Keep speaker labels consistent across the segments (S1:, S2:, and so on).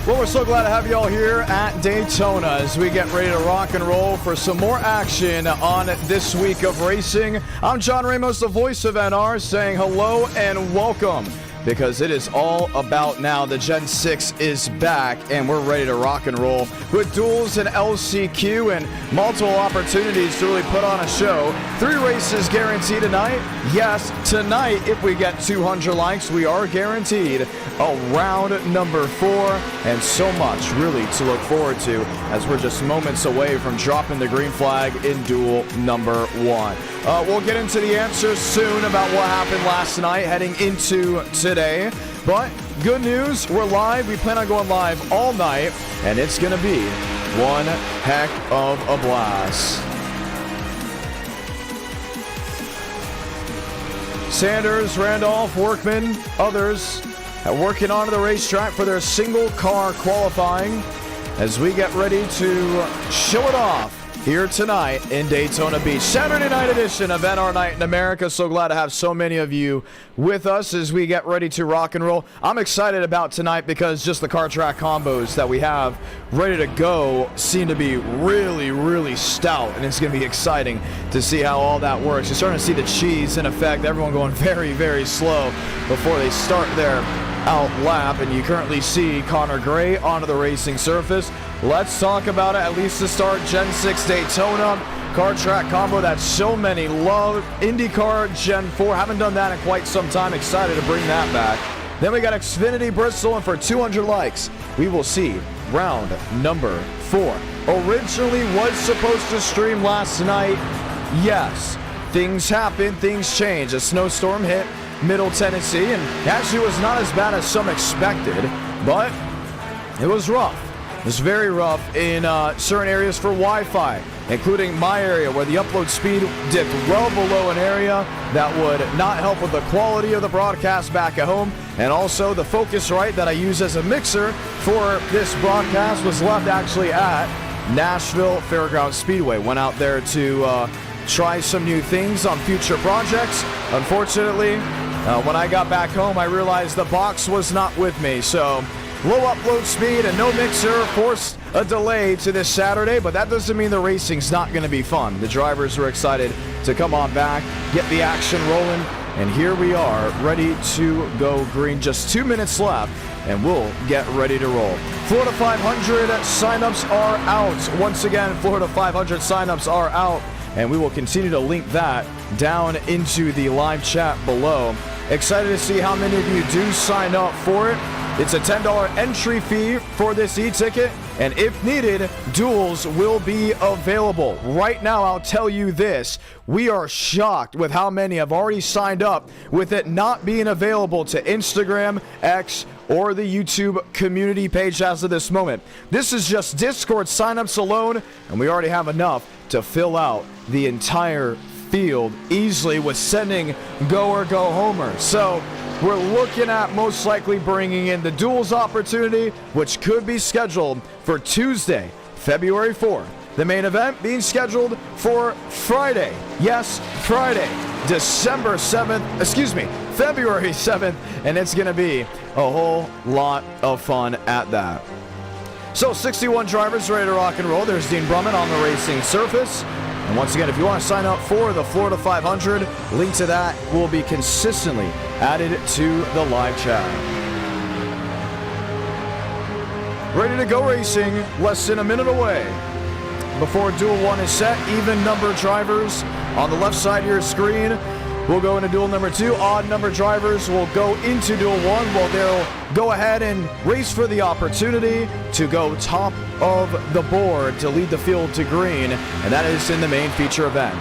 S1: Well, we're so glad to have you all here at Daytona as we get ready to rock and roll for some more action on this week of racing. I'm John Ramos, the voice of NR, saying hello and welcome, because it is all about now. The Gen-6 is back, and we're ready to rock and roll with duels and LCQ and multiple opportunities to really put on a show. 3 races guaranteed tonight. Yes, tonight, if we get 200 likes, we are guaranteed a round number 4, and so much really to look forward to as we're just moments away from dropping the green flag in duel number 1. We'll get into the answers soon about what happened last night heading into today. But good news, we're live. We plan on going live all night, and it's going to be one heck of a blast. Sanders, Randolph, Workman, others working onto the racetrack for their single car qualifying as we get ready to show it off here tonight in Daytona Beach. Saturday night edition of NR Night in America. So glad to have so many of you with us as we get ready to rock and roll. I'm excited about tonight because just the car track combos that we have ready to go seem to be really, really stout, and it's going to be exciting to see how all that works. You're starting to see the cheese in effect, everyone going very, very slow before they start their out lap, and you currently see Connor Gray onto the racing surface. Let's talk about it, at least to start. Gen-6 Daytona car track combo that so many love. IndyCar Gen-4, haven't done that in quite some time. Excited to bring that back. Then we got Xfinity Bristol, and for 200 likes, we will see round number 4. Originally was supposed to stream last night. Yes, things happen, things change. A snowstorm hit Middle Tennessee, and actually was not as bad as some expected, but it was rough. It was very rough in certain areas for Wi-Fi, including my area where the upload speed dipped well below an area that would not help with the quality of the broadcast back at home. And also the Focusrite that I use as a mixer for this broadcast was left actually at Nashville Fairgrounds Speedway. Went out there to try some new things on future projects. Unfortunately, when I got back home, I realized the box was not with me. So low upload speed and no mixer forced a delay to this Saturday, but that doesn't mean the racing's not going to be fun. The drivers are excited to come on back, get the action rolling, and here we are, ready to go green. Just 2 minutes left, and we'll get ready to roll. Florida 500 signups are out. Once again, Florida 500 signups are out, and we will continue to link that down into the live chat below. Excited to see how many of you do sign up for it. It's a $10 entry fee for this e-ticket, and if needed, duels will be available. Right now, I'll tell you this, we are shocked with how many have already signed up with it not being available to Instagram, X, or the YouTube community page as of this moment. This is just Discord signups alone, and we already have enough to fill out the entire field easily with sending go or go homer. So we're looking at most likely bringing in the duels opportunity, which could be scheduled for Tuesday, February 4th. The main event being scheduled for Friday. Yes, Friday, December 7th, February 7th, and it's going to be a whole lot of fun at that. So 61 drivers ready to rock and roll. There's Dean Brumman on the racing surface. And once again, if you want to sign up for the Florida 500, link to that will be consistently added to the live chat. Ready to go racing, less than a minute away. Before Duel 1 is set, even number drivers on the left side of your screen will go into Duel number 2. Odd number drivers will go into Duel 1 while they'll go ahead and race for the opportunity to go top of the board to lead the field to green, and that is in the main feature event.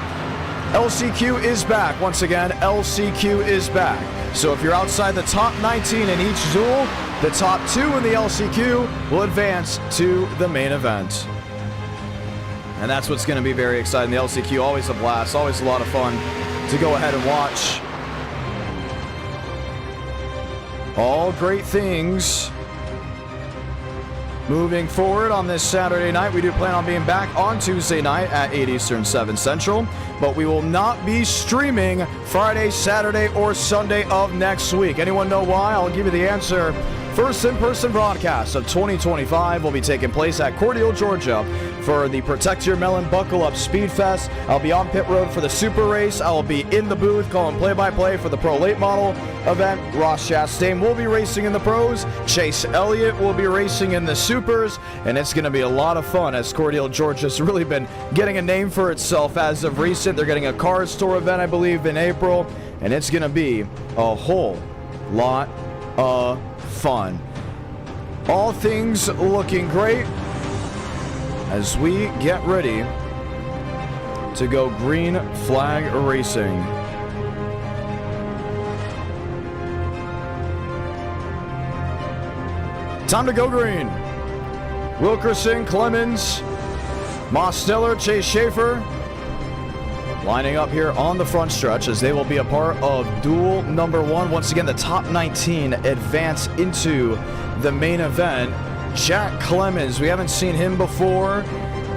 S1: LCQ is back. Once again, LCQ is back. So if you're outside the top 19 in each duel, the top 2 in the LCQ will advance to the main event. And that's what's going to be very exciting. The LCQ, always a blast, always a lot of fun to go ahead and watch. All great things moving forward on this Saturday night. We do plan on being back on Tuesday night at 8 Eastern, 7 Central, but we will not be streaming Friday, Saturday, or Sunday of next week. Anyone know why? I'll give you the answer first in-person broadcast of 2025 will be taking place at Cordele, Georgia for the Protect Your Melon Buckle Up Speed Fest. I'll be on pit road for the Super Race. I will be in the booth calling play-by-play for the Pro Late Model event. Ross Chastain will be racing in the Pros. Chase Elliott will be racing in the Supers. And it's going to be a lot of fun as Cordele, Georgia's really been getting a name for itself as of recent. They're getting a car store event, I believe, in April. And it's going to be a whole lot of fun. All things looking great as we get ready to go green flag racing. Time to go green. Wilkerson, Clemens, Mosteller, Chase Schaefer lining up here on the front stretch as they will be a part of Duel number 1. Once again, the top 19 advance into the main event. Jack Clemens, we haven't seen him before,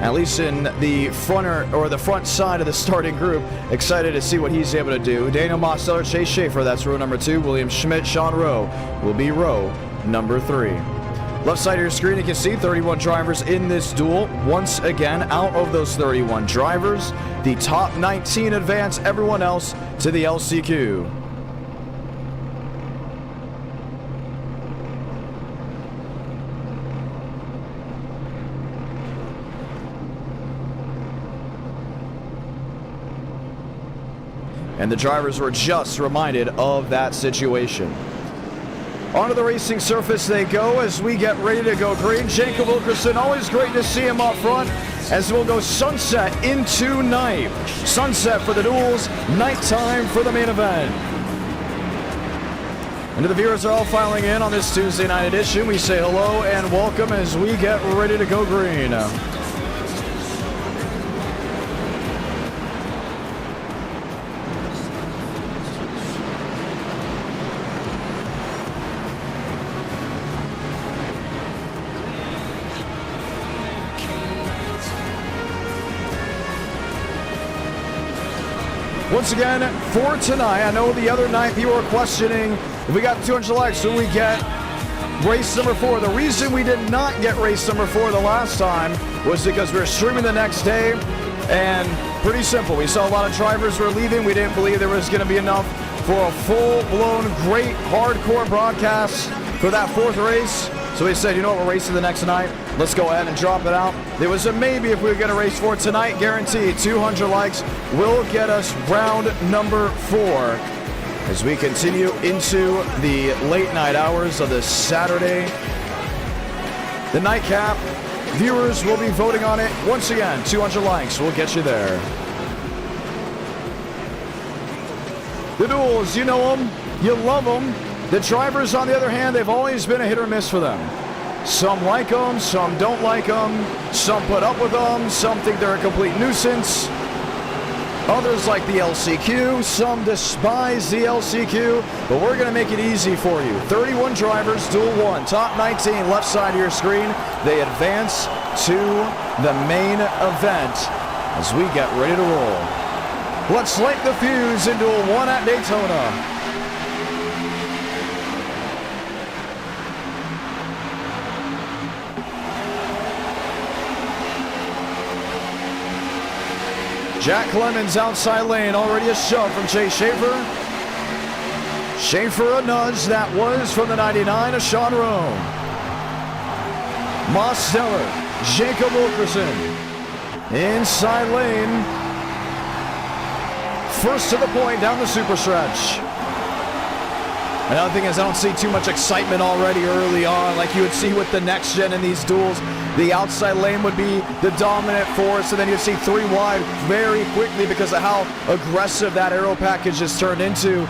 S1: at least in the front side of the starting group. Excited to see what he's able to do. Daniel Mosteller, Chase Schaefer, that's row number 2. William Schmidt, Sean Rowe will be row number 3. Left side of your screen, you can see 31 drivers in this duel. Once again, out of those 31 drivers, the top 19 advance, everyone else to the LCQ. And the drivers were just reminded of that situation. Onto the racing surface they go as we get ready to go green. Jacob Wilkerson, always great to see him up front as we'll go sunset into night. Sunset for the duels, nighttime for the main event. And to the viewers that are all filing in on this Tuesday night edition, we say hello and welcome as we get ready to go green. Once again, for tonight, I know the other night people were questioning if we got 200 likes, will we get race number 4? The reason we did not get race number 4 the last time was because we were streaming the next day, and pretty simple. We saw a lot of drivers were leaving. We didn't believe there was going to be enough for a full-blown, great, hardcore broadcast for that 4th race. So we said, you know what, we're racing the next night. Let's go ahead and drop it out. There was a maybe if we were going to race for tonight. Guaranteed 200 likes will get us round number 4 as we continue into the late night hours of the Saturday. The nightcap. Viewers will be voting on it. Once again, 200 likes will get you there. The duels, you know them, you love them. The drivers, on the other hand, they've always been a hit or miss for them. Some like them, some don't like them, some put up with them, some think they're a complete nuisance. Others like the LCQ, some despise the LCQ, but we're going to make it easy for you. 31 drivers, Duel 1, top 19, left side of your screen. They advance to the main event as we get ready to roll. Let's light the fuse in Duel 1 at Daytona. Jack Clemens outside lane, already a shove from Chase Schaefer. Schaefer a nudge, that was from the 99 of Sean Rowe. Mosteller, Jacob Wilkerson, inside lane. First to the point down the super stretch. Another thing is I don't see too much excitement already early on like you would see with the next gen in these duels. The outside lane would be the dominant force, and then you'd see 3 wide very quickly because of how aggressive that aero package has turned into.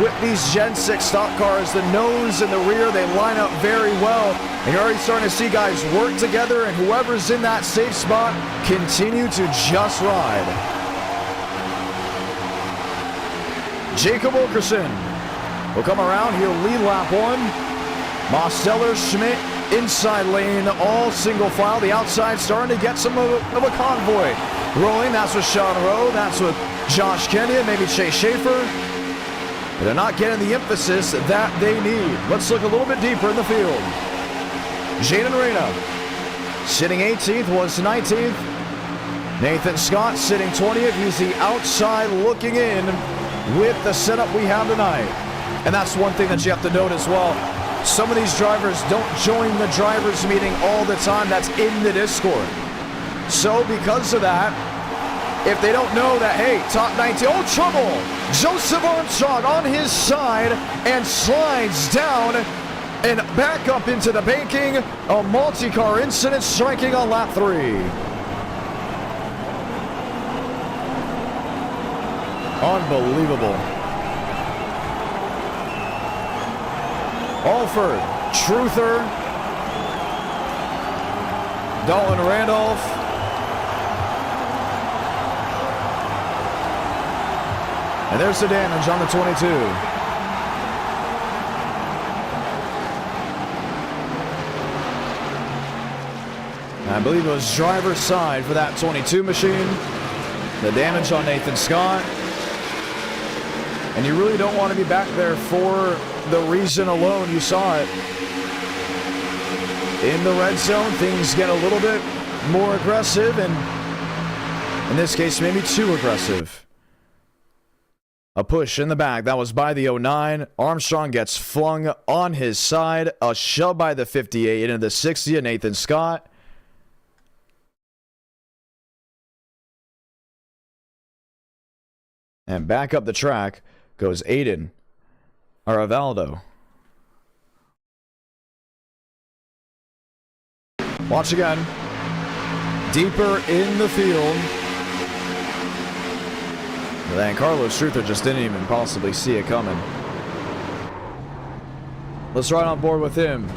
S1: With these Gen-6 stock cars, the nose and the rear, they line up very well. And you're already starting to see guys work together, and whoever's in that safe spot continue to just ride. Jacob Wilkerson will come around. He'll lead lap 1. Mosteller, Schmidt, inside lane, all single file. The outside starting to get some of a convoy rolling. That's with Sean Rowe. That's with Josh Kenyon, maybe Chase Schaefer. They're not getting the emphasis that they need. Let's look a little bit deeper in the field. Jaden Reyna sitting 18th, was 19th. Nathan Scott sitting 20th. He's the outside looking in with the setup we have tonight. And that's one thing that you have to note as well. Some of these drivers don't join the drivers meeting all the time. That's in the Discord. So because of that, if they don't know that, hey, top 19, oh, trouble! Joseph Armstrong on his side and slides down and back up into the banking. A multi-car incident striking on lap 3. Unbelievable. Alford, Truther, Dalton Randolph. And there's the damage on the 22. I believe it was driver's side for that 22 machine. The damage on Nathan Scott. And you really don't want to be back there for the reason alone you saw it. In the red zone, things get a little bit more aggressive, and in this case, maybe too aggressive. A push in the back. That was by the 09. Armstrong gets flung on his side. A shove by the 58 into the 60 of Nathan Scott. And back up the track goes Aiden Aravaldo. Watch again. Deeper in the field. Then Carlos Truther just didn't even possibly see it coming. Let's ride on board with him.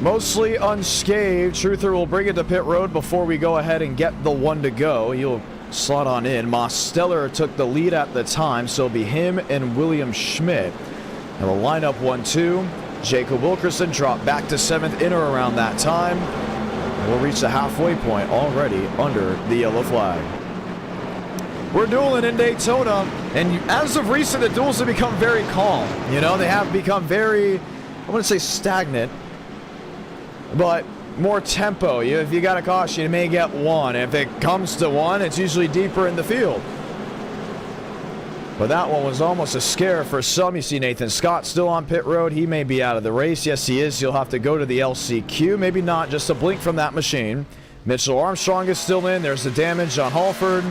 S1: Mostly unscathed. Truther will bring it to pit road before we go ahead and get the one to go. He'll slot on in. Mosteller took the lead at the time, so it'll be him and William Schmidt. And we'll line up 1-2. Jacob Wilkerson dropped back to 7th in or around that time. And we'll reach the halfway point already under the yellow flag. We're dueling in Daytona, and as of recent, the duels have become very calm. You know, they have become very, I wouldn't say stagnant, but more tempo. If you got a caution, you may get one. If it comes to one, it's usually deeper in the field. But that one was almost a scare for some. You see Nathan Scott still on pit road. He may be out of the race. Yes, he is. He'll have to go to the LCQ. Maybe not. Just a blink from that machine. Mitchell Armstrong is still in. There's the damage on Halford.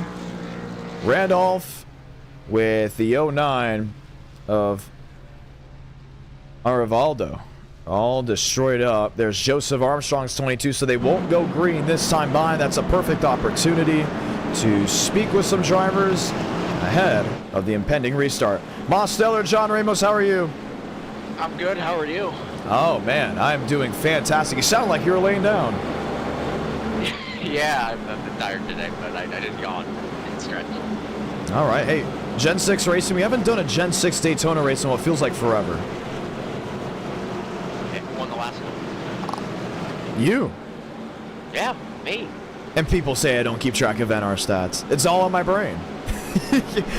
S1: Randolph with the 09 of Aravaldo. All destroyed up. There's Joseph Armstrong's 22, so they won't go green this time by. That's a perfect opportunity to speak with some drivers ahead of the impending restart. Mosteller, John Ramos, how are you?
S2: I'm good. How are you?
S1: Oh, man, I'm doing fantastic. You sound like you were laying down.
S2: Yeah, I'm a bit tired today, but I did yawn and stretch.
S1: All right. Hey, Gen 6 racing. We haven't done a Gen 6 Daytona race in what feels like forever. You?
S2: Yeah, me.
S1: And people say I don't keep track of NR stats. It's all in my brain.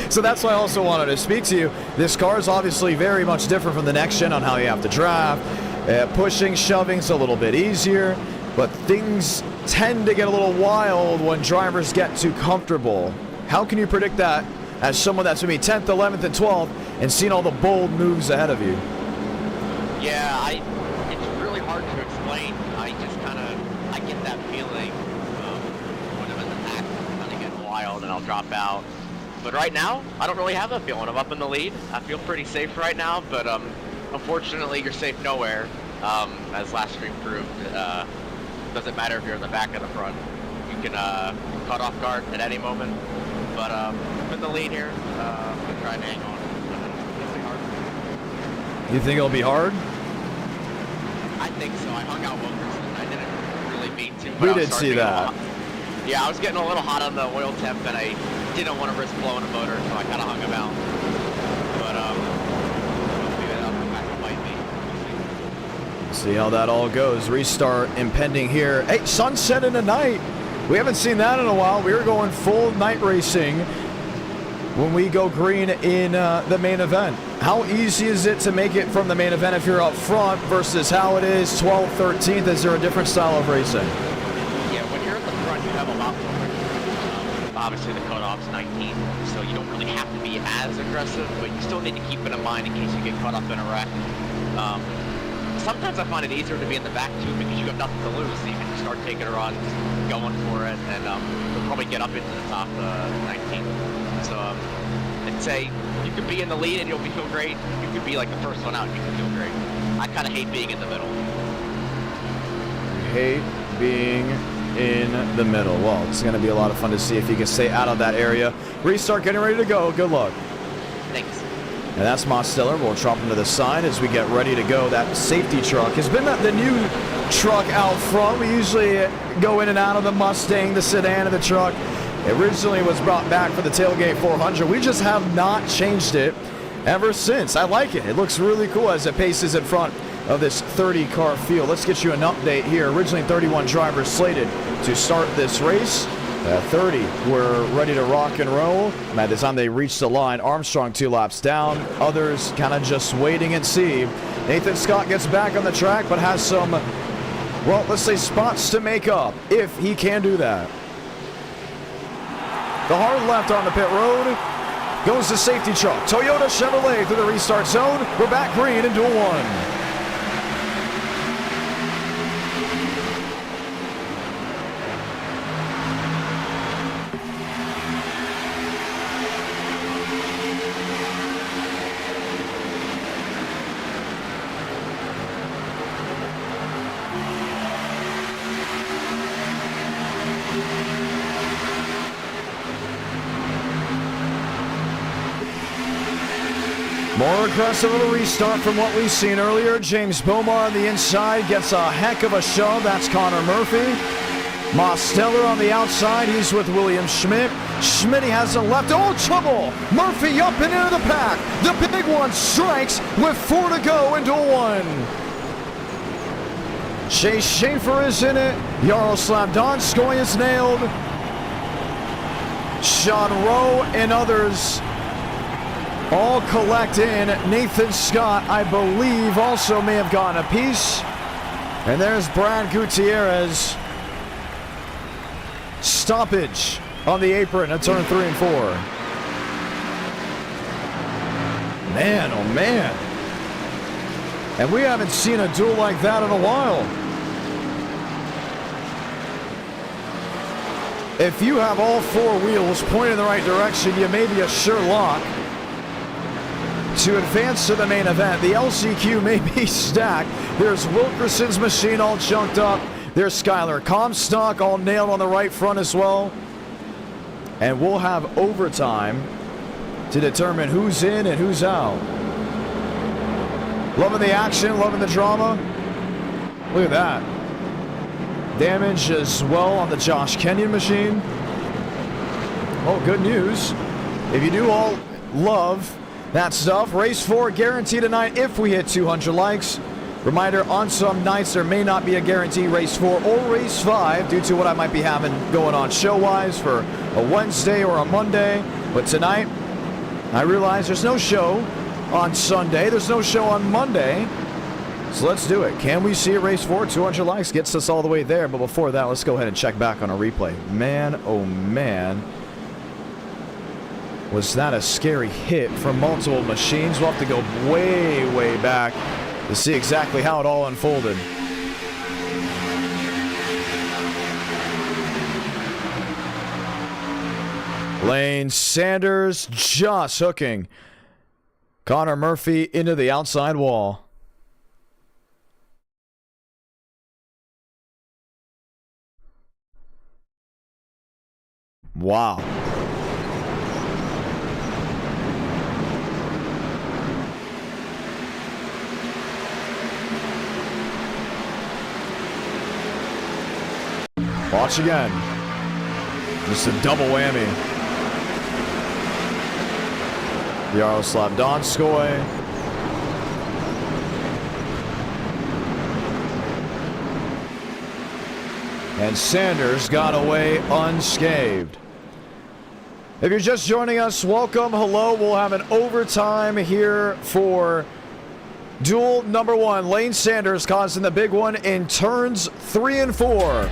S1: So that's why I also wanted to speak to you. This car is obviously very much different from the next gen on how you have to drive. Pushing, shoving's a little bit easier, but things tend to get a little wild when drivers get too comfortable. How can you predict that as someone that's going to be 10th, 11th, and 12th and seeing all the bold moves ahead of you?
S2: Yeah, it's really hard to explain. I get that feeling when I'm in the pack, it's kind of getting wild and I'll drop out. But right now, I don't really have that feeling. I'm up in the lead. I feel pretty safe right now, but unfortunately, you're safe nowhere. As last stream proved, doesn't matter if you're in the back or the front. You can cut off guard at any moment. But I'm in the lead here. I'm going to try and hang on. It'll be hard.
S1: You think it'll be hard?
S2: I think so. I hung out Wilkerson. I didn't really mean to.
S1: We did see that.
S2: Yeah, I was getting a little hot on the oil temp, and I didn't want to risk blowing a motor, so I kind of hung him out. But maybe that'll come back and bite me.
S1: See how that all goes. Restart impending here. Hey, sunset in the night. We haven't seen that in a while. We were going full night racing when we go green in the main event. How easy is it to make it from the main event if you're up front versus how it is 12th, 13th? Is there a different style of racing?
S2: Yeah, when you're at the front, you have a lot more. Obviously, the cutoff's 19, so you don't really have to be as aggressive, but you still need to keep it in mind in case you get caught up in a wreck. Sometimes I find it easier to be in the back, too, because you have nothing to lose. So you can just start taking runs, going for it, and you'll probably get up into the top 19. So I'd say you could be in the lead and you'll feel great. You could be like the first one out and you can feel great. I kind of hate being in the middle.
S1: Hate being in the middle. Well, it's going to be a lot of fun to see if you can stay out of that area. Restart getting ready to go. Good luck.
S2: Thanks.
S1: And that's Mosteller. We'll drop him to the side as we get ready to go. That safety truck has been the new truck out front. We usually go in and out of the Mustang, the sedan, and the truck. It originally was brought back for the Tailgate 400. We just have not changed it ever since. I like it. It looks really cool as it paces in front of this 30-car field. Let's get you an update here. Originally 31 drivers slated to start this race. 30 were ready to rock and roll. By the time they reached the line, Armstrong 2 laps down. Others kind of just waiting and see. Nathan Scott gets back on the track, but has some, well, let's say spots to make up, if he can do that. The hard left on the pit road goes the safety truck. Toyota Chevrolet through the restart zone. We're back green in Duel 1. More aggressive of a restart from what we've seen earlier. James Bomar on the inside gets a heck of a shove. That's Connor Murphy. Mosteller on the outside. He's with William Schmidt. Schmidt has a left. Oh, trouble! Murphy up and into the pack. The big one strikes with 4 to go into 1. Chase Schaefer is in it. Yaroslav Donskoy is nailed. Sean Rowe and others all collect in. Nathan Scott, I believe, also may have gotten a piece. And there's Brad Gutierrez. Stoppage on the apron at turn 3 and 4. Man, oh man. And we haven't seen a duel like that in a while. If you have all 4 wheels pointing in the right direction, you may be a sure lock to advance to the main event. The LCQ may be stacked. There's Wilkerson's machine all chunked up. There's Skylar Comstock all nailed on the right front as well. And we'll have overtime to determine who's in and who's out. Loving the action, loving the drama. Look at that. Damage as well on the Josh Kenyon machine. Oh, good news. If you do all love that stuff, race 4 guaranteed tonight if we hit 200 likes. Reminder, on some nights there may not be a guarantee race 4 or race 5 due to what I might be having going on show-wise for a Wednesday or a Monday. But tonight, I realize there's no show on Sunday. There's no show on Monday. So let's do it. Can we see a race 4? 200 likes gets us all the way there. But before that, let's go ahead and check back on a replay. Man, oh man. Was that a scary hit from multiple machines? We'll have to go way, way back to see exactly how it all unfolded. Lane Sanders just hooking Connor Murphy into the outside wall. Wow. Watch again. Just a double whammy. Yaroslav Donskoy. And Sanders got away unscathed. If you're just joining us, welcome, hello. We'll have an overtime here for Duel number 1. Lane Sanders causing the big one in turns 3 and 4.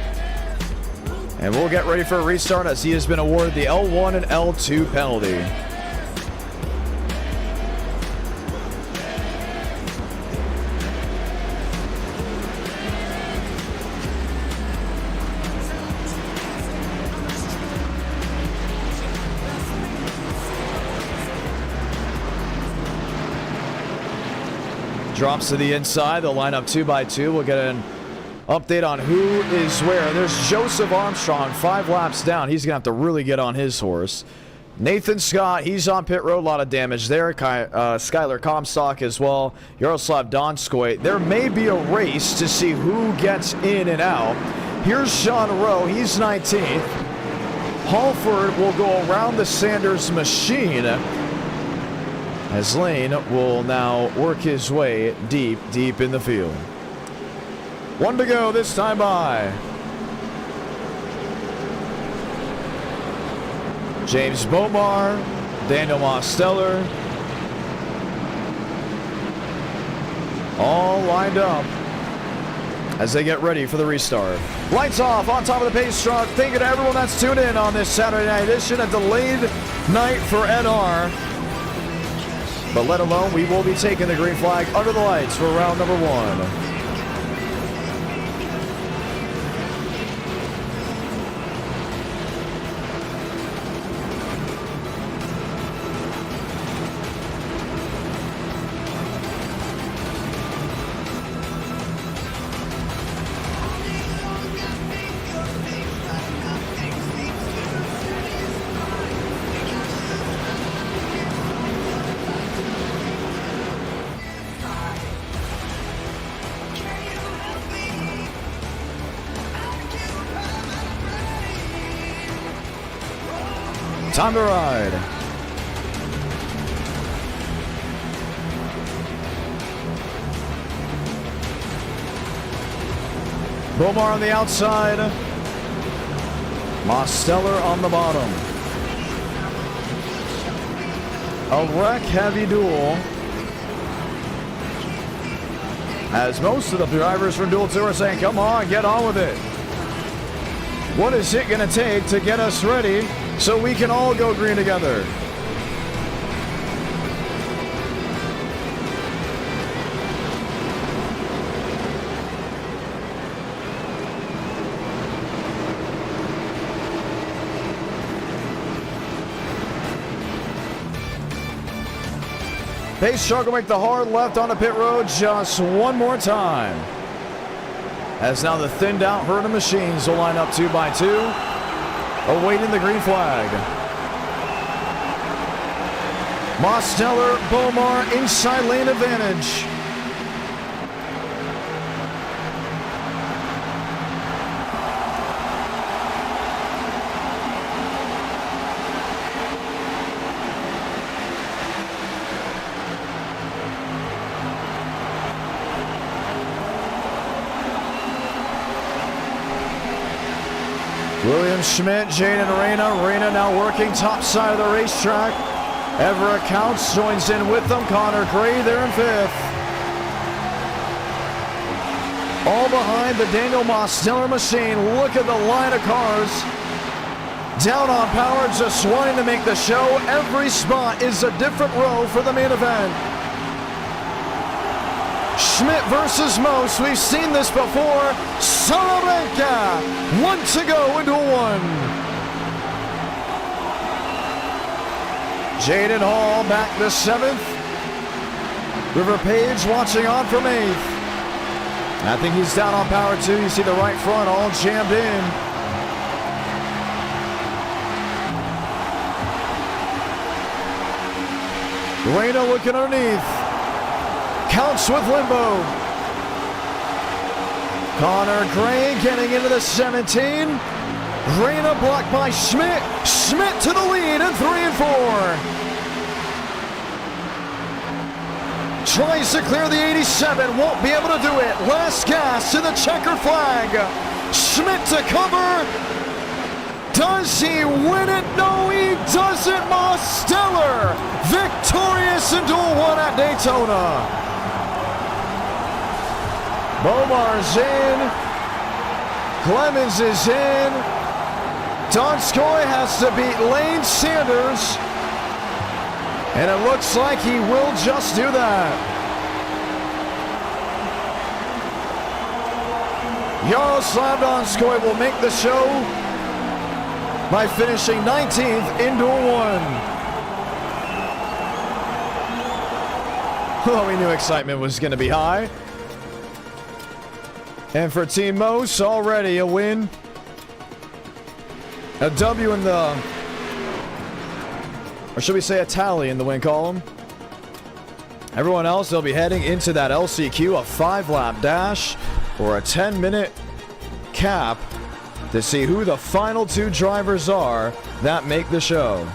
S1: And we'll get ready for a restart as he has been awarded the L1 and L2 penalty. Drops to the inside. They'll line up 2x2. We'll get an update on who is where. There's Joseph Armstrong, 5 laps down. He's going to have to really get on his horse. Nathan Scott, he's on pit road. A lot of damage there. Skylar Comstock as well. Yaroslav Donskoy. There may be a race to see who gets in and out. Here's Sean Rowe. He's 19th. Halford will go around the Sanders machine, as Lane will now work his way deep in the field. 1 to go this time by. James Bomar, Daniel Mosteller, all lined up as they get ready for the restart. Lights off on top of the pace truck. Thank you to everyone that's tuned in on this Saturday night edition, a delayed night for NR. But let alone, we will be taking the green flag under the lights for round number 1. Time to ride. Bomar on the outside. Mosteller on the bottom. A wreck-heavy duel, as most of the drivers from Duel 2 are saying, come on, get on with it. What is it going to take to get us ready so we can all go green together? Pace truck will make the hard left on the pit road just one more time. As now the thinned out herd of machines will line up 2x2, awaiting the green flag. Mosteller, Bomar, inside lane advantage. William Schmidt, Jaden Reyna. Reyna now working top side of the racetrack. Everett Counts joins in with them. Connor Gray there in 5th. All behind the Daniel Mosteller machine. Look at the line of cars. Down on power, just wanting to make the show. Every spot is a different row for the main event. Schmidt versus Most. We've seen this before. Salamanca. 1 to go into 1. Jaden Hall back to 7th. River Page watching on from 8th. I think he's down on power too. You see the right front all jammed in. Reyna looking underneath. Counts with limbo. Connor Gray getting into the 17. Reyna blocked by Schmidt. Schmidt to the lead in 3 and 4. Tries to clear the 87, won't be able to do it. Last gas to the checker flag. Schmidt to cover. Does he win it? No, he doesn't. Mosteller victorious in Duel 1 at Daytona. Bomar's in. Clemens is in. Donskoy has to beat Lane Sanders. And it looks like he will just do that. Jaroslav Donskoy will make the show by finishing 19th in Duel 1. Well, we knew excitement was going to be high. And for Team Mos, already a win. A W in the... or should we say a tally in the win column. Everyone else, they'll be heading into that LCQ, a 5-lap dash or a 10-minute cap to see who the final 2 drivers are that make the show.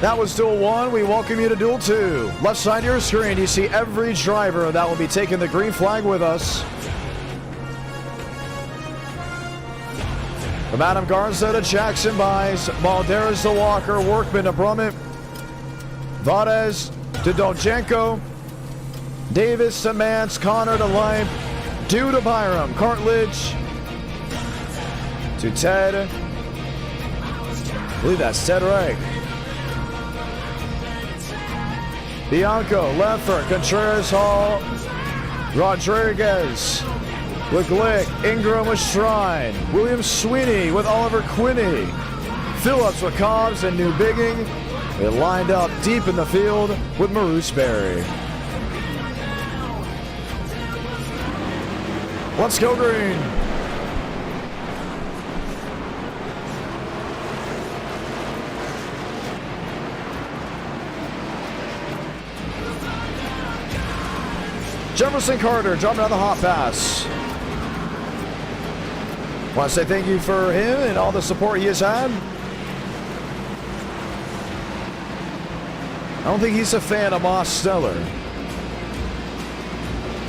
S1: That was Duel 1. We welcome you to Duel 2. Left side of your screen, you see every driver that will be taking the green flag with us. From Adam Garza to Jackson Buys, Balderas to Walker, Workman to Brummett, Valdez to Donjenko, Davis to Mance, Connor to Life, Dew to Byram, Cartledge to Ted. I believe that's Ted Reich. Bianco, Leffert, Contreras, Hall, Rodriguez with Glick, Ingram with Shrine, William Sweeney with Oliver Quinney, Phillips with Cobbs and New Bigging. They lined up deep in the field with Maroose Berry. Let's go green. Jefferson Carter dropping out the hot pass. Want to say thank you for him and all the support he has had. I don't think he's a fan of Mosteller.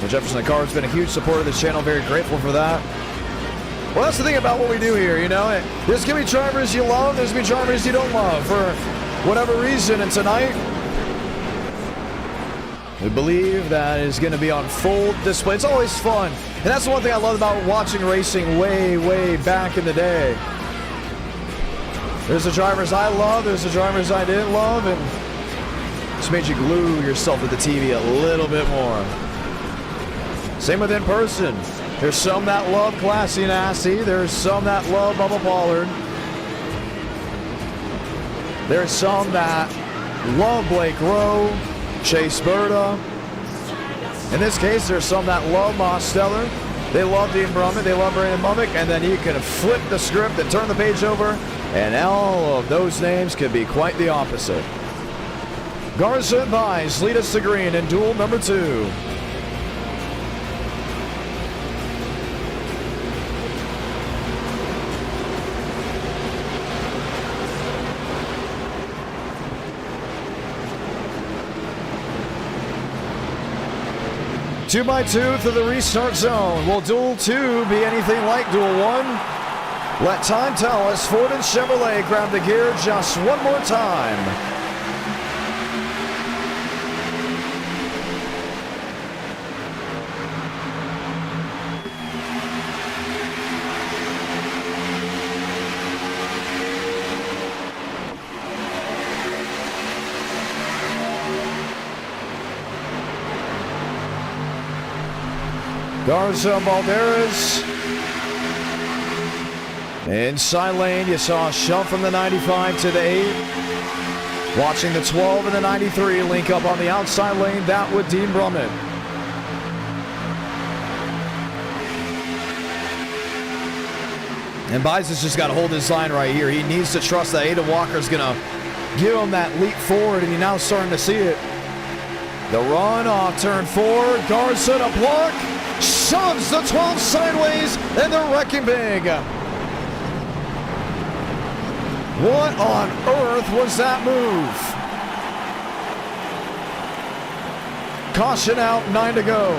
S1: But Jefferson Carter's been a huge supporter of this channel. Very grateful for that. Well, that's the thing about what we do here, you know. There's going to be drivers you love. There's going to be drivers you don't love for whatever reason. And tonight, we believe that is going to be on full display. It's always fun. And that's the one thing I love about watching racing way, way back in the day. There's the drivers I love. There's the drivers I didn't love. And just made you glue yourself to the TV a little bit more. Same with in person. There's some that love Classy Nasty. There's some that love Bubba Pollard. There's some that love Blake Rowe, Chase Berta. In this case, there's some that love Mosteller. They love Dean Brummett. They love Brandon Mummick. And then you can flip the script and turn the page over, and all of those names could be quite the opposite. Garza and Vise lead us to green in duel number 2. Two by two through the restart zone. Will Duel 2 be anything like Duel 1? Let time tell as Ford and Chevrolet grab the gear just one more time. Garza, Balderas. Inside lane, you saw a shove from the 95 to the 8. Watching the 12 and the 93 link up on the outside lane, that with Dean Brummett. And Bies has just got to hold his line right here. He needs to trust that Ada Walker's going to give him that leap forward, and you're now starting to see it. The run off turn 4, Garza to block. Shoves the 12 sideways, and they're wrecking big. What on earth was that move? Caution out, 9 to go.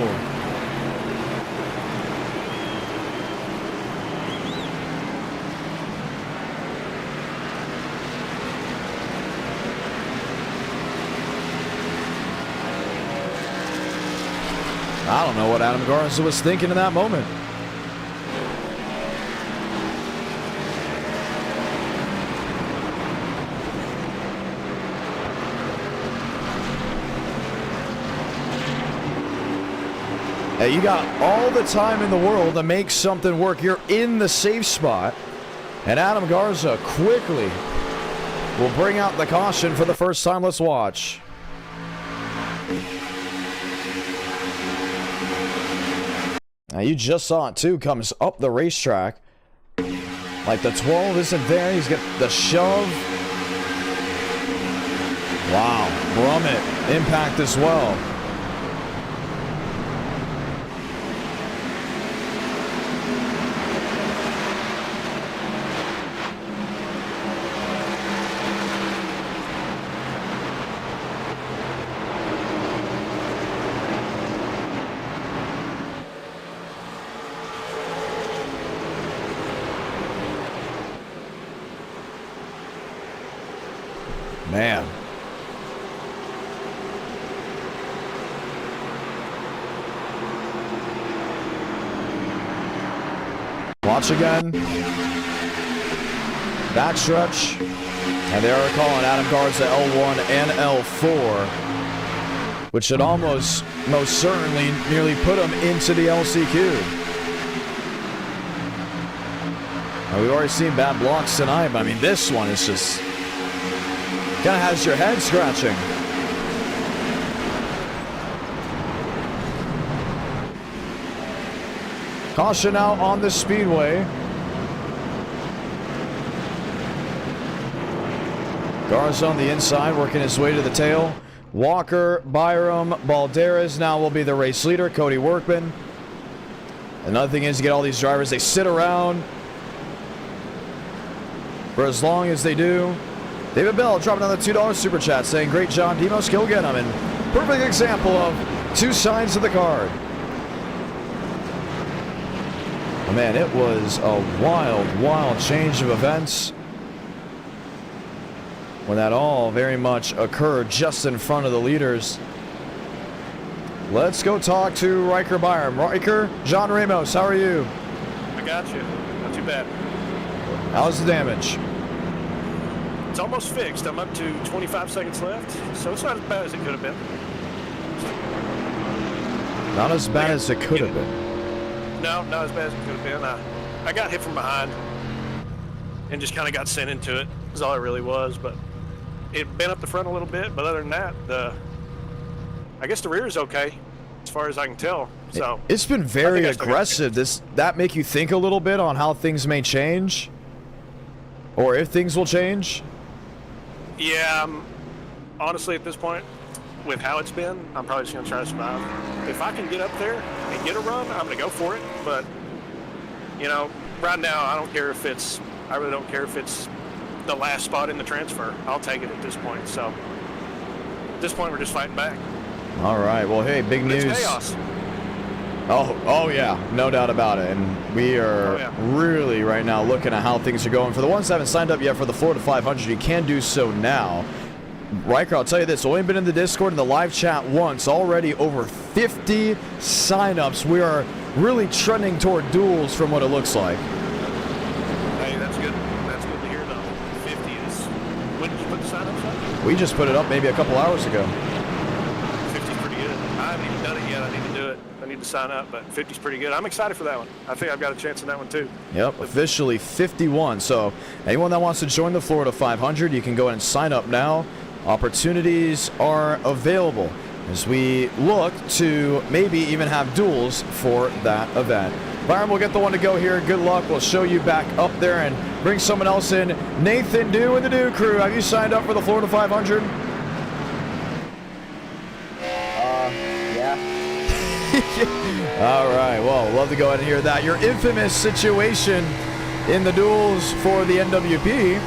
S1: I don't know what Adam Garza was thinking in that moment. Hey, you got all the time in the world to make something work. You're in the safe spot. And Adam Garza quickly will bring out the caution for the first time. Let's watch. Now, you just saw it, too. Comes up the racetrack. Like, the 12 isn't there. He's got the shove. Wow. Brummett. Impact as well. Man. Watch again. Backstretch. And they are calling Adam Garza L1 and L4, which should almost, most certainly, nearly put him into the LCQ. Now, we've already seen bad blocks tonight, but I mean, this one is just... kind of has your head scratching. Caution out on the speedway. Garza on the inside, working his way to the tail. Walker, Byram, Balderas now will be the race leader. Cody Workman. Another thing is, you get all these drivers, they sit around for as long as they do. David Bell dropping another $2 super chat saying, great John Demos, go get him. And perfect example of two sides of the card. Oh man, it was a wild, wild change of events when that all very much occurred just in front of the leaders. Let's go talk to Riker Byram. Riker, John Ramos, how are you?
S3: I got you. Not too bad.
S1: How's the damage?
S3: It's almost fixed. I'm up to 25 seconds left, so it's not as bad as it could have been.
S1: Not as bad as it could have been.
S3: No, not as bad as it could have been. I got hit from behind and just kind of got sent into it. That's all it really was. But it bent up the front a little bit. But other than that, I guess the rear is okay, as far as I can tell. So
S1: it's been very aggressive. That make you think a little bit on how things may change, or if things will change?
S3: Yeah, honestly, at this point, with how it's been, I'm probably just going to try to survive. If I can get up there and get a run, I'm going to go for it. But, you know, right now, I really don't care if it's the last spot in the transfer. I'll take it at this point. So, at this point, we're just fighting back.
S1: All right. Well, hey, big news.
S3: It's chaos.
S1: Oh yeah, no doubt about it. And we are really right now looking at how things are going. For the ones that haven't signed up yet for the Florida 500, you can do so now. Riker, I'll tell you this, only been in the Discord and the live chat once, already over 50 signups. We are really trending toward duels from what it looks like.
S3: Hey, that's good. That's good to hear, though. 50 is... When did you put the signups up?
S1: We just put it up maybe a couple hours ago.
S3: 50's pretty good. I haven't even done it yet. I need to do it. I need to sign up, but 50's pretty good. I'm excited for that one. I think I've got a chance in that one, too.
S1: Yep, officially 51. So anyone that wants to join the Florida 500, you can go ahead and sign up now. Opportunities are available as we look to maybe even have duels for that event. Byron will get the one to go here. Good luck. We'll show you back up there and bring someone else in. Nathan Dew and the Dew crew. Have you signed up for the Florida 500?
S4: Yeah.
S1: All right. Well, love to go ahead and hear that. Your infamous situation in the duels for the NWP.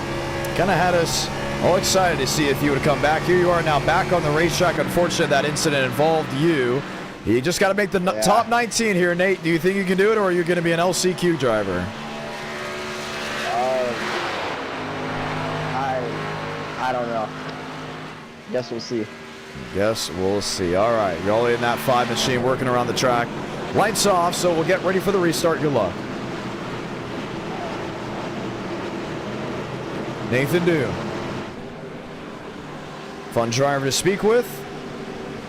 S1: Kind of had us all excited to see if you would come back. Here you are now back on the racetrack. Unfortunately, that incident involved you. You just got to make the top 19 here, Nate. Do you think you can do it, or are you going to be an LCQ driver?
S4: I don't know. Guess we'll see.
S1: Guess we'll see. All right, you're all in that 5 machine working around the track. Lights off, so we'll get ready for the restart. Good luck. Nathan Dew. Fun driver to speak with.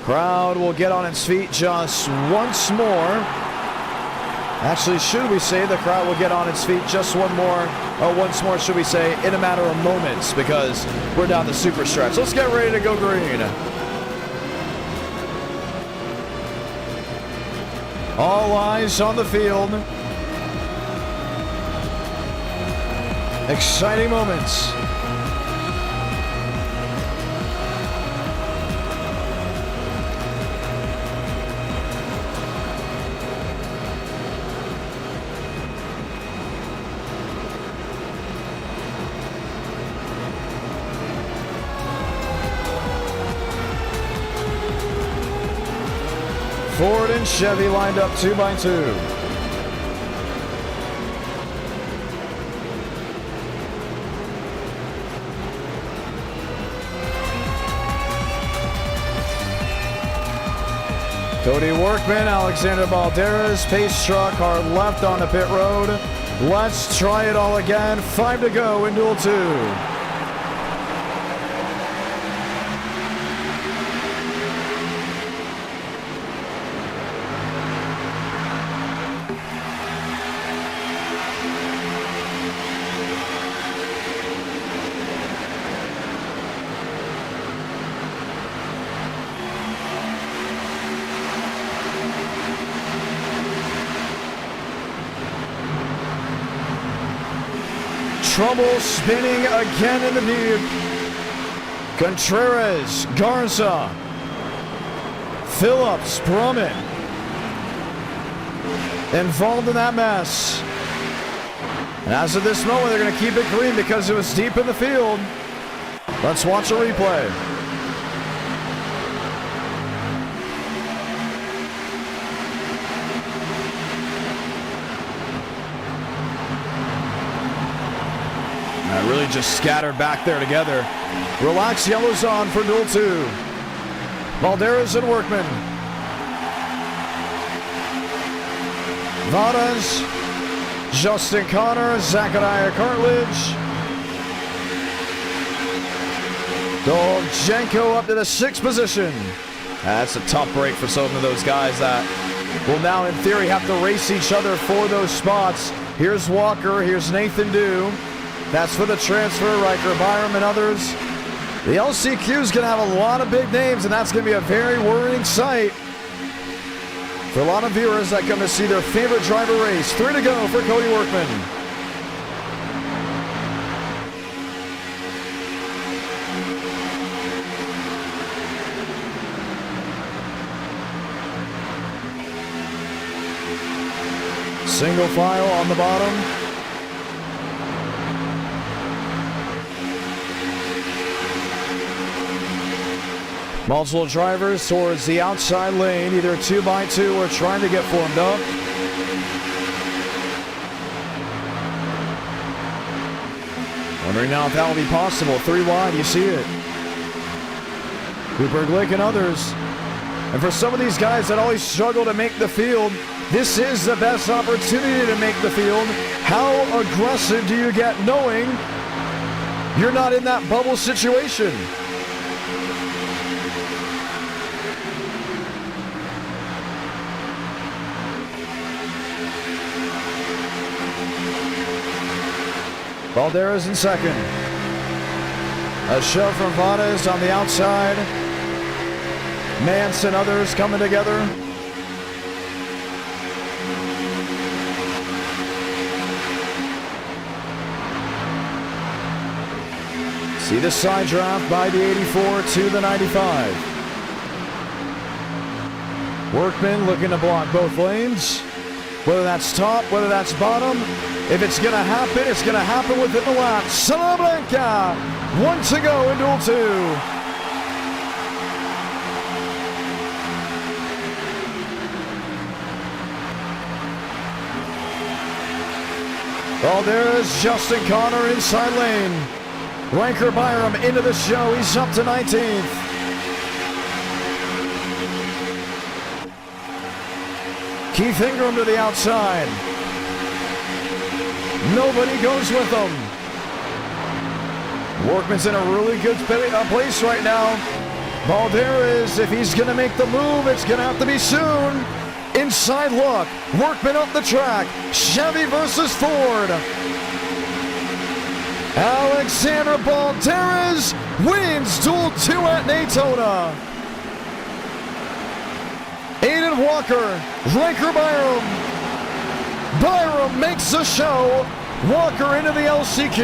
S1: Crowd will get on its feet just once more. Actually, should we say the crowd will get on its feet just once more, should we say, in a matter of moments, because we're down the super stretch. Let's get ready to go green. All eyes on the field. Exciting moments. Ford and Chevy lined up 2 by 2. Cody Workman, Alexander Balderas, pace truck, hard left on the pit road. Let's try it all again. 5 to go in Duel 2. Trouble spinning again in the deep. Contreras, Garza, Phillips, Brumman involved in that mess. And as of this moment, they're going to keep it green because it was deep in the field. Let's watch a replay. Really just scattered back there together. Relax, yellow's on for Duel 2. Balderas and Workman. Vadas, Justin Connor, Zachariah Cartledge. Doljenko up to the 6th position. That's a tough break for some of those guys that will now, in theory, have to race each other for those spots. Here's Walker, here's Nathan Dew. That's for the transfer, Riker Byram and others. The LCQ is going to have a lot of big names, and that's going to be a very worrying sight for a lot of viewers that come to see their favorite driver race. 3 to go for Cody Workman. Single file on the bottom. Multiple drivers towards the outside lane, either 2 by 2 or trying to get formed up. Wondering now if that will be possible. 3 wide, you see it. Cooper Glick and others. And for some of these guys that always struggle to make the field, this is the best opportunity to make the field. How aggressive do you get knowing you're not in that bubble situation? Balderas in second. A shove from Vadas on the outside. Nance and others coming together. See the side draft by the 84 to the 95. Workman looking to block both lanes. Whether that's top, whether that's bottom, if it's going to happen, it's going to happen within the lap. Salamanca, 1 to go in Duel 2. Oh, there is Justin Connor inside lane. Ranker Byram into the show. He's up to 19th. Keith Ingram to the outside. Nobody goes with him. Workman's in a really good place right now. Balderas, if he's going to make the move, it's going to have to be soon. Inside look. Workman up the track. Chevy versus Ford. Alexander Balderas wins Duel 2 at Daytona. Aiden Walker, Ranker Byram. Byram makes the show. Walker into the LCQ.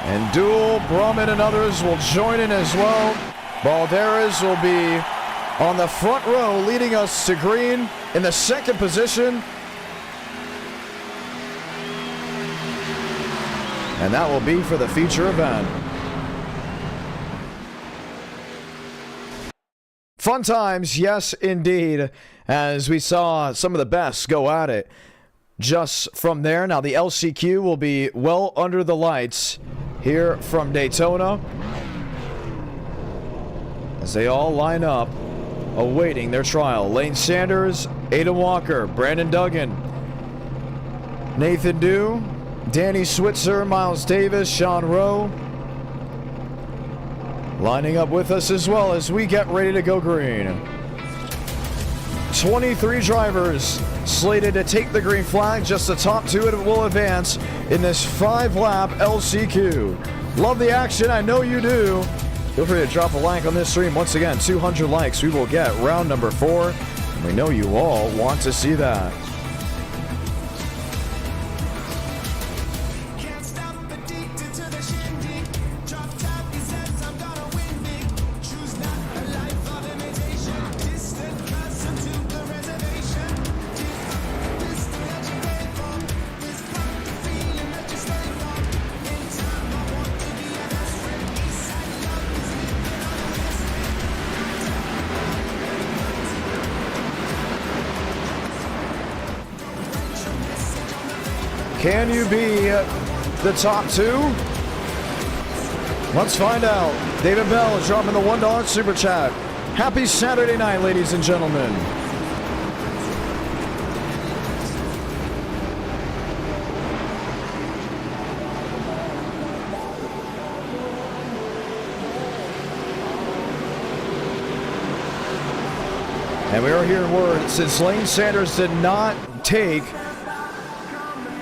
S1: And Duel, Brumman, and others will join in as well. Balderas will be on the front row, leading us to green in the second position. And that will be for the feature event. Fun times, yes, indeed, as we saw some of the best go at it just from there. Now, the LCQ will be well under the lights here from Daytona as they all line up awaiting their trial. Lane Sanders, Aiden Walker, Brandon Duggan, Nathan Dew, Danny Switzer, Miles Davis, Sean Rowe lining up with us as well as we get ready to go green. 23 drivers slated to take the green flag. Just the top two will advance in this 5-lap LCQ. Love the action, I know you do. Feel free to drop a like on this stream. Once again, 200 likes, we will get round number 4. And we know you all want to see that. Can you be the top two? Let's find out. David Bell is dropping the $1 super chat. Happy Saturday night, ladies and gentlemen. And we are hearing word, since Lane Sanders did not take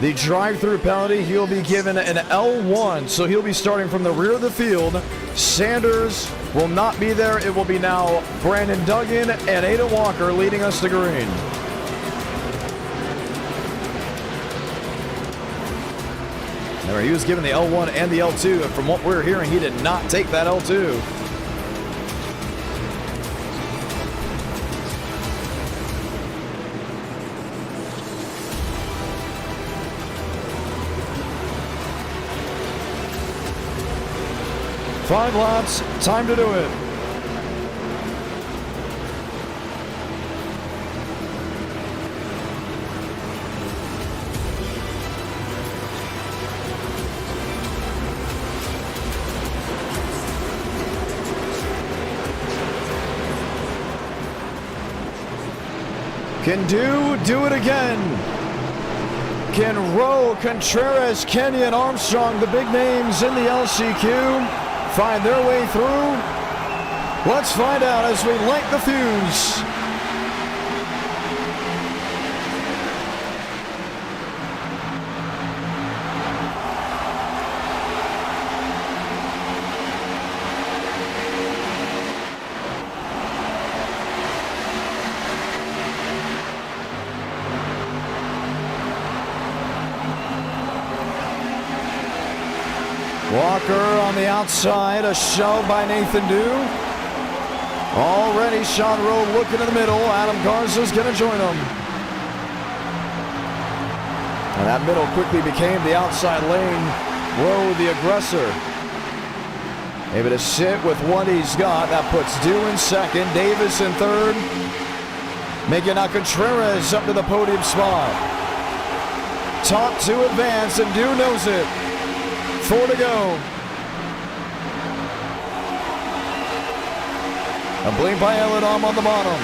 S1: the drive-through penalty, he'll be given an L1, so he'll be starting from the rear of the field. Sanders will not be there. It will be now Brandon Duggan and Aiden Walker leading us to green. Remember, he was given the L1 and the L2, and from what we're hearing, he did not take that L2. Five laps, time to do it. Can do it again. Can Rowe, Contreras, Kenyon, Armstrong, the big names in the LCQ, find their way through? Let's find out as we light the fuse. Walker on the outside, a shove by Nathan Dew. Already Sean Rowe looking in the middle. Adam Garza's going to join him. And that middle quickly became the outside lane. Rowe, the aggressor, able to sit with what he's got. That puts Dew in second, Davis in third, making out Contreras up to the podium spot. Top two advance, and Dew knows it. 4 to go. A blink by Eladom on the bottom.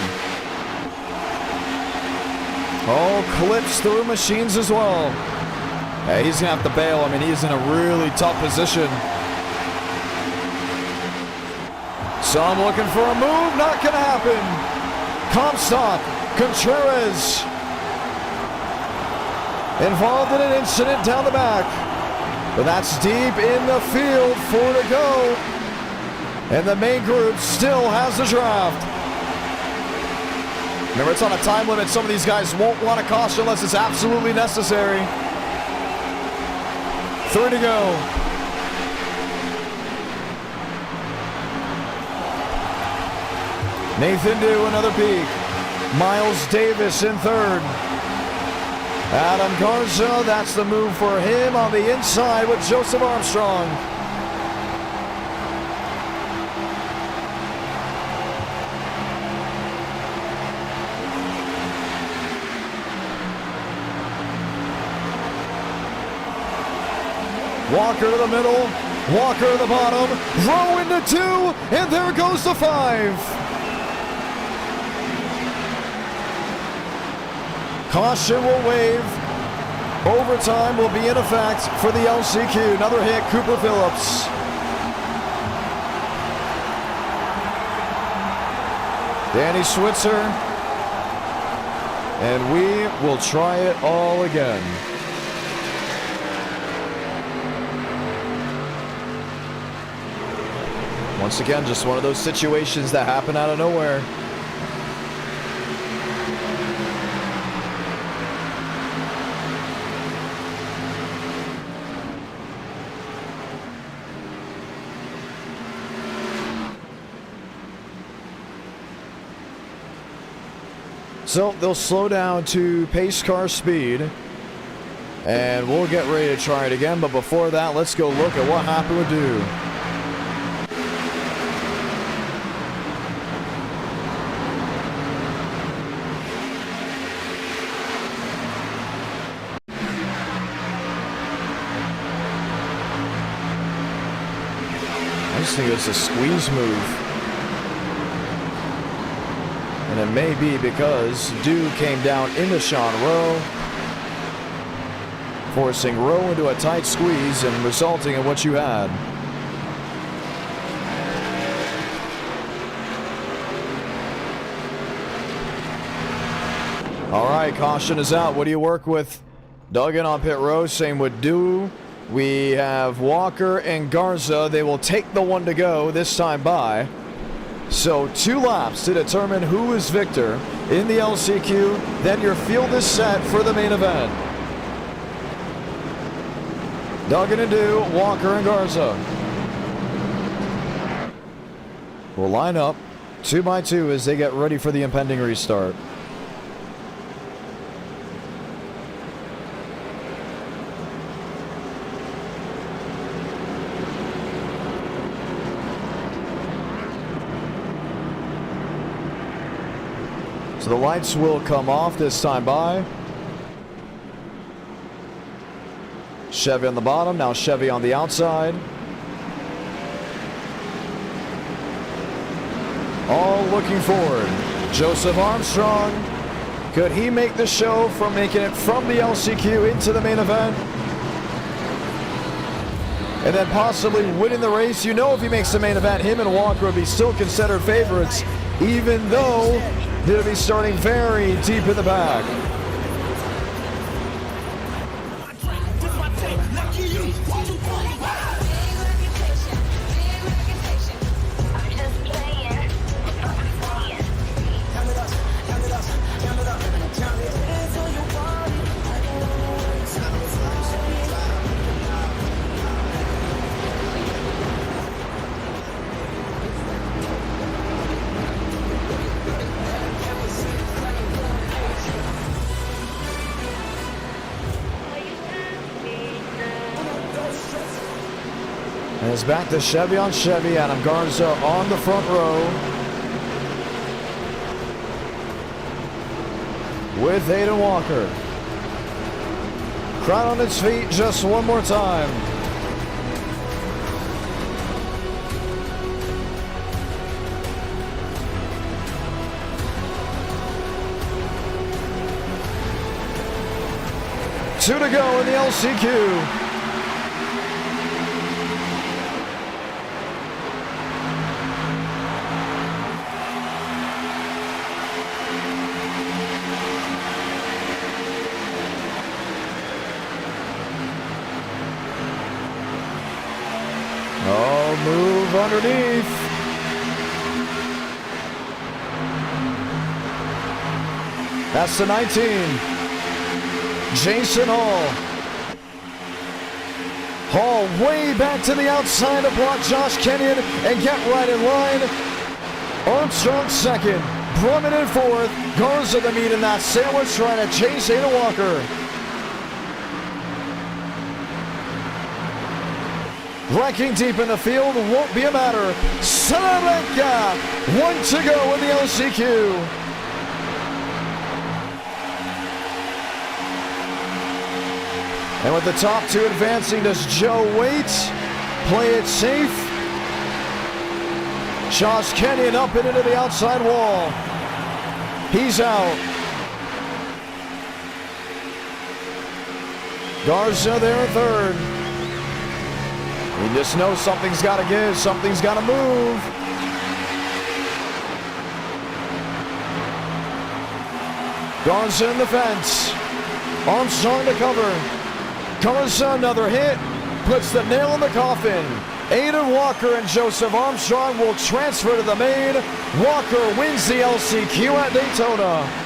S1: Oh, clips through machines as well. Hey, he's going to have to bail. I mean, he's in a really tough position. So I'm looking for a move. Not going to happen. Comstock, Contreras, involved in an incident down the back. But that's deep in the field. 4 to go. And the main group still has the draft. Remember, it's on a time limit. Some of these guys won't want to caution unless it's absolutely necessary. 3 to go. Nathan Dew, another peak. Miles Davis in third. Adam Garza, that's the move for him on the inside with Joseph Armstrong. Walker to the middle, Walker to the bottom, Rowe into 2, and there goes the 5. Caution will wave. Overtime will be in effect for the LCQ. Another hit, Cooper Phillips. Danny Switzer. And we will try it all again. Once again, just one of those situations that happen out of nowhere. So they'll slow down to pace car speed, and we'll get ready to try it again. But before that, let's go look at what happened with Dew. I just think it's a squeeze move. And it may be because Dew came down into Sean Rowe, forcing Rowe into a tight squeeze and resulting in what you had. All right, caution is out. What do you work with? Duggan on pit road, same with Dew. We have Walker and Garza. They will take the 1 to go this time by. So 2 laps to determine who is victor in the LCQ. Then your field is set for the main event. Duggan and Dew, Walker and Garza will line up 2 by 2 as they get ready for the impending restart. So the lights will come off this time by. Chevy on the bottom, now Chevy on the outside. All looking forward. Joseph Armstrong, could he make the show from making it from the LCQ into the main event? And then possibly winning the race. You know, if he makes the main event, him and Walker would be still considered favorites, even though they'll be starting very deep in the back. And it's back to Chevy on Chevy. Adam Garza on the front row with Aiden Walker. Crowd on its feet just one more time. Two to go in the LCQ. Oh, move underneath. That's the 19. Jason Hall. Hall way back to the outside to block Josh Kenyon and get right in line. Armstrong second. Brumman in fourth. Garza the meat in that sandwich trying to chase Aiden Walker. Wrecking deep in the field won't be a matter. Salamanca, 1 to go in the LCQ. And with the top two advancing, does Joe wait? Play it safe. Josh Kenyon up and into the outside wall. He's out. Garza there in third. You just know something's got to give, something's got to move. Garza in the fence. Armstrong to cover. Garza another hit. Puts the nail in the coffin. Aiden Walker and Joseph Armstrong will transfer to the main. Walker wins the LCQ at Daytona.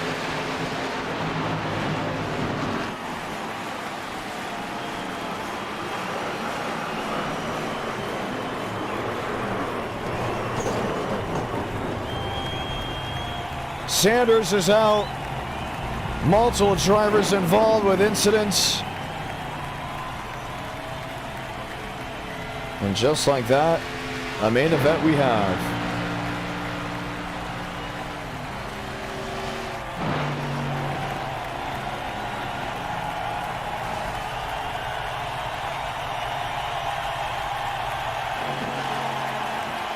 S1: Sanders is out. Multiple drivers involved with incidents. And just like that, a main event we have.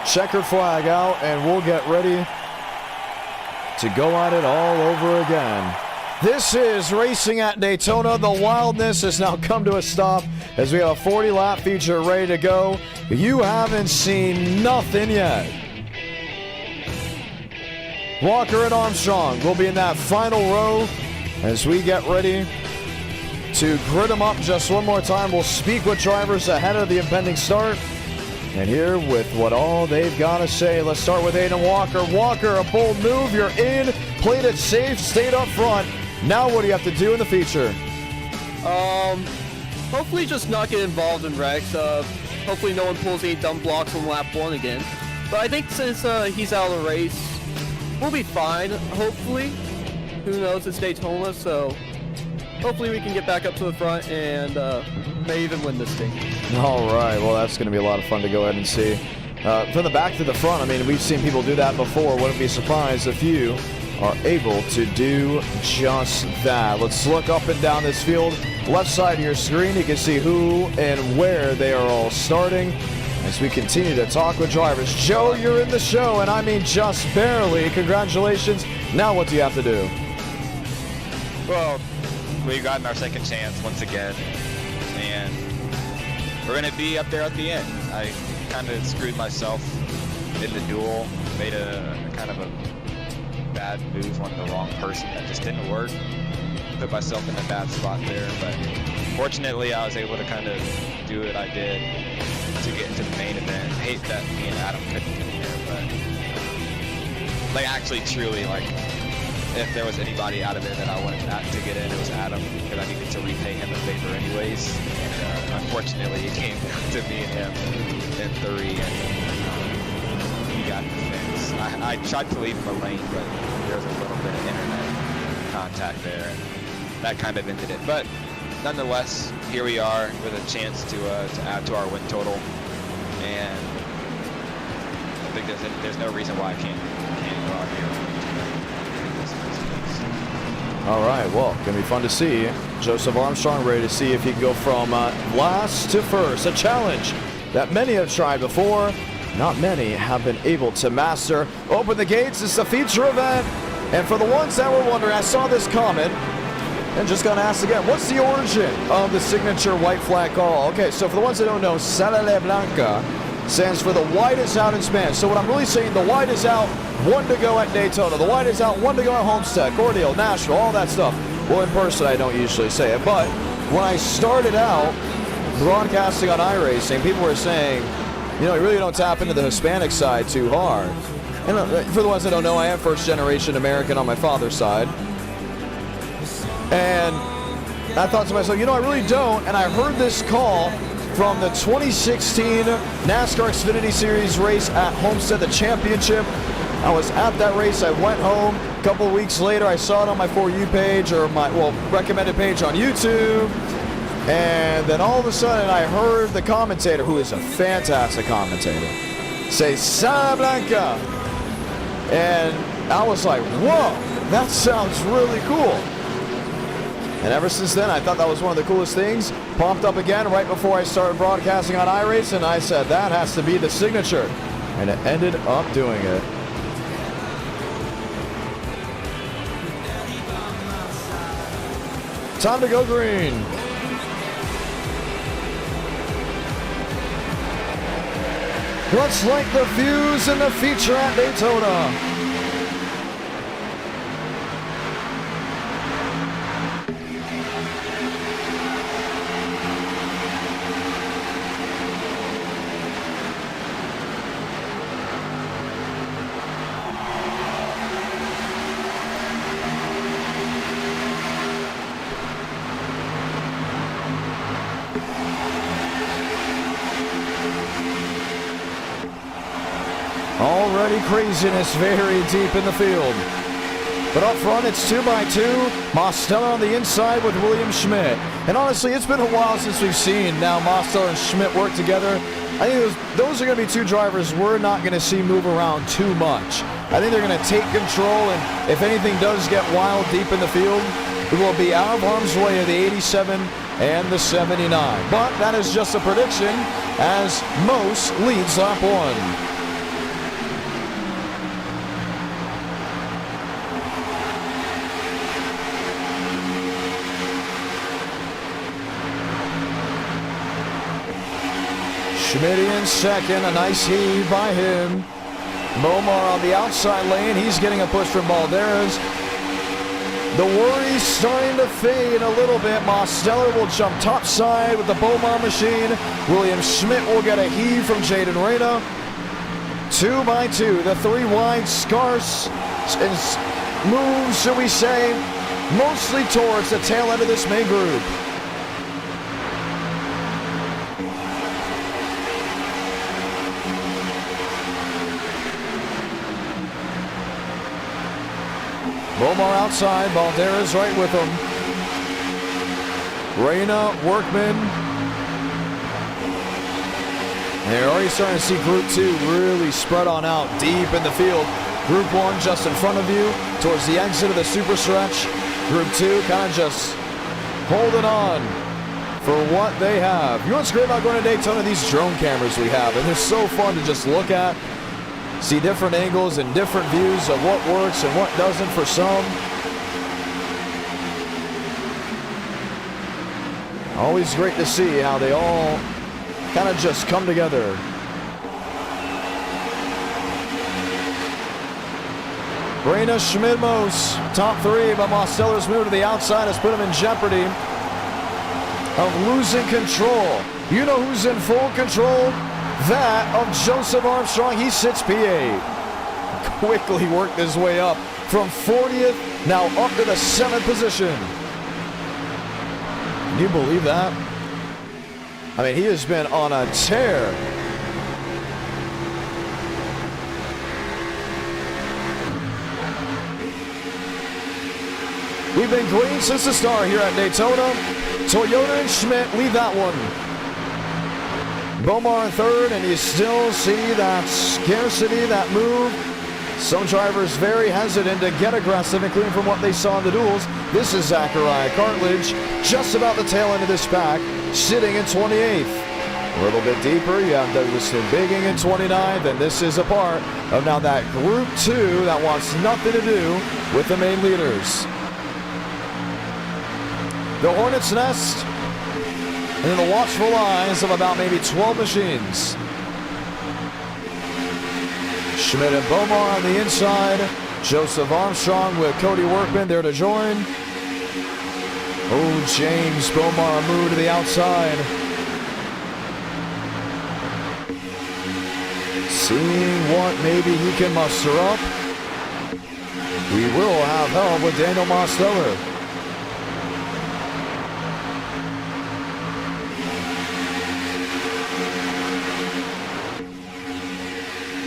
S1: Checkered flag out, and we'll get ready to go at it all over again. This is Racing at Daytona. The wildness has now come to a stop as we have a 40-lap feature ready to go. You haven't seen nothing yet. Walker and Armstrong will be in that final row as we get ready to grid them up just one more time. We'll speak with drivers ahead of the impending start and hear with what all they've got to say. Let's start with Aiden Walker. Walker, a bold move. You're in. Played it safe. Stayed up front. Now what do you have to do in the feature?
S5: Hopefully just not get involved in wrecks. Hopefully no one pulls any dumb blocks on lap 1 again. But I think since he's out of the race, we'll be fine, hopefully. Who knows, it's Daytona, so hopefully we can get back up to the front and may even win this thing.
S1: All right, well, that's going to be a lot of fun to go ahead and see. From the back to the front, I mean, we've seen people do that before. Wouldn't be surprised if you are able to do just that. Let's look up and down this field. Left side of your screen, you can see who and where they are all starting as we continue to talk with drivers. Joe, you're in the show, and I mean just barely. Congratulations. Now what do you have to do?
S6: Well, we've gotten our second chance once again, and we're going to be up there at the end. I kind of screwed myself in the duel, made a kind of a bad move on the wrong person that just didn't work. Put myself in a bad spot there, but fortunately I was able to kind of do what I did to get into the main event. I hate that me and Adam couldn't get in there, but like actually truly, like if there was anybody out of there that I wanted to get in, it was Adam, because I needed to repay him a favor anyways. And unfortunately it came to me and him in 3, and he got the fence. I tried to leave him a lane, but there was a little bit of internet contact there, and that kind of ended it. But nonetheless, here we are with a chance to add to our win total. and I think there's no reason why I can't go out here.
S1: All right, well, going to be fun to see. Joseph Armstrong ready to see if he can go from last to first. A challenge that many have tried before. Not many have been able to master. Open the gates. It's a feature event. And for the ones that were wondering, I saw this comment and just got asked again, what's the origin of the signature white flag call? Okay, so for the ones that don't know, Salale Blanca stands for the white is out in Spanish. So what I'm really saying, the white is out, 1 to go at Daytona. The white is out, 1 to go at Homestead, Gordale, Nashville, all that stuff. Well, in person, I don't usually say it. But when I started out broadcasting on iRacing, people were saying, you know, you really don't tap into the Hispanic side too hard. And for the ones that don't know, I am first-generation American on my father's side. And I thought to myself, you know, I really don't. And I heard this call from the 2016 NASCAR Xfinity Series race at Homestead, the championship. I was at that race. I went home. A couple of weeks later, I saw it on my For You page, or my, well, recommended page on YouTube. And then all of a sudden, I heard the commentator, who is a fantastic commentator, say, Sala Blanca. And I was like, whoa, that sounds really cool. And ever since then, I thought that was one of the coolest things. Pumped up again right before I started broadcasting on iRacing, and I said, that has to be the signature. And it ended up doing it. Time to go green. Let's light the fuse in the feature at Daytona. Already craziness very deep in the field. But up front, it's 2x2. Mosteller on the inside with William Schmidt. And honestly, it's been a while since we've seen now Mosteller and Schmidt work together. I think those are going to be two drivers we're not going to see move around too much. I think they're going to take control, and if anything does get wild deep in the field, it will be out of harm's way of the 87 and the 79. But that is just a prediction, as Most leads lap 1. Schmidt in second, a nice heave by him. Momar on the outside lane, he's getting a push from Balderas. The worry's starting to fade a little bit. Mosteller will jump topside with the Bomar machine. William Schmidt will get a heave from Jaden Reyna. 2x2, the 3 wide scarce moves, shall we say, mostly towards the tail end of this main group. Bomar outside, Balderas right with him. Reyna, Workman. And they're already starting to see Group 2 really spread on out deep in the field. Group 1 just in front of you towards the exit of the super stretch. Group 2 kind of just holding on for what they have. You know what's great about going to Daytona? These drone cameras we have, and they're so fun to just look at. See different angles and different views of what works and what doesn't for some. Always great to see how they all kind of just come together. Reyna, Schmidt, Mos, top 3, but Mosteller's move to the outside has put him in jeopardy of losing control. You know who's in full control? That of Joseph Armstrong. He sits P8. Quickly worked his way up from 40th, now up to the 7th position. Can you believe that? I mean, he has been on a tear. We've been green since the start here at Daytona. Toyota and Schmidt lead that one. Beaumont in third, and you still see that scarcity, that move. Some drivers very hesitant to get aggressive, including from what they saw in the duels. This is Zachariah Cartledge, just about the tail end of this pack, sitting in 28th. A little bit deeper, you have Douglas Bigging in 29th, and this is a part of now that Group 2 that wants nothing to do with the main leaders. The Hornet's Nest, and then the watchful eyes of about maybe 12 machines. Schmidt and Beaumont on the inside. Joseph Armstrong with Cody Workman there to join. Oh, James Beaumont moved to the outside. Seeing what maybe he can muster up. We will have help with Daniel Mosteller.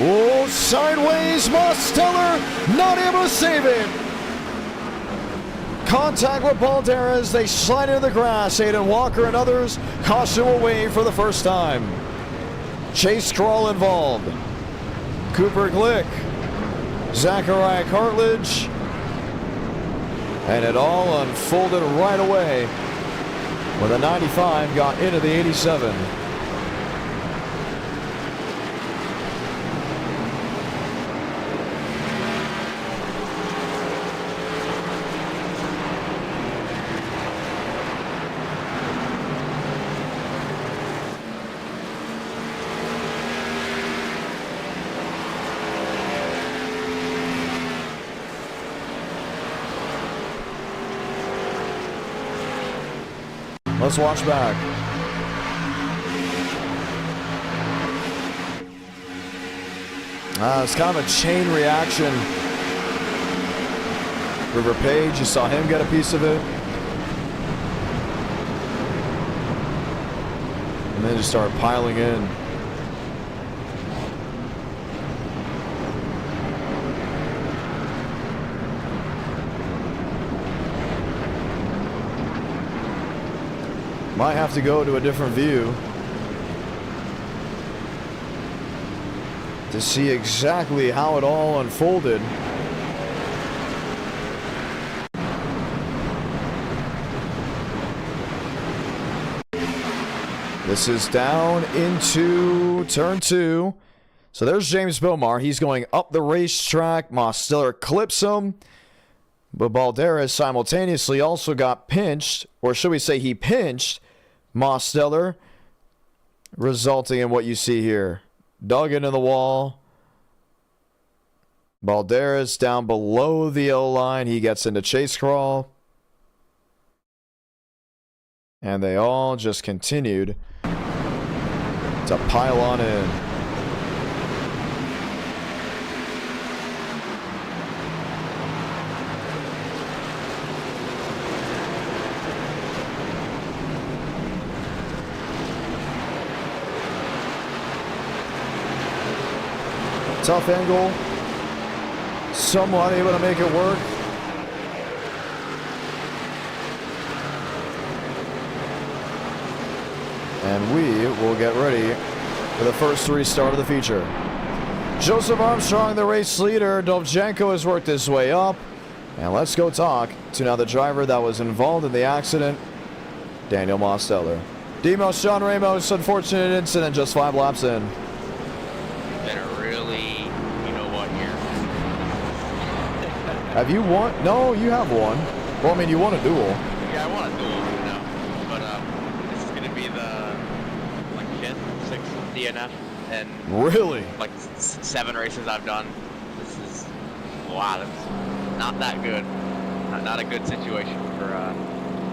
S1: Oh, sideways, Mosteller not able to save it. Contact with Balderas, they slide into the grass. Aiden Walker and others caution away for the first time. Chase Crawl involved. Cooper Glick, Zachariah Cartledge, and it all unfolded right away when the 95 got into the 87. Let's watch back. It's kind of a chain reaction. River Page, you saw him get a piece of it. And then just start piling in. Might have to go to a different view to see exactly how it all unfolded. This is down into turn 2. So there's James Beaumont. He's going up the racetrack. Mosteller clips him. But Balderas simultaneously also got pinched, or should we say he pinched Mosteller, resulting in what you see here. Dug into the wall. Balderas down below the O-line. He gets into chase crawl. And they all just continued to pile on in. Tough angle, somewhat able to make it work. And we will get ready for the first restart of the feature. Joseph Armstrong, the race leader. Dovchenko has worked his way up. And let's go talk to now the driver that was involved in the accident, Daniel Mosteller. Demos, John Ramos, unfortunate incident just 5 laps in. Have you won? No, you have won. Well, I mean, you won a duel.
S2: Yeah, I won a duel, you know. But this is going to be the, like, 5th, 6th DNF. And
S1: really?
S2: Like, 7 races I've done. This is, wow, that's not that good. Not a good situation for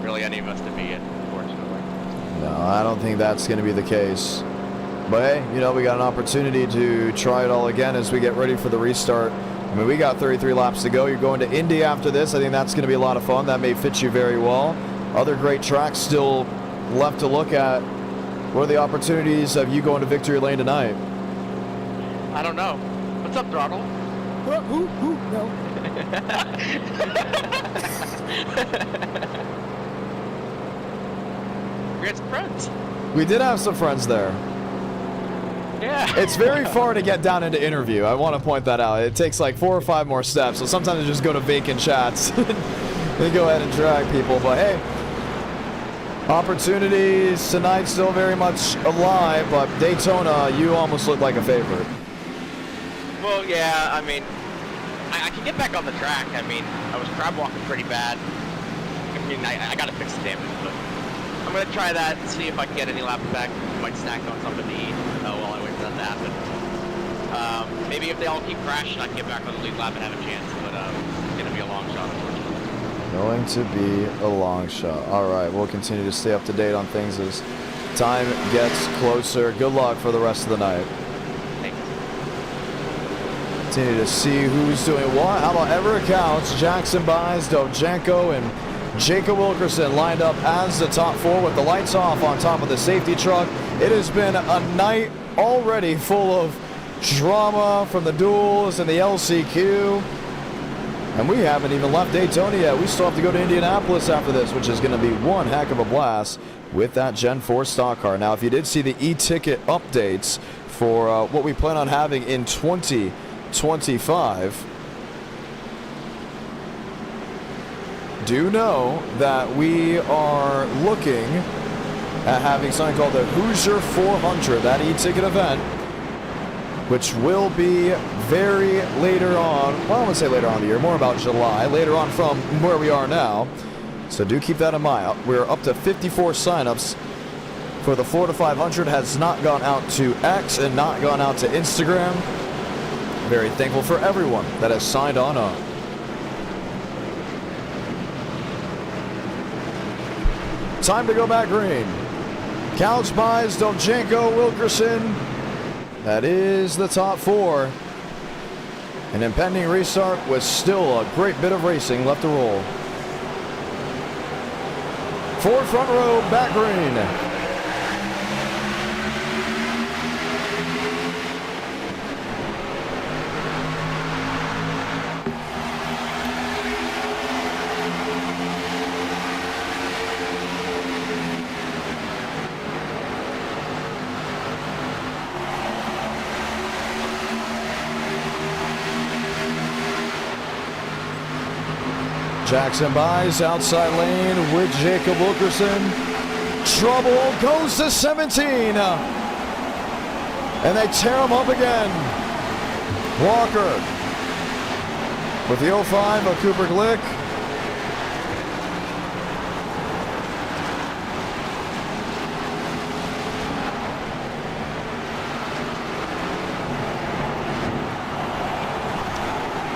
S2: really any of us to be in, unfortunately.
S1: No, I don't think that's going to be the case. But hey, you know, we got an opportunity to try it all again as we get ready for the restart. I mean, we got 33 laps to go. You're going to Indy after this. I think that's going to be a lot of fun. That may fit you very well. Other great tracks still left to look at. What are the opportunities of you going to victory lane tonight?
S2: I don't know. What's up, Throttle?
S5: No.
S2: We had some friends.
S1: We did have some friends there.
S2: Yeah.
S1: It's very far to get down into interview. I want to point that out. It takes like 4 or 5 more steps. So sometimes I just go to vacant chats and go ahead and drag people. But hey, opportunities tonight still very much alive. But Daytona, you almost look like a favorite.
S2: Well, yeah, I mean, I can get back on the track. I mean, I was crab walking pretty bad. I mean, I got to fix the damage, but I'm going to try that and see if I can get any laps back. Might snack on something to eat while I wait for that to happen. Maybe if they all keep crashing, I can get back on the lead lap and have a chance, but it's going to be a long shot, unfortunately.
S1: Going to be a long shot. All right, we'll continue to stay up to date on things as time gets closer. Good luck for the rest of the night. Continue to see who's doing what. How about ever accounts? Jackson Byes, Dovzhenko, and Jacob Wilkerson lined up as the top 4 with the lights off on top of the safety truck. It has been a night already full of drama from the duels and the LCQ. And we haven't even left Daytona yet. We still have to go to Indianapolis after this, which is going to be one heck of a blast with that Gen 4 stock car. Now, if you did see the e-ticket updates for what we plan on having in 2025, do know that we are looking at having something called the Hoosier 400, that e-ticket event, which will be very later on. Well, I wouldn't say later on in the year, more about July, later on from where we are now. So do keep that in mind. We're up to 54 signups for the Florida 500. Has not gone out to X and not gone out to Instagram. Very thankful for everyone that has signed on up. Time to go back green. Couch buys Dovzhenko, Wilkerson. That is the top 4. An impending restart with still a great bit of racing left to roll. Ford front row, back green. Jackson buys outside lane with Jacob Wilkerson. Trouble goes to 17. And they tear him up again. Walker with the 05 of Cooper Glick.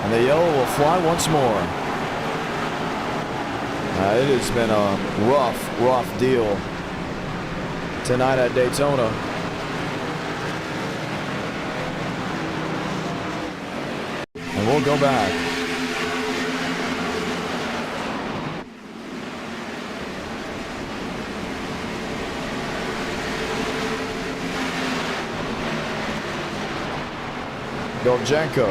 S1: And the yellow will fly once more. It has been a rough deal tonight at Daytona. And we'll go back. Dovzhenko.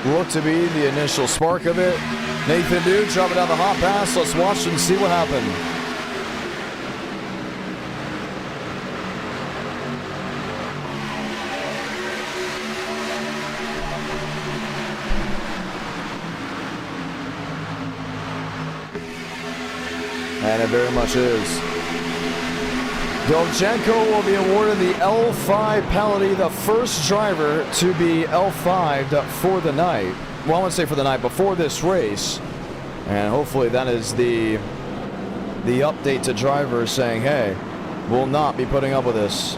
S1: Look to be the initial spark of it. Nathan Duke dropping down the hot pass. Let's watch and see what happened. And it very much is. Dovzhenko will be awarded the L5 penalty, the first driver to be L5'd for the night. Well, I wouldn't say for the night, before this race. And hopefully that is the update to drivers saying, hey, we'll not be putting up with this.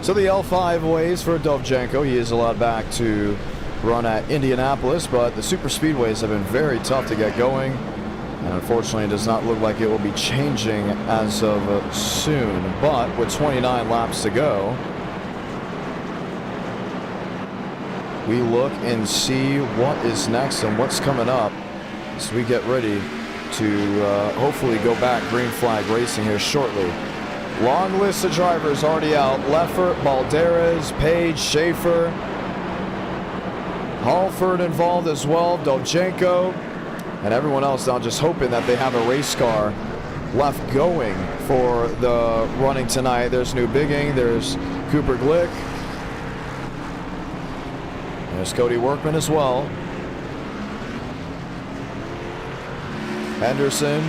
S1: So the L5 ways for Dovzhenko. He is allowed back to run at Indianapolis, but the super speedways have been very tough to get going, and unfortunately it does not look like it will be changing as of soon. But with 29 laps to go, we look and see what is next and what's coming up as we get ready to hopefully go back green flag racing here shortly. Long list of drivers already out. Leffert, Balderas, Page, Schaefer, Halford involved as well, Dolchenko, and everyone else now just hoping that they have a race car left going for the running tonight. There's New Bigging, there's Cooper Glick, there's Cody Workman as well. Henderson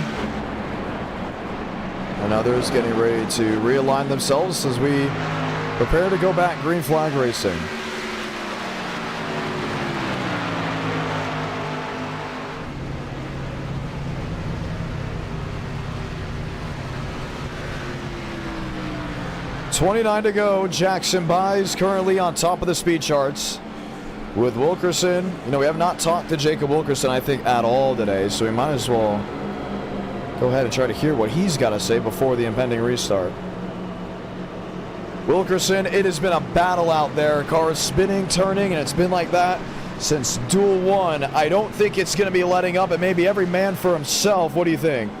S1: and others getting ready to realign themselves as we prepare to go back green flag racing. .29 to go. Jackson Buys currently on top of the speed charts with Wilkerson. You know, we have not talked to Jacob Wilkerson, I think, at all today, so we might as well go ahead and try to hear what he's got to say before the impending restart. Wilkerson, it has been a battle out there. Cars spinning, turning, and it's been like that since Duel 1. I don't think it's going to be letting up. It may be every man for himself. What do you think?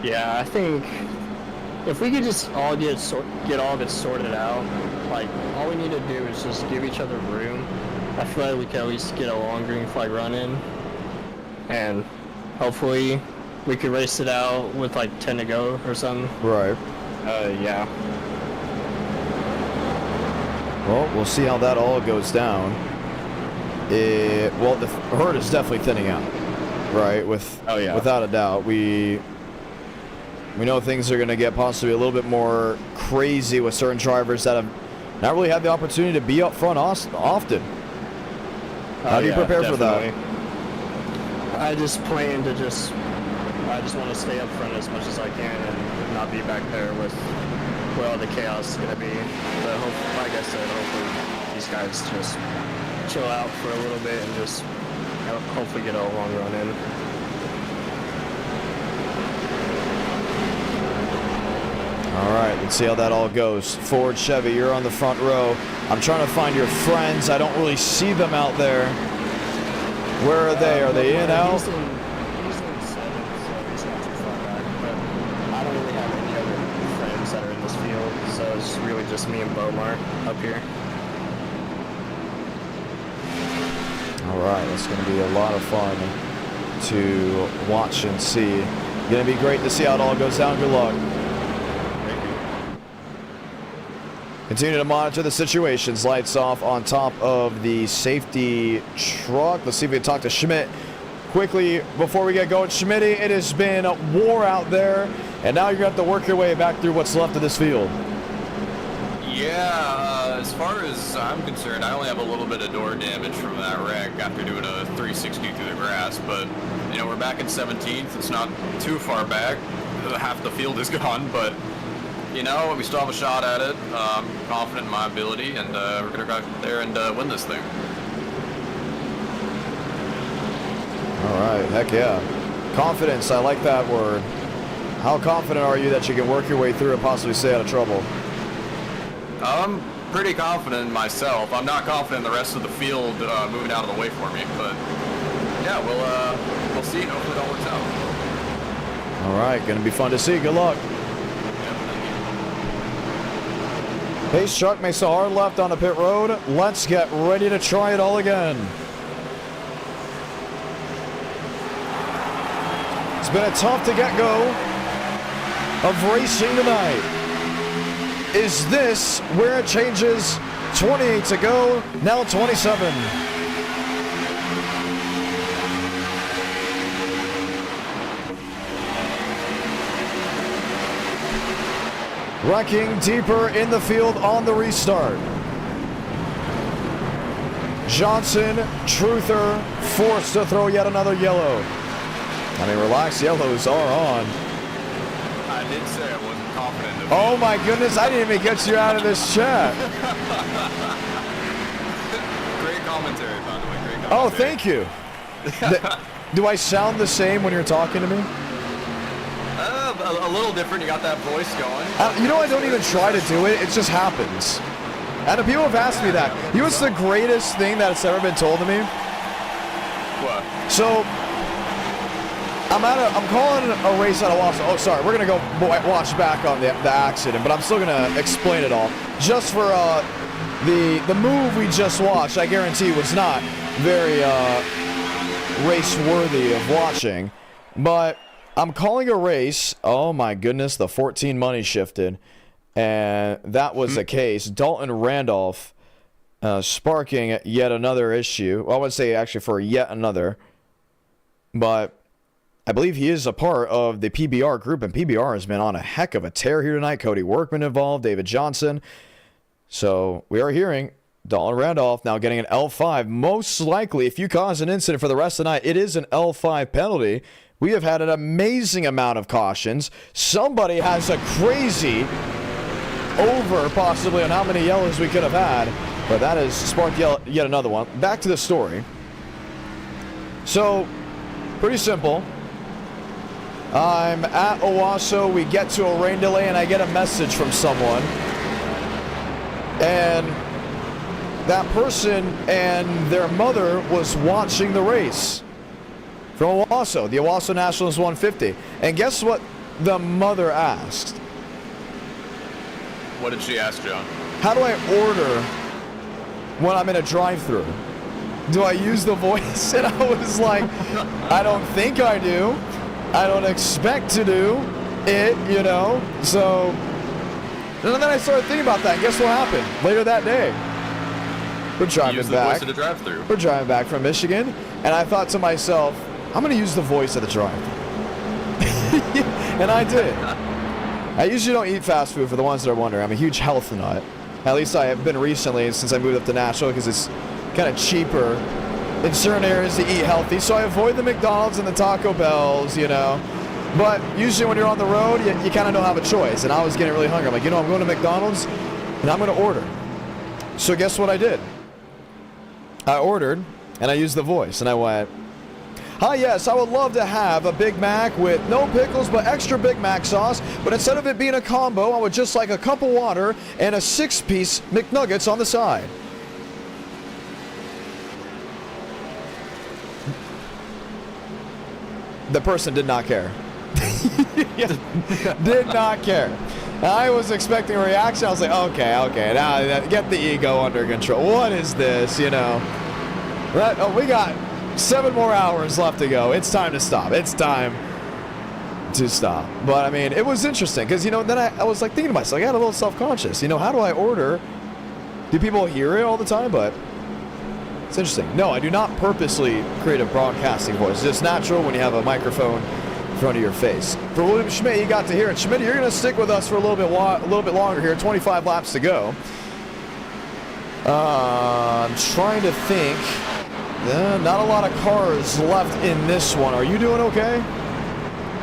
S7: Yeah, I think if we could just all get all of it sorted out, like all we need to do is just give each other room. I feel like we can at least get a long green flag run in, and hopefully we could race it out with like 10 to go or something.
S1: Right.
S7: Yeah.
S1: Well, we'll see how that all goes down. Well, the herd is definitely thinning out, right? Without a doubt. We know things are going to get possibly a little bit more crazy with certain drivers that have not really had the opportunity to be up front often. How do you prepare for that?
S7: I just plan to I just want to stay up front as much as I can and not be back there with where all the chaos is going to be. But like I said, hopefully these guys just chill out for a little bit and just hopefully get a long run in.
S1: All right, let's see how that all goes. Ford, Chevy, you're on the front row. I'm trying to find your friends. I don't really see them out there. Where are they? Are they in, out?
S7: He's in 7th, so he's not too far back. But I don't really have any other friends that are in this field, so it's really just me and Bomar up here.
S1: All right, it's going to be a lot of fun to watch and see. Going to be great to see how it all goes down. Good luck. Continue to monitor the situations. Lights off on top of the safety truck. Let's see if we can talk to Schmidt quickly before we get going. Schmitty, it has been a war out there, and now you're going to have to work your way back through what's left of this field.
S8: Yeah, as far as I'm concerned, I only have a little bit of door damage from that wreck after doing a 360 through the grass, but, you know, we're back in 17th. It's not too far back. Half the field is gone, but you know, we still have a shot at it. I'm confident in my ability, and we're going to go out there and win this thing.
S1: All right, heck yeah. Confidence, I like that word. How confident are you that you can work your way through and possibly stay out of trouble?
S8: I'm pretty confident in myself. I'm not confident in the rest of the field moving out of the way for me, but yeah, we'll see. Hopefully it all works out.
S1: All right, going to be fun to see. Good luck. Pace truck makes a hard left on the pit road. Let's get ready to try it all again. It's been a tough to get go of racing tonight. Is this where it changes? 28 to go, now 27. Wrecking deeper in the field on the restart. Johnson, Truther, forced to throw yet another yellow. I mean, relax, yellows are on.
S8: I did say I wasn't confident.
S1: Oh my goodness, I didn't even get you out of this chat.
S8: Great commentary, by the way. Great commentary.
S1: Oh, thank you. Do I sound the same when you're talking to me?
S8: A little different. You got that voice going.
S1: You know, I don't even try to do it. It just happens. And people have asked me that. You know what's the greatest thing that's ever been told to me?
S8: What?
S1: So, I'm calling a race out of Los. Oh, sorry. We're going to go watch back on the accident, but I'm still going to explain it all. Just for the move we just watched, I guarantee, was not very race-worthy of watching. But I'm calling a race. Oh my goodness, the 14 money shifted. And that was the case. Dalton Randolph sparking yet another issue. Well, I would say actually for yet another. But I believe he is a part of the PBR group, and PBR has been on a heck of a tear here tonight. Cody Workman involved, David Johnson. So we are hearing Dalton Randolph now getting an L5. Most likely, if you cause an incident for the rest of the night, it is an L5 penalty. We have had an amazing amount of cautions. Somebody has a crazy over, possibly, on how many yellows we could have had. But that has sparked yet another one. Back to the story. So, pretty simple. I'm at Owasso. We get to a rain delay, and I get a message from someone. And that person and their mother was watching the race from Owasso, the Owasso Nationals 150. And guess what the mother asked?
S8: What did she ask, John?
S1: How do I order when I'm in a drive-thru? Do I use the voice? And I was like, I don't think I do. I don't expect to do it, you know? So, and then I started thinking about that. And guess what happened? Later that day, we're driving back.
S8: The drive-thru.
S1: We're driving back from Michigan, and I thought to myself, I'm going to use the voice of the drive-thru. And I did. I usually don't eat fast food, for the ones that are wondering. I'm a huge health nut. At least I have been recently since I moved up to Nashville, because it's kind of cheaper in certain areas to eat healthy. So I avoid the McDonald's and the Taco Bells, you know. But usually when you're on the road, you kind of don't have a choice. And I was getting really hungry. I'm like, you know, I'm going to McDonald's and I'm going to order. So guess what I did? I ordered and I used the voice and I went, hi, yes, I would love to have a Big Mac with no pickles but extra Big Mac sauce. But instead of it being a combo, I would just like a cup of water and a 6-piece McNuggets on the side. The person did not care. Did not care. I was expecting a reaction. I was like, okay, now get the ego under control. What is this, you know? We got 7 more hours left to go. It's time to stop. It's time to stop. But, I mean, it was interesting because, you know, then I was like thinking to myself, I got a little self-conscious. You know, how do I order? Do people hear it all the time? But it's interesting. No, I do not purposely create a broadcasting voice. It's just natural when you have a microphone in front of your face. For William Schmidt, you got to hear it. Schmidt, you're going to stick with us for a little bit longer here. 25 laps to go. I'm trying to think. Not a lot of cars left in this one. Are you doing okay?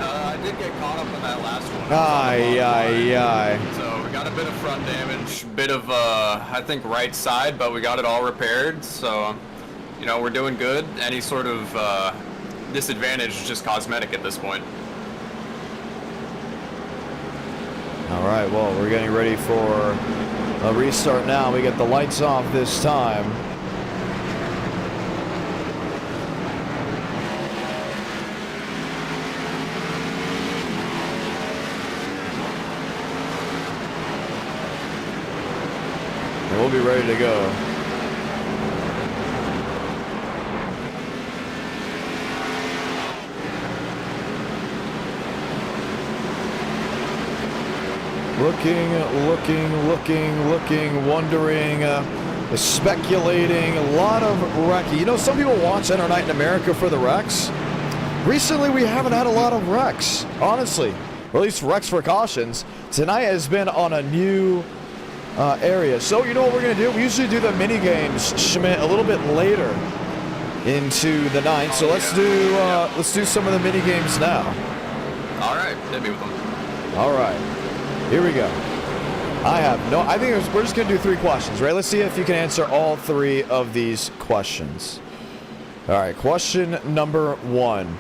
S8: I did get caught up in that last one.
S1: Aye.
S8: So we got a bit of front damage, bit of, I think, right side, but we got it all repaired. So, you know, we're doing good. Any sort of disadvantage is just cosmetic at this point.
S1: All right, well, we're getting ready for a restart now. We get the lights off this time. We'll be ready to go. Looking, wondering, speculating, a lot of wrecking. You know, some people watch Enter Night in America for the wrecks. Recently, we haven't had a lot of wrecks, honestly. Or at least wrecks for cautions. Tonight has been on a new area. So, you know what we're going to do? We usually do the mini games, Schmidt, a little bit later into the night. So let's do some of the mini games now.
S8: All right, hit me with them.
S1: All right, here we go. I think we're just going to do 3 questions, right? Let's see if you can answer all 3 of these questions. All right, question number 1.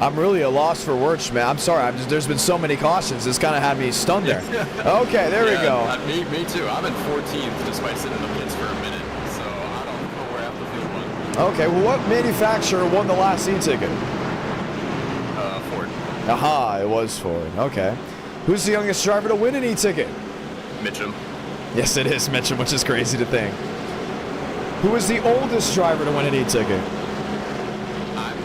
S1: I'm really a loss for words, man. I'm sorry. There's been so many cautions. This kind of had me stunned there. Okay, there we go.
S8: Me too. I'm in 14th despite sitting in the pits for a minute, so I don't know where half the field went.
S1: Okay, well, what manufacturer won the last e-ticket?
S8: Ford.
S1: Aha, it was Ford. Okay. Who's the youngest driver to win an e-ticket?
S8: Mitchum.
S1: Yes, it is Mitchum, which is crazy to think. Who is the oldest driver to win an e-ticket?
S8: I'm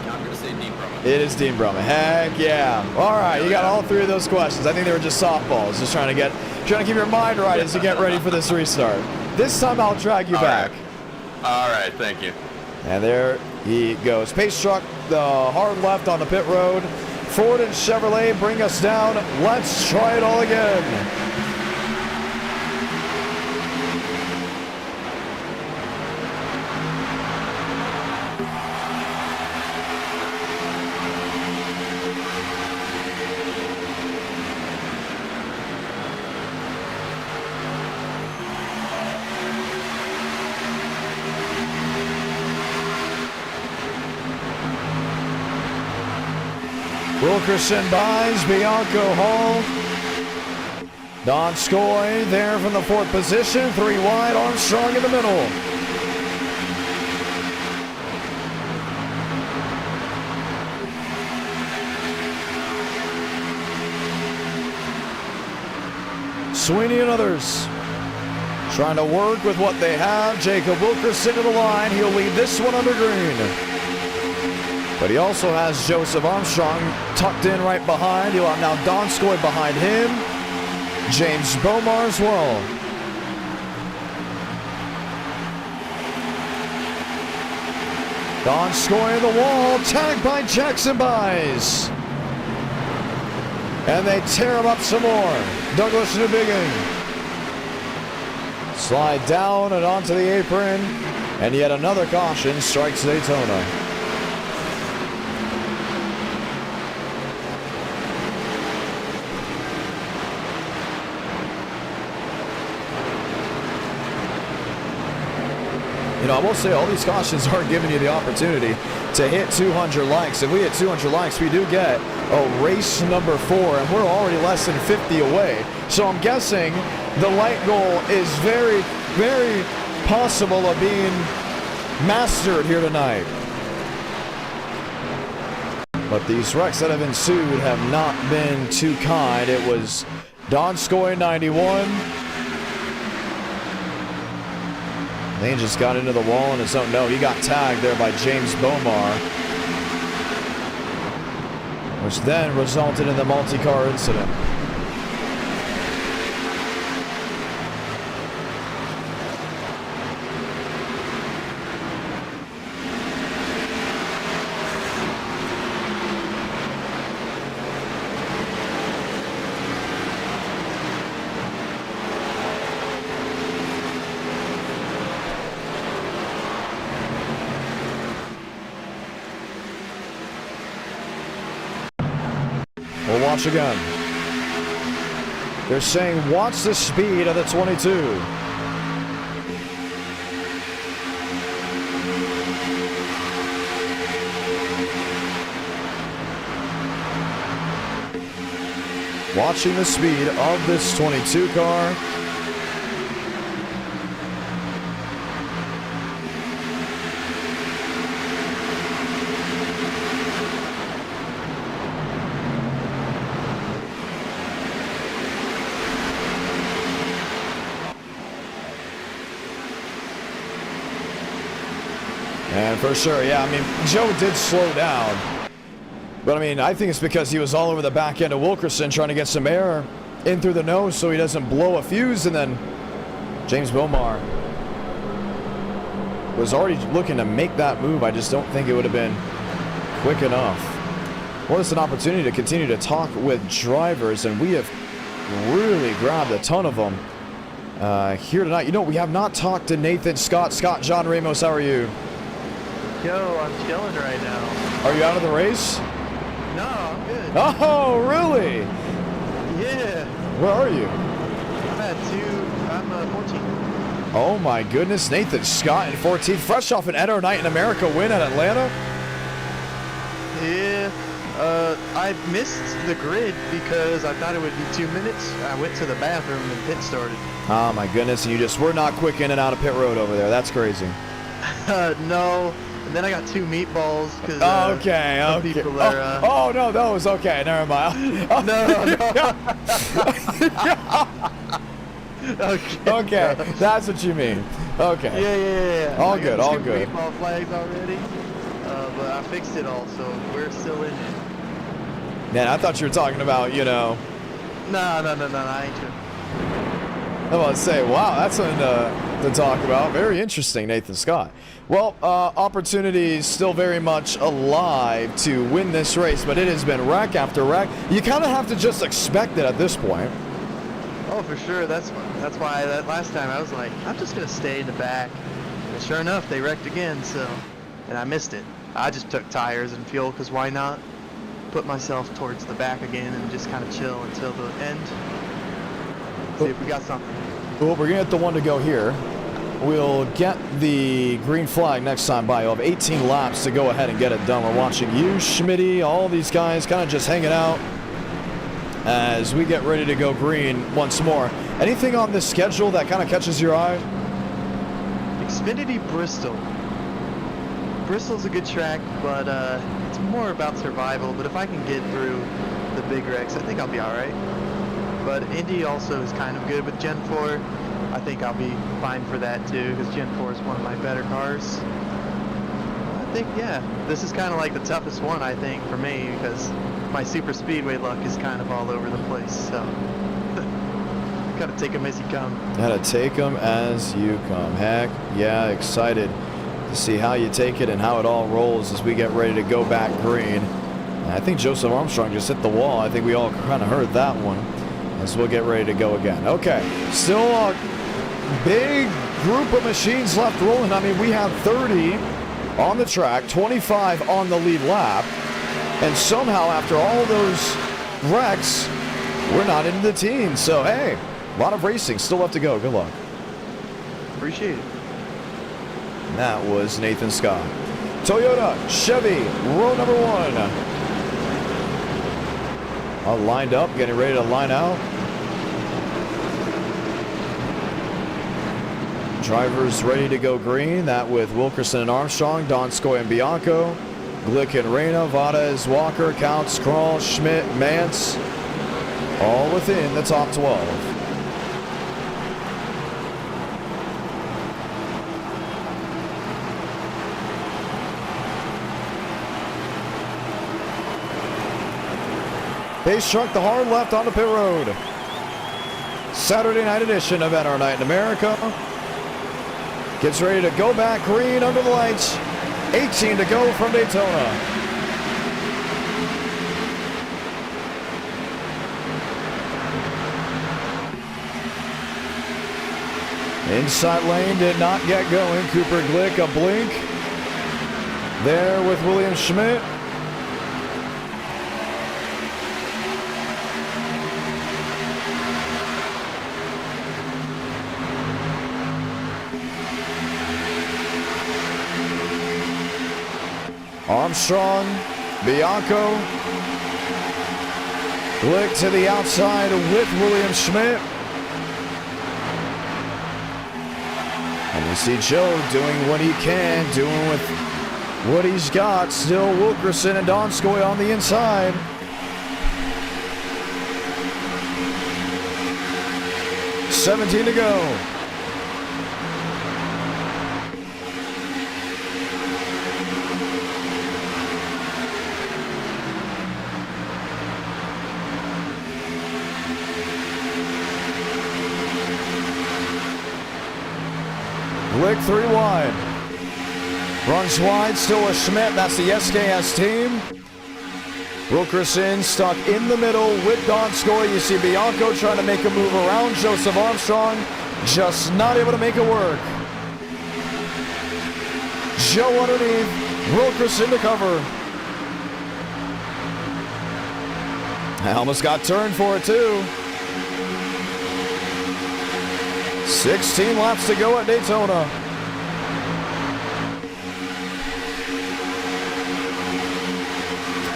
S8: going to say Dean Brumman.
S1: It is Dean Brumman. Heck yeah. All right, you got all three of those questions. I think they were just softballs, just trying to keep your mind right as you get ready for this restart. This time I'll drag you back.
S8: All right, thank you.
S1: And there he goes. Pace truck, the hard left on the pit road. Ford and Chevrolet bring us down. Let's try it all again. Wilkerson buys Bianco Hall. Donskoy there from the fourth position. 3 wide, Armstrong in the middle. Sweeney and others trying to work with what they have. Jacob Wilkerson to the line. He'll lead this one under green. But he also has Joseph Armstrong tucked in right behind. He'll have now Donskoy behind him. James Bomar as well. Donskoy in the wall, tagged by Jackson Buys. And they tear him up some more. Douglas Newbigin. Slide down and onto the apron. And yet another caution strikes Daytona. You know, I will say all these cautions are giving you the opportunity to hit 200 likes. If we hit 200 likes, we do get a race number 4, and we're already less than 50 away. So I'm guessing the like goal is very, very possible of being mastered here tonight. But these wrecks that have ensued have not been too kind. It was Donskoy 91. They just got into the wall on his own. No, he got tagged there by James Bomar, which then resulted in the multi-car incident. We'll watch again. They're saying watch the speed of the 22. Watching the speed of this 22 car. And for sure, yeah, I mean, Joe did slow down. But I mean, I think it's because he was all over the back end of Wilkerson trying to get some air in through the nose so he doesn't blow a fuse. And then James Bomar was already looking to make that move. I just don't think it would have been quick enough. Well, it's an opportunity to continue to talk with drivers, and we have really grabbed a ton of them here tonight. You know, we have not talked to Nathan Scott. Scott, John Ramos, how are you?
S9: Yo, I'm chilling right now.
S1: Are you out of the race?
S9: No, I'm good.
S1: Oh, really?
S9: Yeah.
S1: Where are you?
S9: I'm 14.
S1: Oh my goodness, Nathan Scott in 14th, fresh off an Edo Night in America win at Atlanta.
S9: Yeah. I missed the grid because I thought it would be 2 minutes. I went to the bathroom and pit started.
S1: Oh my goodness, and you just were not quick in and out of pit road over there. That's crazy.
S9: No, And then I got 2 meatballs because
S1: Okay.
S9: people are.
S1: Oh, no, those. Okay, never mind. Okay, that's what you mean. Okay.
S9: Yeah.
S1: All
S9: I got
S1: good, all
S9: 2
S1: good.
S9: meatball flags already, but I fixed it all, so we're still in it.
S1: Man, I thought you were talking about, you know.
S9: No, I ain't sure.
S1: I was about to say, wow, that's something to talk about. Very interesting, Nathan Scott. Well, opportunity is still very much alive to win this race, but it has been wreck after wreck. You kind of have to just expect it at this point.
S9: Oh, for sure. That's why that last time I was like, I'm just gonna stay in the back. And sure enough, they wrecked again. And I missed it. I just took tires and fuel, because why not? Put myself towards the back again and just kind of chill until the end. See if we got something.
S1: Well, we're gonna get the one to go here. We'll get the green flag next time by. You'll have 18 laps to go ahead and get it done. We're watching you, Schmitty, all these guys kind of just hanging out as we get ready to go green once more. Anything on this schedule that kind of catches your eye?
S9: Xfinity Bristol. Bristol's a good track, but it's more about survival. But if I can get through the big wrecks, I think I'll be all right. But Indy also is kind of good with Gen 4. I think I'll be fine for that too, because Gen 4 is one of my better cars. I think, yeah, this is kind of like the toughest one, I think, for me, because my super speedway luck is kind of all over the place. So, gotta take them as you come.
S1: Gotta take them as you come. Heck, yeah, excited to see how you take it and how it all rolls as we get ready to go back green. And I think Joseph Armstrong just hit the wall. I think we all kind of heard that one as we'll get ready to go again. Okay, still a big group of machines left rolling. I mean, we have 30 on the track, 25 on the lead lap, and somehow after all those wrecks, we're not into the teens. So, hey, a lot of racing still left to go. Good luck.
S9: Appreciate it.
S1: And that was Nathan Scott. Toyota, Chevy, row number 1. All lined up, getting ready to line out. Drivers ready to go green. That with Wilkerson and Armstrong, Donskoy and Bianco, Glick and Reyna, Vades, Walker, Counts, Krall, Schmidt, Mance, all within the top 12. They struck the hard left on the pit road. Saturday night edition of NR Night in America. Gets ready to go back green under the lights. 18 to go from Daytona. Inside lane did not get going. Cooper Glick a blink. There with William Schmidt. Armstrong, Bianco, Glick to the outside with William Schmidt. And you see Joe doing what he can, doing with what he's got. Still Wilkerson and Donskoy on the inside. $17 to go. Glick 3 wide. Runs wide, still a Schmidt. That's the SKS team. Wilkerson stuck in the middle with Donskoy. You see Bianco trying to make a move around Joseph Armstrong. Just not able to make it work. Joe underneath. Wilkerson to cover. I almost got turned for it too. 16 laps to go at Daytona.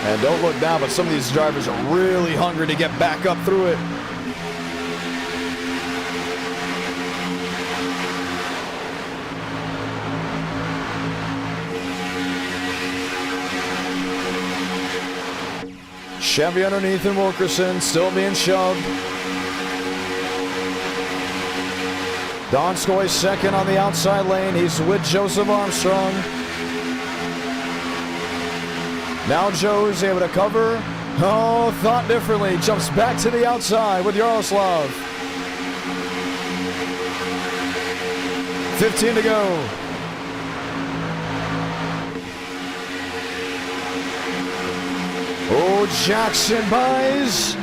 S1: And don't look down, but some of these drivers are really hungry to get back up through it. Chevy underneath and Wilkerson still being shoved. Donskoy second on the outside lane. He's with Joseph Armstrong. Now Joe's able to cover. Oh, thought differently. Jumps back to the outside with Yaroslav. 15 to go. Oh, Jackson buys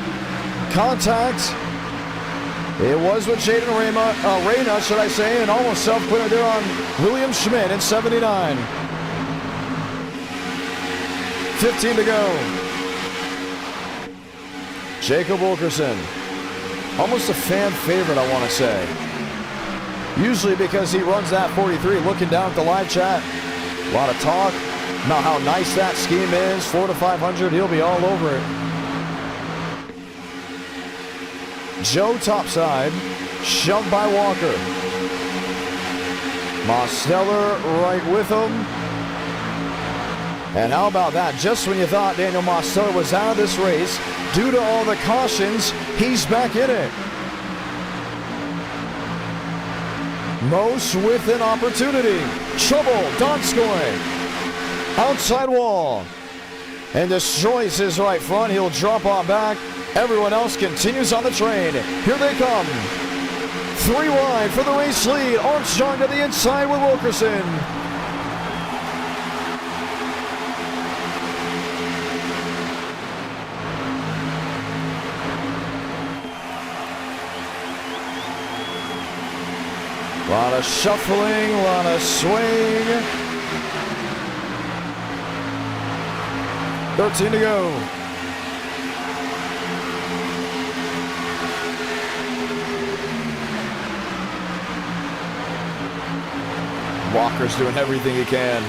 S1: contact. It was with Jaden Reyna, should I say, and almost self-cleared there on William Schmidt in 79. 15 to go. Jacob Wilkerson. Almost a fan favorite, I want to say. Usually because he runs that 43, looking down at the live chat. A lot of talk about how nice that scheme is. 4 to 500, he'll be all over it. Joe topside, shoved by Walker. Mosteller right with him. And how about that? Just when you thought Daniel Mosteller was out of this race, due to all the cautions, he's back in it. Most with an opportunity. Trouble, Donskoy. Outside wall. And destroys his right front. He'll drop on back. Everyone else continues on the train. Here they come. 3 wide for the race lead. Armstrong to the inside with Wilkerson. A lot of shuffling, a lot of swing. 13 to go. Walker's doing everything he can.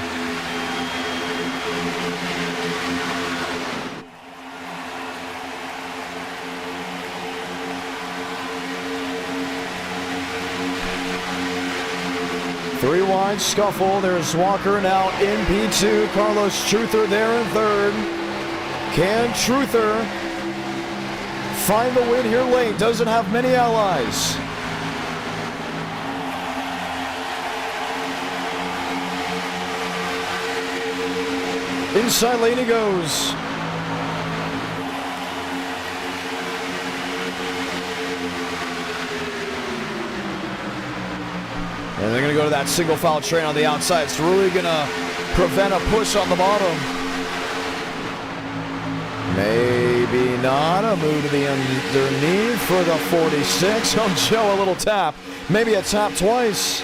S1: Three wide scuffle. There's Walker now in P2. Carlos Truther there in third. Can Truther find the win here late? Doesn't have many allies. Inside lane he goes. And they're going to go to that single file train on the outside. It's really going to prevent a push on the bottom. Maybe not. A move to the underneath for the 46. Oh, Joe, a little tap. Maybe a tap twice.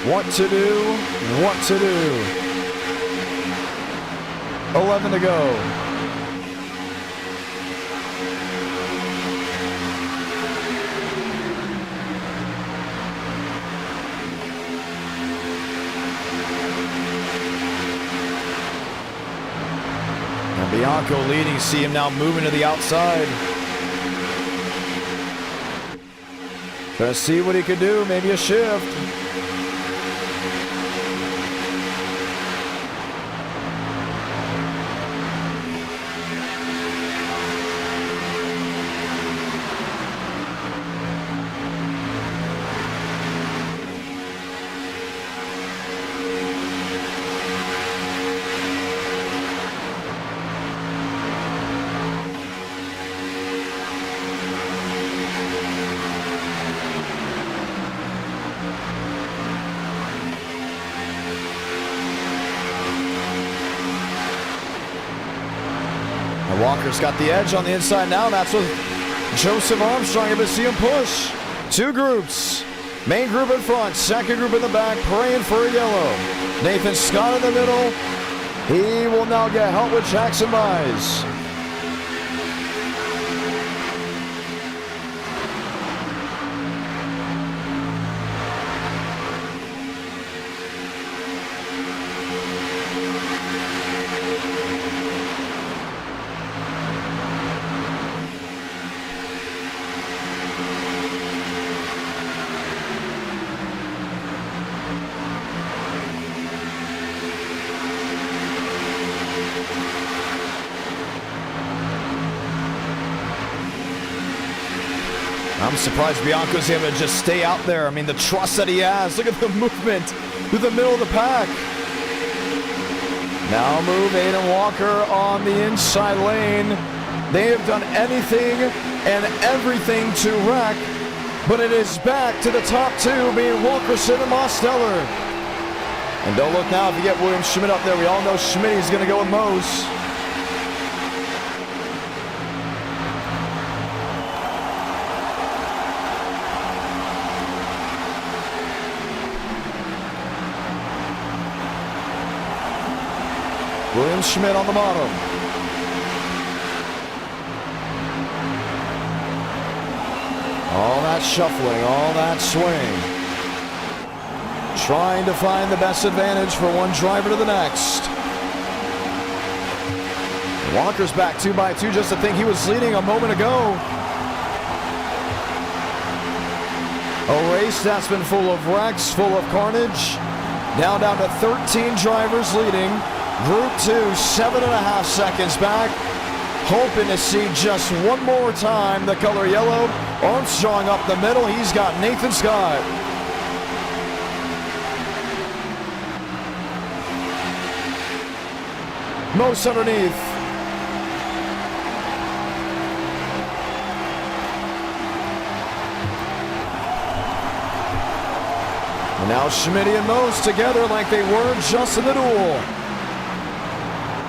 S1: What to do, what to do. 11 to go. And Bianco leading, see him now moving to the outside. Gonna see what he can do, maybe a shift. Walker's got the edge on the inside now. That's with Joseph Armstrong. Able to see him push. Two groups. Main group in front, second group in the back, praying for a yellow. Nathan Scott in the middle. He will now get help with Jackson Mize. I'm surprised Bianco's able to just stay out there. I mean, the trust that he has. Look at the movement through the middle of the pack. Now move Aiden Walker on the inside lane. They have done anything and everything to wreck, but it is back to the top two, being Wilkerson and Mosteller. And don't look now if you get William Schmidt up there. We all know Schmidt is going to go with Mose. William Schmidt on the bottom. All that shuffling, all that swing. Trying to find the best advantage for one driver to the next. Walker's back 2 by 2, just to think he was leading a moment ago. A race that's been full of wrecks, full of carnage. Now down to 13 drivers leading. Group 2, 7.5 seconds back. Hoping to see just one more time the color yellow. Armstrong up the middle. He's got Nathan Scott. Most underneath. And now Schmidt and Mose together like they were just in the duel.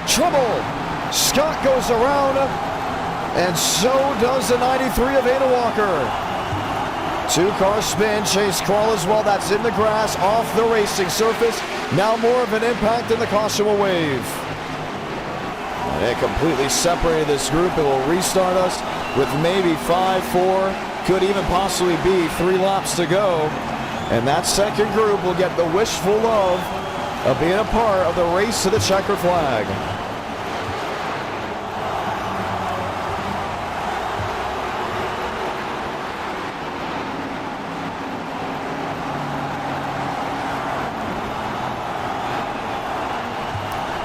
S1: Trouble. Scott goes around, and so does the 93 of Ada Walker. 2-car spin, Chase Crawl as well. That's in the grass, off the racing surface. Now more of an impact than the caution will wave. And it completely separated this group. It will restart us with maybe 5, 4, could even possibly be 3 laps to go. And that second group will get the wishful love of being a part of the race to the checkered flag.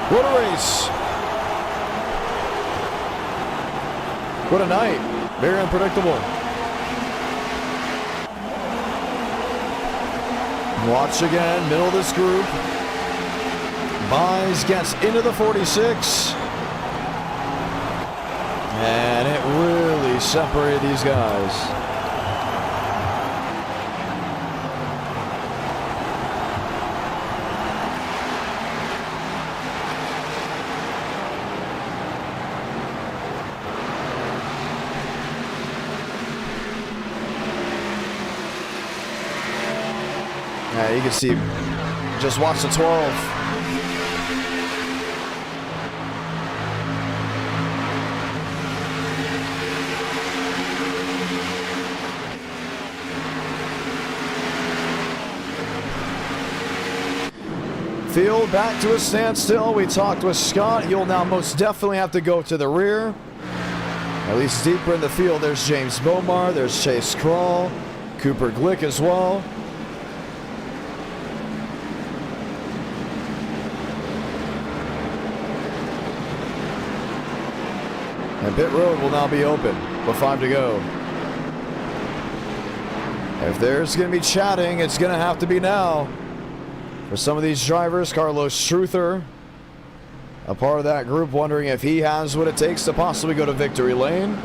S1: What a race. What a night. Very unpredictable. Watch again, middle of this group. Buys gets into the 46. And it really separated these guys. Yeah, you can see, just watch the 12. Field back to a standstill. We talked with Scott. You'll now most definitely have to go to the rear. At least deeper in the field, there's James Bomar, there's Chase Crawl, Cooper Glick as well. And pit road will now be open with 5 to go. If there's going to be chatting, it's going to have to be now. For some of these drivers, Carlos Struther, a part of that group, wondering if he has what it takes to possibly go to victory lane.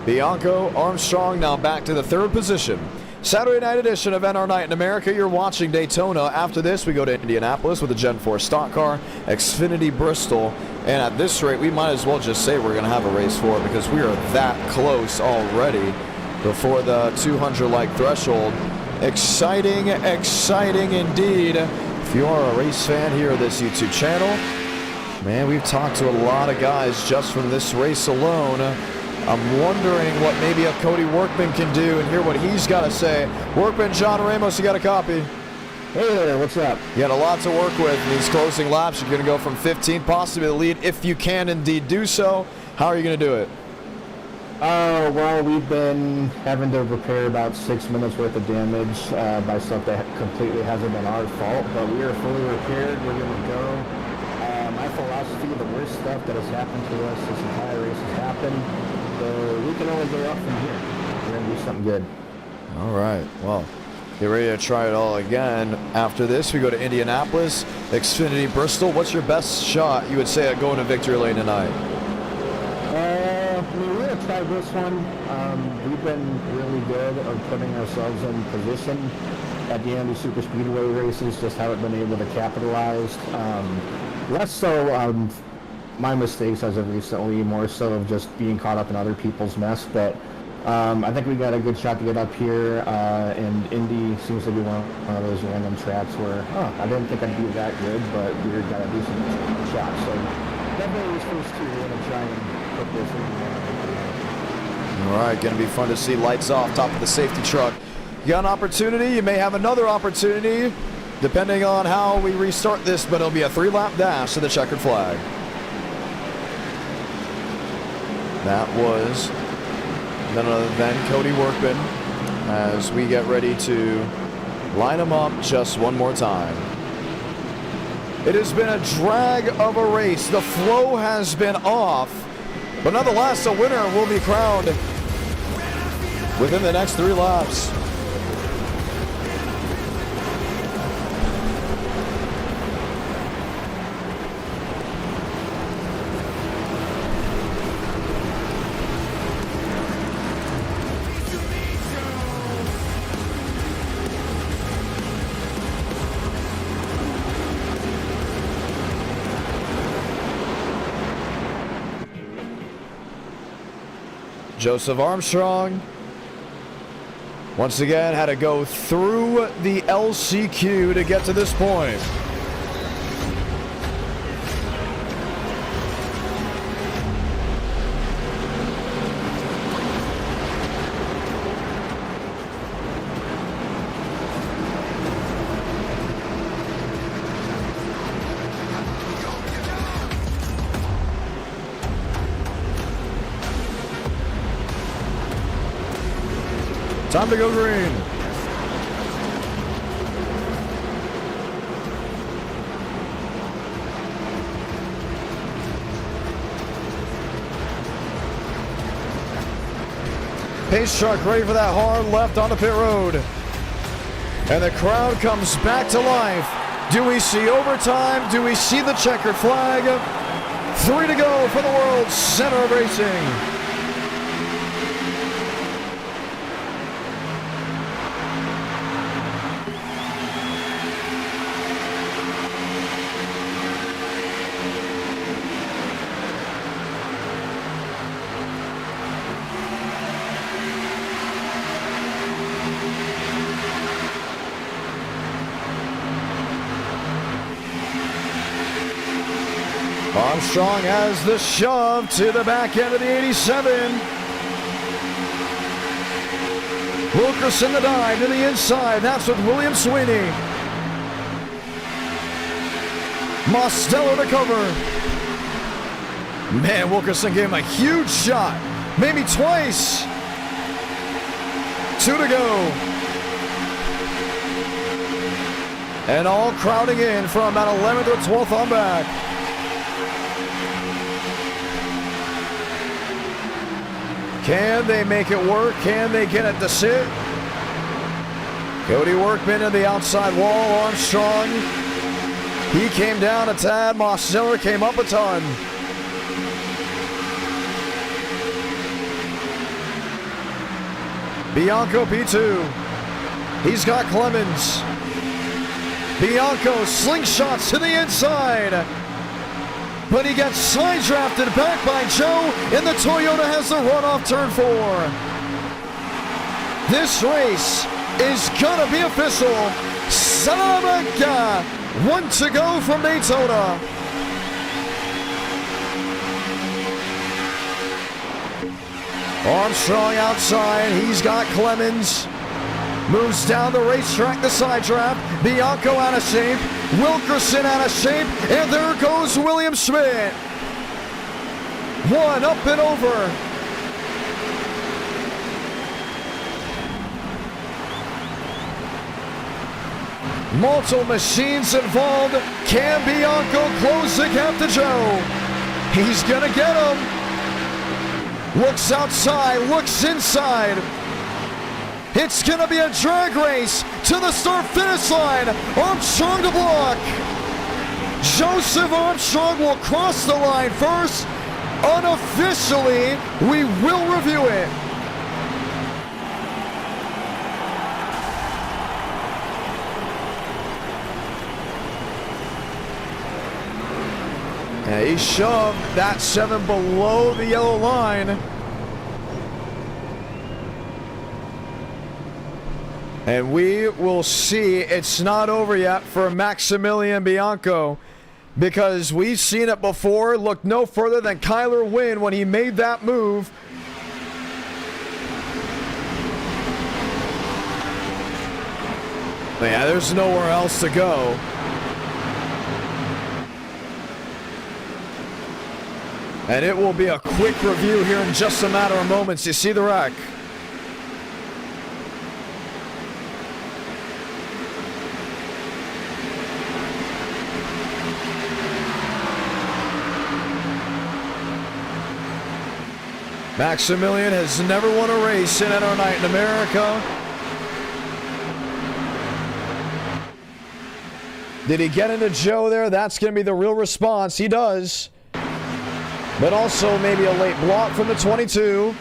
S1: Bianco, Armstrong now back to the 3rd position. Saturday night edition of NR Night in America. You're watching Daytona. After this, we go to Indianapolis with the Gen 4 stock car, Xfinity Bristol. And at this rate, we might as well just say we're going to have a race for it because we are that close already before the 200-like threshold. Exciting, exciting indeed. If you are a race fan here at this YouTube channel, man, we've talked to a lot of guys just from this race alone. I'm wondering what maybe a Cody Workman can do and hear what he's got to say. Workman, John Ramos, you got a copy?
S10: Hey there, what's up?
S1: You got a lot to work with in these closing laps. You're going to go from 15 possibly to the lead if you can indeed do so. How are you going to do it?
S10: Oh, well, we've been having to repair about 6 minutes worth of damage by stuff that completely hasn't been our fault, but we are fully repaired. We're going to go. philosophy, the worst stuff that has happened to us this entire race has happened. So we can only go up from here. We're going to do something good.
S1: All right, well, get ready to try it all again. After this, we go to Indianapolis, Xfinity Bristol. What's your best shot, you would say, at going to victory lane tonight?
S10: I mean, we're going to try this one. We've been really good at putting ourselves in position at the Indy Super Speedway races, just haven't been able to capitalize. Less so my mistakes as of recently, more so of just being caught up in other people's mess, but I think we got a good shot to get up here, and Indy seems to be one of those random tracks where, I didn't think I'd be that good, but we got a decent shot. So definitely these first two, we're going to try and put this in.
S1: All right, going to be fun to see. Lights off, top of the safety truck. You got an opportunity. You may have another opportunity, depending on how we restart this, but it'll be a 3-lap dash to the checkered flag. That was none other than Cody Workman as we get ready to line them up just one more time. It has been a drag of a race. The flow has been off, but nonetheless, a winner will be crowned within the next 3 laps. Joseph Armstrong once again had to go through the LCQ to get to this point. Time to go green. Pace truck ready for that hard left on the pit road. And the crowd comes back to life. Do we see overtime? Do we see the checkered flag? 3 to go for the world's center of racing. Armstrong has the shove to the back end of the 87. Wilkerson the dive to the inside. That's with William Sweeney. Mostello to cover. Man, Wilkerson gave him a huge shot. Maybe twice. 2 to go. And all crowding in from about 11th or 12th on back. Can they make it work? Can they get it to sit? Cody Workman in the outside wall. Armstrong, he came down a tad. Mostello came up a ton. Bianco P2. He's got Clemens. Bianco slingshots to the inside. But he gets side drafted back by Joe, and the Toyota has the run off turn 4. This race is gonna be official. Son of a gun. 1 to go from Daytona. Armstrong outside, he's got Clemens. Moves down the racetrack, the side draft. Bianco out of shape. Wilkerson out of shape. And there goes William Schmidt. 1 up and over. Multiple machines involved. Can Bianco close the gap to Joe? He's gonna get him. Looks outside, looks inside. It's gonna be a drag race to the start-finish line. Armstrong to block. Joseph Armstrong will cross the line first. Unofficially, we will review it. And he shoved that 7 below the yellow line. And we will see. It's not over yet for Maximilian Bianco, because we've seen it before. Look no further than Kyler Wynn when he made that move. But yeah, there's nowhere else to go. And it will be a quick review here in just a matter of moments. You see the wreck. Maximilian has never won a race in NR Night in America. Did he get into Joe there? That's going to be the real response. He does. But also maybe a late block from the 22.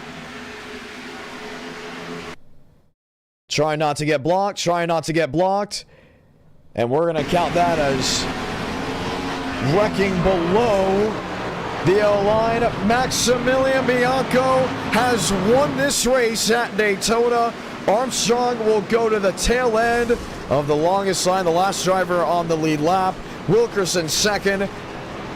S1: Try not to get blocked. Try not to get blocked. And we're going to count that as wrecking below the yellow line. Maximilian Bianco has won this race at Daytona. Armstrong will go to the tail end of the longest line, the last driver on the lead lap. Wilkerson second.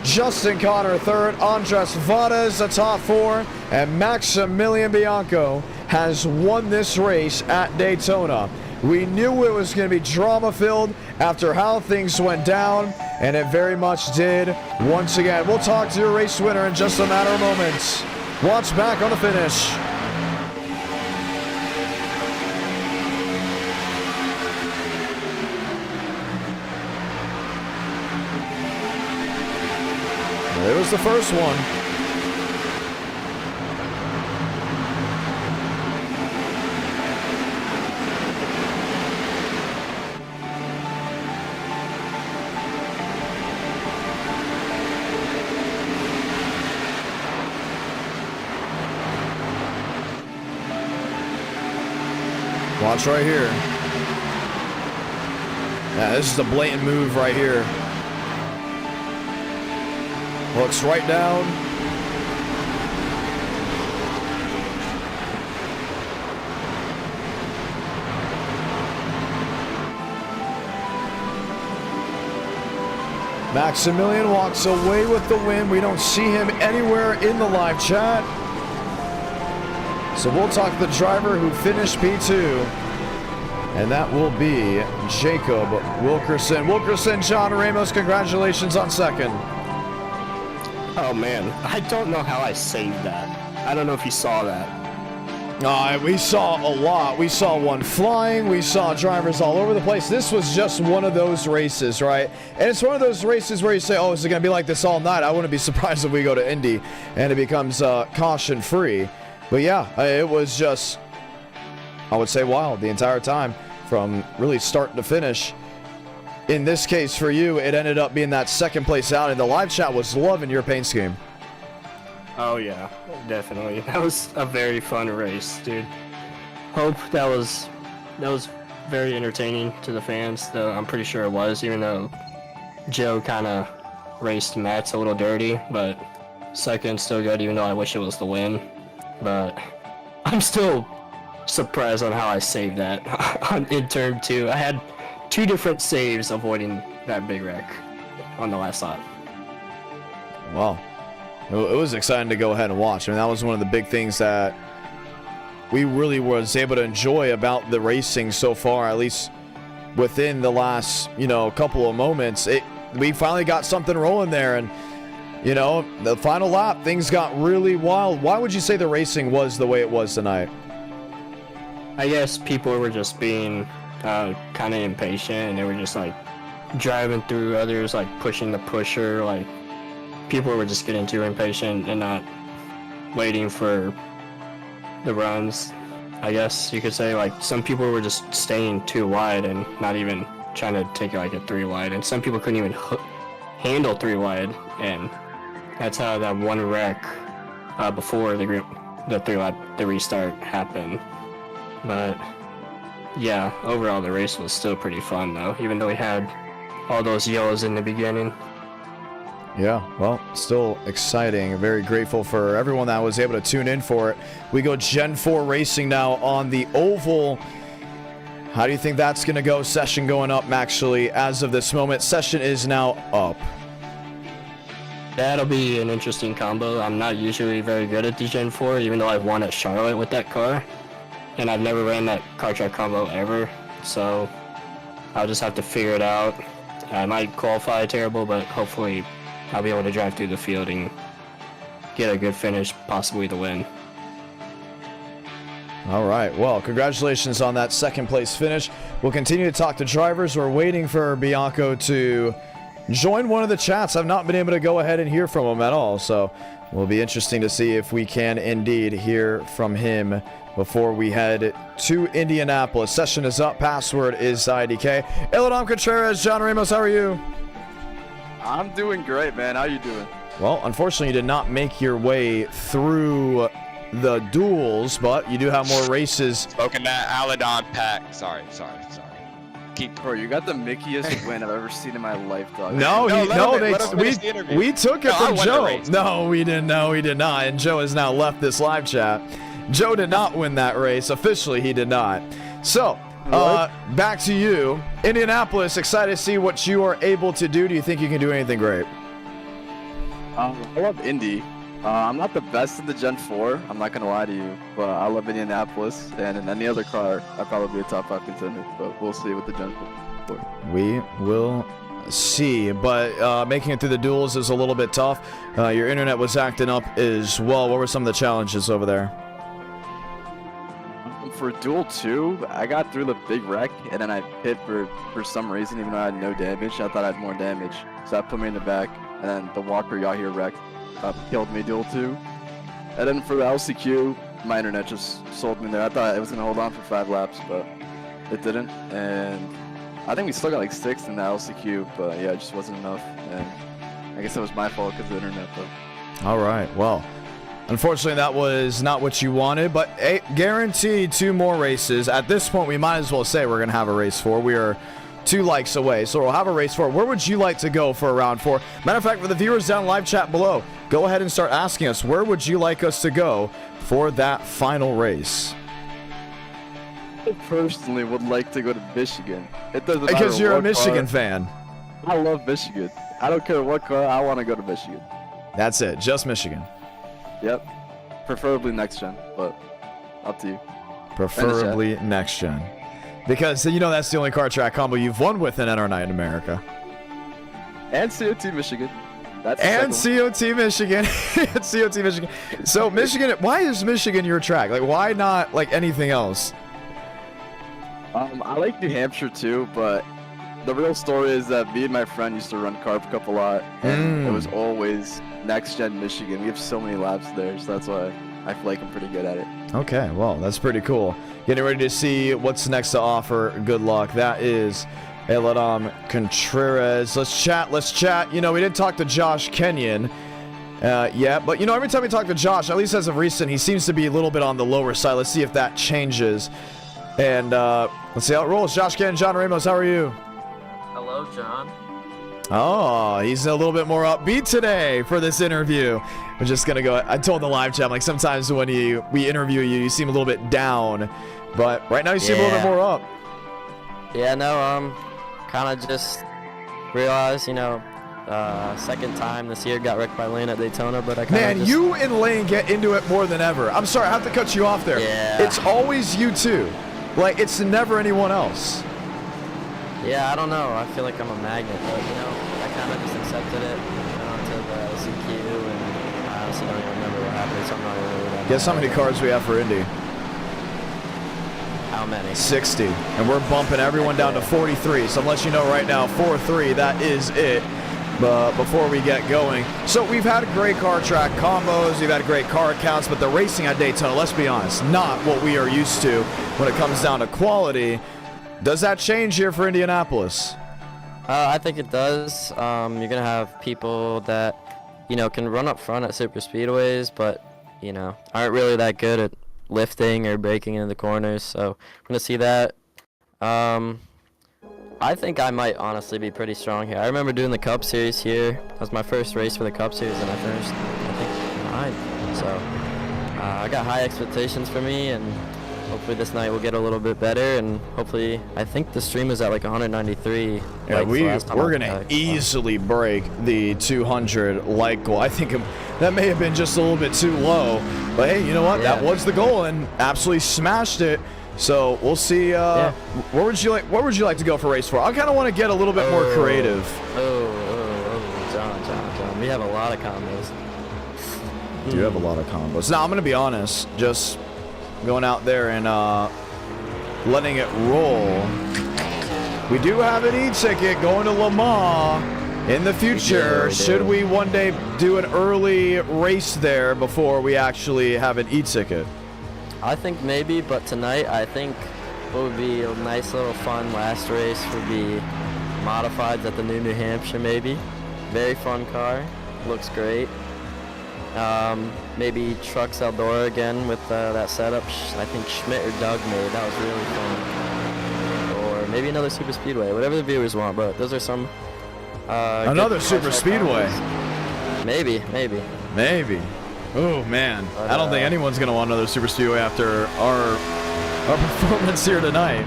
S1: Justin Connor third. Andres Vadas the top 4. And Maximilian Bianco has won this race at Daytona. We knew it was going to be drama-filled after how things went down, and it very much did once again. We'll talk to your race winner in just a matter of moments. Watch back on the finish. There was the first one. Watch right here. Yeah, this is a blatant move right here. Looks right down. Maximilian walks away with the win. We don't see him anywhere in the live chat. So we'll talk to the driver who finished P2. And that will be Jacob Wilkerson. Wilkerson, John Ramos, congratulations on second.
S7: Oh man, I don't know how I saved that. I don't know if you saw that.
S1: We saw a lot. We saw one flying. We saw drivers all over the place. This was just one of those races, right? And it's one of those races where you say, oh, is it going to be like this all night? I wouldn't be surprised if we go to Indy and it becomes caution-free. But yeah, it was just, I would say, wild the entire time from really start to finish. In this case, for you, it ended up being that second place out, and the live chat was loving your paint scheme.
S7: Oh yeah, definitely. That was a very fun race, dude. Hope that was very entertaining to the fans, though I'm pretty sure it was, even though Joe kind of raced Matt's a little dirty, but second still good, even though I wish it was the win. But I'm still surprised on how I saved that in turn 2. I had 2 different saves avoiding that big wreck on the last lap.
S1: Wow. It was exciting to go ahead and watch. I mean, that was one of the big things that we really was able to enjoy about the racing so far, at least within the last, couple of moments. We finally got something rolling there, and, the final lap, things got really wild. Why would you say the racing was the way it was tonight?
S7: I guess people were just being kind of impatient, and they were just like driving through others, like pushing the pusher. Like people were just getting too impatient and not waiting for the runs. I guess you could say, like, some people were just staying too wide and not even trying to take like a 3 wide, and some people couldn't even handle 3 wide, and that's how that one wreck before the restart happened. But yeah, overall the race was still pretty fun though, even though we had all those yellows in the beginning.
S1: Yeah, well, still exciting. Very grateful for everyone that was able to tune in for it. We go Gen 4 racing now on the oval. How do you think that's going to go? Session going up, actually, as of this moment. Session is now up.
S7: That'll be an interesting combo. I'm not usually very good at the Gen 4, even though I've won at Charlotte with that car. And I've never ran that car track combo ever, so I'll just have to figure it out. I might qualify terrible, but hopefully I'll be able to drive through the field and get a good finish, possibly the win.
S1: All right, well, congratulations on that second place finish. We'll continue to talk to drivers. We're waiting for Bianco to join one of the chats. I've not been able to go ahead and hear from him at all, so it'll be interesting to see if we can indeed hear from him before we head to Indianapolis. Session is up. Password is IDK. Elodom Contreras, John Ramos, how are you?
S11: I'm doing great, man. How you doing?
S1: Well, unfortunately, you did not make your way through the duels, but you do have more races.
S6: Spoken that Aladon pack. Sorry. Keep.
S11: Bro, you got the mickiest win I've ever seen in my life, dog.
S1: We took it from Joe. No, we didn't. No, we did not. And Joe has now left this live chat. Joe did not win that race. Officially, he did not. So, back to you. Indianapolis, excited to see what you are able to do. Do you think you can do anything great?
S11: I love Indy. I'm not the best in the Gen 4, I'm not going to lie to you, but I love Indianapolis, and in any other car, I'd probably be a top 5 contender, but we'll see with the Gen 4.
S1: We will see, but making it through the duels is a little bit tough. Your internet was acting up as well. What were some of the challenges over there?
S11: For Duel 2, I got through the big wreck, and then I hit for some reason, even though I had no damage. I thought I had more damage, so that put me in the back, and then the Walker got here wrecked. Killed me Duel 2. And then for the LCQ, my internet just sold me there. I thought it was going to hold on for 5 laps, but it didn't. And I think we still got like 6th in the LCQ, but yeah, it just wasn't enough. And I guess it was my fault because of the internet, though.
S1: All right, well, unfortunately that was not what you wanted, but guaranteed 2 more races. At this point, we might as well say we're going to have a race 4. We are 2 likes away, so we'll have a race 4. Where would you like to go for a round 4? Matter of fact, for the viewers down live chat below, go ahead and start asking us, where would you like us to go for that final race?
S11: I personally would like to go to Michigan. It doesn't matter
S1: because you're a
S11: what
S1: Michigan
S11: car.
S1: fan.
S11: I love Michigan. I don't care what car, I want to go to Michigan.
S1: That's it, just Michigan.
S11: Yep. Preferably next gen, but up to you.
S1: Preferably next gen. Because, you know, that's the only car track combo you've won with in NR Night in America.
S11: And COT Michigan. That's
S1: and COT Michigan. COT Michigan. So, Michigan, why is Michigan your track? Like, why not, like, anything else?
S11: I like New Hampshire, too, but the real story is that me and my friend used to run Carp Cup a lot, and it was always next-gen Michigan. We have so many laps there, so that's why I feel like I'm pretty good at it.
S1: Okay, well, that's pretty cool. Getting ready to see what's next to offer. Good luck. That is Elodom Contreras. Let's chat. You know, we didn't talk to Josh Kenyon yet, but, you know, every time we talk to Josh, at least as of recent, he seems to be a little bit on the lower side. Let's see if that changes. And let's see how it rolls. Josh Kenyon, John Ramos, how are you?
S12: Hello, John.
S1: Oh, he's a little bit more upbeat today for this interview. We're just going to go. I told the live chat, like, sometimes when we interview you, you seem a little bit down. But right now you seem a little bit more up.
S12: Yeah, no, kind of just realized, you know, second time this year got wrecked by Lane at Daytona, but I kind of
S1: you and Lane get into it more than ever. I'm sorry, I have to cut you off there.
S12: Yeah.
S1: It's always you two. Like, it's never anyone else.
S12: Yeah, I don't know. I feel like I'm a magnet, but, you know, I kind of just accepted it. Went on to the LCQ, and I honestly don't even remember what happened, so I'm not really that
S1: Guess how many cars we have for Indy?
S12: How How many?
S1: 60. And we're bumping everyone down to 43. So I'm letting you know right now, 4-3, that is it. But before we get going, so we've had great car track combos, we've had great car counts, but the racing at Daytona, let's be honest, not what we are used to when it comes down to quality. Does that change here for Indianapolis?
S12: I think it does. You're going to have people that, you know, can run up front at super speedways, but, you know, aren't really that good at lifting or breaking into the corners. So we're going to see that. I think I might honestly be pretty strong here. I remember doing the Cup Series here. That was my first race for the Cup Series, and I finished, I think, 9th. So I got high expectations for me, and hopefully this night will get a little bit better. And hopefully, I think the stream is at like 193.
S1: Yeah, we're gonna easily break the 200 like goal. I think that may have been just a little bit too low, but hey, you know what?
S12: Yeah.
S1: That was the goal, and absolutely smashed it. So we'll see. What would you like to go for race 4? I kind of want to get a little bit more creative.
S12: John, we have a lot of combos.
S1: Do you have a lot of combos? Now I'm gonna be honest, just going out there and letting it roll. We do have an e-ticket going to Le Mans in the future. Should we one day do an early race there before we actually have an e-ticket?
S12: I think maybe, but tonight I think what would be a nice little fun last race would be modifieds at the New Hampshire maybe. Very fun car, looks great. Maybe Trucks Eldora again with that setup. I think Schmidt or Doug made. That was really fun. Or maybe another super speedway, whatever the viewers want. But those are some.
S1: Another super speedway.
S12: Maybe.
S1: Oh man, but, I don't think anyone's gonna want another super speedway after our performance here tonight.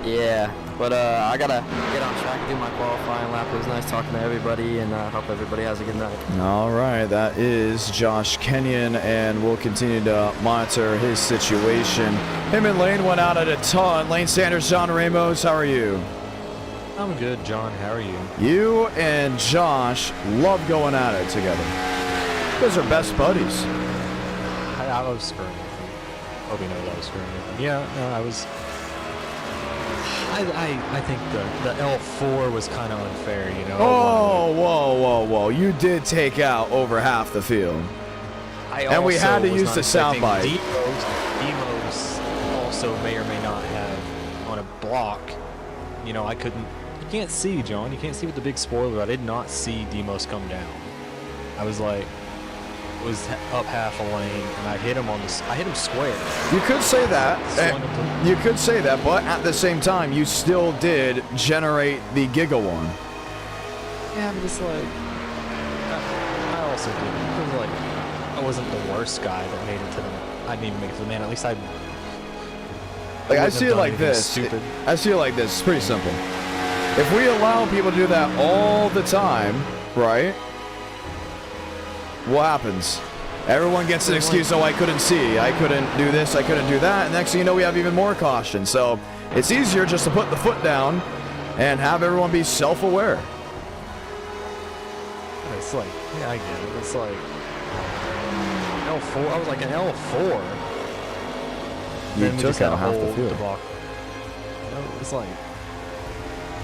S12: Yeah, but I gotta get on track and do my qualifying lap. It was nice talking to everybody, and hope everybody has a good night.
S1: All right, that is Josh Kenyon, and we'll continue to monitor his situation. Him and Lane went out at a ton. Lane Sanders, John Ramos, how are you?
S13: I'm good, John. How are you?
S1: You and Josh love going at it together. You guys are best buddies.
S13: I was screwing with him. Hope you know that I was screwing with him. Yeah, no, I was. I think the L4 was kind of unfair, you know.
S1: Oh, whoa! You did take out over half the field, and we had to use the soundbite.
S13: Demos also may or may not have on a block. You know, I couldn't. You can't see, John. You can't see with the big spoiler. I did not see Demos come down. I was like. Was up half a lane, and I hit him I hit him square.
S1: You could say that. You could say that, but at the same time, you still did generate the Giga one.
S13: Yeah, but it's like I also did. It was like I wasn't the worst guy that made it to the. I didn't even make it to the man. At least I.
S1: Like I see it like this. Stupid. I see it like this. It's pretty simple. If we allow people to do that all the time, right? What happens? Everyone gets an excuse, oh, I couldn't see, I couldn't do this, I couldn't do that, and next thing you know, we have even more caution. So it's easier just to put the foot down and have everyone be self-aware.
S13: It's like, yeah, I get it. It's like L4. I was like an L4.
S1: You took out half the field.
S13: It's like.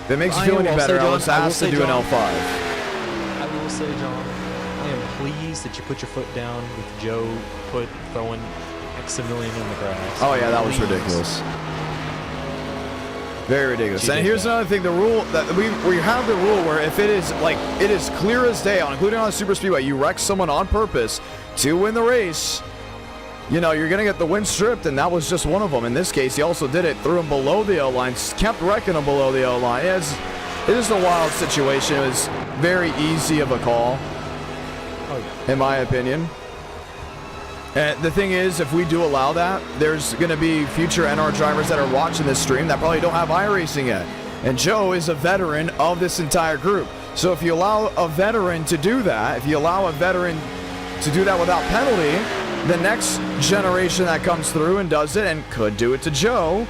S1: If it makes you feel any better, I was asked to do an L5.
S13: I will say, John, I am pleased that you put your foot down with Joe throwing X million in the grass.
S1: Oh yeah, that was ridiculous. Very ridiculous. And here's another thing: the rule that we have the rule where if it is like it is clear as day, including on a super speedway, you wreck someone on purpose to win the race. You know, you're gonna get the wind stripped, and that was just one of them. In this case, he also did it, threw him below the O line, kept wrecking him below the O line. It is a wild situation. It was very easy of a call, in my opinion. And the thing is, if we do allow that, there's going to be future NR drivers that are watching this stream that probably don't have iRacing yet. And Joe is a veteran of this entire group. So if you allow a veteran to do that, if you allow a veteran to do that without penalty, the next generation that comes through and does it and could do it to Joe,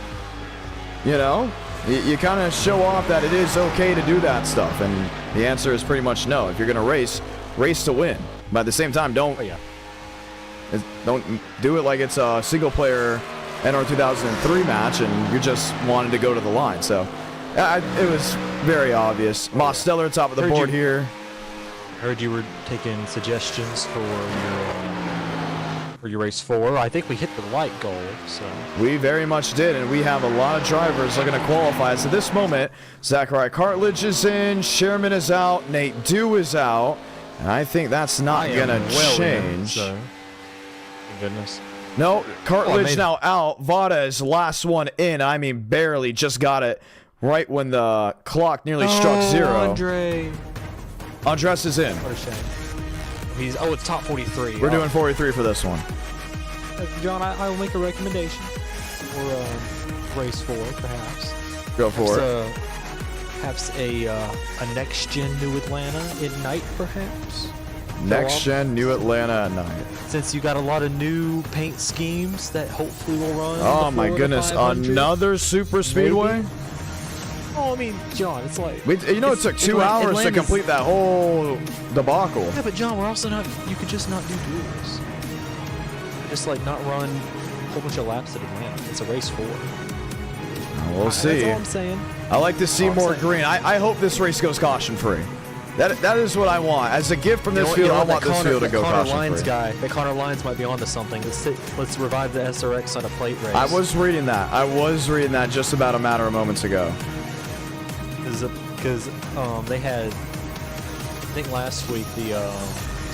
S1: you know, you kind of show off that it is okay to do that stuff. And the answer is pretty much no. If you're going to race to win. But at the same time, don't do it like it's a single player NR 2003 match, and you just wanted to go to the line. So it was very obvious. Mosteller top of the board here.
S13: Heard you were taking suggestions for your race 4. I think we hit the light goal, so.
S1: We very much did, and we have a lot of drivers looking to qualify. So this moment, Zachariah Cartledge is in, Sherman is out, Nate Dew is out, and I think that's not going to change.
S13: So. Thank goodness.
S1: No, Cartledge now out. Vada is last one in. I mean, barely just got it right when the clock nearly struck 0. Andres is in.
S13: What a shame. It's top 43.
S1: We're doing 43 for this one.
S13: John, I will make a recommendation for race 4, perhaps.
S1: Go for it.
S13: Perhaps a next gen New Atlanta at night, perhaps.
S1: Next gen New Atlanta at night.
S13: Since you got a lot of new paint schemes that hopefully will run.
S1: Oh my goodness! Another super speedway.
S13: Maybe. Oh, I mean, John, it's like...
S1: it took 2 hours to complete that whole debacle.
S13: Yeah, but John, we're also not... You could just not do duels. Just, like, not run a whole bunch of laps at Atlanta. It's a race 4.
S1: We'll see.
S13: That's all I'm saying.
S1: I like to see more green. I hope this race goes caution-free. That is what I want. As a gift from this field, I want this field to go caution-free.
S13: That Connor Lyons might be onto something. Let's revive the SRX on a plate race.
S1: I was reading that. Just about a matter of moments ago.
S13: Because they had, I think last week the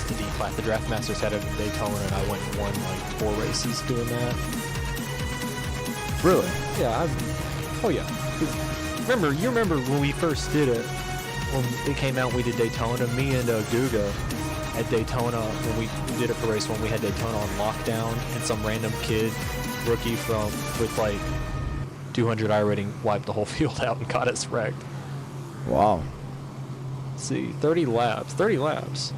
S13: D-Plat, the Draft Masters had it in Daytona, and I went and won like 4 races doing that.
S1: Really?
S13: Yeah. You remember when we first did it, when it came out, we did Daytona. Me and Guga at Daytona, when we did it for race 1, we had Daytona on lockdown, and some random kid, rookie with like 200 iRating, wiped the whole field out and got us wrecked.
S1: Wow.
S13: Let's see, 30 laps.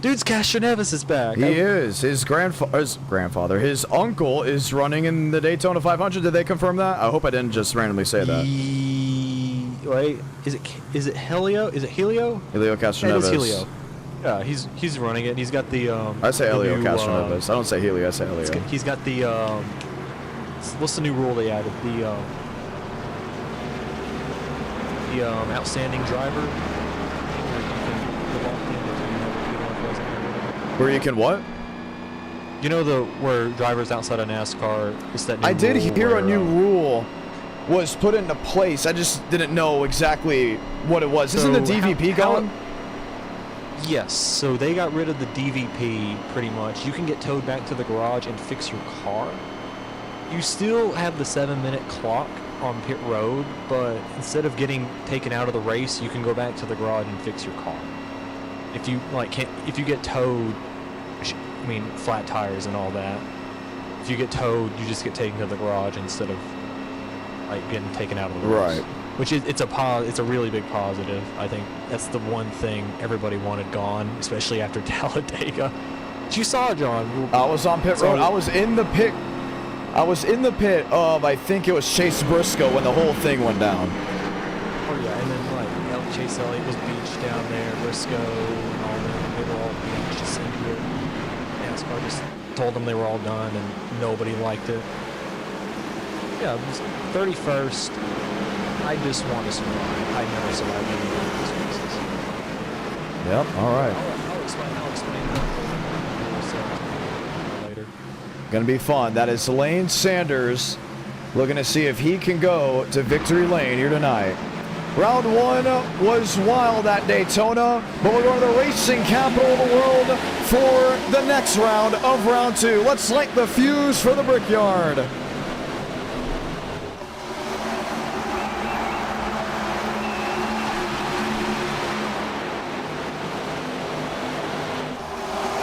S13: Dude's Castroneves is back.
S1: He is. His grandfather, his uncle is running in the Daytona 500. Did they confirm that? I hope I didn't just randomly say that.
S13: Wait, is it Helio? Is it Helio?
S1: Helio Castroneves.
S13: It is Helio. Yeah, he's running it. And he's got the
S1: I say Helio Castroneves. I don't say Helio. I say Helio.
S13: He's got the what's the new rule they added? The outstanding driver.
S1: Where you can what?
S13: You know where drivers outside of NASCAR, it's that new
S1: I did
S13: rule
S1: hear
S13: where,
S1: a new rule was put into place. I just didn't know exactly what it was. Isn't the DVP gone?
S13: Yes, so they got rid of the DVP pretty much. You can get towed back to the garage and fix your car. You still have the 7-minute clock on pit road, but instead of getting taken out of the race, you can go back to the garage and fix your car. If you if you get towed, I mean flat tires and all that. If you get towed, you just get taken to the garage instead of like getting taken out of the race.
S1: Right.
S13: Which is it's a really big positive. I think that's the one thing everybody wanted gone, especially after Talladega. But you saw, John.
S1: I was on pit road. I was in the pit of, I think it was Chase Briscoe when the whole thing went down.
S13: Oh yeah, and then like Chase Elliott was beached down there, Briscoe and all them. They were all beached just into it. NASCAR just told them they were all done, and nobody liked it. Yeah, it was 31st. I just want to survive. I never survived any of these races.
S1: Yep, all right.
S13: I'll explain that later.
S1: Gonna be fun. That is Lane Sanders looking to see if he can go to victory lane here tonight. Round 1 was wild at Daytona, but we're going to the racing capital of the world for the next round of round 2. Let's light the fuse for the Brickyard.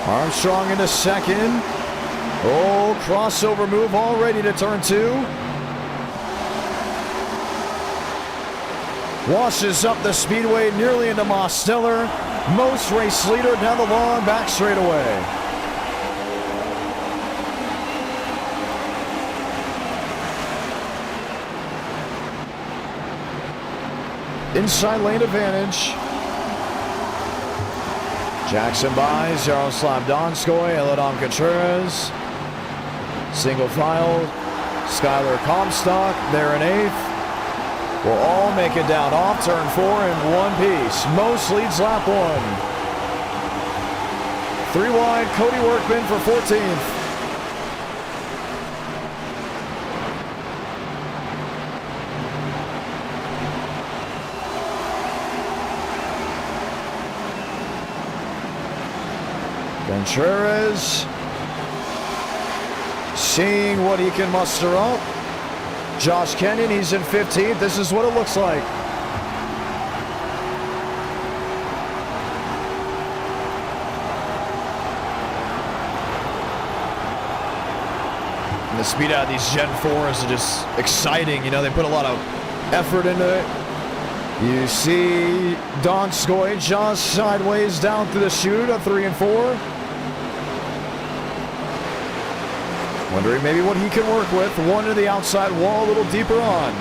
S1: Armstrong into second. Oh, crossover move already to turn 2. Washes up the speedway nearly into Mosteller. Most race leader down the long back straightaway. Inside lane advantage. Jackson buys, Yaroslav Donskoy, Eladam Contreras. Single file, Skylar Comstock there in 8th. Will all make it down off turn 4 in one piece. Most leads lap 1. 3 wide, Cody Workman for 14th. Contreras seeing what he can muster up. Josh Kenyon, he's in 15th. This is what it looks like. And the speed out of these Gen 4s are just exciting. You know, they put a lot of effort into it. You see Donskoy just sideways down through the chute at 3 and 4. Wondering maybe what he can work with. One to the outside wall, a little deeper on.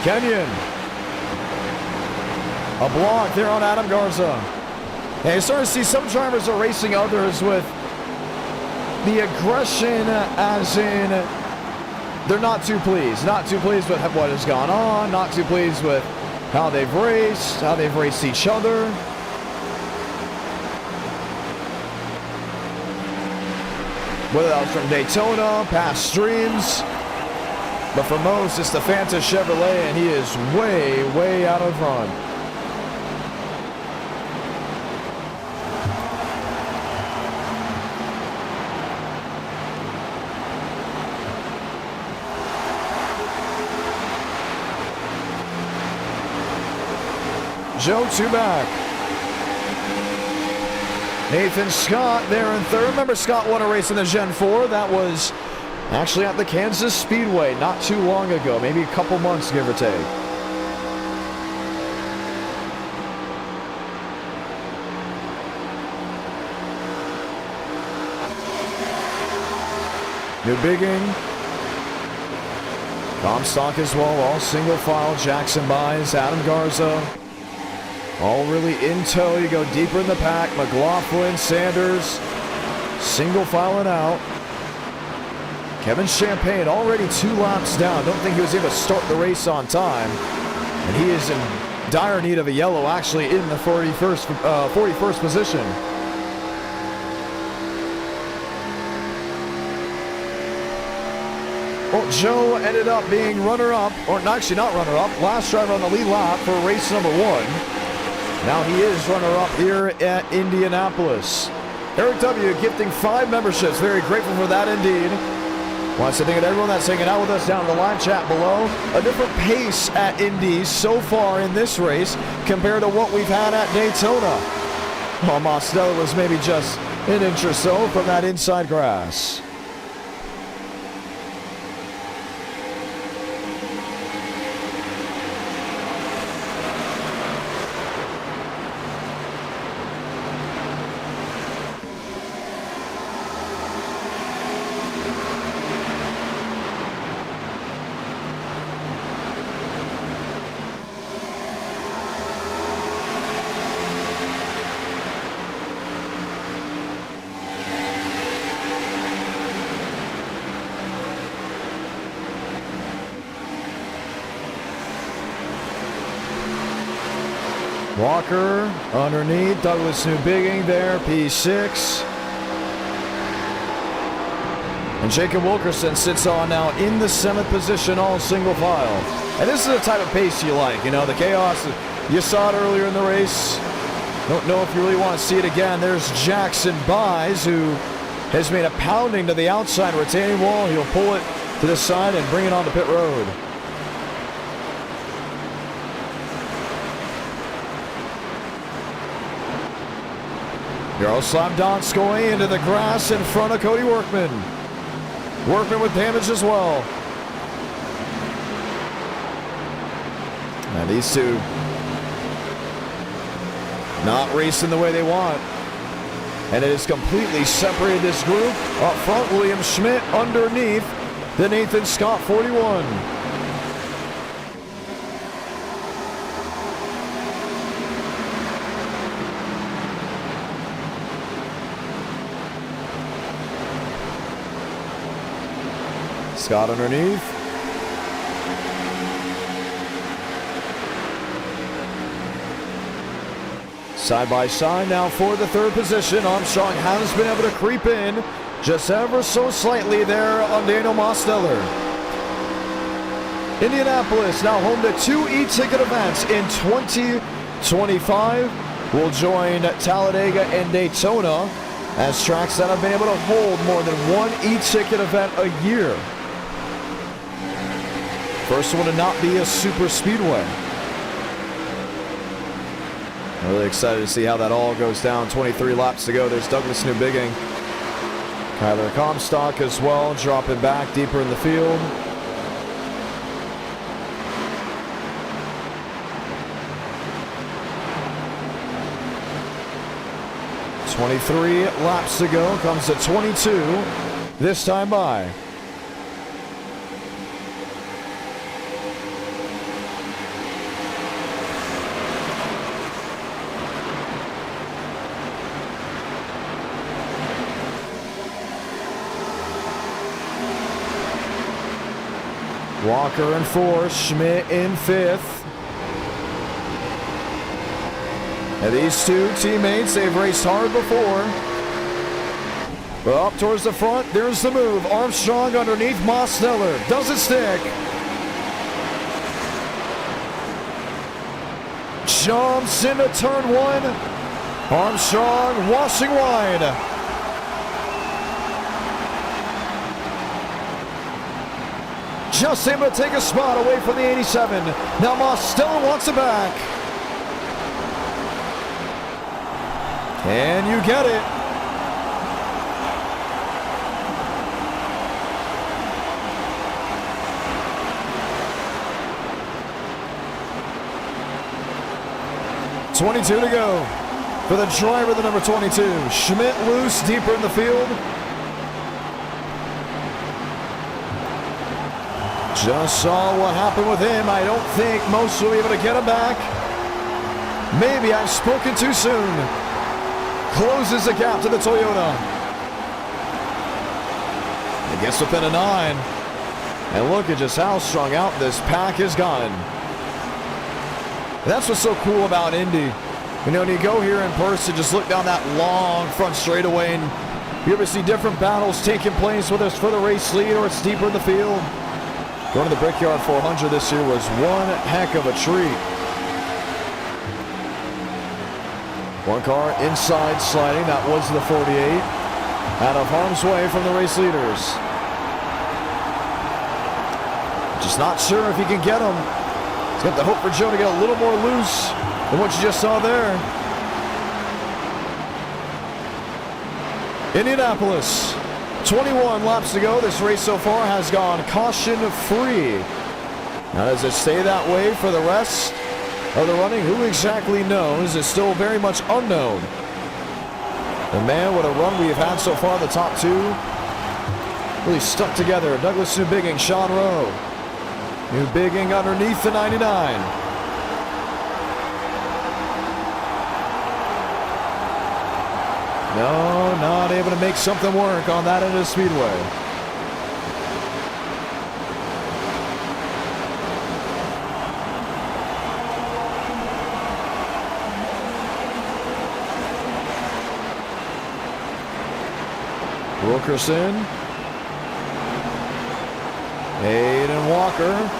S1: Kenyon. A block there on Adam Garza. And you're starting to see some drivers are racing others with the aggression, as in they're not too pleased. Not too pleased with what has gone on. Not too pleased with how they've raced each other. Whether that was from Daytona, past streams. But for most, it's the Fanta Chevrolet, and he is way, way out of front. Joe 2 back. Nathan Scott there in 3rd. Remember, Scott won a race in the Gen 4. That was actually at the Kansas Speedway not too long ago, maybe a couple months, give or take. New Bigging. Comstock as well, all single file. Jackson buys. Adam Garza. All really in tow. You go deeper in the pack. McLaughlin, Sanders, single filing out. Kevin Champagne already 2 laps down. Don't think he was able to start the race on time. And he is in dire need of a yellow, actually in the 41st position. Well, Joe ended up being runner-up, or actually not runner-up, last driver on the lead lap for race number 1. Now he is runner-up here at Indianapolis. Eric W. gifting 5 memberships. Very grateful for that indeed. Wants to thank everyone that's hanging out with us down in the live chat below. A different pace at Indy so far in this race compared to what we've had at Daytona. Well, Mostella was maybe just an inch or so from that inside grass. Walker underneath, Douglas Newbigging there, P6. And Jacob Wilkerson sits on now in the 7th position, all single file. And this is the type of pace you like, you know, the chaos. You saw it earlier in the race. Don't know if you really want to see it again. There's Jackson Buys, who has made a pounding to the outside retaining wall. He'll pull it to the side and bring it on the pit road. Yaroslav Donskoy into the grass in front of Cody Workman. Workman with damage as well. And these two not racing the way they want. And it has completely separated this group. Up front, William Schmidt underneath the Nathan Scott 41. Scott underneath. Side by side now for the third position. Armstrong has been able to creep in just ever so slightly there on Daniel Mosteller. Indianapolis now home to 2 e-ticket events in 2025. Will join Talladega and Daytona as tracks that have been able to hold more than 1 e-ticket event a year. First one to not be a super speedway. I'm really excited to see how that all goes down. 23 laps to go. There's Douglas Newbigging. Kyler Comstock as well, dropping back deeper in the field. .23 laps to go. Comes to 22 this time by. Walker in 4th, Schmidt in 5th. And these two teammates, they've raced hard before. But up towards the front, there's the move. Armstrong underneath Mosteller. Does it stick? Jumps into turn 1. Armstrong washing wide. Just able to take a spot away from the 87. Now Mosteller wants it back. And you get it. .22 to go for the driver, the number 22. Schmidt loose deeper in the field. Just saw what happened with him. I don't think most will be able to get him back. Maybe I've spoken too soon. Closes the gap to the Toyota. It gets within a 9. And look at just how strung out this pack has gotten. That's what's so cool about Indy. You know, when you go here in person, just look down that long front straightaway and you ever see different battles taking place, whether it's for the race lead or it's deeper in the field. Going to the Brickyard 400 this year was one heck of a treat. One car inside sliding, that was the 48. Out of harm's way from the race leaders. Just not sure if he can get him. He's got the hope for Joe to get a little more loose than what you just saw there. Indianapolis, 21 laps to go. This race so far has gone caution-free. Now, does it stay that way for the rest of the running? Who exactly knows? It's still very much unknown. And man, what a run we've had so far. The top two really stuck together. Douglas Newbigging, Sean Rowe. Newbigging underneath the 99. No, not able to make something work on that end of the speedway. Wilkerson. Hayden Walker.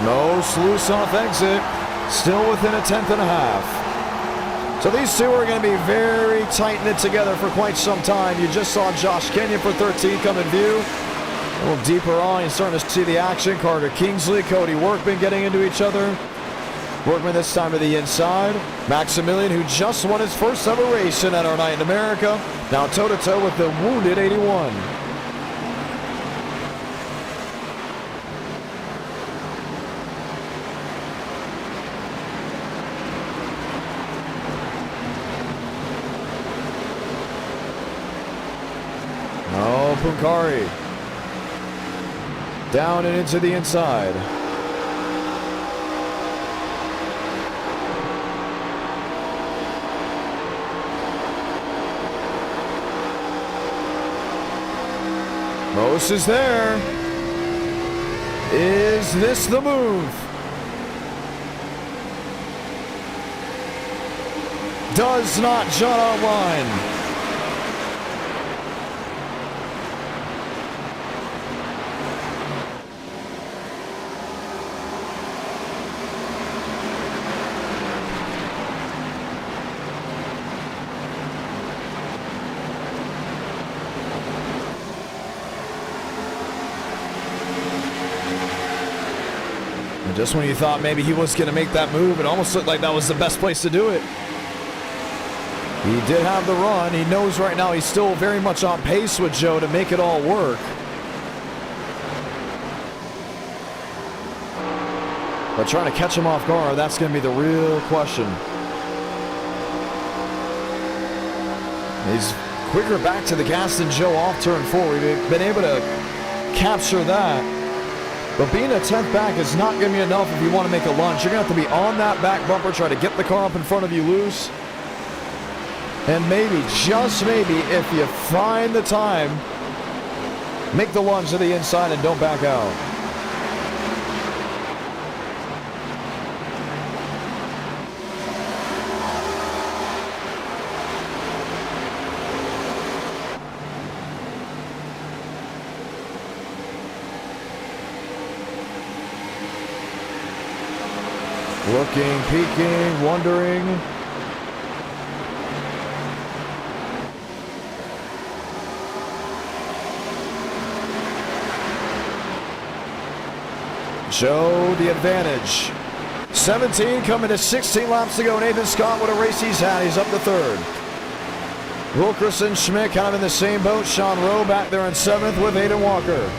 S1: No sluice off exit. Still within a 10th and a half. So these two are going to be very tight-knit together for quite some time. You just saw Josh Kenyon for 13 come in view. A little deeper on, you're starting to see the action. Carter Kingsley, Cody Workman getting into each other. Workman this time to the inside. Maximilian, who just won his first ever race in our night in America, now toe-to-toe with the wounded 81. Oh, Punkari. Down and into the inside. Most is there. Is this the move? Does not jut online. And just when you thought maybe he was going to make that move, it almost looked like that was the best place to do it. He did have the run. He knows right now he's still very much on pace with Joe to make it all work. But trying to catch him off guard, that's going to be the real question. He's quicker back to the gas than Joe off turn 4. We've been able to capture that. But being a 10th back is not going to be enough if you want to make a lunge. You're going to have to be on that back bumper, try to get the car up in front of you loose. And maybe, just maybe, if you find the time, make the lunge to the inside and don't back out. Looking, peeking, wondering. Joe, the advantage. 17 coming to 16 laps to go. Nathan Scott, what a race he's had. He's up to 3rd. Wilkerson, Schmidt kind of in the same boat. Sean Rowe back there in 7th with Aiden Walker.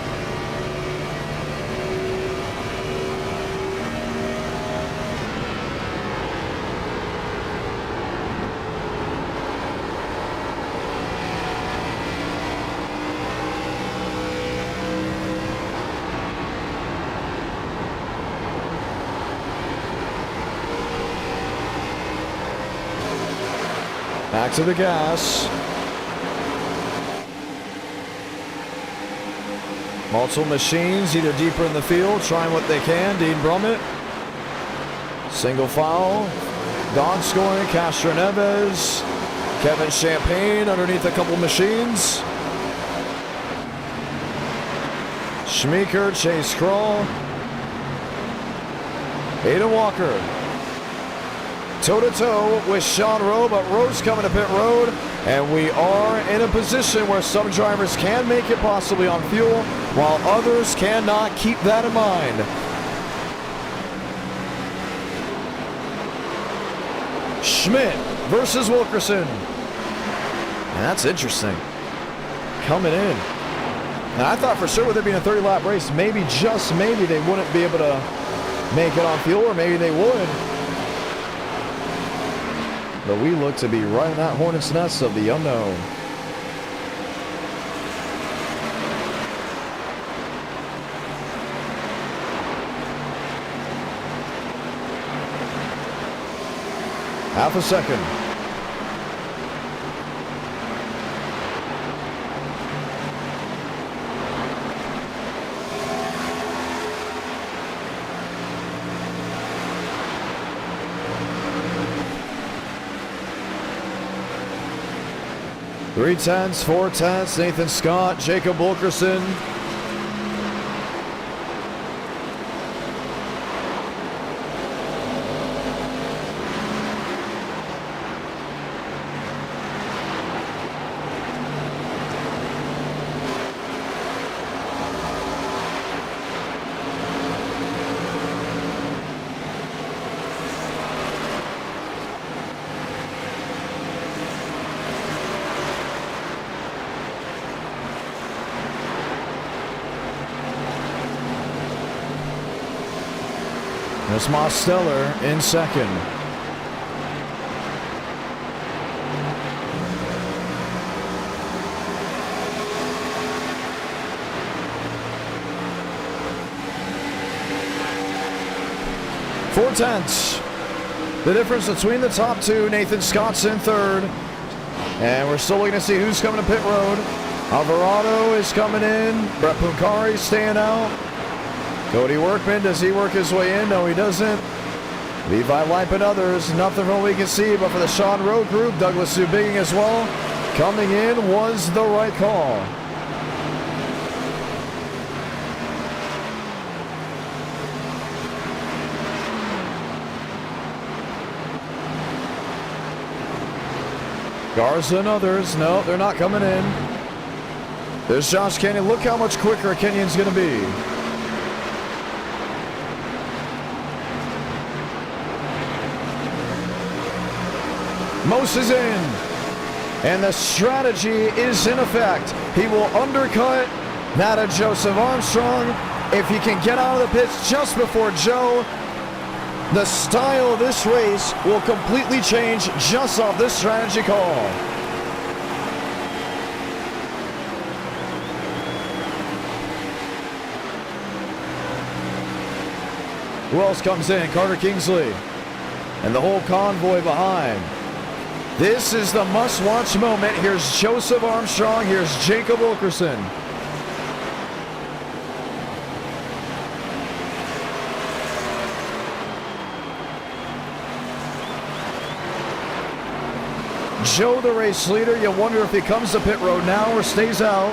S1: Back to the gas. Multiple machines either deeper in the field, trying what they can. Dean Brummett. Single file. Don scoring. Castro Neves. Kevin Champagne underneath a couple machines. Schmeeker, Chase Crawl. Aiden Walker. Toe-to-toe with Sean Rowe, but Rowe's coming to pit road, and we are in a position where some drivers can make it possibly on fuel, while others cannot. Keep that in mind. Schmidt versus Wilkerson. And that's interesting. Coming in. And I thought for sure with it being a 30-lap race, maybe, just maybe, they wouldn't be able to make it on fuel, or maybe they would. But we look to be right in that hornet's nest of the unknown. Half a second. Three tenths, 4 tenths, Nathan Scott, Jacob Wilkerson. There's Mosteller in second. Four tenths. The difference between the top two. Nathan Scott's in third. And we're still looking to see who's coming to pit road. Alvarado is coming in. Brett Puncari staying out. Cody Workman, does he work his way in? No, he doesn't. Levi Leip and others, nothing from what we can see, but for the Sean Rowe group, Douglas Zubiging as well, coming in was the right call. Garza and others, no, they're not coming in. There's Josh Kenyon. Look how much quicker Kenyon's going to be. Mose is in. And the strategy is in effect. He will undercut that of Joseph Armstrong. If he can get out of the pits just before Joe, the style of this race will completely change just off this strategy call. Who else comes in? Carter Kingsley. And the whole convoy behind. This is the must-watch moment. Here's Joseph Armstrong. Here's Jacob Wilkerson. Joe, the race leader, you wonder if he comes to pit road now or stays out.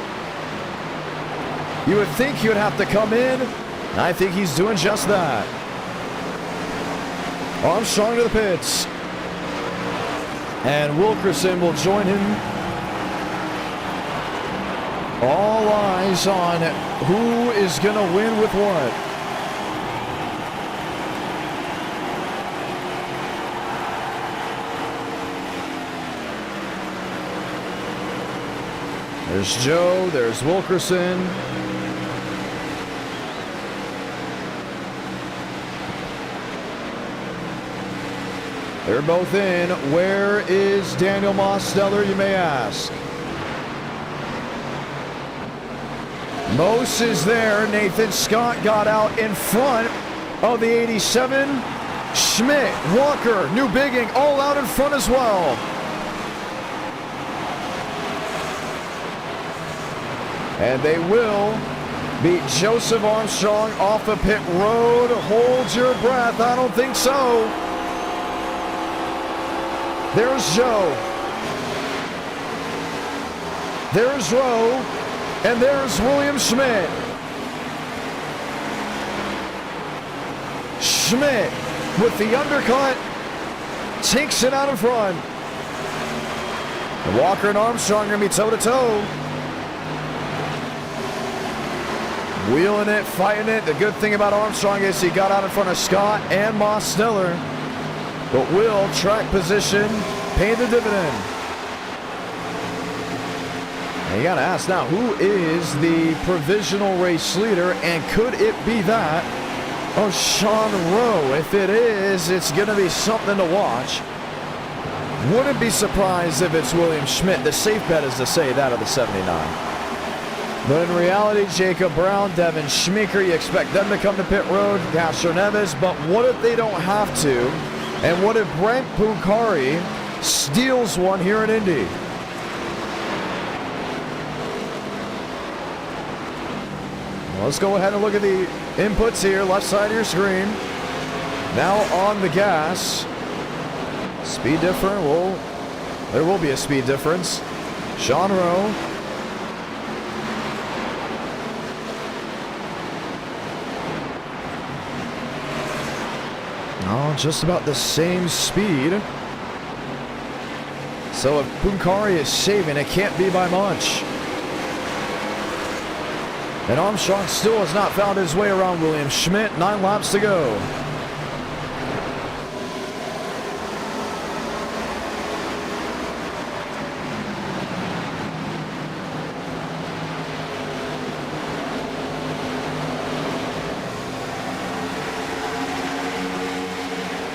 S1: You would think he would have to come in. I think he's doing just that. Armstrong to the pits. And Wilkerson will join him. All eyes on who is going to win with what. There's Joe, there's Wilkerson. They're both in. Where is Daniel Mosteller, you may ask? Mose is there. Nathan Scott got out in front of the 87. Schmidt, Walker, New Bigging, all out in front as well. And they will beat Joseph Armstrong off of pit road. Hold your breath. I don't think so. There's Joe. There's Rowe. And there's William Schmidt. Schmidt with the undercut takes it out in front. And Walker and Armstrong are going to be toe-to-toe. Wheeling it, fighting it. The good thing about Armstrong is he got out in front of Scott and Mosteller. But will track position pay the dividend? And you got to ask now, who is the provisional race leader? And could it be that of Sean Rowe? If it is, it's going to be something to watch. Wouldn't be surprised if it's William Schmidt. The safe bet is to say that of the 79. But in reality, Jacob Brown, Devin Schmeeker, you expect them to come to pit road, Castro Neves, but what if they don't have to? And what if Brent Puncari steals one here in Indy? Well, let's go ahead and look at the inputs here, left side of your screen. Now on the gas. Speed difference, well, there will be a speed difference. Sean Rowe. Oh, just about the same speed. So if Puncari is saving, it can't be by much. And Armstrong still has not found his way around William Schmidt. 9 laps to go.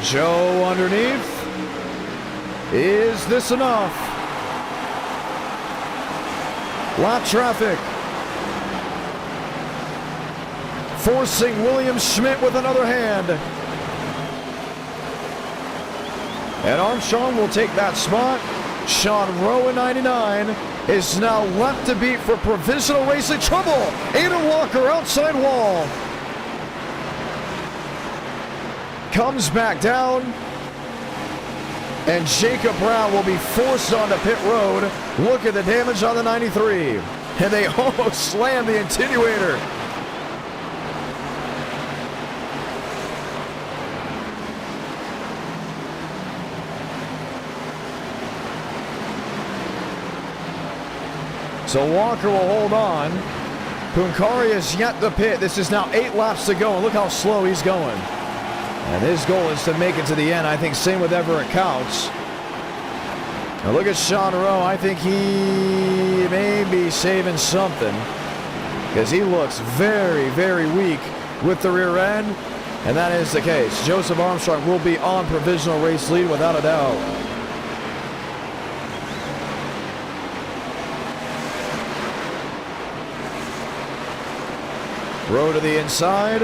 S1: Joe underneath. Is this enough? Lap traffic. Forcing William Schmidt with another hand. And Armstrong will take that spot. Sean Rowe in 99 is now left to beat for provisional racing trouble. Aiden Walker outside wall. Comes back down. And Jacob Brown will be forced onto pit road. Look at the damage on the 93. And they almost slammed the attenuator. So Walker will hold on. Punkari is yet to pit. This is now 8 laps to go, and look how slow he's going. And his goal is to make it to the end. I think same with Everett Couch. Now look at Sean Rowe. I think he may be saving something because he looks very, very weak with the rear end, and that is the case. Joseph Armstrong will be on provisional race lead without a doubt. Rowe to the inside.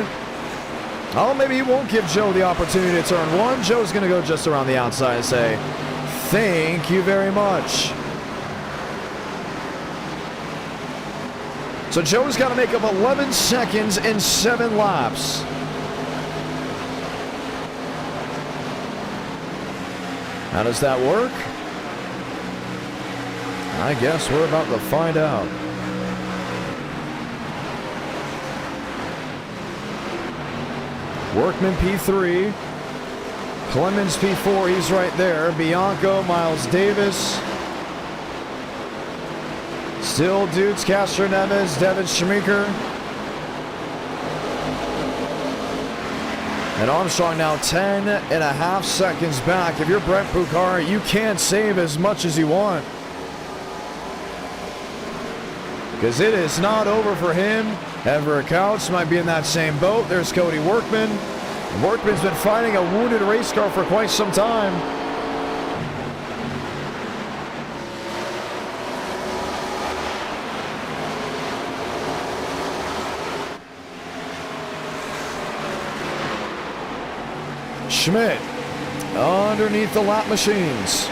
S1: Oh, maybe he won't give Joe the opportunity to turn one. Joe's going to go just around the outside and say, thank you very much. So Joe's got to make up 11 seconds in 7 laps. How does that work? I guess we're about to find out. Workman P3, Clemens P4, he's right there. Bianco, Miles Davis. Still Dudes, Castro Neves, Devin Schmeeker. And Armstrong now 10.5 seconds back. If you're Brent Pucari, you can't save as much as you want, because it is not over for him. Everett Couch might be in that same boat. There's Cody Workman. Workman's been fighting a wounded race car for quite some time. Schmidt underneath the lap machines.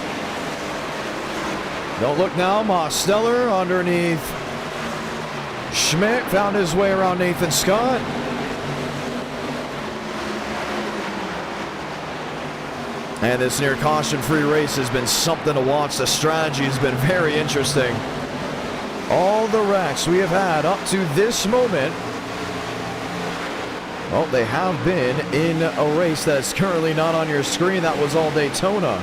S1: Don't look now. Mosteller underneath Schmidt, found his way around Nathan Scott. And this near caution-free race has been something to watch. The strategy has been very interesting. All the wrecks we have had up to this moment, well, they have been in a race that is currently not on your screen. That was all Daytona.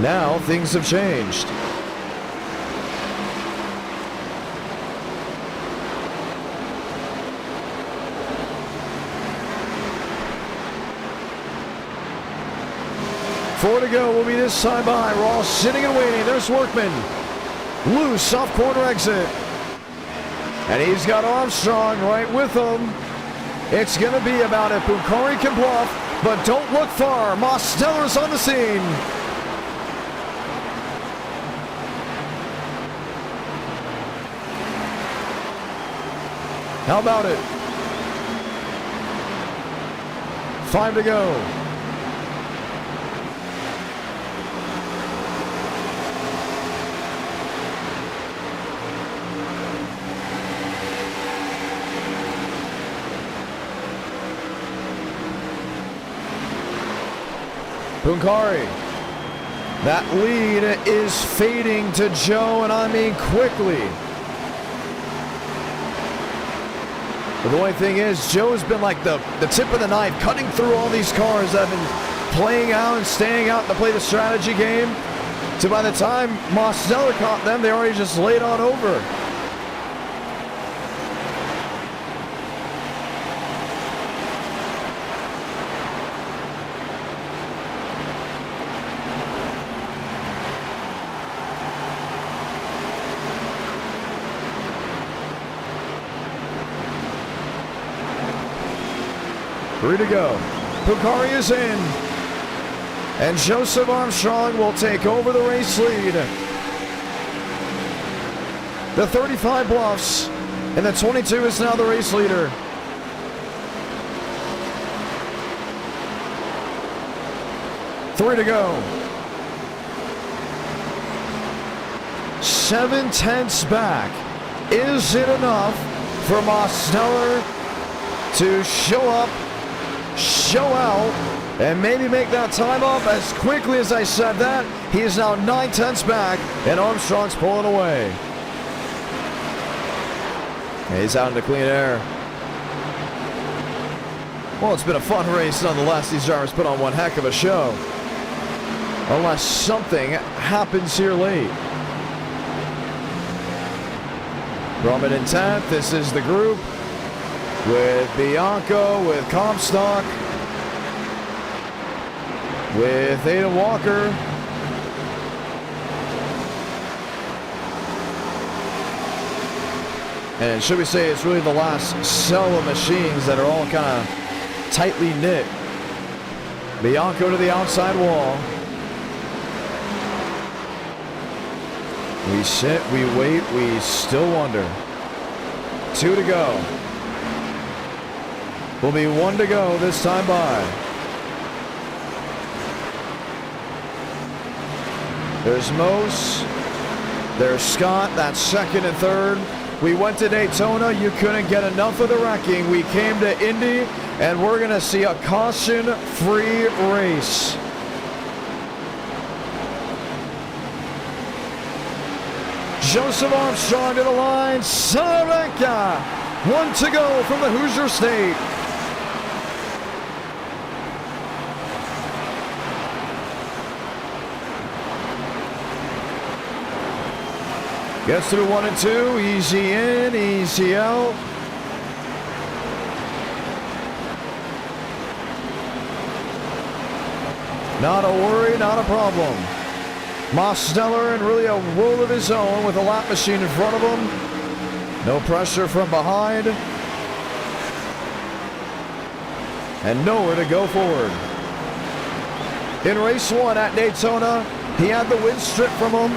S1: Now things have changed. Four to go will be this time by. Ross sitting and waiting. There's Workman. Loose off corner exit. And he's got Armstrong right with him. It's going to be about if Pucari can bluff, but don't look far. Mosteller's on the scene. How about it? 5 to go. Pucari. That lead is fading to Joe, and I mean quickly. But the only thing is, Joe's been like the tip of the knife, cutting through all these cars that have been playing out and staying out to play the strategy game. So by the time Mosteller caught them, they already just laid on over. Three to go. Pucari is in. And Joseph Armstrong will take over the race lead. The 35 bluffs. And the 22 is now the race leader. Three to go. 7/10 back. Is it enough for Mosteller to show up, show out, and maybe make that time up? As quickly as I said that, he is now 9/10 back, and Armstrong's pulling away. He's out into clean air. Well, it's been a fun race nonetheless. These drivers put on one heck of a show. Unless something happens here late. Grumman in 10th. This is the group with Bianco, with Comstock, with Ada Walker. And should we say it's really the last cell of machines that are all kind of tightly knit. Bianco to the outside wall. We sit, we wait, we still wonder. 2 to go. Will be 1 to go this time by. There's Mose. There's Scott. That's second and third. We went to Daytona. You couldn't get enough of the wrecking. We came to Indy, and we're going to see a caution-free race. Joseph Armstrong to the line. Salamanca. 1 to go from the Hoosier State. Gets through 1 and 2. Easy in, easy out. Not a worry, not a problem. Mosteller in really a world of his own with a lap machine in front of him. No pressure from behind. And nowhere to go forward. In race 1 at Daytona, he had the win stripped from him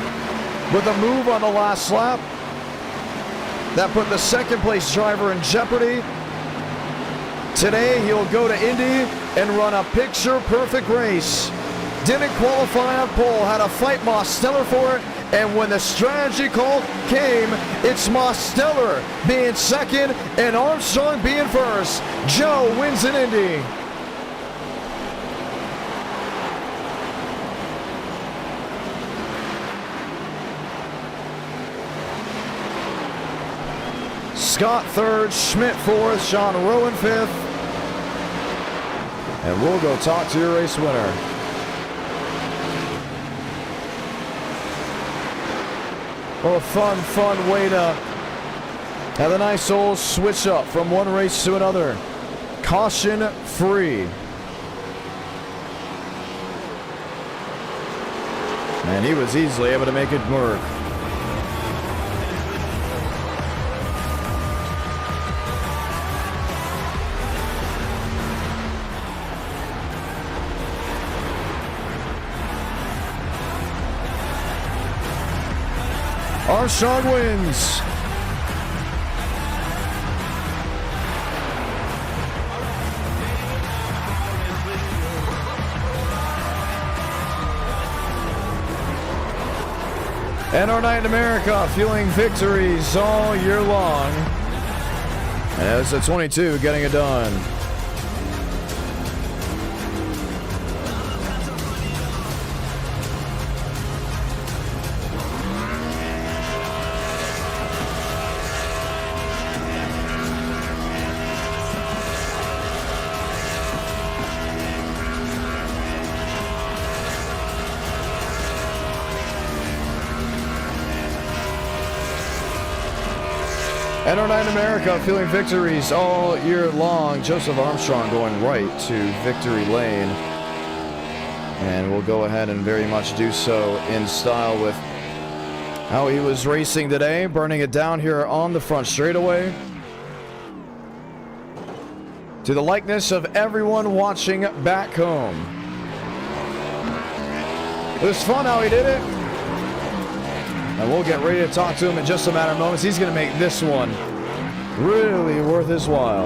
S1: with a move on the last lap. That put the second place driver in jeopardy. Today, he'll go to Indy and run a picture-perfect race. Didn't qualify on pole, had to fight Mosteller for it, and when the strategy call came, it's Mosteller being second and Armstrong being first. Joe wins in Indy. Scott third, Schmidt fourth, Sean Rowan fifth. And we'll go talk to your race winner. Well, a fun way to have a nice old switch up from one race to another. Caution free. And he was easily able to make it work. Armstrong wins. And our night in America, fueling victories all year long. As the 22 getting it done. And our night in America, feeling victories all year long. Joseph Armstrong going right to victory lane. And we'll go ahead and very much do so in style with how he was racing today. Burning it down here on the front straightaway. To the likeness of everyone watching back home. It was fun how he did it. And we'll get ready to talk to him in just a matter of moments. He's going to make this one really worth his while.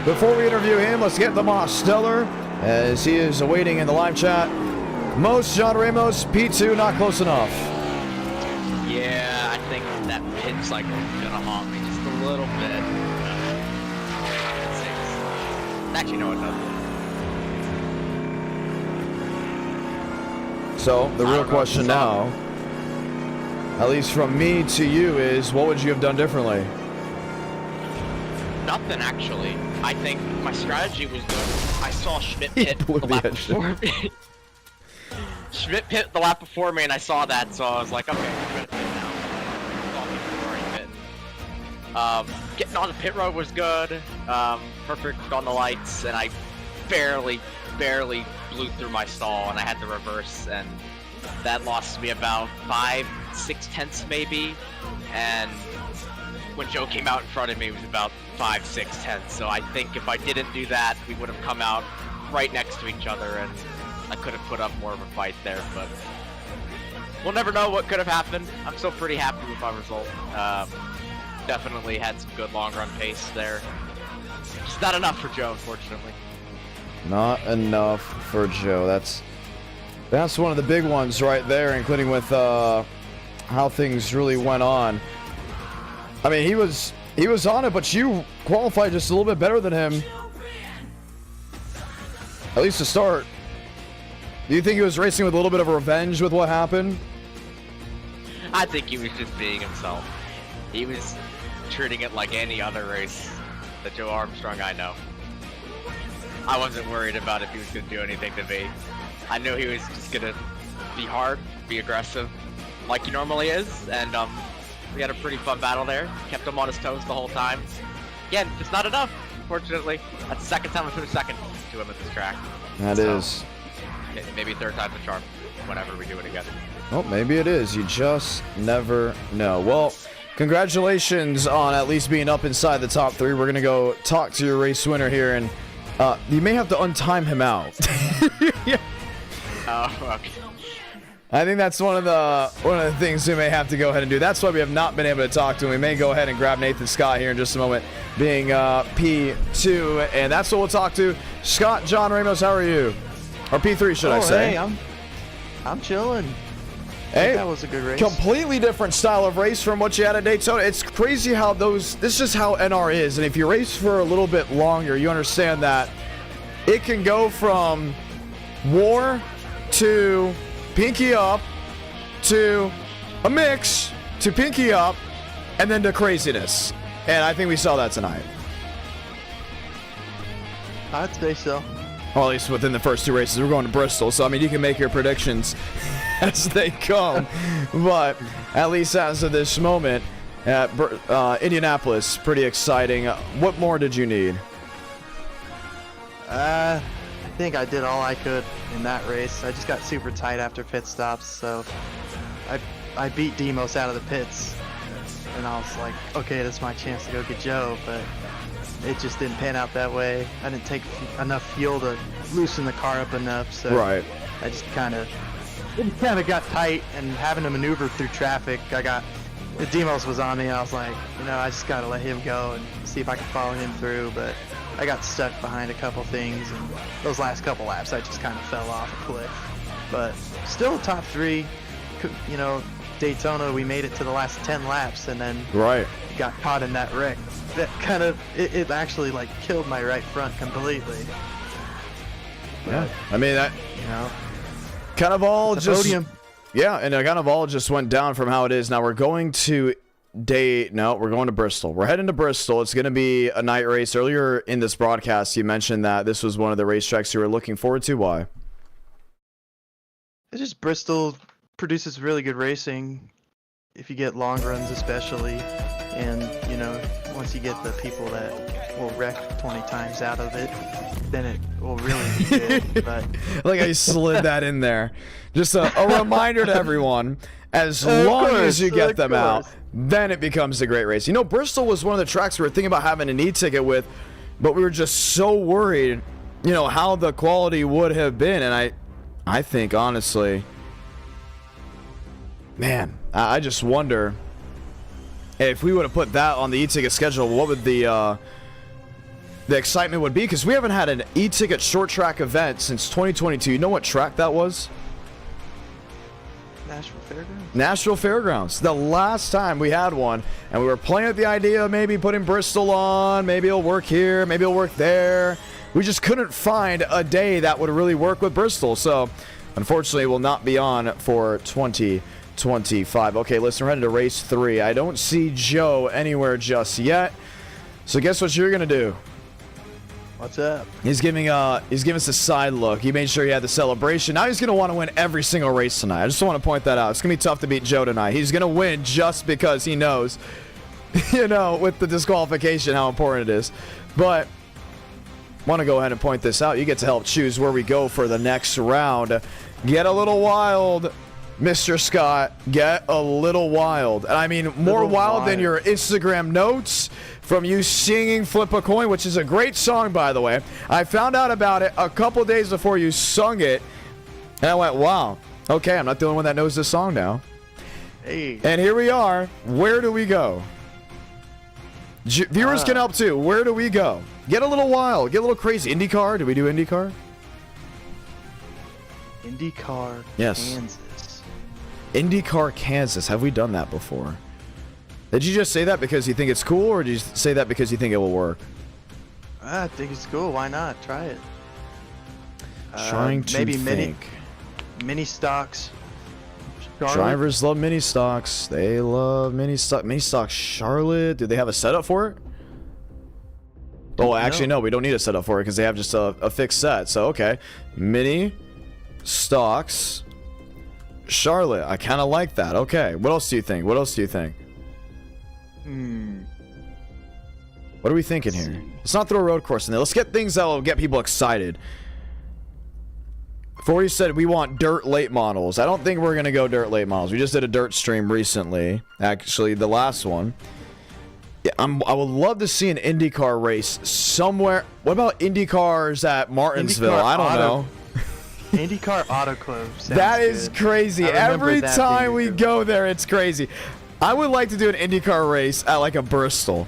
S1: Before we interview him, let's get the Mosteller as he is awaiting in the live chat. Most John Ramos, P2, not close enough.
S2: Yeah, I think that pit cycle is gonna haunt me just a little bit. Actually, no, it doesn't.
S1: So, the real question now, at least from me to you, is what would you have done differently?
S2: Nothing, actually. I think my strategy was good. I saw Schmidt pit the lap before me. Schmidt pit the lap before me, and I saw that, so I was like, okay, I'm gonna pit now. Getting on the pit road was good. Perfect on the lights, and I barely blew through my stall, and I had to reverse, and that lost me about 5-6 tenths maybe. And when Joe came out in front of me, it was about 5-6 tenths. So I think if I didn't do that, we would have come out right next to each other, and I could have put up more of a fight there. But we'll never know what could have happened. I'm still pretty happy with my result. Definitely had some good long run pace there. Just not enough for Joe, unfortunately.
S1: Not enough for Joe. That's one of the big ones right there, including with how things really went on. I mean, he was on it, but you qualified just a little bit better than him. At least to start. Do you think he was racing with a little bit of revenge with what happened?
S2: I think he was just being himself. He was treating it like any other race that Joe Armstrong I know. I wasn't worried about if he was going to do anything to me. I knew he was just going to be hard, be aggressive, like he normally is, and we had a pretty fun battle there. Kept him on his toes the whole time. Again, just not enough, unfortunately. That's the second time I finished second to him at this track.
S1: That is.
S2: Maybe third time's the charm, whenever we do it again.
S1: Oh, maybe it is. You just never know. Well, congratulations on at least being up inside the top 3. We're going to go talk to your race winner here, and you may have to untime him out.
S2: Yeah. Oh, okay.
S1: I think that's one of the things we may have to go ahead and do. That's why we have not been able to talk to him. We may go ahead and grab Nathan Scott here in just a moment, being P2, and that's what we'll talk to. Scott, John Ramos, how are you? Or P3, should I say?
S9: Hey, I'm chilling.
S1: Hey,
S9: that was a good race.
S1: Completely different style of race from what you had at Daytona. It's crazy how this is just how NR is. And if you race for a little bit longer, you understand that it can go from war to pinky up to a mix to pinky up and then to craziness. And I think we saw that tonight.
S9: I'd say so.
S1: Well, at least within the first 2 races. We're going to Bristol, so I mean, you can make your predictions as they come. But at least as of this moment, at Indianapolis, pretty exciting. What more did you need?
S9: I think I did all I could in that race. I just got super tight after pit stops, so I beat Demos out of the pits, and I was like, okay, this is my chance to go get Joe, but it just didn't pan out that way. I didn't take enough fuel to loosen the car up enough, so
S1: right.
S9: I just kind of got tight, and having to maneuver through traffic, the Demos was on me. I was like, I just got to let him go and see if I can follow him through, but I got stuck behind a couple things, and those last couple laps I just kind of fell off a cliff. But still top 3, Daytona, we made it to the last 10 laps, and then got caught in that wreck. That kind of, it actually like killed my right front completely.
S1: Yeah, I mean that, kind of all just
S9: podium.
S1: Yeah, and it kind of all just went down from how it is. Now we're going to we're going to Bristol. We're heading to Bristol. It's going to be a night race. Earlier in this broadcast, you mentioned that this was one of the racetracks you were looking forward to. Why?
S9: It's just Bristol produces really good racing if you get long runs especially, and once you get the people that will wreck 20 times out of it, then it will really be good. But
S1: like I slid that in there. Just a reminder to everyone, as long as you get them out, then it becomes a great race. Bristol was one of the tracks we were thinking about having an e-ticket with, but we were just so worried, how the quality would have been. And I think, honestly, man, I just wonder if we would have put that on the e-ticket schedule, what would the excitement would be? Because we haven't had an e-ticket short track event since 2022. You know what track that was?
S9: Nashville Fairgrounds?
S1: Nashville Fairgrounds. The last time we had one, and we were playing with the idea of maybe putting Bristol on, maybe it'll work here, maybe it'll work there. We just couldn't find a day that would really work with Bristol, so unfortunately it will not be on for 2025. Okay, listen, we're headed to race 3. I don't see Joe anywhere just yet, so guess what you're gonna do?
S9: What's up?
S1: He's giving us a side look. He made sure he had the celebration. Now he's going to want to win every single race tonight. I just want to point that out. It's going to be tough to beat Joe tonight. He's going to win just because he knows, you know, with the disqualification, how important it is. But want to go ahead and point this out. You get to help choose where we go for the next round. Get a little wild, Mr. Scott. Get a little wild. And I mean, more wild than your Instagram notes from you singing Flip a Coin, which is a great song, by the way. I found out about it a couple days before you sung it, and I went, wow, okay, I'm not the only one that knows this song now.
S9: Hey.
S1: And here we are. Where do we go? Viewers can help too. Where do we go? Get a little wild. Get a little crazy. IndyCar? Did we do IndyCar?
S9: IndyCar,
S1: Yes.
S9: Kansas.
S1: IndyCar, Kansas. Have we done that before? Did you just say that because you think it's cool, or did you say that because you think it will work?
S9: I think it's cool. Why not? Try it.
S1: Trying to
S9: maybe
S1: think.
S9: mini stocks. Charlotte?
S1: Drivers love mini stocks. They love mini stock. Mini stock Charlotte. Do they have a setup for it? Oh, actually, no. We don't need a setup for it because they have just a fixed set. So, okay. Mini stocks Charlotte. I kind of like that. Okay. What else do you think? What else do you think? What are we thinking here? Let's not throw a road course in there. Let's get things that will get people excited. Before you said we want dirt late models. I don't think we're going to go dirt late models. We just did a dirt stream recently. Actually, the last one. Yeah, I would love to see an IndyCar race somewhere. What about IndyCars at Martinsville?
S9: IndyCar
S1: I don't know.
S9: IndyCar Auto Club.
S1: That is crazy. Every time we go there, it's crazy. I would like to do an IndyCar race at like a Bristol.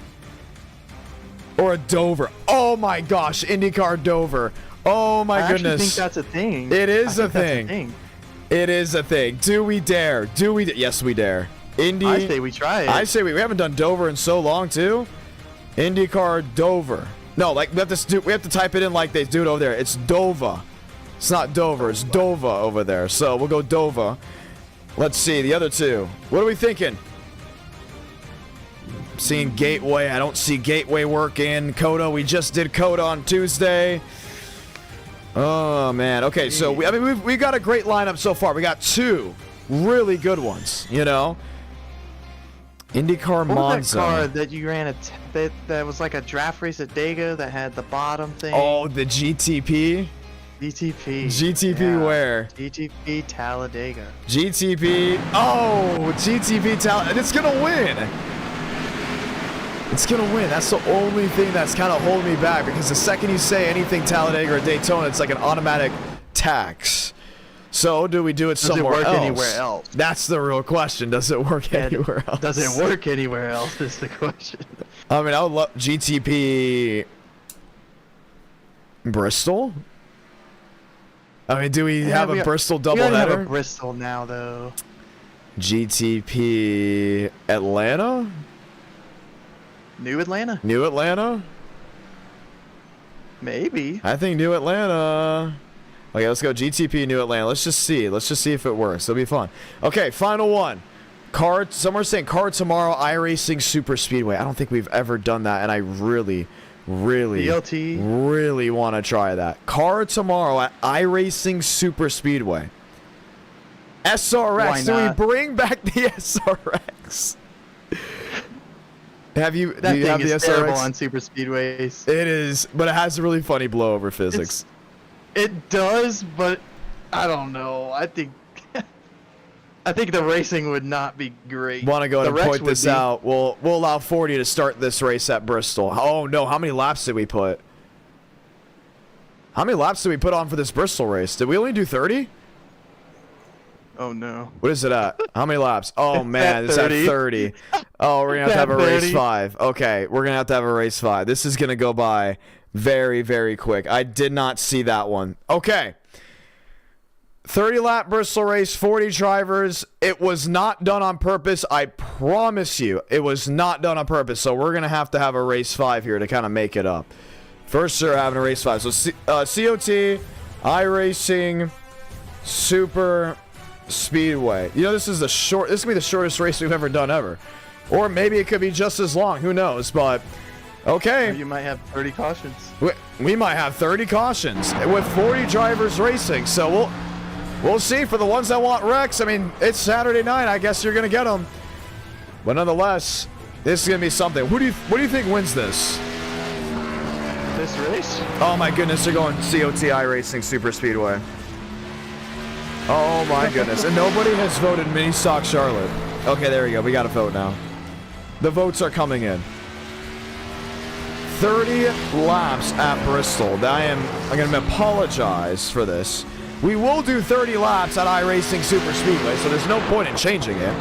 S1: Or a Dover. Oh my gosh, IndyCar Dover. Oh my goodness.
S9: I actually think that's a thing.
S1: It is a thing. It is a thing. Do we dare? Do we? Yes, we dare.
S9: I say we try it.
S1: I say we haven't done Dover in so long too. IndyCar Dover. No, like we have to type it in like they do it over there. It's Dover. It's not Dover. It's Dover over there. So we'll go Dover. Let's see the other two. What are we thinking? Seeing Gateway. I don't see Gateway working. Coda. We just did Coda on Tuesday. Oh man. Okay, so we got a great lineup so far. We got 2 really good ones. You know. IndyCar Monza.
S9: What was that car that you ran that was like a draft race at Daytona that had the bottom thing?
S1: Oh, the GTP. GTP
S9: yeah.
S1: where?
S9: GTP Talladega.
S1: GTP. Oh, GTP Talladega. It's gonna win. It's gonna win. That's the only thing that's kind of holding me back, because the second you say anything Talladega or Daytona, it's like an automatic tax. So do we do it somewhere else?
S9: Does it work anywhere else?
S1: That's the real question. Does it work anywhere else?
S9: Does it work anywhere else is the question.
S1: I mean, I would love GTP Bristol. I mean, do we have a Bristol doubleheader?
S9: We have a Bristol now, though.
S1: GTP Atlanta?
S9: New Atlanta?
S1: New Atlanta?
S9: Maybe.
S1: I think New Atlanta. Okay, let's go GTP New Atlanta. Let's just see. Let's just see if it works. It'll be fun. Okay, final one. Some are saying car tomorrow, iRacing Super Speedway. I don't think we've ever done that, and I really want to try that. Car tomorrow at iRacing Super Speedway. SRX. Do we bring back the SRX? Do you have the SRX?
S9: Terrible on super speedways.
S1: It is, but it has a really funny blowover physics.
S9: It does, but I don't know. I think the racing would not be great.
S1: Want to go ahead and point this out? We'll allow 40 to start this race at Bristol. Oh no! How many laps did we put? How many laps did we put on for this Bristol race? Did we only do 30?
S9: Oh no!
S1: What is it at? How many laps? Oh man, it's at 30. Oh, we're gonna have to have a race 5. Okay, we're gonna have to have a race 5. This is gonna go by very, very quick. I did not see that one. Okay. 30-lap Bristol race, 40 drivers. It was not done on purpose. I promise you, it was not done on purpose. So we're going to have a race 5 here to kind of make it up. First, they're having a race 5. So COT, iRacing, Super Speedway. You know, this is this could be the shortest race we've ever done ever. Or maybe it could be just as long. Who knows? But, okay.
S9: You might have 30 cautions.
S1: We might have 30 cautions with 40 drivers racing. So we'll see. For the ones that want wrecks, I mean, it's Saturday night. I guess you're going to get them. But nonetheless, this is going to be something. What do you think wins this?
S9: This race?
S1: Oh my goodness, they're going COT iRacing Super Speedway. Oh my goodness. And nobody has voted Mini Stock Charlotte. Okay, there we go. We got a vote now. The votes are coming in. 30 laps at Bristol. I'm going to apologize for this. We will do 30 laps at iRacing Super Speedway, so there's no point in changing it.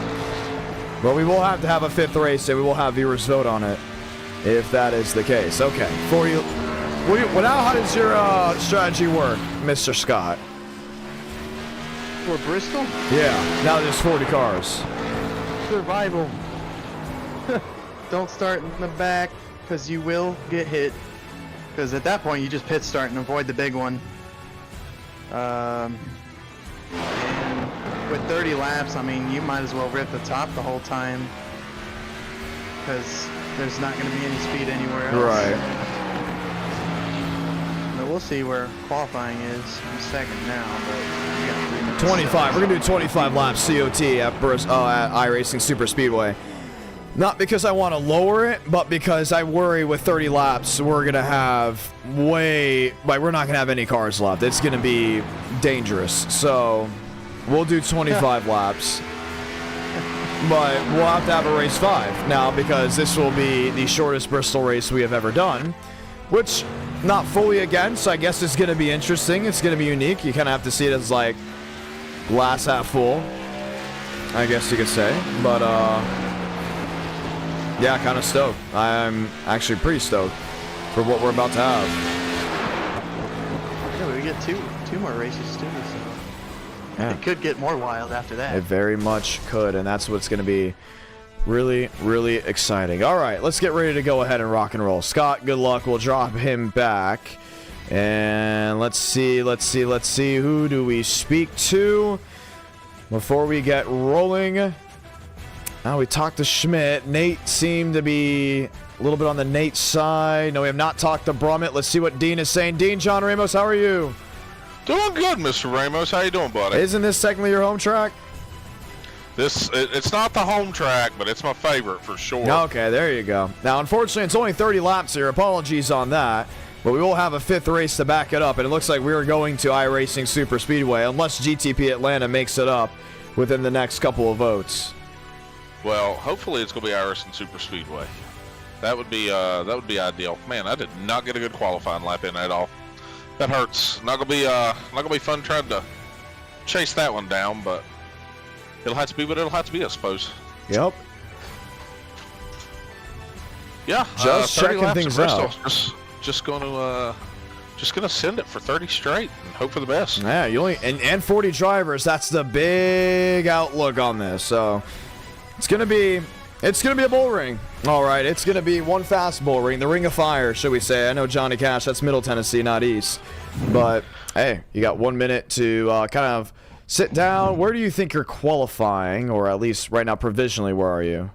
S1: But we will have to have a 5th race, and we will have viewers vote on it if that is the case. Okay, now how does your strategy work, Mr. Scott?
S9: For Bristol?
S1: Yeah, now there's 40 cars.
S9: Survival. Don't start in the back, because you will get hit. Because at that point, you just pit start and avoid the big one. And with 30 laps, I mean, you might as well rip the top the whole time. Because there's not going to be any speed anywhere else.
S1: Right.
S9: But we'll see where qualifying is. I'm second now, but we got 3 minutes.
S1: 25. We're going to do 25 laps COT at iRacing Super Speedway. Not because I want to lower it, but because I worry with 30 laps, we're going to have we're not going to have any cars left. It's going to be dangerous. So we'll do 25 laps. But we'll have to have a race 5 now because this will be the shortest Bristol race we have ever done, which not fully against. I guess it's going to be interesting. It's going to be unique. You kind of have to see it as like glass half full, I guess you could say. But yeah, kind of stoked. I'm actually pretty stoked for what we're about to have.
S9: Yeah, we get two more races too, so yeah. It could get more wild after that.
S1: It very much could, and that's what's going to be really, really exciting. All right, let's get ready to go ahead and rock and roll. Scott, good luck. We'll drop him back. And let's see. Who do we speak to before we get rolling? Now we talked to Schmidt. Nate seemed to be a little bit on the Nate side. No, we have not talked to Brummett. Let's see what Dean is saying. Dean, John Ramos, how are you?
S14: Doing good, Mr. Ramos. How you doing, buddy?
S1: Isn't this technically your home track?
S14: It's not the home track, but it's my favorite for sure.
S1: Okay, there you go. Now, unfortunately, it's only 30 laps here. Apologies on that. But we will have a 5th race to back it up. And it looks like we're going to iRacing Super Speedway, unless GTP Atlanta makes it up within the next couple of votes.
S14: Well, hopefully it's going to be iRacing Super Speedway. That would be ideal. Man, I did not get a good qualifying lap in at all. That hurts. Not gonna be fun trying to chase that one down, but it'll have to be what it'll have to be, I suppose.
S1: Yep.
S14: Yeah.
S1: Just checking things out.
S14: Just gonna send it for 30 straight and hope for the best.
S1: Yeah, you only and 40 drivers. That's the big outlook on this. So it's gonna be a bull ring. All right, it's going to be one fast bull ring, the Ring of Fire, should we say. I know Johnny Cash, that's Middle Tennessee, not East. But, hey, you got 1 minute to kind of sit down. Where do you think you're qualifying, or at least right now provisionally, where are you?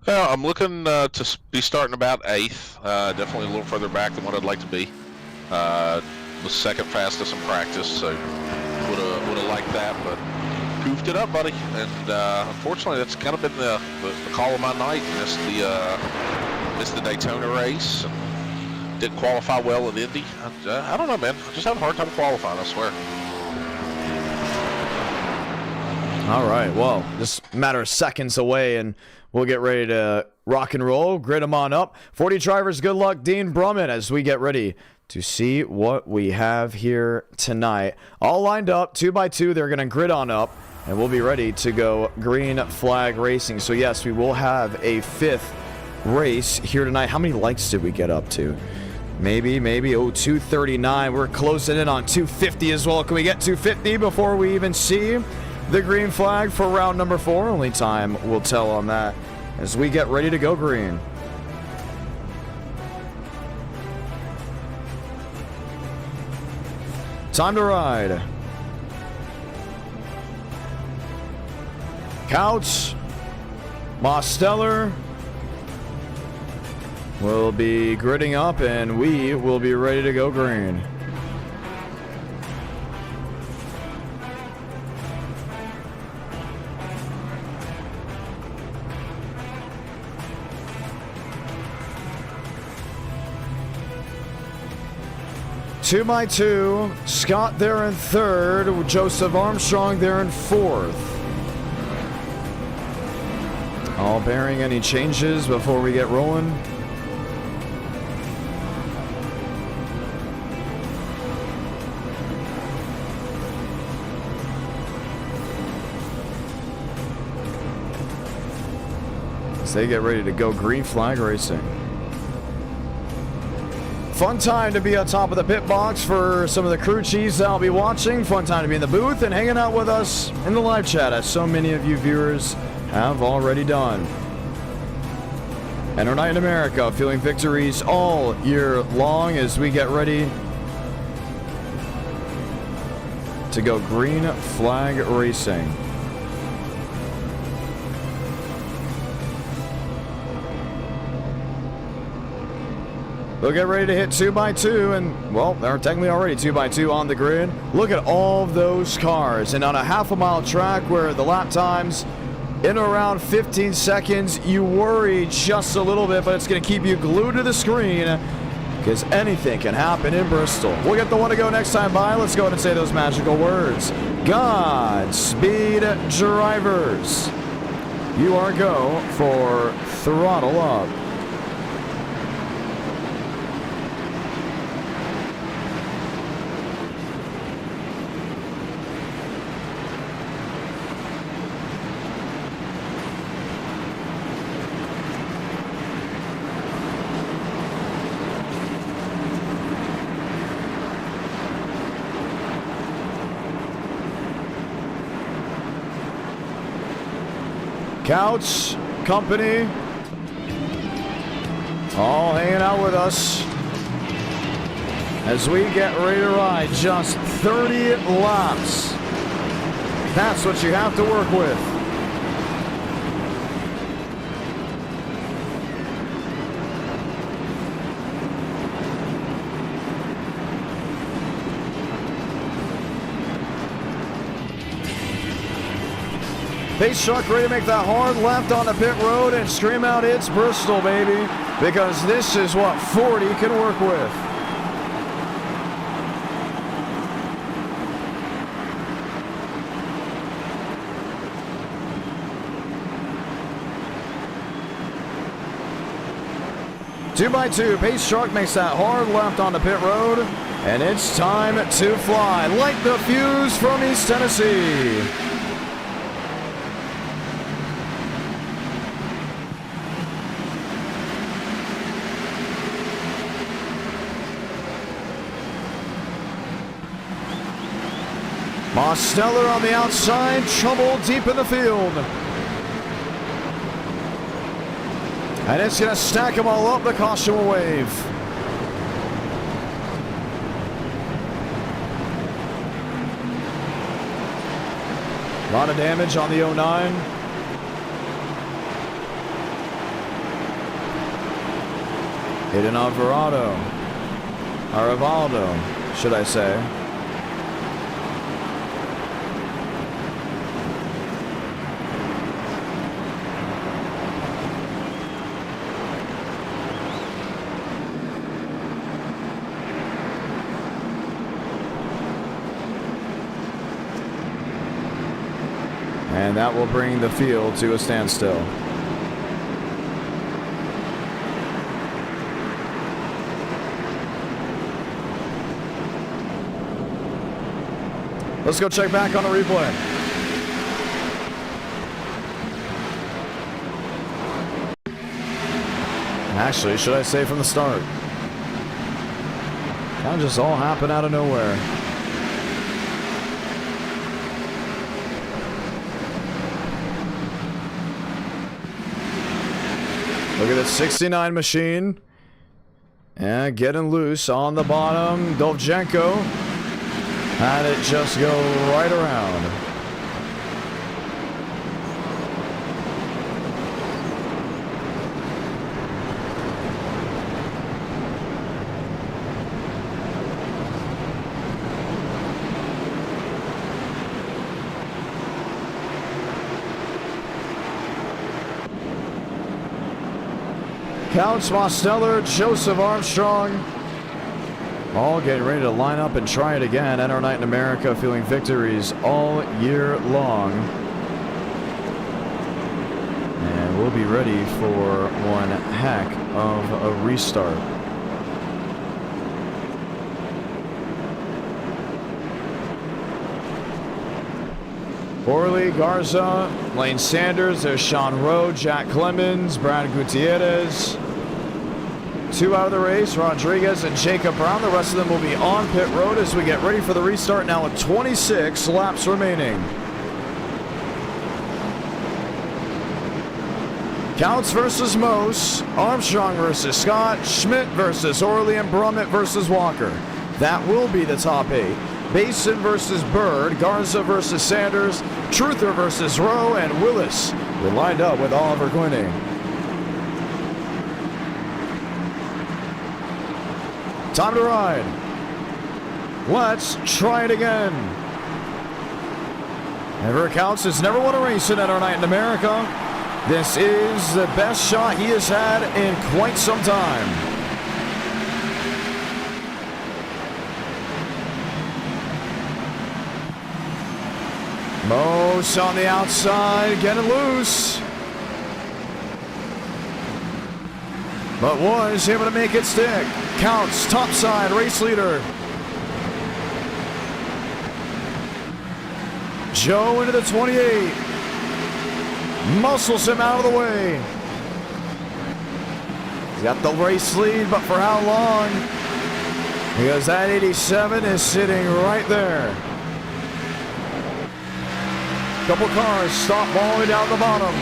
S14: Well, I'm looking to be starting about 8th. Definitely a little further back than what I'd like to be. Was second fastest in practice, so would have liked that, but goofed it up, buddy, and unfortunately that's kind of been the call of my night. Missed the Daytona race, and didn't qualify well at Indy. I don't know, man. I just have a hard time qualifying, I swear.
S1: All right, well, just a matter of seconds away, and we'll get ready to rock and roll. Grid them on up. 40 drivers, good luck, Dean Brummett, as we get ready to see what we have here tonight. All lined up, 2x2. They're going to grid on up, and we'll be ready to go green flag racing. So, yes, we will have a 5th race here tonight. How many likes did we get up to? Maybe. Oh, 239. We're closing in on 250 as well. Can we get 250 before we even see the green flag for round number 4? Only time will tell on that as we get ready to go green. Time to ride. Couch. Mosteller will be gridding up, and we will be ready to go green. Two by two, Scott there in third, Joseph Armstrong there in fourth. All bearing any changes before we get rolling. As they get ready to go green flag racing. Fun time to be on top of the pit box for some of the crew chiefs that'll be watching. Fun time to be in the booth and hanging out with us in the live chat, as so many of you viewers have already done. And our night in America, feeling victories all year long as we get ready to go green flag racing. We'll get ready to hit 2 by 2, and well, they're technically already 2 by 2 on the grid. Look at all of those cars, and on a half-a-mile track where the lap times in around 15 seconds, you worry just a little bit, but it's going to keep you glued to the screen because anything can happen in Bristol. We'll get the one to go next time by. Let's go ahead and say those magical words. Godspeed, drivers. You are go for throttle up. Couch, company, all hanging out with us as we get ready to ride. Just 30 laps. That's what you have to work with. Pace truck ready to make that hard left on the pit road and scream out, it's Bristol, baby, because this is what 40 can work with. Two by two, pace truck makes that hard left on the pit road, and it's time to fly. Light the fuse from East Tennessee. Mosteller on the outside, trouble deep in the field. And it's going to stack them all up, the caution will wave. A lot of damage on the 09. Hidden on Rivaldo, should I say. And that will bring the field to a standstill. Let's go check back on the replay. Actually, should I say from the start? That just all happened out of nowhere. Look at the 69 machine. And getting loose on the bottom. Dovchenko had it just go right around. Counts, Mosteller, Joseph Armstrong, all getting ready to line up and try it again. Enter Night in America, feeling victories all year long. And we'll be ready for one heck of a restart. Orley, Garza, Lane Sanders, there's Sean Rowe, Jack Clemens, Brad Gutierrez. 2 out of the race, Rodriguez and Jacob Brown. The rest of them will be on pit road as we get ready for the restart now with 26 laps remaining. Counts versus Mose, Armstrong versus Scott, Schmidt versus Orley, and Brummett versus Walker. That will be the top 8. Basin versus Bird, Garza versus Sanders, Truther versus Rowe, and Willis will lined up with Oliver Quinney. Time to ride. Let's try it again. Never counts has never won a race in our night in America. This is the best shot he has had in quite some time. Mose on the outside, getting loose. But was able to make it stick. Counts, topside, race leader. Joe into the 28. Muscles him out of the way. He's got the race lead, but for how long? Because that 87 is sitting right there. Couple cars stop all the way down the bottom.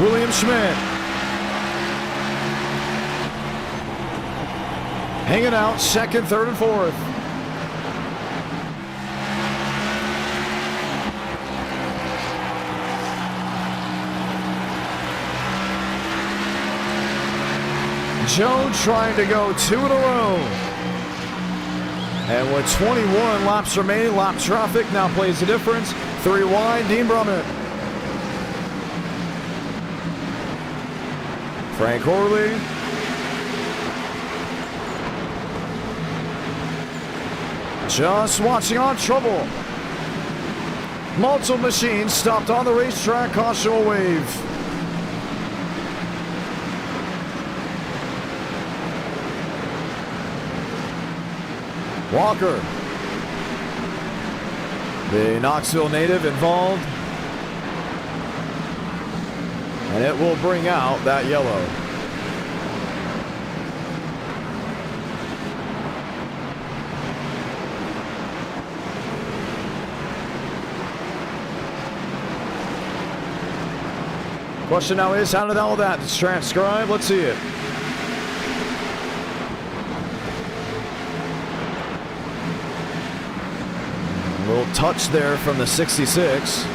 S1: William Schmidt hanging out second, third, and fourth. Joe trying to go 2 in a row. And with 21 laps remaining, lap traffic now plays the difference. 3 wide, Dean Brummett. Frank Orley. Just watching on trouble. Multiple machines stopped on the racetrack. Caution will wave. Walker. The Knoxville native involved. And it will bring out that yellow. Question now is, how did all that transcribe? Let's see it. A little touch there from the 66.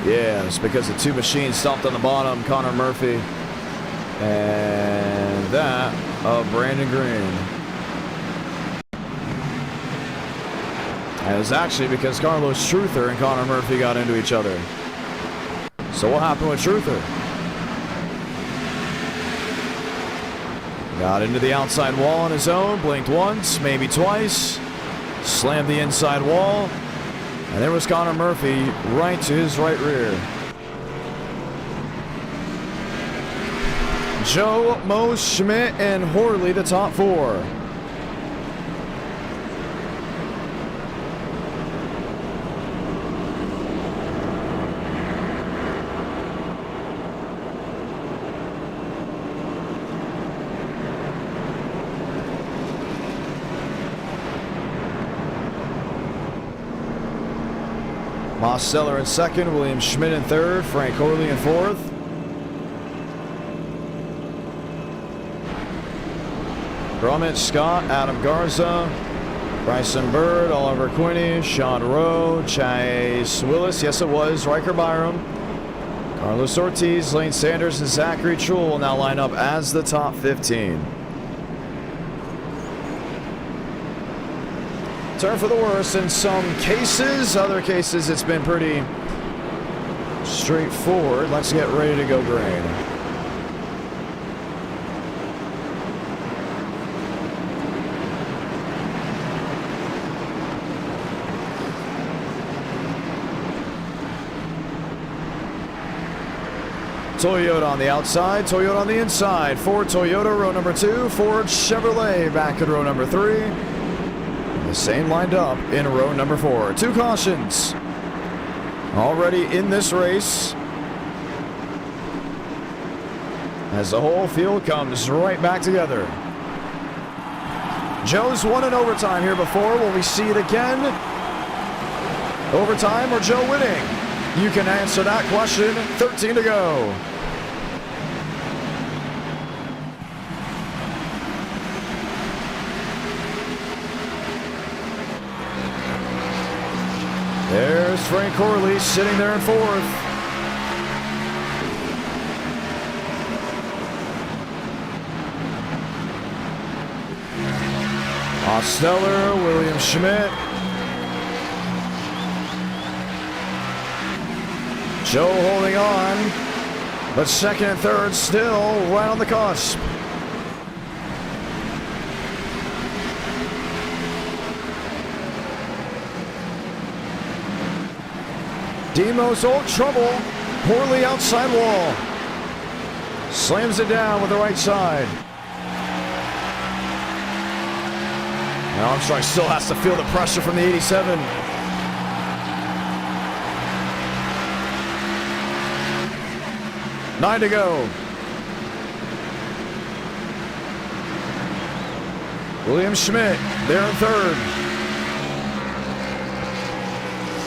S1: Yes, because the 2 machines stopped on the bottom. Connor Murphy and that of Brandon Green. And it was actually because Carlos Truther and Connor Murphy got into each other. So what happened with Truther? Got into the outside wall on his own, blinked once, maybe twice, slammed the inside wall. And there was Connor Murphy right to his right rear. Joe, Mose, Schmidt, and Horley, the top 4. Mosteller in second, William Schmidt in third, Frank Horley in fourth. Grummet, Scott, Adam Garza, Bryson Bird, Oliver Quinney, Sean Rowe, Chase Willis, yes it was, Riker Byram, Carlos Ortiz, Lane Sanders, and Zachary Truel will now line up as the top 15. Turn for the worse in some cases. Other cases, it's been pretty straightforward. Let's get ready to go green. Toyota on the outside, Toyota on the inside. Ford Toyota, row number 2. Ford Chevrolet back in row number 3. The same lined up in row number 4. 2 cautions already in this race as the whole field comes right back together. Joe's won in overtime here before. Will we see it again? Overtime or Joe winning? You can answer that question. 13 to go. There's Frank Corley sitting there in fourth. Osteller, William Schmidt. Joe holding on, but second and third still right on the cusp. Demos old trouble. Poorly outside wall. Slams it down with the right side. Now Armstrong still has to feel the pressure from the 87. Nine to go. William Schmidt there in third.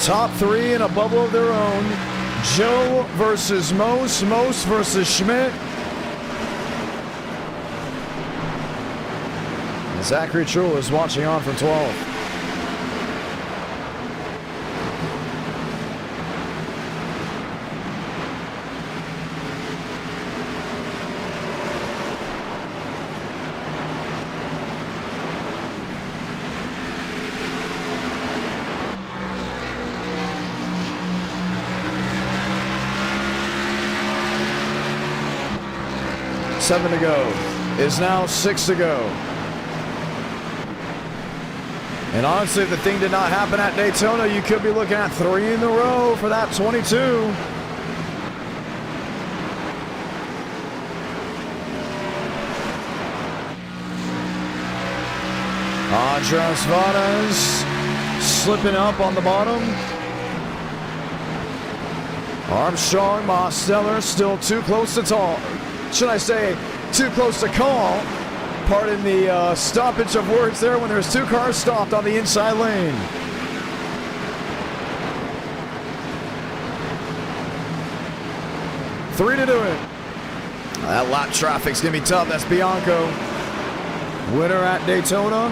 S1: Top 3 in a bubble of their own. Joe versus Mose. Mose versus Schmidt. And Zachary Truel is watching on from 12. Seven to go. Is now 6 to go. And honestly, if the thing did not happen at Daytona, you could be looking at 3 in a row for that 22. Andres Vadas slipping up on the bottom. Armstrong, Mosteller still too close to tall. Should I say, too close to call. Pardon the stoppage of words there when there's 2 cars stopped on the inside lane. Three to do it. That lap traffic's gonna be tough. That's Bianco. Winner at Daytona.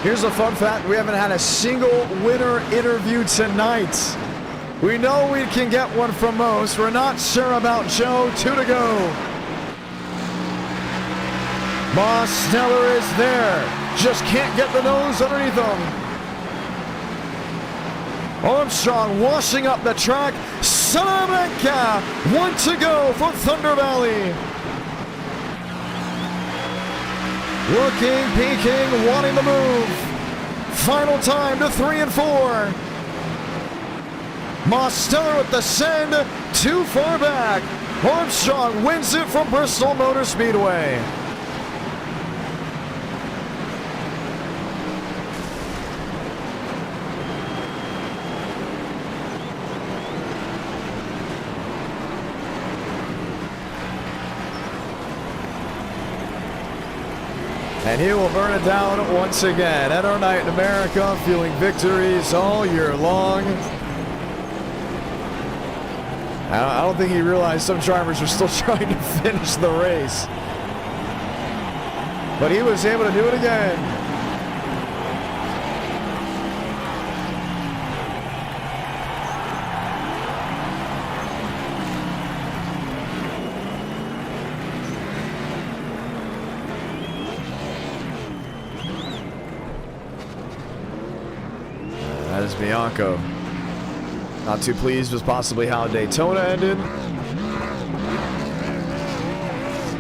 S1: Here's a fun fact. We haven't had a single winner interview tonight. We know we can get one from most. We're not sure about Joe. 2 to go. Mosteller is there. Just can't get the nose underneath him. Armstrong washing up the track. Salamanca. 1 to go for Thunder Valley. Looking, peeking, wanting to move. Final time to 3 and 4. Mosteller with the send, too far back. Armstrong wins it from Bristol Motor Speedway. And he will burn it down once again. At our night in America, feeling victories all year long. I don't think he realized some drivers were still trying to finish the race. But he was able to do it again. That is Bianco. Not too pleased with possibly how Daytona ended.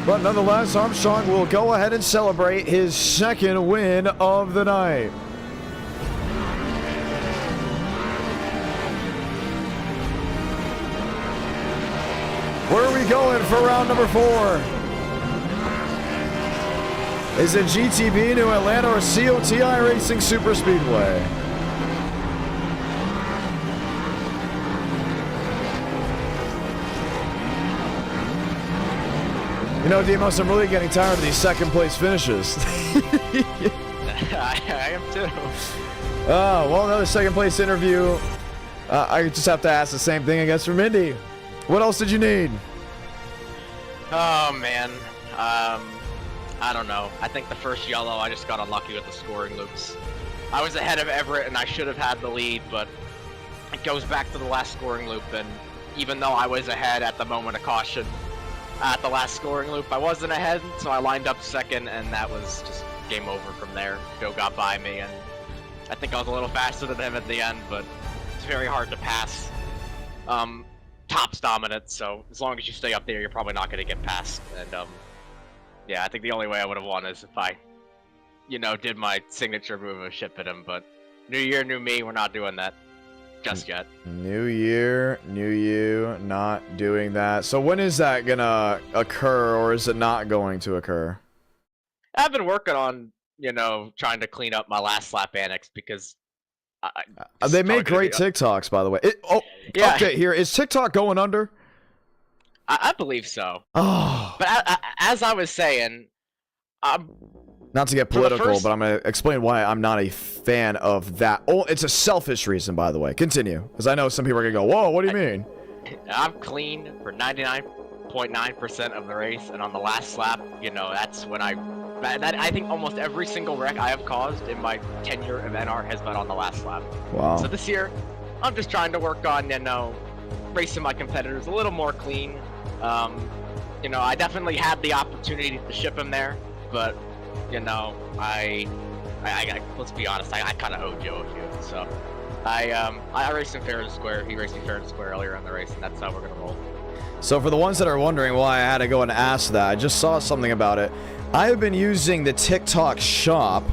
S1: But nonetheless, Armstrong will go ahead and celebrate his second win of the night. Where are we going for round number 4? Is it GTB New Atlanta or COT iRacing Super Speedway? You know, Demos, I'm really getting tired of these second place finishes.
S2: I am too.
S1: Well, another second place interview. I just have to ask the same thing, I guess, from Indy. What else did you need?
S2: Oh, man. I don't know. I think the first yellow, I just got unlucky with the scoring loops. I was ahead of Everett, and I should have had the lead, but it goes back to the last scoring loop, and even though I was ahead at the moment of caution, at the last scoring loop, I wasn't ahead, so I lined up second, and that was just game over from there. Joe got by me, and I think I was a little faster than him at the end, but it's very hard to pass tops dominant, so as long as you stay up there, you're probably not going to get past. And yeah, I think the only way I would have won is if I, you know, did my signature move of ship at him, but new year, new me, we're not doing that just yet.
S1: New year, new you, not doing that. So when is that gonna occur, or is it not going to occur?
S2: I've been working on, you know, trying to clean up my last lap annex because
S1: they make great TikToks, by the way.
S2: Yeah.
S1: Update here. Is TikTok going under?
S2: I believe so.
S1: Oh.
S2: But as I was saying,
S1: not to get political, but I'm going to explain why I'm not a fan of that. Oh, it's a selfish reason, by the way. Continue, because I know some people are going to go, whoa, what do you mean?
S2: I'm clean for 99.9% of the race, and on the last lap, you know, that's when I think almost every single wreck I have caused in my tenure of NR has been on the last lap.
S1: Wow.
S2: So this year, I'm just trying to work on, you know, racing my competitors a little more clean. You know, I definitely had the opportunity to ship him there, but, you know, I let's be honest, I kind of owe Joe a few. So I raced him fair and square. He raced me fair and square earlier in the race, and that's how we're going to roll.
S1: So for the ones that are wondering why I had to go and ask that, I just saw something about it. I have been using the TikTok shop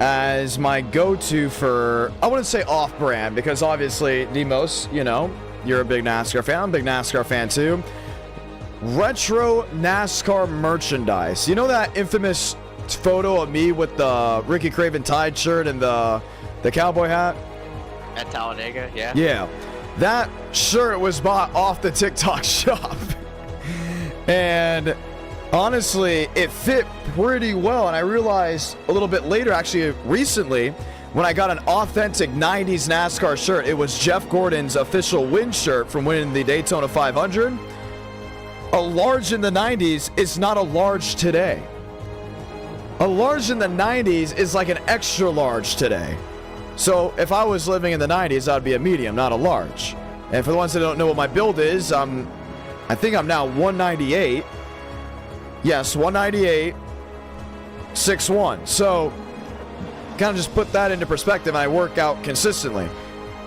S1: as my go-to for, I wouldn't say off-brand, because obviously, Demos, you know, you're a big NASCAR fan. I'm a big NASCAR fan too. Retro NASCAR merchandise. You know that infamous photo of me with the Ricky Craven Tide shirt and the cowboy hat?
S2: At Talladega, yeah.
S1: Yeah. That shirt was bought off the TikTok shop. And honestly, it fit pretty well. And I realized a little bit later, actually recently, when I got an authentic 90s NASCAR shirt. It was Jeff Gordon's official win shirt from winning the Daytona 500. A large in the 90s is not a large today. A large in the 90s is like an extra large today. So if I was living in the 90s, I'd be a medium, not a large. And for the ones that don't know what my build is, I think I'm now 198. Yes, 198, 6'1". So kind of just put that into perspective, and I work out consistently.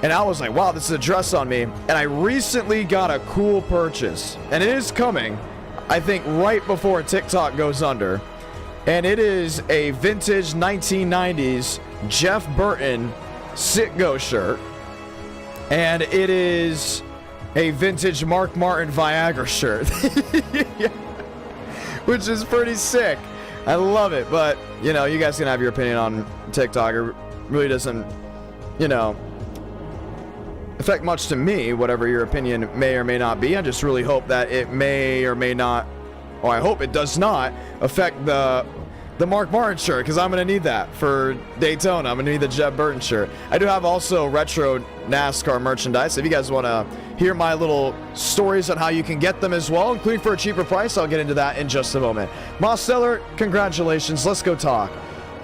S1: And I was like, wow, this is a dress on me. And I recently got a cool purchase. And it is coming, I think, right before TikTok goes under. And it is a vintage 1990s Jeff Burton sit-go shirt. And it is a vintage Mark Martin Viagra shirt. Which is pretty sick. I love it. But, you know, you guys can have your opinion on TikTok. It really doesn't, you know, affect much to me, whatever your opinion may or may not be. I just really hope that it may or may not, or I hope it does not affect the the Mark Martin shirt because I'm going to need that for Daytona. I'm going to need the Jeb Burton shirt. I do have also retro NASCAR merchandise. If you guys want to hear my little stories on how you can get them as well, including for a cheaper price, I'll get into that in just a moment. Mosteller, congratulations. Let's go talk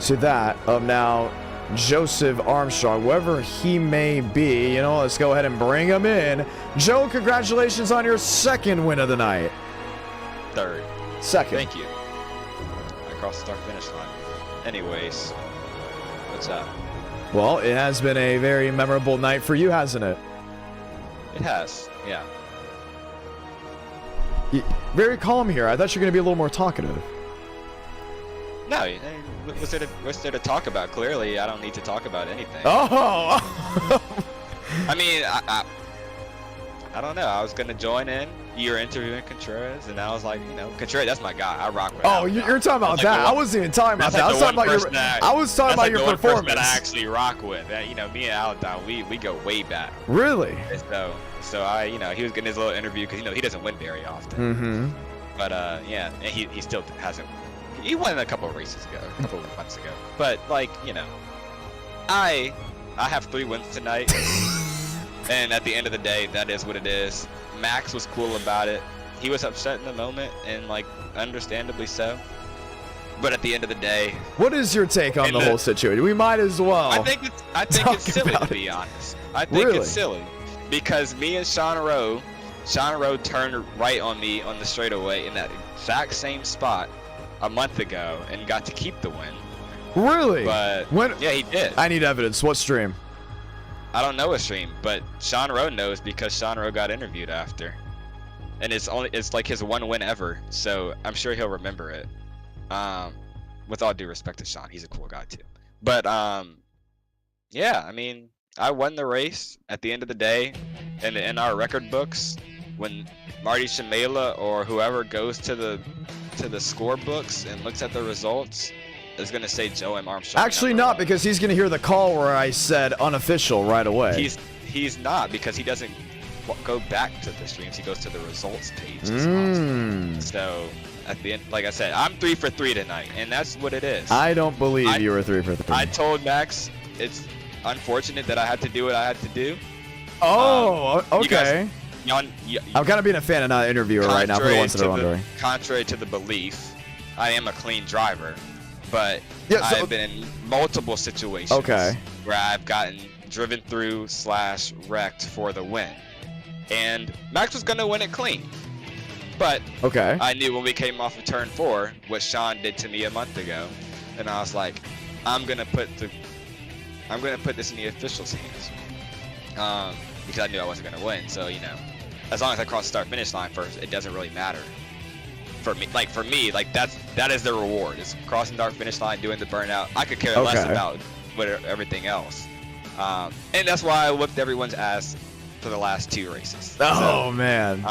S1: to that of now Joseph Armstrong, whoever he may be. You know, let's go ahead and bring him in. Joe, congratulations on your second win of the night.
S6: Third.
S1: Second.
S6: Thank you. I crossed the start finish line. Anyways, what's up?
S1: Well, it has been a very memorable night for you, hasn't it?
S6: It has, yeah.
S1: Very calm here. I thought you were going to be a little more talkative.
S6: No, what's there to talk about? Clearly, I don't need to talk about anything.
S1: Oh!
S6: I mean, I don't know. I was gonna join in. You were interviewing Contreras, and I was like, you know, Contreras, that's my guy. I rock with him.
S1: Oh, you're talking about that. I wasn't even talking about that. I was talking about your performance.
S6: That I actually rock with. You know, me and Aladdin, we go way back.
S1: Really?
S6: And so I, you know, he was getting his little interview because, you know, he doesn't win very often.
S1: Mm-hmm.
S6: But yeah, and he still hasn't. He won a couple of races ago, a couple of months ago. But like, you know, I have 3 wins tonight, and at the end of the day, that is what it is. Max was cool about it. He was upset in the moment, and like, understandably so. But at the end of the day,
S1: what is your take on the whole situation? We might as well.
S6: I think it's silly, to be honest. I think it's silly because me and Sean Rowe turned right on me on the straightaway in that exact same spot a month ago and got to keep the win.
S1: Really?
S6: But yeah, he did.
S1: I need evidence. What stream?
S6: I don't know a stream, but Sean Rowe knows because Sean Rowe got interviewed after, and it's like his 1 win ever. So I'm sure he'll remember it. With all due respect to Sean, he's a cool guy too. But yeah, I mean, I won the race at the end of the day, and in our record books, when Marty Shamela or whoever goes to the score books and looks at the results, is going to say Joe M. Armstrong.
S1: Actually not, because he's going to hear the call where I said unofficial right away.
S6: He's not, because he doesn't go back to the streams. He goes to the results page. So at the end, like I said, I'm 3 for 3 tonight, and that's what it is.
S1: I don't believe you were 3 for 3.
S6: I told Max it's unfortunate that I had to do what I had to do.
S1: Oh, okay. I'm kind of being a fan of not an interviewer right now, for the ones that are wondering.
S6: Contrary to the belief, I am a clean driver, but I've been in multiple situations where I've gotten driven through / wrecked for the win. And Max was going to win it clean. But I knew when we came off of turn 4 what Sean did to me a month ago, and I was like, I'm gonna put this in the officials' hands, because I knew I wasn't gonna win. So, you know, as long as I cross the start finish line first, it doesn't really matter for me. Like that is the reward. It's crossing the start finish line, doing the burnout. I could care less about everything else, and that's why I whipped everyone's ass for the last 2 races.
S1: Oh, man.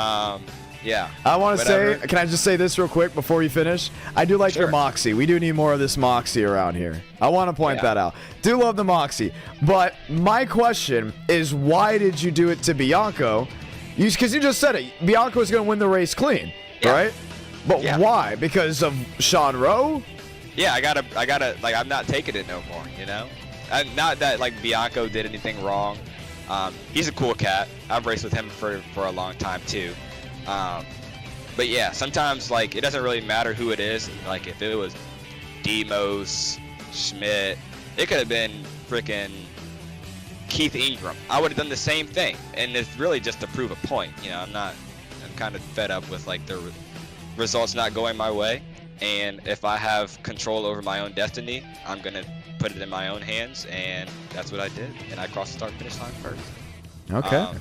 S6: Yeah.
S1: I want to say, can I just say this real quick before you finish? I do like your moxie. We do need more of this moxie around here. I want to point that out. Do love the moxie. But my question is, why did you do it to Bianco? Because you just said it. Bianco is going to win the race clean, right? But why? Because of Sean Rowe?
S6: Yeah, I gotta, like, I'm not taking it no more, you know? Not that, like, Bianco did anything wrong. He's a cool cat. I've raced with him for a long time, too. But yeah, sometimes, like, it doesn't really matter who it is. Like, if it was Demos, Schmidt, it could have been freaking Keith Ingram. I would have done the same thing, and it's really just to prove a point. You know, I'm kind of fed up with, like, the results not going my way, and if I have control over my own destiny, I'm gonna put it in my own hands, and that's what I did, and I crossed the start finish line first.
S1: Okay.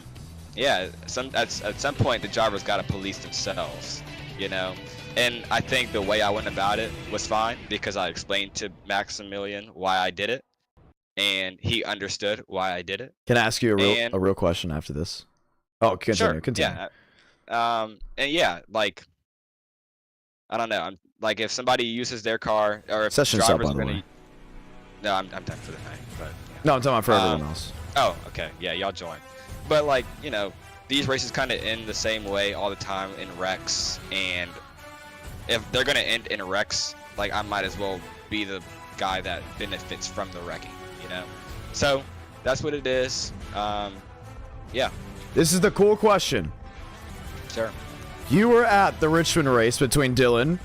S6: Yeah, at some point the drivers got to police themselves, you know, and I think the way I went about it was fine because I explained to Maximilian why I did it, and he understood why I did it.
S1: Can I ask you a real question after this? Oh, continue.
S6: Yeah. And yeah, like, I don't know. I'm like, if somebody uses their car, or if
S1: Session's up, by the way.
S6: No, I'm done for the night. But
S1: no, I'm talking about for everyone else.
S6: Oh, okay. Yeah, y'all join. But, like, you know, these races kind of end the same way all the time in wrecks, and if they're going to end in wrecks, like I might as well be the guy that benefits from the wrecking, you know? So that's what it is. Yeah.
S1: This is the cool question.
S6: Sure.
S1: You were at the Richmond race between Dylan,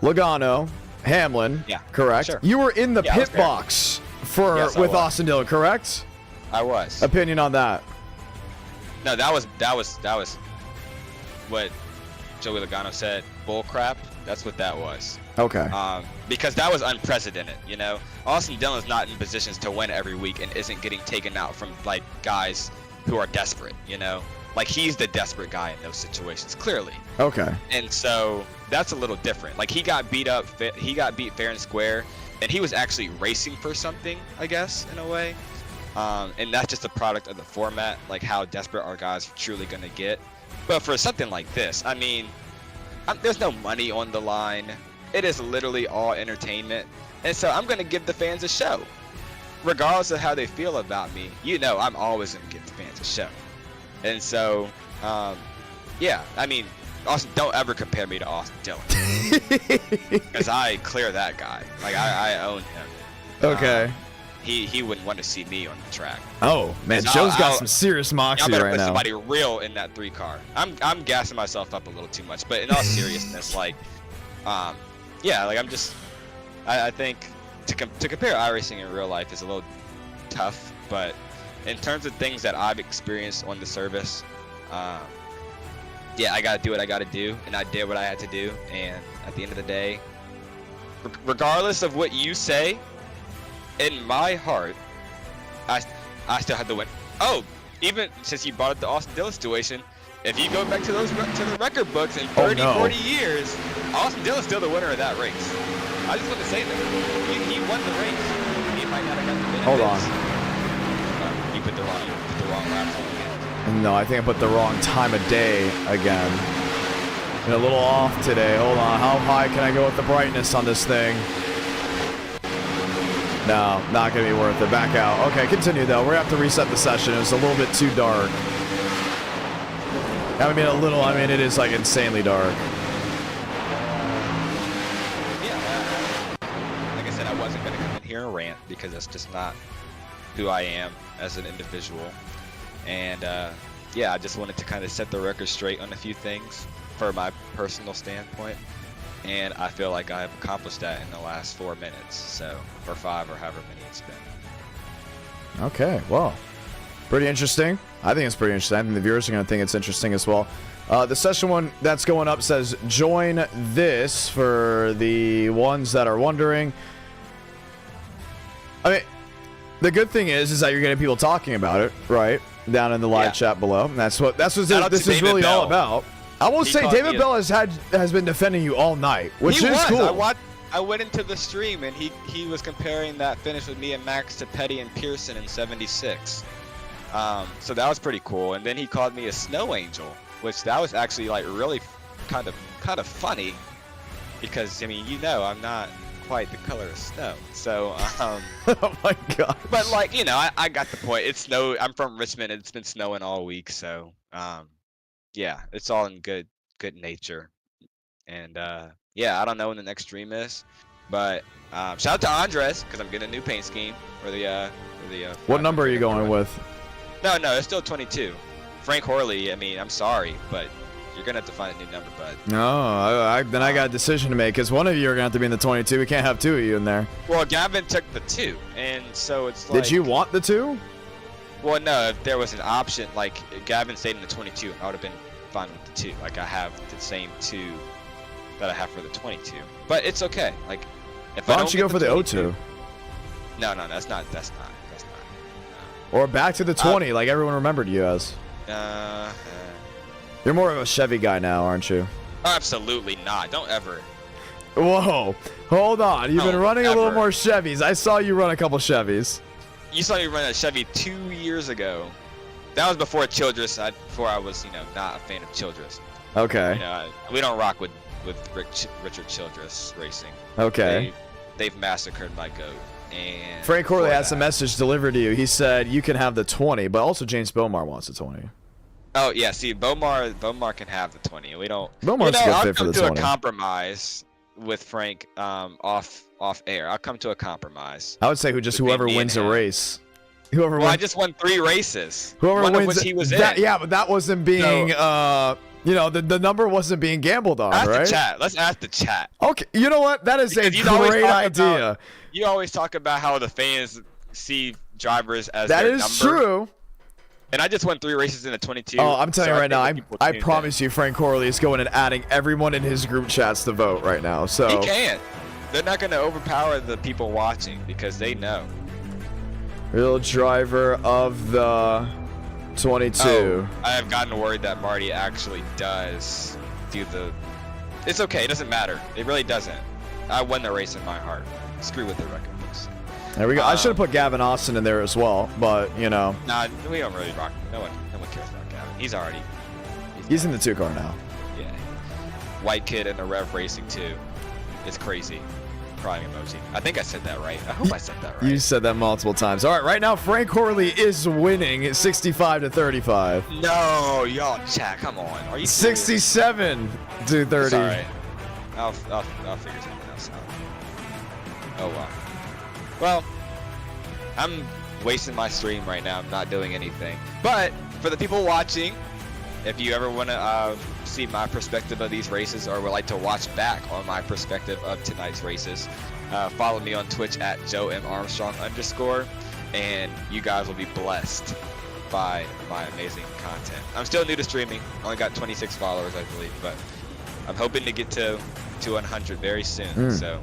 S1: Logano, Hamlin, correct?
S6: Sure.
S1: You were in the
S6: Yeah, I was
S1: pit
S6: there.
S1: box for
S6: Yes, I
S1: with
S6: was.
S1: Austin Dillon, correct?
S6: I was.
S1: Opinion on that?
S6: No, that was what Joey Logano said. Bull crap. That's what that was.
S1: Okay.
S6: Because that was unprecedented, you know. Austin Dillon's not in positions to win every week and isn't getting taken out from like guys who are desperate, you know. Like he's the desperate guy in those situations, clearly.
S1: Okay.
S6: And so that's a little different. Like he got beat up, he got beat fair and square, and he was actually racing for something, I guess, in a way. And that's just a product of the format, like how desperate our guys are truly gonna get. But for something like this, I mean, there's no money on the line. It is literally all entertainment. And so I'm gonna give the fans a show. Regardless of how they feel about me, you know I'm always gonna give the fans a show. And so, yeah, I mean, Austin, don't ever compare me to Austin Dillon. Because I clear that guy. Like, I own him.
S1: Okay.
S6: He wouldn't want to see me on the track.
S1: Oh, man, Joe's got some serious moxie
S6: better
S1: right
S6: put
S1: now.
S6: somebody real in that 3 car. I'm gassing myself up a little too much. But in all seriousness, like, yeah, like I'm just, I think to compare iRacing in real life is a little tough, but in terms of things that I've experienced on the service, yeah, I gotta do what I gotta do, and I did what I had to do, and at the end of the day, regardless of what you say, in my heart, I still had to win. Oh, even since you brought up the Austin Dillon situation, if you go back to the record books in 30, 40 years, Austin Dillon's still the winner of that race. I just want to say that he won the race. He might not have got the benefits.
S1: Hold on.
S6: You put the wrong laps on again.
S1: No, I think I put the wrong time of day again. Been a little off today. Hold on. How high can I go with the brightness on this thing? No, not going to be worth it. Back out. Okay, continue, though. We're going to have to reset the session. It was a little bit too dark. I mean, it is, like, insanely dark.
S6: Yeah, like I said, I wasn't going to come in here and rant because that's just not who I am as an individual. And, yeah, I just wanted to kind of set the record straight on a few things for my personal standpoint. And I feel like I have accomplished that in the last 4 minutes, so, or 5, or however many it's been.
S1: Okay, well, pretty interesting. I think it's pretty interesting. I think the viewers are going to think it's interesting as well. The session one that's going up says, join this for the ones that are wondering. I mean, the good thing is that you're getting people talking about it, right? Down in the live chat below. And that's what this is really all about. I will say David Bell has been defending you all night, which is cool.
S6: I went into the stream and he was comparing that finish with me and Max to Petty and Pearson in '76. So that was pretty cool. And then he called me a snow angel, which that was actually like really kind of funny, because I mean, you know, I'm not quite the color of snow. So
S1: oh my god.
S6: But like, you know, I got the point. It snowed. I'm from Richmond. It's been snowing all week, so yeah, it's all in good nature. And yeah, I don't know when the next stream is, but shout out to Andres, because I'm getting a new paint scheme for the
S1: what number are you going with?
S6: No, it's still 22. Frank Horley, I mean, I'm sorry, but you're gonna have to find a new number, bud.
S1: No, then I got a decision to make, because one of you are gonna have to be in the 22. We can't have 2 of you in there.
S6: Well, Gavin took the 2, and so it's like,
S1: did you want the 2?
S6: Well, no, if there was an option, like Gavin stayed in the 22, I would have been fine with the 2. Like I have the same 2 that I have for the 22, but it's okay. Like, if
S1: why
S6: I
S1: don't you go for the 02?
S6: No, that's not.
S1: Or back to the 20, like everyone remembered you as. You're more of a Chevy guy now, aren't you?
S6: Absolutely not. Don't ever.
S1: Whoa, hold on. You've been running a little more Chevys. I saw you run a couple Chevys.
S6: You saw me run a Chevy 2 years ago. That was before Childress. Before I was, you know, not a fan of Childress.
S1: Okay.
S6: You know, we don't rock with Richard Childress Racing.
S1: Okay.
S6: They've massacred my goat. And
S1: Frank Horley has a message delivered to you. He said you can have the 20, but also James Bomar wants the 20.
S6: Oh yeah, see, Bomar can have the 20. We don't.
S1: Bomar's a good
S6: I'll
S1: fit for
S6: come
S1: the
S6: to
S1: 20.
S6: a compromise. with Frank off air. I'll come to a compromise.
S1: I would say whoever wins a race. Whoever
S6: well,
S1: wins.
S6: I just won 3 races.
S1: Whoever
S6: one
S1: wins,
S6: of which he was
S1: that,
S6: in.
S1: yeah, but that wasn't being, you know, the number wasn't being gambled on,
S6: ask
S1: right?
S6: The chat. Let's ask the chat.
S1: Okay, you know what? That is
S6: Because
S1: a great idea.
S6: You always talk about how the fans see drivers as
S1: that
S6: their
S1: is
S6: number.
S1: True.
S6: And I just won 3 races in a 22.
S1: Oh, I'm telling you right now, I
S6: tuned
S1: promise you, Frank Corley is going and adding everyone in his group chats to vote right now. So
S6: he can't. They're not going to overpower the people watching because they know.
S1: Real driver of the 22.
S6: Oh, I have gotten worried that Marty actually does do the. It's okay. It doesn't matter. It really doesn't. I won the race in my heart. Screw with the record books.
S1: There we go. I should have put Gavin Austin in there as well, but you know.
S6: Nah, we don't really rock. No one cares about Gavin. He's already.
S1: He's in the 2 car now.
S6: Yeah. White kid in the Rev Racing 2. It's crazy. Crying emoji. I think I said that right. I hope I said that right.
S1: You said that multiple times. All right, right now Frank Corley is winning 65-35.
S6: No, y'all chat. Come on. Are you
S1: 67 to 30.
S6: It's all right. I'll figure something else out. Oh well. Well, I'm wasting my stream right now. I'm not doing anything. But for the people watching, if you ever want to see my perspective of these races or would like to watch back on my perspective of tonight's races, follow me on Twitch at JoeMArmstrong_, and you guys will be blessed by my amazing content. I'm still new to streaming. Only got 26 followers, I believe, but I'm hoping to get to 100 very soon. So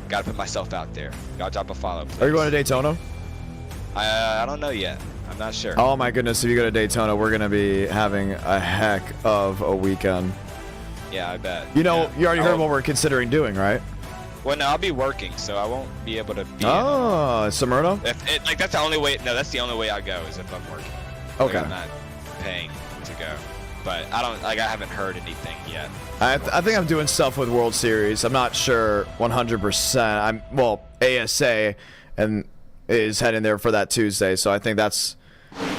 S6: gotta put myself out there. Gotta drop a follow, please.
S1: Are you going to Daytona?
S6: I don't know yet. I'm not sure.
S1: Oh my goodness, if you go to Daytona, we're gonna be having a heck of a weekend.
S6: Yeah, I bet.
S1: You know, you already heard what we're considering doing, right?
S6: Well, no, I'll be working, so I won't be able to be
S1: Smyrna?
S6: like that's the only way. No, that's the only way I go is if I'm working.
S1: Okay.
S6: Like, I'm not paying to go, but I haven't heard anything yet.
S1: I think I'm doing stuff with World Series. I'm not sure 100%. ASA and is heading there for that Tuesday, so I think that's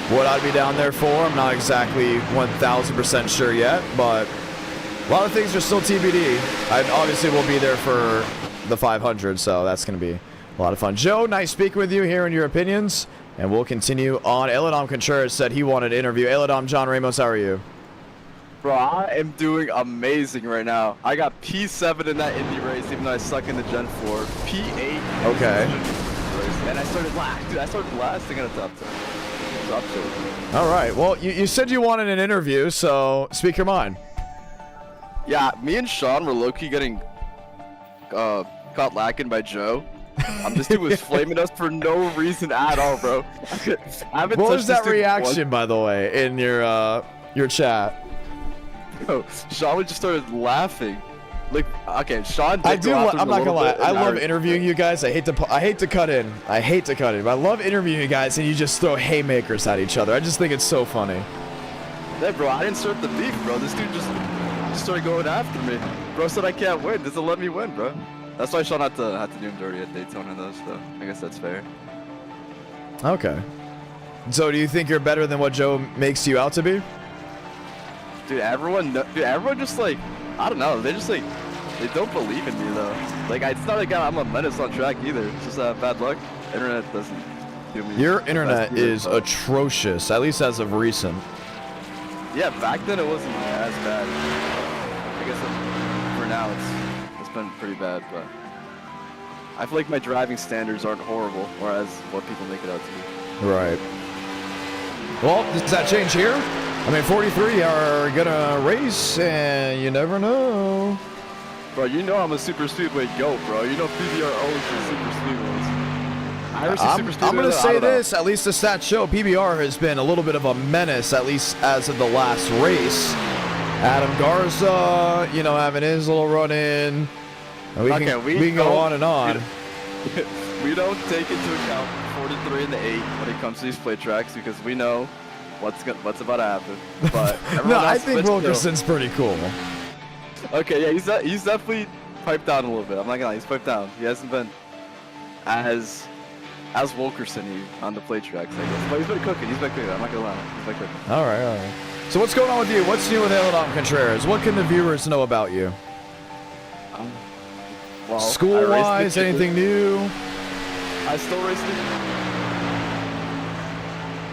S1: what I'd be down there for. I'm not exactly 1,000% sure yet, but a lot of things are still TBD. I obviously will be there for the 500, so that's going to be a lot of fun. Joe, nice speaking with you, hearing your opinions, and we'll continue on. Eladom Contreras said he wanted to interview. Eladom, John Ramos, how are you?
S11: Bro, I am doing amazing right now. I got P7 in that Indy race, even though I suck in the Gen 4. P8.
S1: Okay.
S11: And I started blasting at a top 10. Top 2.
S1: All right. Well, you said you wanted an interview, so speak your mind.
S11: Yeah, me and Sean were low-key getting caught lacking by Joe. This dude was flaming us for no reason at all, bro.
S1: What was that reaction, by the way, in your chat?
S11: Bro, Sean just started laughing. Like, okay, Sean.
S1: I'm not gonna lie. I love interviewing you guys. I hate to cut in. But I love interviewing you guys, and you just throw haymakers at each other. I just think it's so funny.
S11: Hey, bro, I didn't start the beef, bro. This dude just started going after me. Bro said I can't win. Doesn't let me win, bro. That's why Sean had to do him dirty at Daytona, though. So I guess that's fair.
S1: Okay. So do you think you're better than what Joe makes you out to be?
S11: Dude, everyone just like, I don't know. They just like, they don't believe in me though. Like, it's not like I'm a menace on track either. It's just bad luck. Internet doesn't do me.
S1: Your internet is atrocious, at least as of recent.
S11: Yeah, back then it wasn't as bad. I guess for now it's been pretty bad, but I feel like my driving standards aren't horrible, whereas what people make it out to be.
S1: Right. Well, does that change here? I mean, 43 are gonna race, and you never know.
S11: Bro, you know I'm a super speedway goat, bro. You know PBR owns the super speedways.
S1: I'm gonna say this, at least the stats show PBR has been a little bit of a menace, at least as of the last race. Adam Garza, you know, having his little run in. We can go on and on.
S11: We don't take into account 43 and the 8 when it comes to these play tracks because we know what's about to happen. But
S1: no, I think Wilkerson's pretty cool.
S11: Okay, yeah, he's definitely piped down a little bit. I'm not gonna lie, he's piped down. He hasn't been as Wilkerson on the play tracks, I guess. But he's been cooking. I'm not gonna lie. He's been cooking.
S1: All right. So what's going on with you? What's new with Eladom Contreras? What can the viewers know about you?
S11: Well,
S1: School-wise, anything new?
S11: I still race the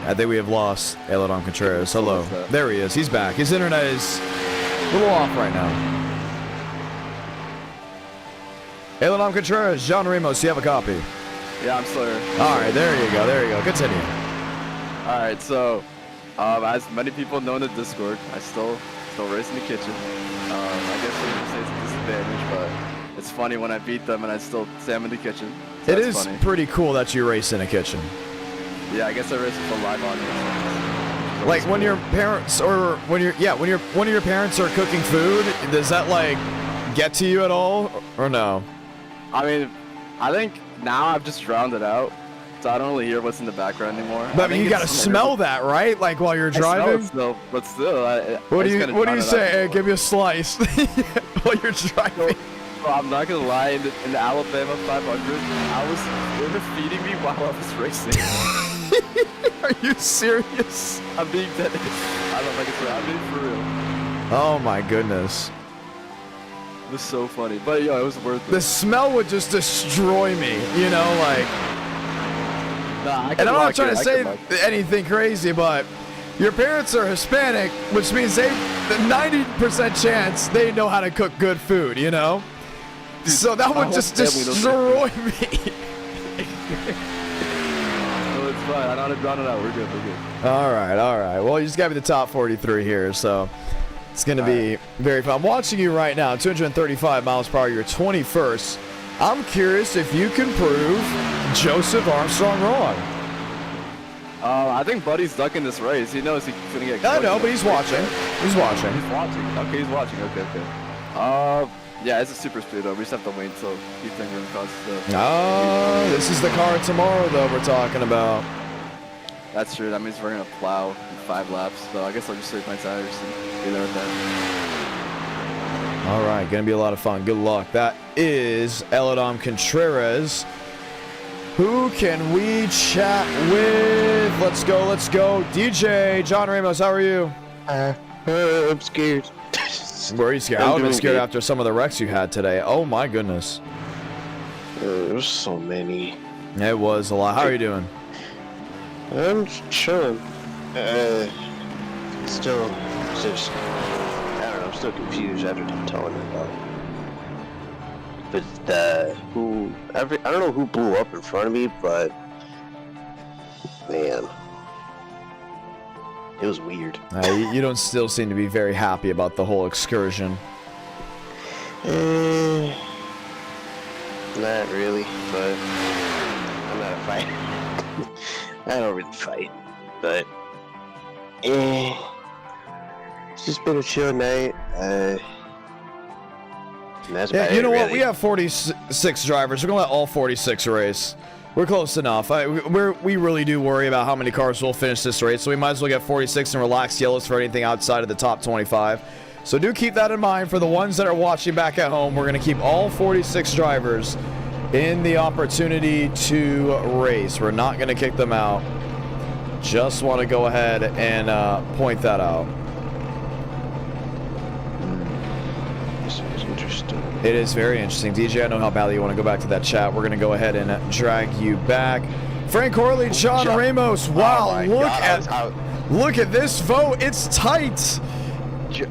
S1: I think we have lost Elodon Contreras. Hello. There he is. He's back. His internet is a little off right now. Elodon Contreras, John Ramos, you have a copy?
S11: Yeah, I'm still here.
S1: All right, there you go. There you go. Continue.
S11: All right, so as many people know in the Discord, I still race in the kitchen. I guess you would say it's a disadvantage, but it's funny when I beat them and I still say I'm in the kitchen. So
S1: It is
S11: funny.
S1: pretty cool that you race in a kitchen.
S11: Yeah, I guess I race with a live audience.
S1: Like when your parents or when one of your parents are cooking food, does that like get to you at all or no?
S11: I mean, I think now I've just drowned it out, so I don't really hear what's in the background anymore.
S1: But I mean, you gotta smell that, right? Like while you're driving.
S11: Still, but still,
S1: What do you say? Hey, give me a slice while you're driving.
S11: Well, I'm not gonna lie. In the Alabama 500, they were feeding me while I was racing.
S1: Are you serious?
S11: I'm being dead. I don't like it. I'm being for real.
S1: Oh my goodness.
S11: It was so funny, but yo, it was worth it.
S1: The smell would just destroy me, you know, like.
S11: Nah,
S1: and I'm not trying to say anything crazy, but your parents are Hispanic, which means the 90% chance they know how to cook good food, you know? Dude, so that would just destroy me.
S11: No, it's fine. I know how to drown it out. We're good.
S1: All right. Well, you just got to be the top 43 here, so it's going to be very fun. I'm watching you right now, 235 miles per hour. You're 21st. I'm curious if you can prove Joseph Armstrong wrong.
S11: I think Buddy's ducking this race. He knows he's going to get.
S1: I know, but he's watching. He's watching.
S11: He's watching. Okay, he's watching. Okay. Yeah, it's a super speed though. We just have to wait until you think we're going to cause the.
S1: Oh, this is the car tomorrow, though, we're talking about.
S11: That's true. That means we're going to plow in 5 laps. So I guess I'll just save my tires and be there with that.
S1: All right, going to be a lot of fun. Good luck. That is Elodon Contreras. Who can we chat with? Let's go. DJ, John Ramos, how are you?
S15: I'm scared.
S1: Where are you scared? I would have been scared after some of the wrecks you had today. Oh my goodness.
S15: There's so many.
S1: It was a lot. How are you doing?
S15: I'm chilling. Still, just, I don't know, I'm still confused after telling it about. But I don't know who blew up in front of me, but man, it was weird.
S1: You don't still seem to be very happy about the whole excursion.
S15: Not really, but I'm not a fighter. I don't really fight, but it's just been a chill night.
S1: Yeah, you know what? We have 46 drivers. We're gonna let all 46 race. We're close enough. We really do worry about how many cars will finish this race, so we might as well get 46 and relax yellows for anything outside of the top 25. So do keep that in mind for the ones that are watching back at home. We're gonna keep all 46 drivers in the opportunity to race. We're not gonna kick them out. Just want to go ahead and point that out. It is very interesting. DJ, I know how badly you want to go back to that chat. We're going to go ahead and drag you back. Frank Corley, John Ramos. Wow, look at this vote. It's tight.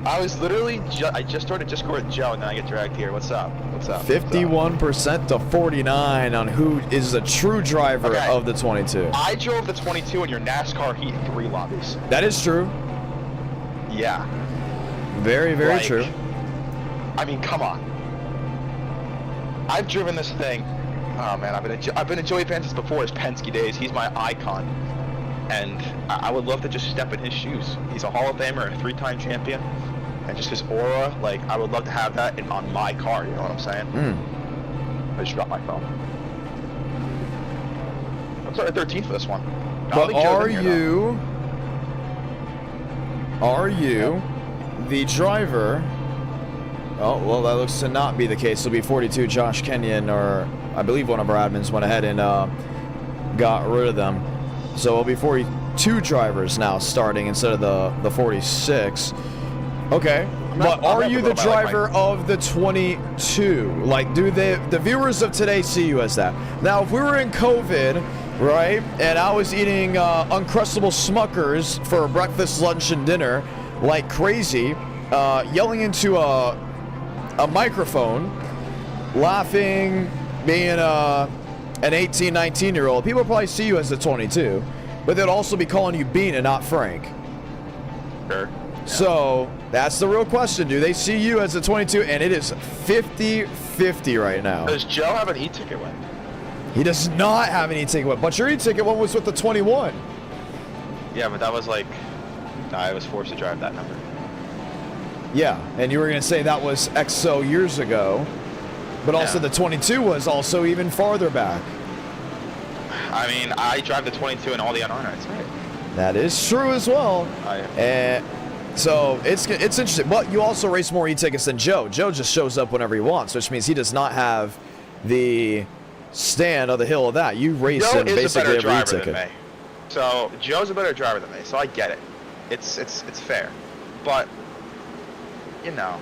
S16: I was literally, I just started Discord with Joe, and then I get dragged here. What's up?
S1: 51% to 49 on who is a true driver of the 22.
S16: I drove the 22 in your NASCAR Heat 3 lobbies.
S1: That is true.
S16: Yeah.
S1: Very, very true.
S16: I mean, come on. I've driven this thing. Oh man, I've been a Joey fan since before his Penske days. He's my icon, and I would love to just step in his shoes. He's a Hall of Famer, a 3-time champion, and just his aura. Like, I would love to have that on my car. You know what I'm saying? I just dropped my phone. I'm starting 13th for this one.
S1: But are you the driver? Oh, well, that looks to not be the case. It'll be 42. Josh Kenyon, or I believe one of our admins went ahead and got rid of them. So it'll be 42 drivers now starting instead of the 46. Okay, but are you the driver of the 22? Like, do the viewers of today see you as that? Now, if we were in COVID, right, and I was eating Uncrustable Smuckers for breakfast, lunch, and dinner like crazy, yelling into a microphone, laughing, being an 18, 19-year-old, people probably see you as a 22, but they'd also be calling you Bean and not Frank.
S16: Sure.
S1: So that's the real question. Do they see you as a 22? And it is 50-50 right now.
S16: Does Joe have an e-ticket win?
S1: He does not have an e-ticket win, but your e-ticket one was with the 21.
S16: Yeah, but that was like, I was forced to drive that number.
S1: Yeah, and you were going to say that was XO years ago, but also the 22 was also even farther back.
S16: I mean, I drive the 22 in all the NR nights, right?
S1: That is true as well. And so it's interesting. But you also race more e-tickets than Joe. Joe just shows up whenever he wants, which means he does not have the stand on the hill of that. You race
S16: Joe
S1: in
S16: is
S1: basically
S16: a better
S1: every
S16: driver
S1: e-ticket.
S16: than me. So Joe's a better driver than me, so I get it. It's fair. But you know,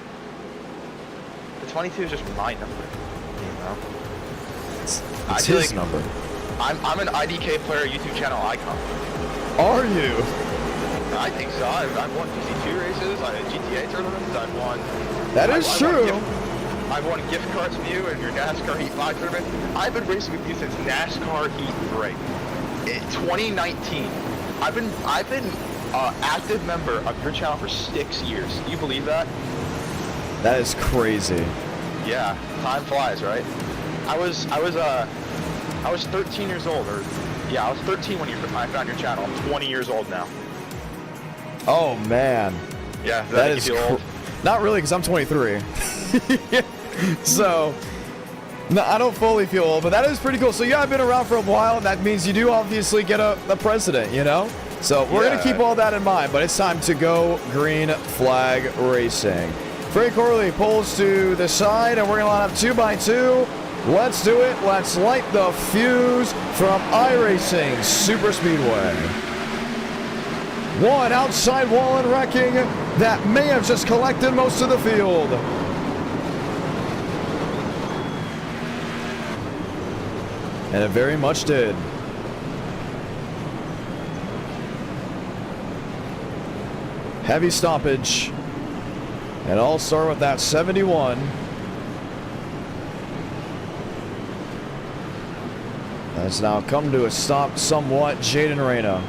S16: the 22 is just my number. You know,
S1: it's
S16: feel
S1: his
S16: like
S1: number.
S16: I'm an IDK Player YouTube Channel icon.
S1: Are you?
S16: I think so. I've won GT2 races, I had GTA tournaments, I've won.
S1: That is true.
S16: I've won gift cards from you and your NASCAR Heat 5 tournament. I've been racing with you since NASCAR Heat 3. In 2019. I've been active member of your channel for 6 years. Do you believe that?
S1: That is crazy.
S16: Yeah, time flies, right? I was 13 years old, or yeah, I was 13 when I found your channel. I'm 20 years old now.
S1: Oh man.
S16: Yeah,
S1: that is
S16: old.
S1: Not really, because I'm 23. So, no, I don't fully feel old, but that is pretty cool. So yeah, I've been around for a while, and that means you do obviously get a president, you know? So we're going to keep all that in mind, but it's time to go green flag racing. Frank Corley pulls to the side, and we're going to line up 2x2. Let's do it. Let's light the fuse from iRacing Super Speedway. One outside wall and wrecking that may have just collected most of the field. And it very much did. Heavy stoppage. And I'll start with that 71. Has now come to a stop somewhat. Jaden Reyna.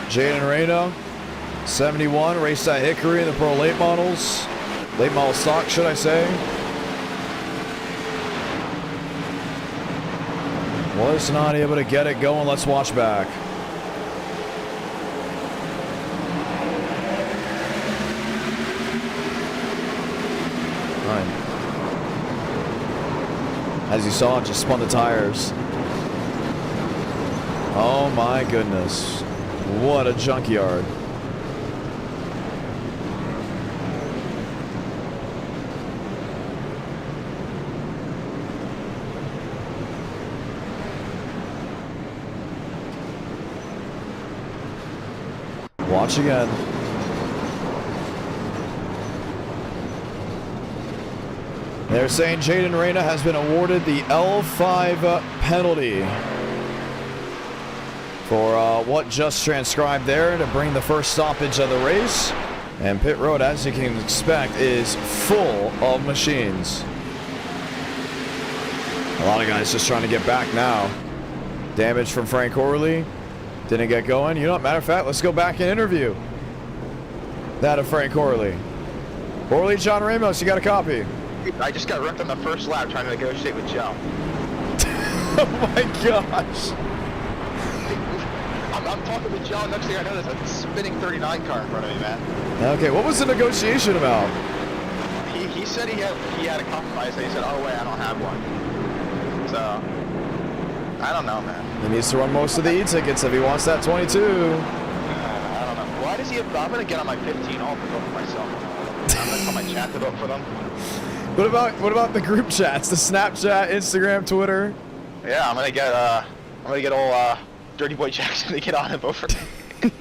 S1: Jaden Reyna, 71, raced at Hickory in the Pro Late Models. Late Model Stock, should I say. Was not able to get it going. Let's watch back. As you saw, just spun the tires. Oh my goodness. What a junkyard. Watch again. They're saying Jaden Reyna has been awarded the L5 penalty for what just transcribed there to bring the first stoppage of the race. And pit road, as you can expect, is full of machines. A lot of guys just trying to get back now. Damage from Frank Orley. Didn't get going. You know what, matter of fact, let's go back and interview that of Frank Orley. Orley, John Ramos, you got a copy?
S16: I just got wrecked on the first lap trying to negotiate with Joe.
S1: Oh my gosh.
S16: I'm talking with Joe, next thing I know there's a spinning 39 car in front of me, man.
S1: Okay, what was the negotiation about?
S16: He said he had a compromise, and he said, oh wait, I don't have one. So, I don't know, man.
S1: He needs to run most of the e-tickets if he wants that 22.
S16: I don't know. Why does he have, I'm going to get on my 15 all to vote for myself. I'm going to tell my chat to vote for them.
S1: What about the group chats? The Snapchat, Instagram, Twitter?
S16: Yeah, I'm gonna get old Dirty Boy Jackson to get on and vote for me.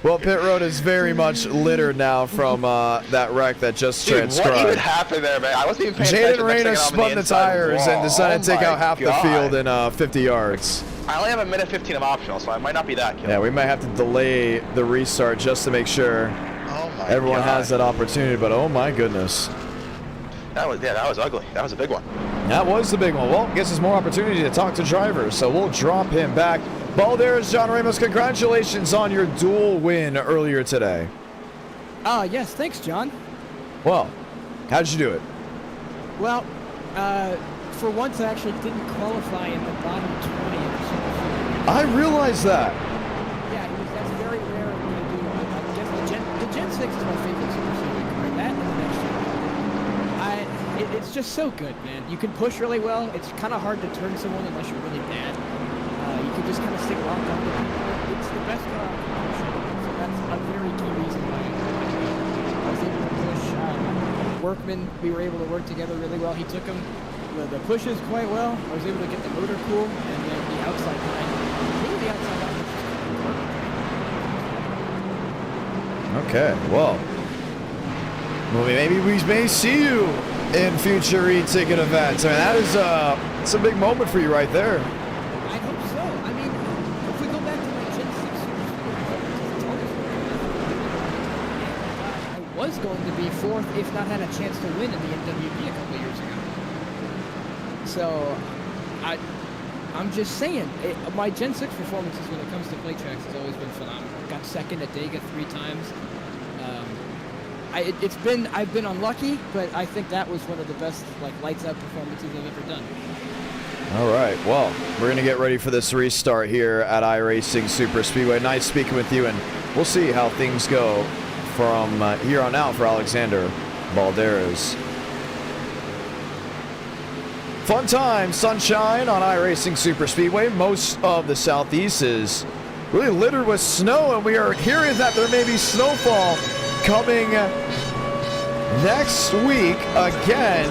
S1: Well, pit road is very much littered now from that wreck that just transcribed.
S16: What even happened there, man? I wasn't even paying attention.
S1: Jaden Reyna spun the tires and decided to take out half the field in 50 yards.
S16: I only have a minute 15 of optional, so I might not be that killer.
S1: Yeah, we might have to delay the restart just to make sure everyone has that opportunity, but oh my goodness.
S16: That was ugly. That was a big one.
S1: That was the big one. Well, gives us more opportunity to talk to drivers, so we'll drop him back. Balderas, John Ramos, congratulations on your dual win earlier today.
S17: Yes, thanks, John.
S1: Well, how'd you do it?
S17: Well, for once I actually didn't qualify in the bottom 20 of the Super Series.
S1: I realized that.
S17: Yeah, that's very rare of me to do. I guess the Gen 6 is my favorite Super Series car. That and the next gen. It's just so good, man. You can push really well. It's kind of hard to turn someone unless you're really bad. You can just kind of stick locked on to people. It's the best car on the competition. So that's a very key reason why I was able to push Workman. We were able to work together really well. He took him the pushes quite well. I was able to get the motor cool, and then the outside line. Really the outside line was just
S1: Okay, well, maybe we may see you in future e-ticket events. I mean, that is it's a big moment for you right there.
S17: I hope so. I mean, if we go back to my Gen 6 I was going to be fourth, if not had a chance to win in the NWP a couple years ago. So, I'm just saying, my Gen 6 performances when it comes to play tracks has always been phenomenal. Got second at Daytona 3 times. I've been unlucky, but I think that was one of the best lights out performances I've ever done.
S1: All right, well, we're going to get ready for this restart here at iRacing Super Speedway. Nice speaking with you, and we'll see how things go from here on out for Alexander Balderas. Fun time, sunshine on iRacing Super Speedway. Most of the southeast is really littered with snow, and we are hearing that there may be snowfall coming next week again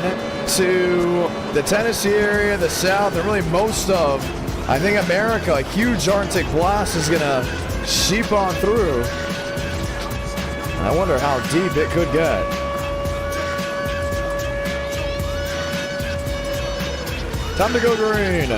S1: to the Tennessee area, the south, and really most of, I think, America. A huge Arctic blast is going to sheep on through. I wonder how deep it could get. Time to go green.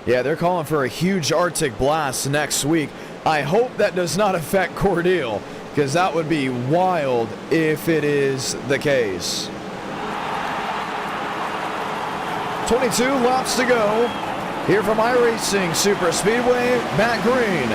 S1: Yeah, they're calling for a huge Arctic blast next week. I hope that does not affect Cordele, because that would be wild if it is the case. 22 laps to go. Here from iRacing Super Speedway, Matt Green.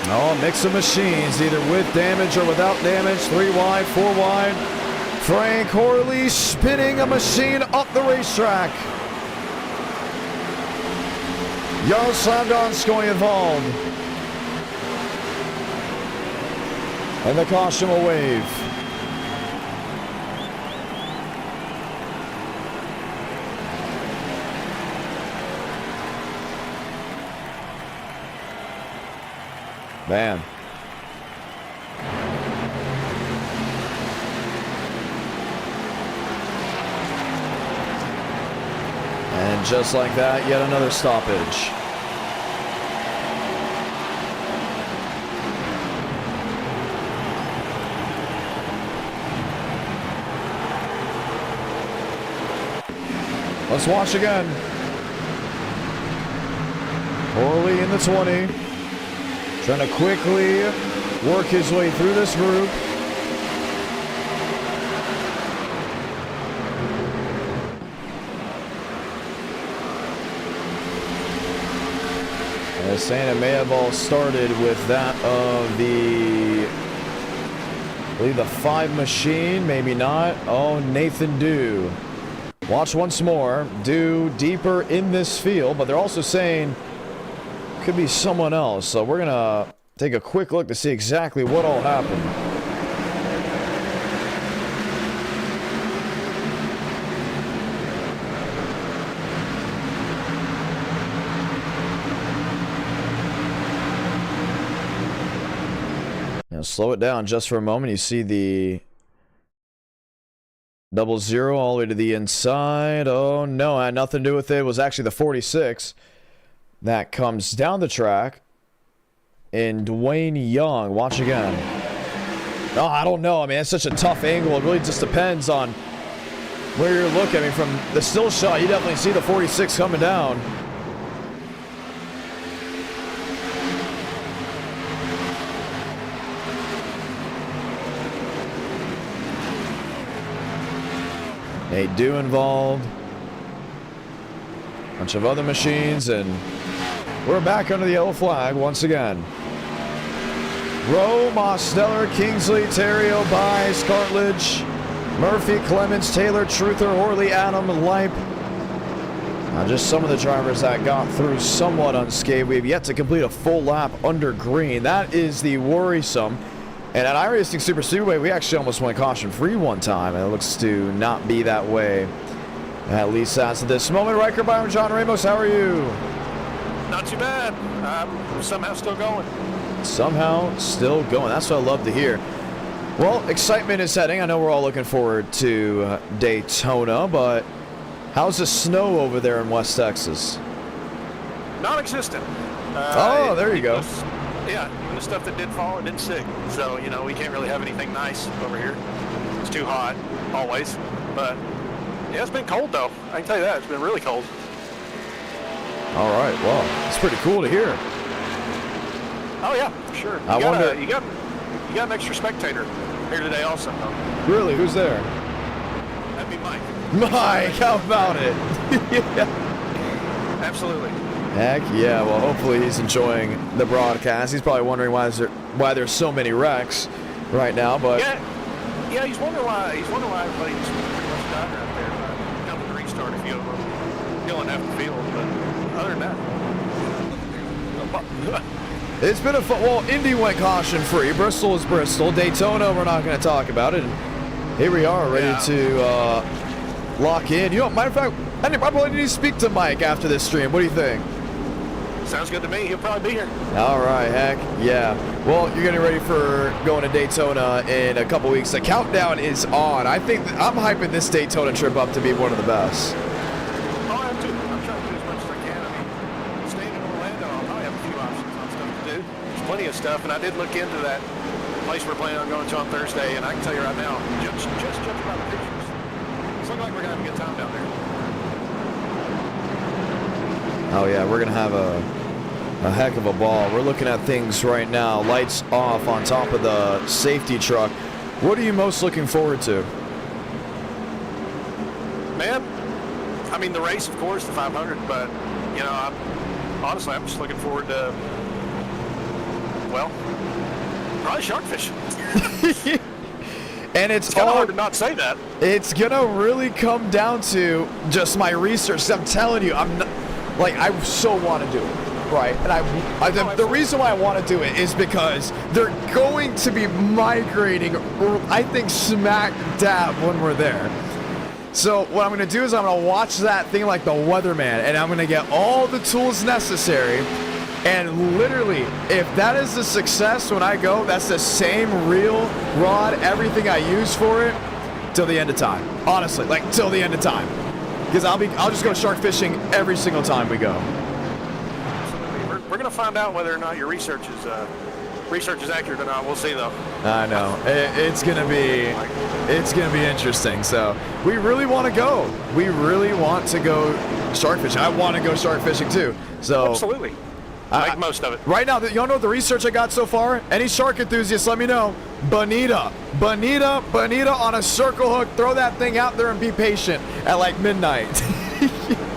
S1: Oh, mix of machines, either with damage or without damage. 3 wide, 4 wide. Frank Horley spinning a machine up the racetrack. Jarl Sandonskoy involved. And the caution will wave. Man. And just like that, yet another stoppage. Let's watch again. Horley in the 20. Trying to quickly work his way through this group. As saying it may have all started with that of the I believe the 5 machine, maybe not. Oh, Nathan Dew. Watch once more. Dew deeper in this field, but they're also saying could be someone else. So we're going to take a quick look to see exactly what all happened. Now slow it down just for a moment. You see the 00 all the way to the inside. Oh no, had nothing to do with it. It was actually the 46 that comes down the track. And Dwayne Young, watch again. Oh, I don't know. I mean, it's such a tough angle. It really just depends on where you're looking. I mean, from the still shot, you definitely see the 46 coming down. They do involved a bunch of other machines, and we're back under the yellow flag once again. Rowe, Mosteller, Kingsley, Terrio, Bice, Cartledge, Murphy, Clements, Taylor, Truther, Horley, Adam, Lipe. Just some of the drivers that got through somewhat unscathed. We have yet to complete a full lap under green. That is the worrisome. And at iRacing Super Speedway, we actually almost went caution-free one time, and it looks to not be that way, at least as of this moment. Riker, Byron, John Ramos, how are you?
S3: Not too bad. I'm somehow still going.
S1: Somehow still going. That's what I love to hear. Well, excitement is heading. I know we're all looking forward to Daytona, but how's the snow over there in West Texas?
S3: Non-existent.
S1: Oh, there you go.
S3: Yeah, even the stuff that did fall, it didn't stick. So, you know, we can't really have anything nice over here. It's too hot, always. But, yeah, it's been cold, though. I can tell you that. It's been really cold.
S1: All right, well, it's pretty cool to hear.
S3: Oh, yeah, for sure.
S1: I wonder...
S3: You got an extra spectator here today also.
S1: Really? Who's there?
S3: That'd be Mike.
S1: Mike, how about it? Yeah.
S3: Absolutely.
S1: Heck yeah, well hopefully he's enjoying the broadcast. He's probably wondering why there's so many wrecks right now, but
S3: yeah, he's wondering why everybody's pretty much died out there. Come to restart a few of them, killing half the field, but other than that.
S1: It's been a fun, well, Indy went caution free. Bristol is Bristol. Daytona, we're not going to talk about it. And here we are ready to lock in. You know, matter of fact, I probably need to speak to Mike after this stream. What do you think?
S3: Sounds good to me. He'll probably be here.
S1: All right, heck yeah. Well, you're getting ready for going to Daytona in a couple weeks. The countdown is on. I think I'm hyping this Daytona trip up to be one of the best.
S3: Oh, I am too. I'm trying to do as much as I can. I mean, staying in Orlando, I'll probably have a few options on stuff to do. There's plenty of stuff, and I did look into that place we're planning on going to on Thursday, and I can tell you right now, just judging by the pictures, it's looking like we're going to have a good time down there.
S1: Oh yeah, we're going to have a heck of a ball. We're looking at things right now. Lights off on top of the safety truck. What are you most looking forward to?
S3: Man, I mean the race, of course, the 500, but you know, honestly, I'm just looking forward to, well, probably shark fishing.
S1: And it's
S3: kind of
S1: all
S3: hard to not say that.
S1: It's gonna really come down to just my research. I'm telling you, I'm not, like, I so want to do it. Right, and the reason why I want to do it is because they're going to be migrating, I think, smack dab when we're there. So what I'm going to do is I'm going to watch that thing like the weatherman, and I'm going to get all the tools necessary. And literally, if that is a success when I go, that's the same reel, rod, everything I use for it till the end of time. Honestly, like till the end of time, because I'll just go shark fishing every single time we go.
S3: We're going to find out whether or not your research is accurate or not. We'll see, though.
S1: I know it's going to be interesting. So we really want to go. We really want to go shark fishing. I want to go shark fishing too. So
S3: absolutely, make most of it.
S1: Right now, y'all know the research I got so far. Any shark enthusiasts, let me know. Bonita on a circle hook. Throw that thing out there and be patient at like midnight.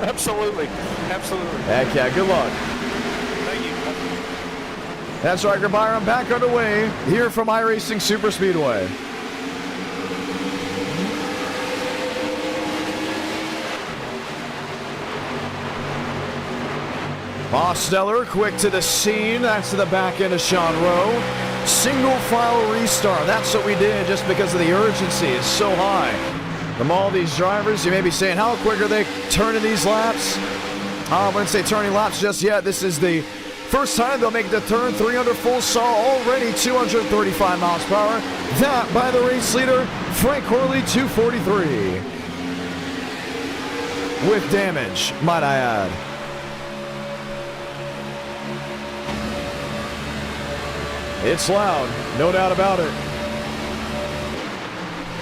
S3: Absolutely.
S1: Heck yeah, good luck. That's right, Byron. Back underway here from iRacing Super Speedway. Mosteller quick to the scene. That's to the back end of Sean Rowe. Single file restart. That's what we did just because of the urgency is so high. From all these drivers, you may be saying, how quick are they turning these laps? I wouldn't say turning laps just yet. This is the first time they'll make the turn. 300 full saw, already 235 miles per hour. That by the race leader, Frank Horley, 243. With damage, might I add. It's loud, no doubt about it.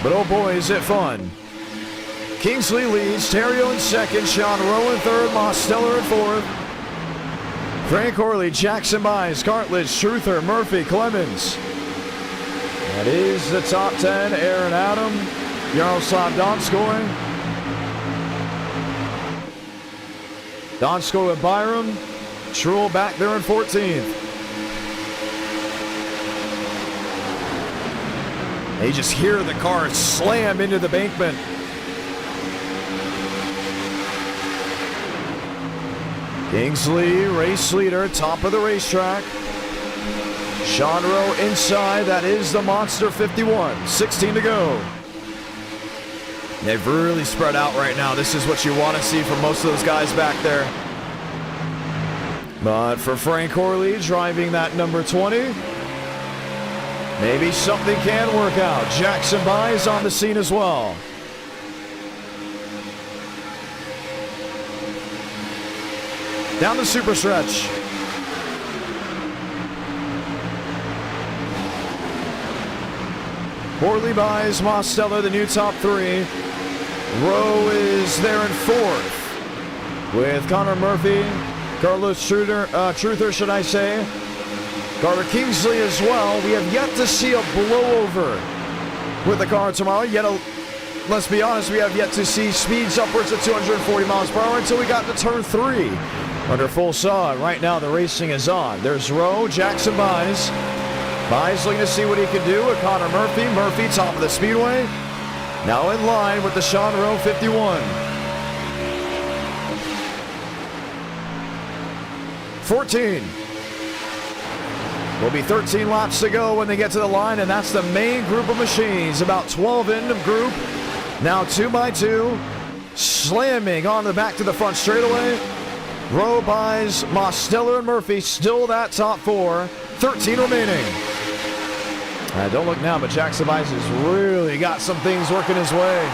S1: But oh boy, is it fun. Kingsley leads, Terrio in second, Sean Rowe in third, Mosteller in fourth. Frank Horley, Jackson Mize, Cartledge, Truther, Murphy, Clemens. That is the top 10. Aaron Adam, Yaroslav Donskoy. Donskoy with Byram. Truel back there in 14th. They just hear the car slam into the bankment. Kingsley, race leader, top of the racetrack. Sean Rowe inside, that is the Monster 51. 16 to go. They've really spread out right now. This is what you want to see from most of those guys back there. But for Frank Horley, driving that number 20, maybe something can work out. Jackson Mize on the scene as well. Down the super stretch. Horley, Mize, Mosteller, the new top three. Rowe is there in fourth with Connor Murphy, Carlos Truther, should I say. Carter Kingsley as well. We have yet to see a blowover with the car tomorrow. Let's be honest, we have yet to see speeds upwards of 240 miles per hour until we got to turn 3 under full saw. Right now the racing is on. There's Rowe, Jackson Mize. Mize looking to see what he can do with Connor Murphy. Murphy top of the speedway. Now in line with the Sean Rowe 51. 14. Will be 13 laps to go when they get to the line, and that's the main group of machines. About 12 in the group. Now 2 by 2. Slamming on the back to the front straightaway. Rowe, Mize, Mosteller, and Murphy still that top 4. 13 remaining. Don't look now, but Jackson Mize has really got some things working his way.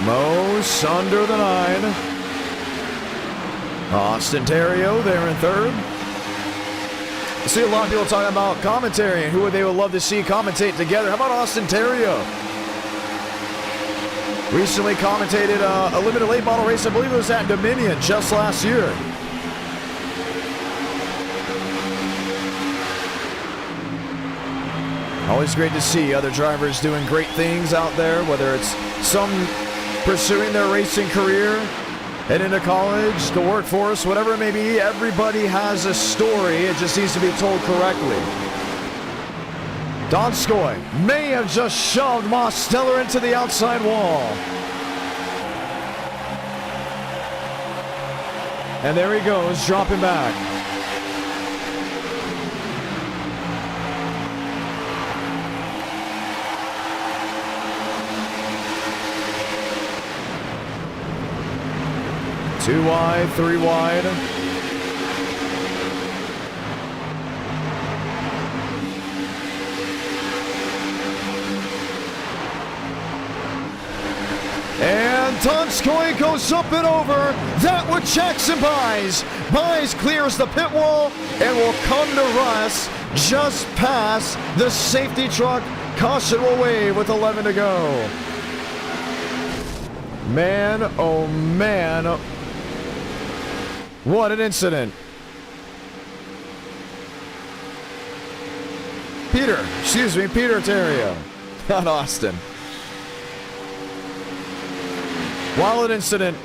S1: Mose under the 9. Austin Terrio there in third. I see a lot of people talking about commentary and who they would love to see commentate together. How about Austin Terrio? Recently commentated a limited late model race. I believe it was at Dominion just last year. Always great to see other drivers doing great things out there, whether it's some pursuing their racing career, heading into college, the workforce, whatever it may be. Everybody has a story. It just needs to be told correctly. Donskoy may have just shoved Mosteller into the outside wall. And there he goes, dropping back. Two wide, 3 wide. And Donskoy goes up and over. That with Jackson Mize. Mize clears the pit wall and will come to rest just past the safety truck. Caution will wave with 11 to go. Man, oh man. What an incident. Peter Terrio, not Austin. Wild incident.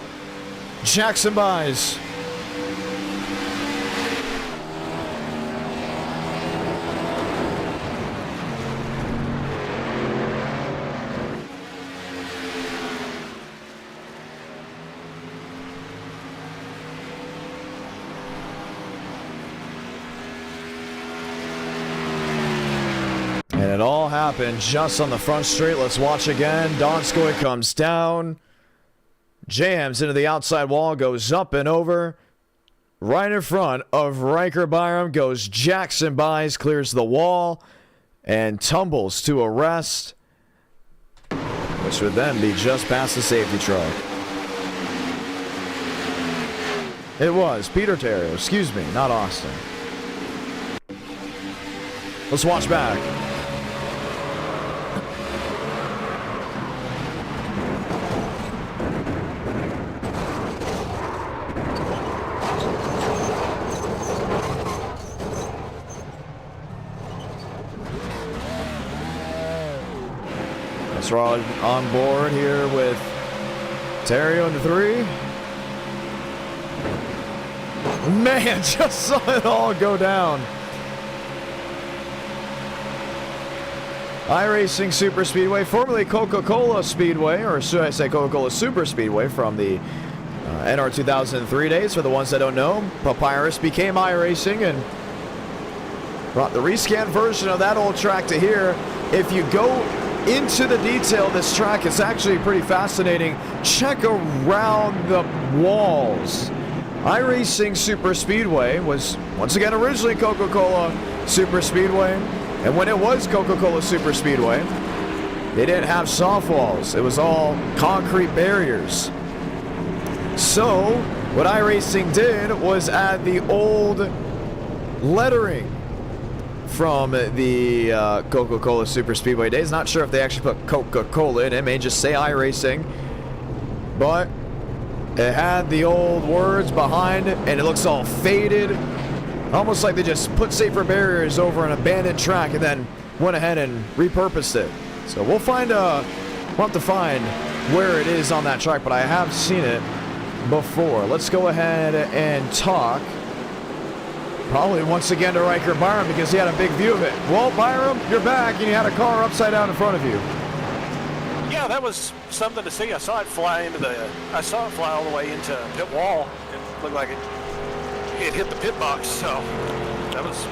S1: Jackson Mize. And it all happened just on the front straight. Let's watch again. Donskoy comes down, jams into the outside wall, goes up and over. Right in front of Riker Byram goes Jackson Buys, clears the wall, and tumbles to a rest, which would then be just past the safety truck. It was Peter Terrio, excuse me, not Austin. Let's watch back. We're on board here with Terrio in the 3. Man, just saw it all go down. iRacing Super Speedway, formerly Coca-Cola Speedway, or should I say Coca-Cola Super Speedway from the NR 2003 days. For the ones that don't know, Papyrus became iRacing and brought the rescan version of that old track to here. If you go into the detail of this track, it's actually pretty fascinating. Check around the walls. iRacing Super Speedway was once again originally Coca-Cola Super Speedway, and when it was Coca-Cola Super Speedway, they didn't have soft walls. It was all concrete barriers. So what iRacing did was add the old lettering from the Coca-Cola Super Speedway days. Not sure if they actually put Coca-Cola in it. It may just say iRacing. But it had the old words behind it, and it looks all faded. Almost like they just put safer barriers over an abandoned track and then went ahead and repurposed it. So we'll have to find where it is on that track, but I have seen it before. Let's go ahead and talk. Probably once again to Riker Byram because he had a big view of it. Well, Byram, you're back and you had a car upside down in front of you.
S3: Yeah, that was something to see. I saw it fly all the way into pit wall. It looked like it hit the pit box. So that was,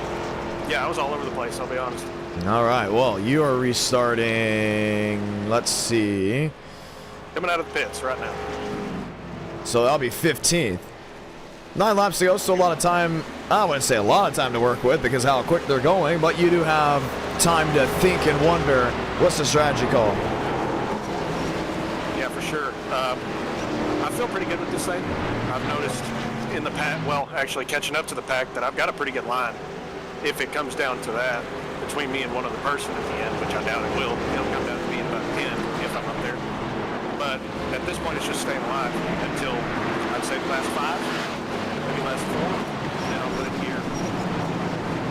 S3: I was all over the place, I'll be honest.
S1: All right, well, you are restarting, let's see.
S3: Coming out of the pits right now.
S1: So that'll be 15th. 9 laps to go, so a lot of time. I wouldn't say a lot of time to work with because how quick they're going, but you do have time to think and wonder, what's the strategy call?
S3: Yeah, for sure. I feel pretty good with this thing. I've noticed in the pack, well, actually catching up to the pack, that I've got a pretty good line. If it comes down to that, between me and one other person at the end, which I doubt it will. It'll come down to me in about 10 if I'm up there. But at this point, it's just staying alive until, I'd say, the last 5. Maybe last 4, then I'll put it here.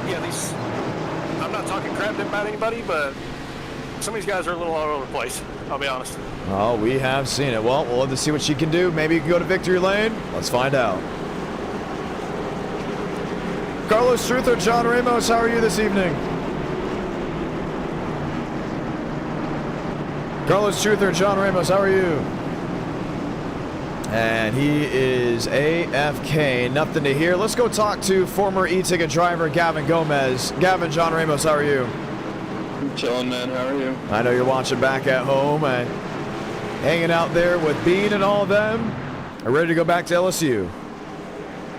S3: Yeah, I'm not talking crap about anybody, but some of these guys are a little all over the place, I'll be honest.
S1: Oh, we have seen it. Well, we'll have to see what she can do. Maybe you can go to victory lane. Let's find out. Carlos Truth or John Ramos, how are you this evening? Carlos Truth or John Ramos, how are you? And he is AFK, nothing to hear. Let's go talk to former e-ticket driver Gavin Gomez. Gavin, John Ramos, how are you?
S18: I'm chilling, man. How are you?
S1: I know you're watching back at home and hanging out there with Bean and all of them. Are ready to go back to LSU?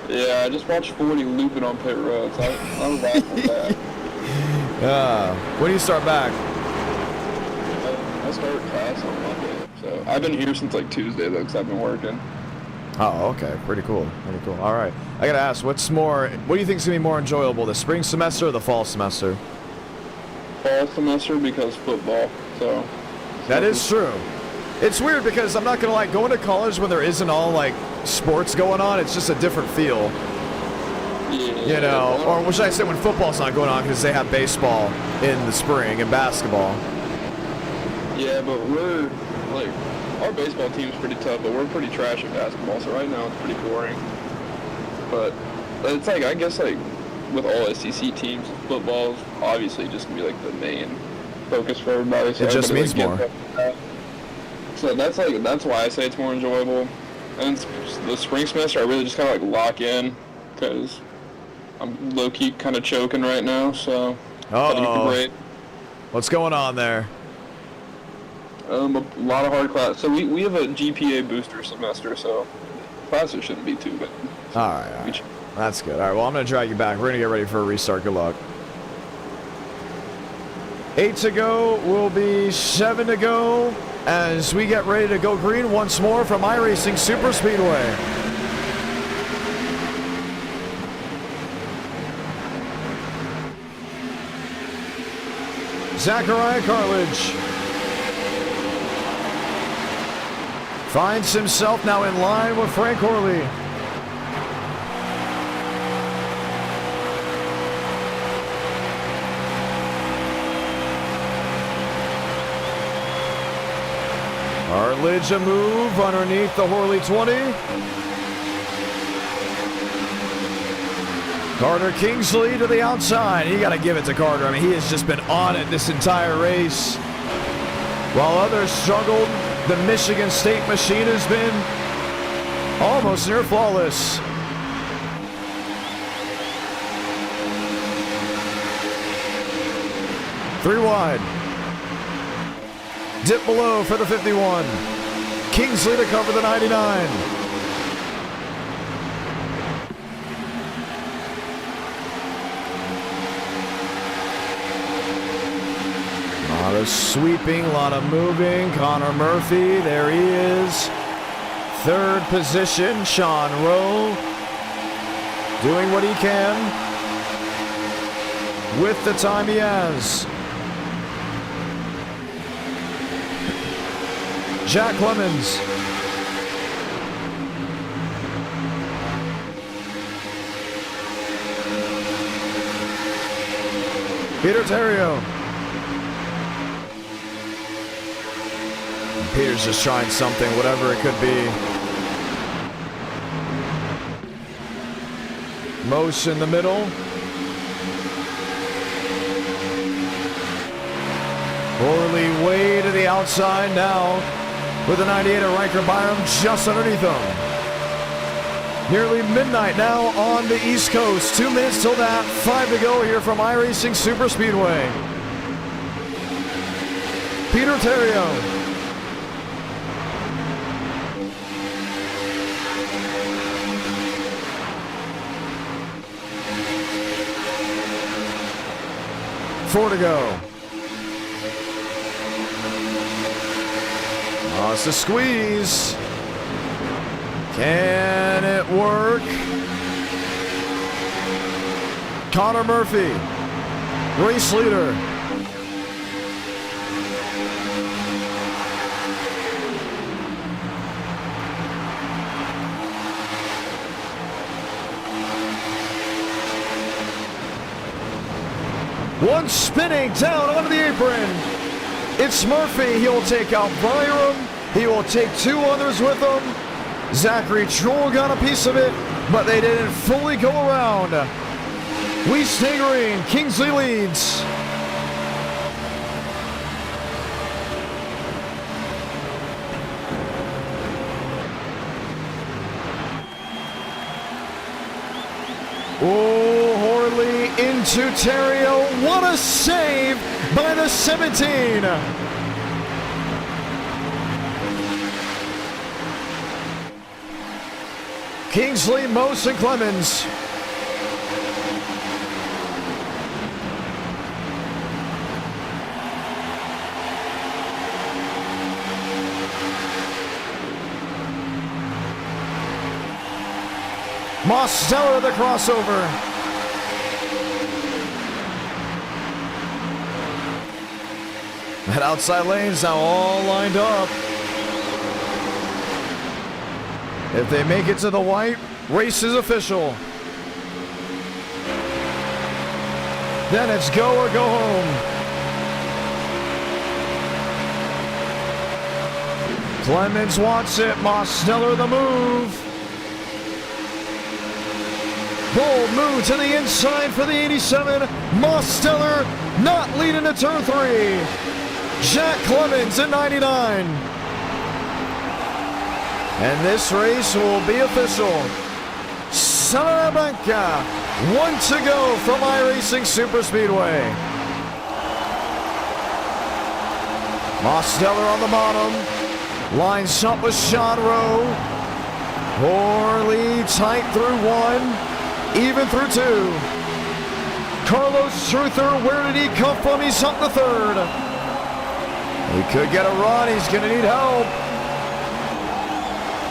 S18: Yeah, I just watched 40 looping on pit roads. I'm back with that.
S1: When do you start back?
S18: I started class on Monday. So I've been here since like Tuesday though, because I've been working.
S1: Oh, okay. Pretty cool. Pretty cool. All right. I gotta ask, what do you think is gonna be more enjoyable, the spring semester or the fall semester?
S18: Fall semester because football. So
S1: that is true. It's weird because I'm not gonna like going to college when there isn't all like sports going on. It's just a different feel.
S18: Yeah.
S1: You know, or what should I say when football's not going on because they have baseball in the spring and basketball.
S18: Yeah, but we're like, our baseball team's pretty tough, but we're pretty trash at basketball, so right now it's pretty boring. But it's like, I guess like with all SEC teams, football is obviously just gonna be like the main focus for everybody. So
S1: it just means more.
S18: So that's why I say it's more enjoyable. And the spring semester, I really just kind of like lock in because I'm low-key kind of choking right now, so gotta get the break.
S1: What's going on there?
S18: A lot of hard class. So we have a GPA booster semester, so classes shouldn't be too bad.
S1: All right. That's good. All right, well, I'm going to drag you back. We're going to get ready for a restart. Good luck. 8 to go will be 7 to go as we get ready to go green once more from iRacing Super Speedway. Zachariah Cartledge finds himself now in line with Frank Horley. Cartledge a move underneath the Horley 20. Carter Kingsley to the outside. You got to give it to Carter. I mean, he has just been on it this entire race. While others struggled, the Michigan State machine has been almost near flawless. Three wide. Dip below for the 51. Kingsley to cover the 99. A lot of sweeping, a lot of moving. Connor Murphy, there he is. Third position, Sean Rowe doing what he can with the time he has. Jack Clemens. Peter Terrio. Peter's just trying something, whatever it could be. Mose in the middle. Horley way to the outside now with a 98 of Riker Byram just underneath him. Nearly midnight now on the East Coast. 2 minutes till that. 5 to go here from iRacing Super Speedway. Peter Terrio. Four to go. Oh, it's a squeeze. Can it work? Connor Murphy, race leader. One spinning down onto the apron. It's Murphy. He'll take out Byram. He will take 2 others with him. Zachary Troll got a piece of it, but they didn't fully go around. We stay green. Kingsley leads. Oh, Horley into Terrio. What a save by the 17. Kingsley, Mose, and Clemens. Mosteller the crossover. That outside lane's now all lined up. If they make it to the white, race is official. Then it's go or go home. Clemens wants it. Mosteller the move. Bold move to the inside for the 87. Mosteller not leading to turn 3. Jack Clemens in 99. And this race will be official. Salamanca, 1 to go from iRacing Super Speedway. Mosteller on the bottom. Lines up with Sean Rowe. Horley tight through 1. Even through 2. Carlos Truther, where did he come from? He's up the 3rd. He could get a run. He's going to need help.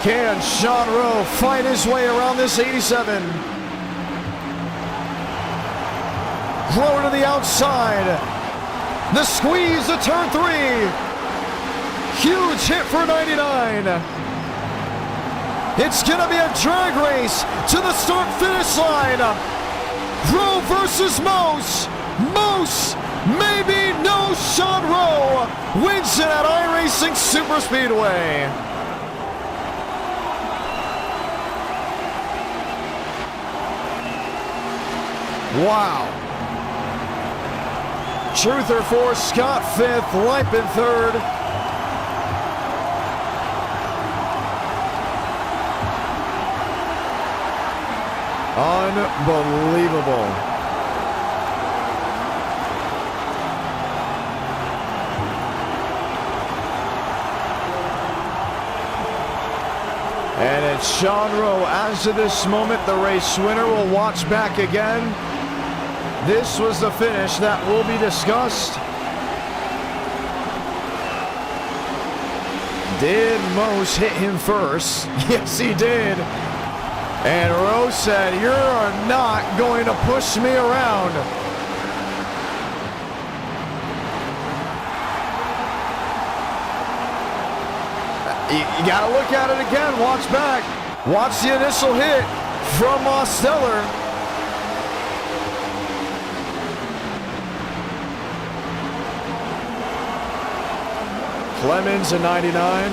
S1: Can Sean Rowe find his way around this 87? Lower to the outside. The squeeze to turn 3. Huge hit for 99. It's going to be a drag race to the start-finish line. Rowe versus Mose. Mose, maybe no. Sean Rowe wins it at iRacing Superspeedway. Wow. Truther 4th, Scott 5th, Lipin 3rd. Unbelievable. And it's Sean Rowe. As of this moment, the race winner will watch back again. This was the finish that will be discussed. Did Mose hit him first? Yes, he did. And Rowe said, "You're not going to push me around." You got to look at it again. Watch back. Watch the initial hit from Mosteller. Clemens in 99.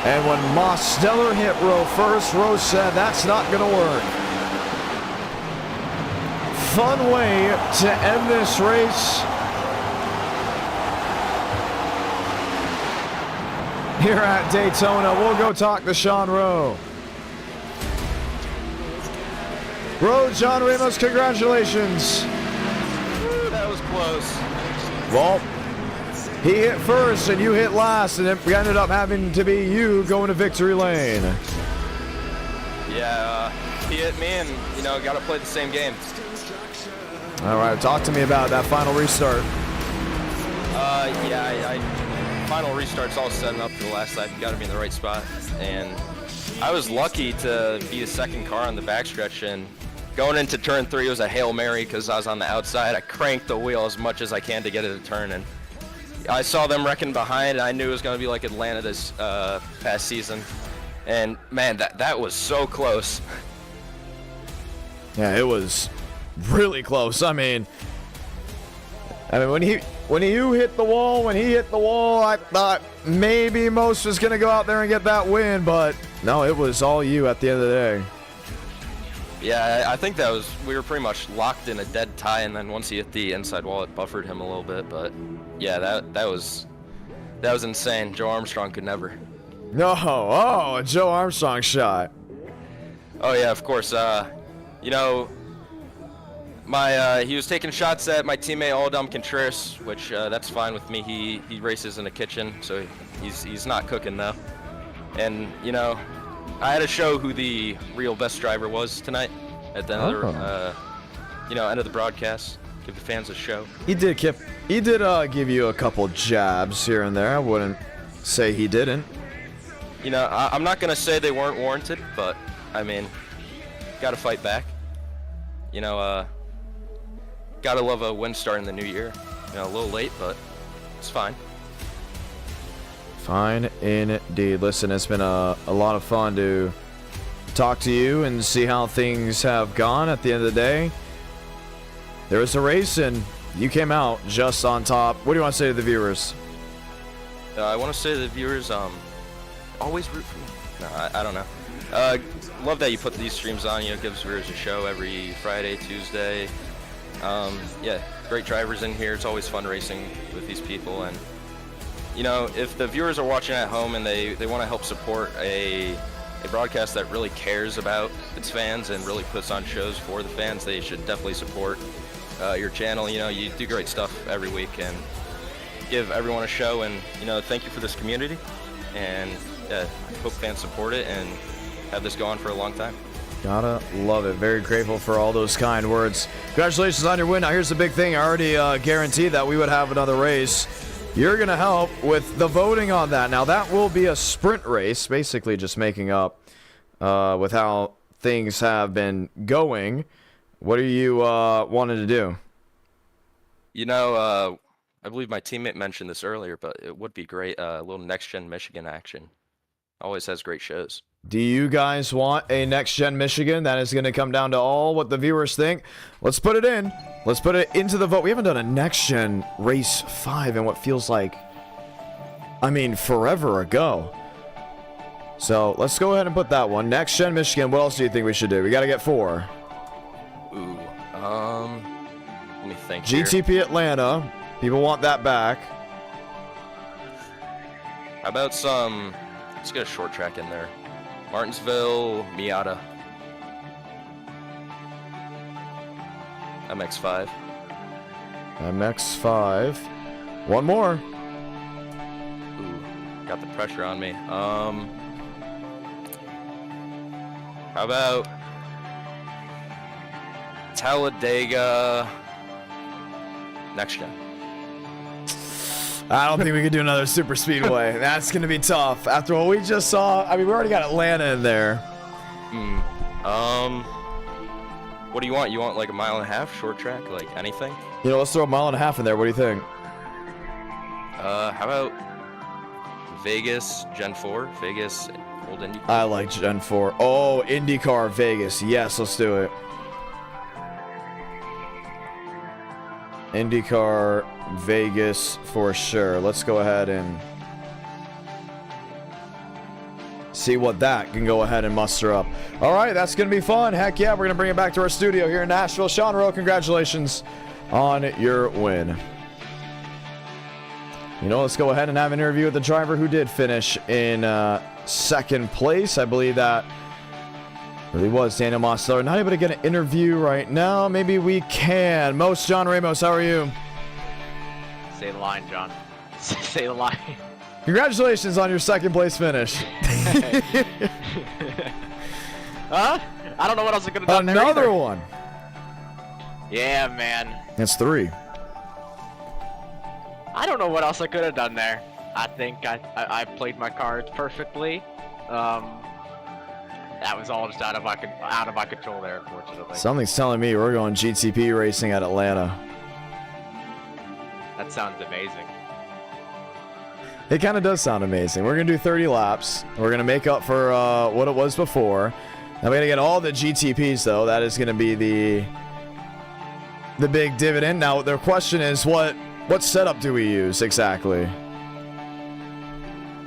S1: And when Mosteller hit Rowe first, Rowe said, "That's not going to work." Fun way to end this race. Here at Daytona, we'll go talk to Sean Rowe. Rowe, John Ramos, congratulations.
S6: That was close.
S1: Well, he hit first and you hit last, and it ended up having to be you going to victory lane.
S6: Yeah, he hit me, and got to play the same game.
S1: All right, talk to me about that final restart.
S6: Final restart's all setting up for the last lap. You got to be in the right spot, and I was lucky to be the second car on the backstretch, and going into turn 3 was a Hail Mary because I was on the outside. I cranked the wheel as much as I can to get it to turn, and I saw them wrecking behind, and I knew it was going to be like Atlanta this past season. And man, that was so close.
S1: Yeah, it was really close. I mean, when you hit the wall, when he hit the wall, I thought maybe Mose was going to go out there and get that win, but no, it was all you at the end of the day.
S6: Yeah, I think we were pretty much locked in a dead tie, and then once he hit the inside wall, it buffered him a little bit, but yeah, that was insane. Joe Armstrong could never.
S1: No, a Joe Armstrong shot.
S6: Oh yeah, of course. He was taking shots at my teammate Aldom Contreras, which that's fine with me. He races in a kitchen, so he's not cooking though. And I had to show who the real best driver was tonight at the end of the end of the broadcast. Give the fans a show.
S1: He did give you a couple jabs here and there. I wouldn't say he didn't.
S6: I'm not gonna say they weren't warranted, but I mean, gotta fight back. Gotta love a win start in the new year. A little late, but it's fine.
S1: Fine indeed. Listen, it's been a lot of fun to talk to you and see how things have gone at the end of the day. There was a race and you came out just on top. What do you want to say to the viewers?
S6: I want to say to the viewers, always root for me. No, I don't know. Love that you put these streams on. It gives viewers a show every Friday, Tuesday. Yeah, great drivers in here. It's always fun racing with these people, and if the viewers are watching at home and they want to help support a broadcast that really cares about its fans and really puts on shows for the fans, they should definitely support
S19: your channel. You know, you do great stuff every week and give everyone a show. And you know, thank you for this community. And I hope fans support it and have this go on for a long time.
S1: Gotta love it. Very grateful for all those kind words. Congratulations on your win. Now here's the big thing. I already guaranteed that we would have another race. You're gonna help with the voting on that. Now that will be a sprint race, basically just making up with how things have been going. What are you wanting to do?
S19: You know, I believe my teammate mentioned this earlier, but it would be great, a little Next Gen Michigan action. Always has great shows.
S1: Do you guys want a Next Gen Michigan? That is going to come down to all what the viewers think. Let's put it in. Let's put it into the vote. We haven't done a Next Gen Race 5 in what feels like, I mean, forever ago. So let's go ahead and put that one. Next Gen Michigan. What else do you think we should do? We got to get 4.
S19: Ooh, let me think.
S1: GTP
S19: here.
S1: Atlanta. People want that back.
S19: How about some? Let's get a short track in there. Martinsville, Miata. MX5.
S1: MX5. One more.
S19: Ooh, got the pressure on me. How about Talladega Next Gen?
S1: I don't think we could do another super speedway. That's going to be tough. After what we just saw, I mean, we already got Atlanta in there.
S19: What do you want? You want like a mile and a half, short track, like anything?
S1: You know, let's throw a mile and a half in there. What do you think?
S19: How about Vegas Gen 4? Vegas Old IndyCar?
S1: I like Gen 4. Oh, IndyCar Vegas. Yes, let's do it. IndyCar Vegas for sure. Let's go ahead and see what that can go ahead and muster up. All right, that's going to be fun. Heck yeah, we're going to bring it back to our studio here in Nashville. Sean Rowe, congratulations on your win. You know, let's go ahead and have an interview with the driver who did finish in second place. I believe that really was Daniel Mosteller. Not able to get an interview right now. Maybe we can. Most John Ramos, how are you?
S2: Say the line, John. Say the line.
S1: Congratulations on your second place finish.
S2: Huh? I don't know what else I could have done.
S1: Another one.
S2: Yeah, man.
S1: That's 3.
S2: I don't know what else I could have done there. I think I played my cards perfectly. That was all just out of my control there, unfortunately.
S1: Something's telling me we're going GTP racing at Atlanta.
S2: That sounds amazing.
S1: It kind of does sound amazing. We're going to do 30 laps. We're going to make up for what it was before. And we're going to get all the GTPs, though. That is going to be the big dividend. Now, the question is, what setup do we use exactly?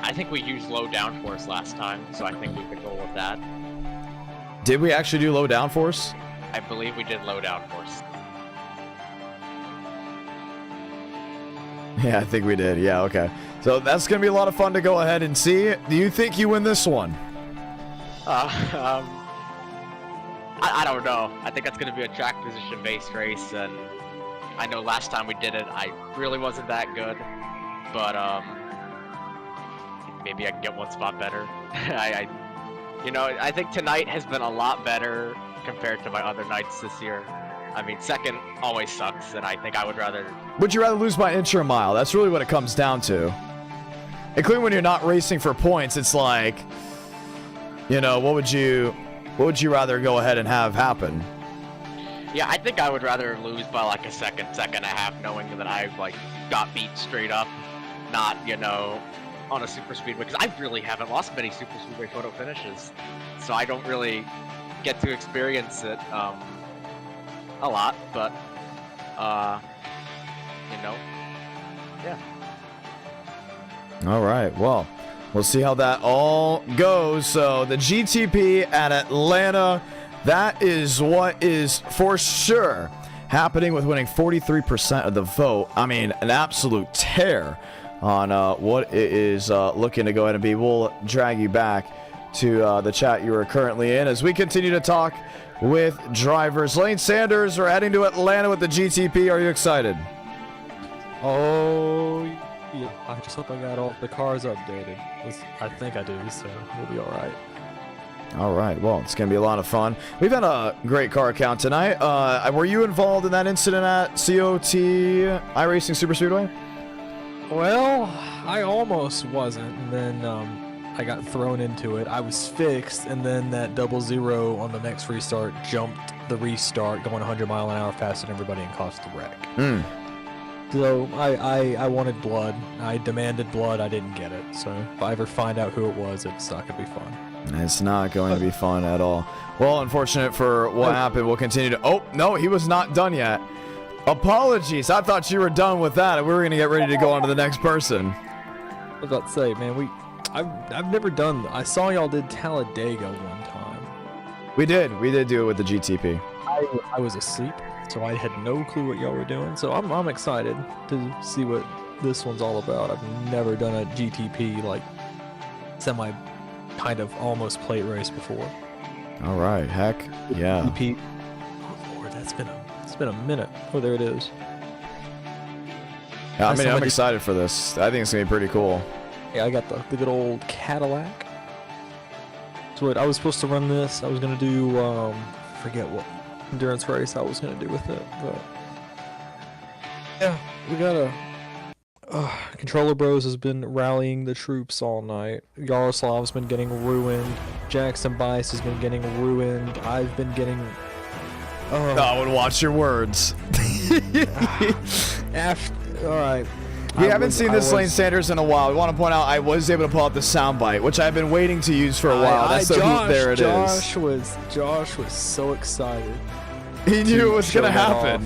S2: I think we used low downforce last time, so I think we could go with that.
S1: Did we actually do low downforce?
S2: I believe we did low downforce.
S1: Yeah, I think we did. Yeah, okay. So that's going to be a lot of fun to go ahead and see. Do you think you win this one?
S2: I don't know. I think that's going to be a track position based race, and I know last time we did it, I really wasn't that good, but maybe I can get one spot better. I think tonight has been a lot better compared to my other nights this year. I mean, second always sucks, and I think I would rather...
S1: Would you rather lose by an inch or a mile? That's really what it comes down to. Including when you're not racing for points, it's like, you know, what would you rather go ahead and have happen?
S2: Yeah, I think I would rather lose by like a second and a half, knowing that I got beat straight up, not, on a super speedway, because I really haven't lost many super speedway photo finishes, so I don't really get to experience it a lot, but yeah.
S1: All right, well, we'll see how that all goes. So the GTP at Atlanta, that is what is for sure happening, with winning 43% of the vote. I mean, an absolute tear on what it is looking to go ahead and be. We'll drag you back to the chat you are currently in as we continue to talk with drivers. Lane Sanders, we're heading to Atlanta with the GTP. Are you excited?
S13: Oh, yeah. I just hope I got all the cars updated. I think I do, so we'll be all right.
S1: All right. Well, it's going to be a lot of fun. We've had a great car count tonight. Were you involved in that incident at COT iRacing Super Speedway?
S13: Well, I almost wasn't, and then I got thrown into it. I was fixed, and then that 0-0 on the next restart jumped the restart, going 100 mile an hour faster than everybody and caused the wreck. So I wanted blood. I demanded blood. I didn't get it. So if I ever find out who it was, it's not going to be fun.
S1: It's not going to be fun at all. Well, unfortunate for what happened. We'll continue to... Oh, no, he was not done yet. Apologies. I thought you were done with that. We were going to get ready to go on to the next person.
S13: I was about to say, man, I've never done... I saw y'all did Talladega one time.
S1: We did do it with the GTP.
S13: I was asleep, so I had no clue what y'all were doing. So I'm excited to see what this one's all about. I've never done a GTP, like, semi... kind of almost plate race before.
S1: All right, heck yeah.
S13: GTP. Oh Lord, it's been a minute. Oh, there it is.
S1: Yeah, I mean, I'm excited for this. I think it's gonna be pretty cool.
S13: Yeah, I got the good old Cadillac. So what I was supposed to run this. I was gonna do forget what endurance race I was gonna do with it, but yeah, we got a. Controller Bros has been rallying the troops all night. Yaroslav's been getting ruined. Jackson Bice has been getting ruined. I've been getting...
S1: I would watch your words.
S13: Alright.
S1: We haven't seen this Lane Sanders in a while. We want to point out I was able to pull out the soundbite, which I've been waiting to use for a while. There it is.
S13: Josh was so excited.
S1: He knew it was going to happen.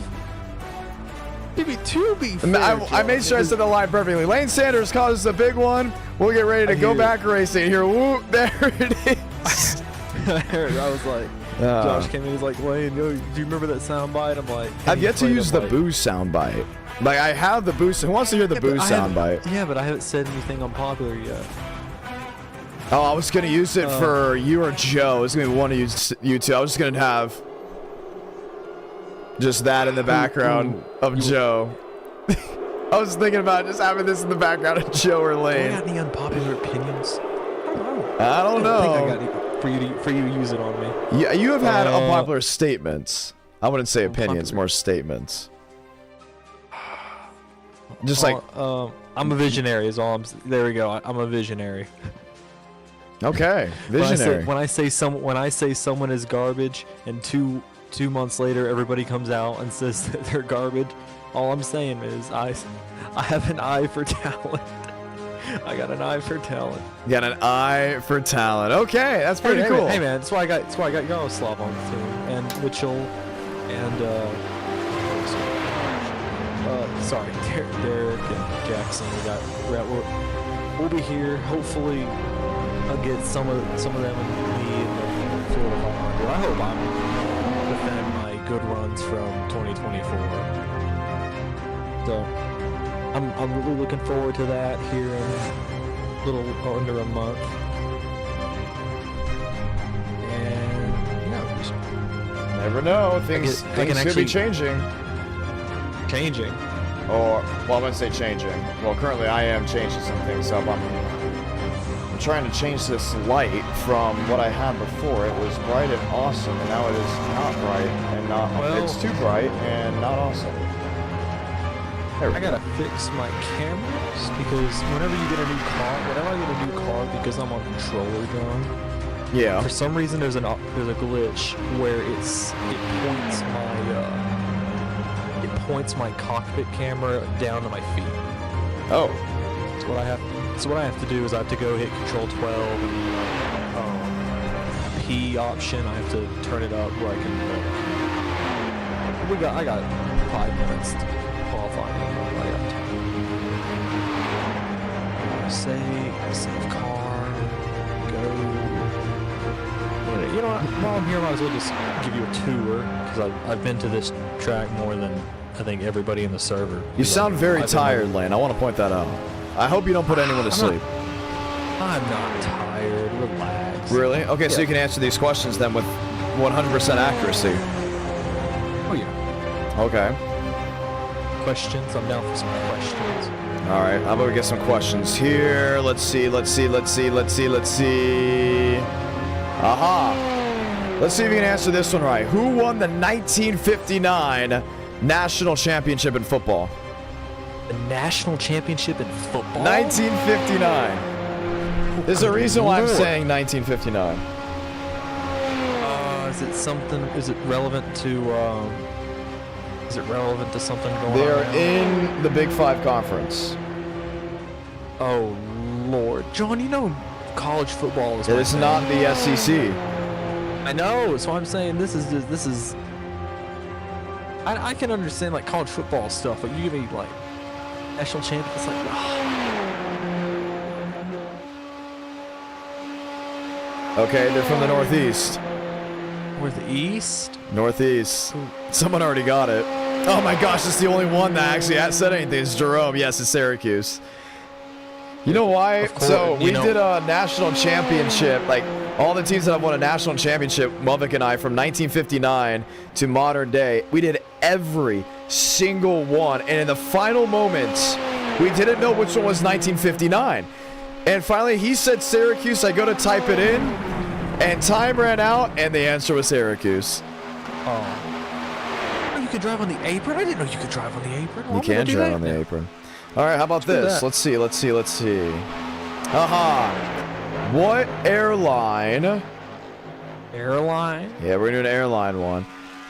S1: I made sure I said the line perfectly. Lane Sanders causes a big one. We'll get ready to go back racing here. Whoop, there it is.
S13: I was like, Josh came in, he's like, Lane, yo, do you remember that soundbite? I'm like,
S1: I've yet to use the boost soundbite. Like, I have the boost. Who wants to hear the boost soundbite?
S13: Yeah, but I haven't said anything unpopular yet.
S1: Oh, I was going to use it for you or Joe. I was going to want to use you two. I was just going to have just that in the background of Joe. I was thinking about just having this in the background of Joe or Lane.
S13: Do I got any unpopular opinions?
S1: I don't know.
S13: I think I got for you to use it on me.
S1: Yeah, you have had unpopular statements. I wouldn't say opinions, more statements. Just like
S13: I'm a visionary. There we go. I'm a visionary.
S1: Okay, visionary.
S13: When I say someone is garbage, and two months later everybody comes out and says that they're garbage, all I'm saying is I have an eye for talent. I got an eye for talent.
S1: You got an eye for talent. Okay, that's pretty cool.
S13: Hey man, that's why I got Yaroslav on the team, and Mitchell, and Derek and Jackson. We'll be here. Hopefully, I'll get some of them and me in the Florida 500. I hope I'm within my good runs from 2024. So I'm really looking forward to that here in a little under a month. And yeah, just
S1: never know. Things could be changing. Or, well, I'm going to say changing. Well, currently I am changing some things up. I'm trying to change this light from what I had before. It was bright and awesome, and now it is not bright and not... it's too bright and not awesome.
S13: I gotta fix my cameras, because whenever I get a new car, because I'm on controller drone,
S1: yeah,
S13: for some reason there's a glitch where it points my cockpit camera down to my feet.
S1: Oh.
S13: So what I have to do is I have to go hit Control 12 and P option. I have to turn it up where I can. I got 5 minutes to qualify. Save car, go. You know what? While I'm here, I might as well just give you a tour, because I've been to this track more than I think everybody in the server.
S1: You sound very tired, Lane. I want to point that out. I hope you don't put anyone to sleep.
S13: I'm not tired. Relax.
S1: Really? Okay, so you can answer these questions then with 100% accuracy.
S13: Oh yeah.
S1: Okay.
S13: Questions? I'm down for some questions.
S1: All right, how about we get some questions here? Let's see. Aha. Let's see if you can answer this one right. Who won the 1959 National Championship in football?
S13: The National Championship in football?
S1: 1959. There's a reason why I'm saying 1959.
S13: Is it something? Is it relevant to? Is it relevant to something going on?
S1: They're
S13: now?
S1: in the Big Five Conference.
S13: Oh Lord, John, you know college football is.
S1: It is not the SEC.
S13: I know, so I'm saying this is. I can understand like college football stuff, but you give me like national champion. It's like.
S1: Okay, they're from the Northeast.
S13: Northeast?
S1: Northeast. Someone already got it. Oh my gosh, it's the only one that actually said anything. It's Jerome. Yes, it's Syracuse. You know why? So we did a national championship, like all the teams that have won a national championship, Mulvick and I, from 1959 to modern day, we did every single one. And in the final moments, we didn't know which one was 1959. And finally, he said Syracuse. I go to type it in, and time ran out, and the answer was Syracuse.
S13: Oh. You could drive on the apron? I didn't know you could drive on the apron.
S1: You can drive on the apron. All right, how about this? Let's see. Aha. What airline?
S13: Airline?
S1: Yeah, we're doing an airline one.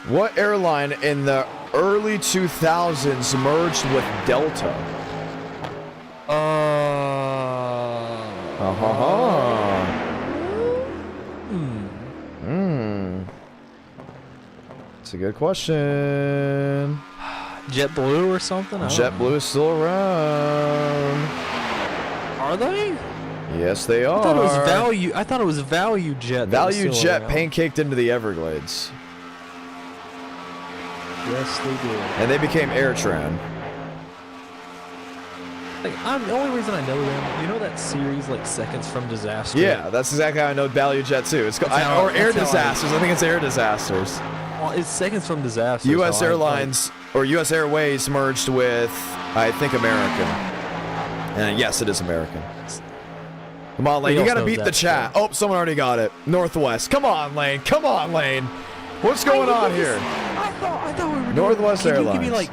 S1: What airline in the early 2000s merged with Delta? It's a good question.
S13: JetBlue or something?
S1: JetBlue is still around.
S13: Are they?
S1: Yes, they are.
S13: I thought it was Value. I thought it was Value Jet.
S1: Value Jet pancaked into the Everglades.
S13: Yes, they did.
S1: And they became AirTran.
S13: Like, the only reason I know them, you know that series like Seconds from Disaster?
S1: Yeah, that's exactly how I know Value Jet too. It's called or Air Disasters. I think it's Air Disasters.
S13: Well, it's Seconds from Disaster.
S1: U.S. Airlines or U.S. Airways merged with, I think, American. And yes, it is American. Come on, Lane. You got to beat the chat. Oh, someone already got it. Northwest. Come on, Lane. Come on, Lane. What's going on here?
S13: I thought we were
S1: Northwest
S13: doing,
S1: Airlines.
S13: Give me like.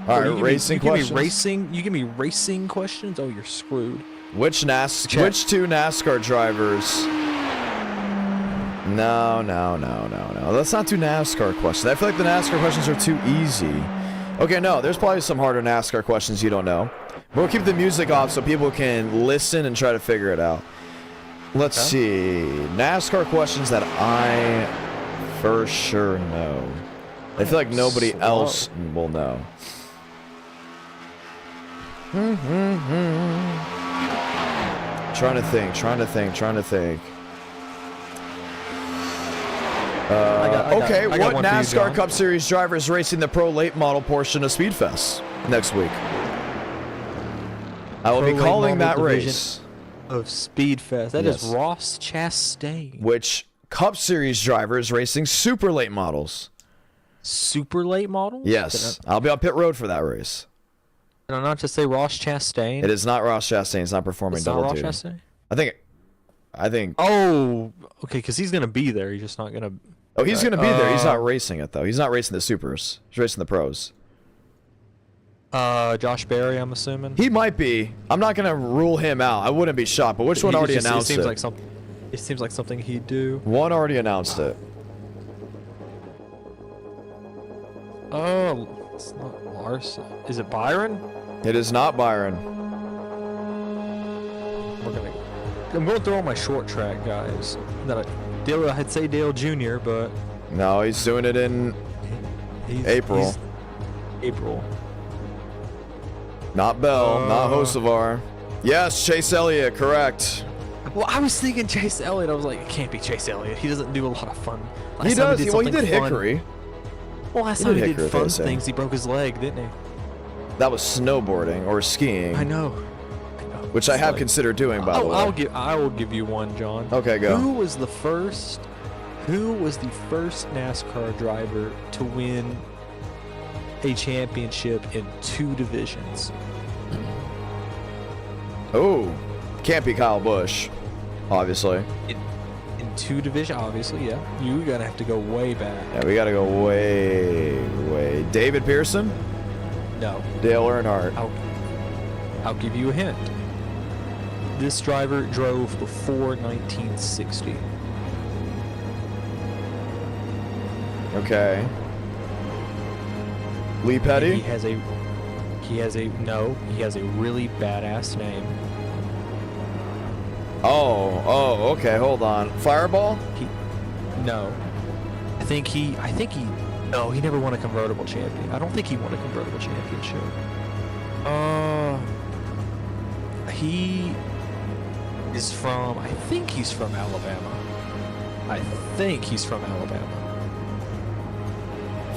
S1: All right, racing questions.
S13: You give me racing questions. Oh, you're screwed.
S1: Which two NASCAR drivers? No. Let's not do NASCAR questions. I feel like the NASCAR questions are too easy. Okay, no, there's probably some harder NASCAR questions you don't know. But we'll keep the music off so people can listen and try to figure it out. Let's see. NASCAR questions that I for sure know. I feel like nobody else will know. Trying to think. Okay, what NASCAR Cup Series driver is racing the Pro Late Model portion of Speedfest next week? I will be calling that race.
S13: Of Speedfest. That is Ross Chastain.
S1: Which Cup Series driver is racing super late models?
S13: Super late models?
S1: Yes. I'll be on pit road for that race.
S13: Can I not just say Ross Chastain?
S1: It is not Ross Chastain. It's not performing double duty.
S13: Ross Chastain?
S1: I think.
S13: Oh, okay, because he's going to be there. He's just not going to.
S1: Oh, he's going to be there. He's not racing it, though. He's not racing the supers. He's racing the pros.
S13: Josh Berry, I'm assuming.
S1: He might be. I'm not going to rule him out. I wouldn't be shocked, but which one already announced it?
S13: It seems like something he'd do.
S1: One already announced it.
S13: Oh, it's not Larson. Is it Byron?
S1: It is not Byron.
S13: I'm going through all my short track guys. I'd say Dale Jr., but
S1: no, he's doing it in April.
S13: April.
S1: Not Bell, not Hocevar. Yes, Chase Elliott, correct.
S13: Well, I was thinking Chase Elliott. I was like, it can't be Chase Elliott. He doesn't do a lot of fun.
S1: He does. He did Hickory.
S13: Well, last time he did fun things, he broke his leg, didn't he?
S1: That was snowboarding or skiing.
S13: I know.
S1: Which I have considered doing, by the way.
S13: I will give you one, John.
S1: Okay, go.
S13: Who was the first Who was the first NASCAR driver to win a championship in 2 divisions?
S1: Oh, can't be Kyle Busch, obviously.
S13: In 2 divisions, obviously, yeah. You're going to have to go way back.
S1: Yeah, we got to go way. David Pearson?
S13: No.
S1: Dale Earnhardt.
S13: I'll give you a hint. This driver drove before 1960.
S1: Okay. Lee Petty?
S13: He has a really badass name.
S1: Oh, okay, hold on. Fireball?
S13: No. He never won a convertible champion. I don't think he won a convertible championship. He is from, I think he's from Alabama.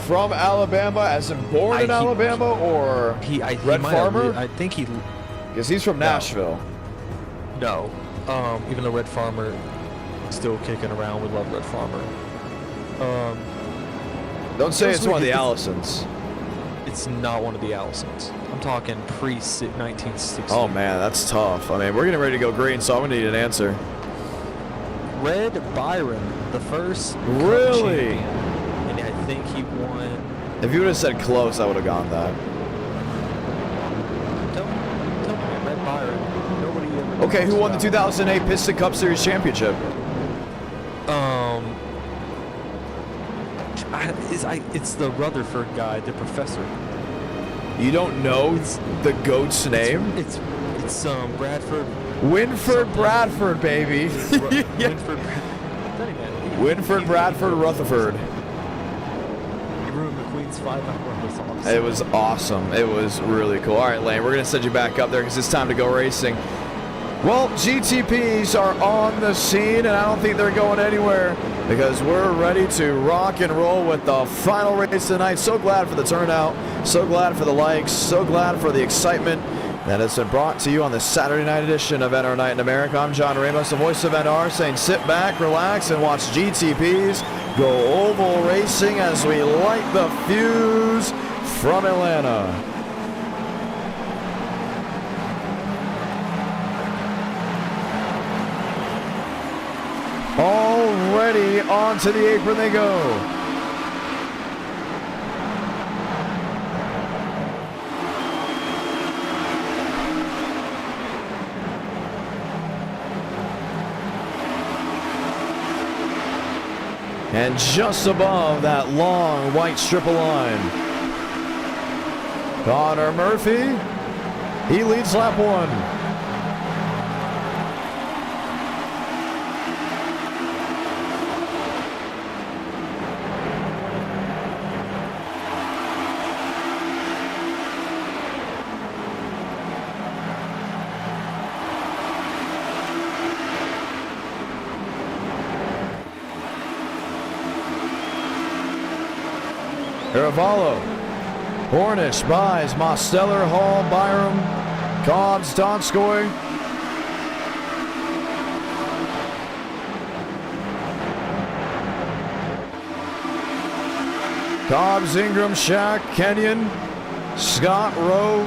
S1: From Alabama, as in born in Alabama, or Red Farmer?
S13: I think he...
S1: Because he's from Nashville.
S13: No. Even though Red Farmer is still kicking around, we love Red Farmer.
S1: Don't say it's one of the Allisons.
S13: It's not one of the Allisons. I'm talking pre-1960.
S1: Oh man, that's tough. I mean, we're getting ready to go green, so I'm gonna need an answer.
S13: Red Byron, the first
S1: Really?
S13: champion, and I think he won.
S1: If you would have said close, I would have gone that.
S13: Tell me, Red Byron. Nobody ever.
S1: Okay, who won the 2008 Piston Cup Series championship?
S13: It's the Rutherford guy, the professor.
S1: You don't know the GOAT's name?
S13: It's Bradford.
S1: Winford Bradford, baby. Winford Bradford Rutherford.
S13: He ruined McQueen's 5-hour results.
S1: It was awesome. It was really cool. All right, Lane, we're going to send you back up there because it's time to go racing. Well, GTPs are on the scene, and I don't think they're going anywhere because we're ready to rock and roll with the final race tonight. So glad for the turnout. So glad for the likes. So glad for the excitement that has been brought to you on the Saturday night edition of NR Night in America. I'm John Ramos, the voice of NR, saying sit back, relax, and watch GTPs go oval racing as we light the fuse from Atlanta. Already onto the apron they go. And just above that long white strip of line, Connor Murphy, he leads lap 1. Caravallo, Hornish buys Mosteller, Hall, Byram, Cobbs, Donskoy. Cobbs, Ingram, Shack, Kenyon, Scott, Rowe,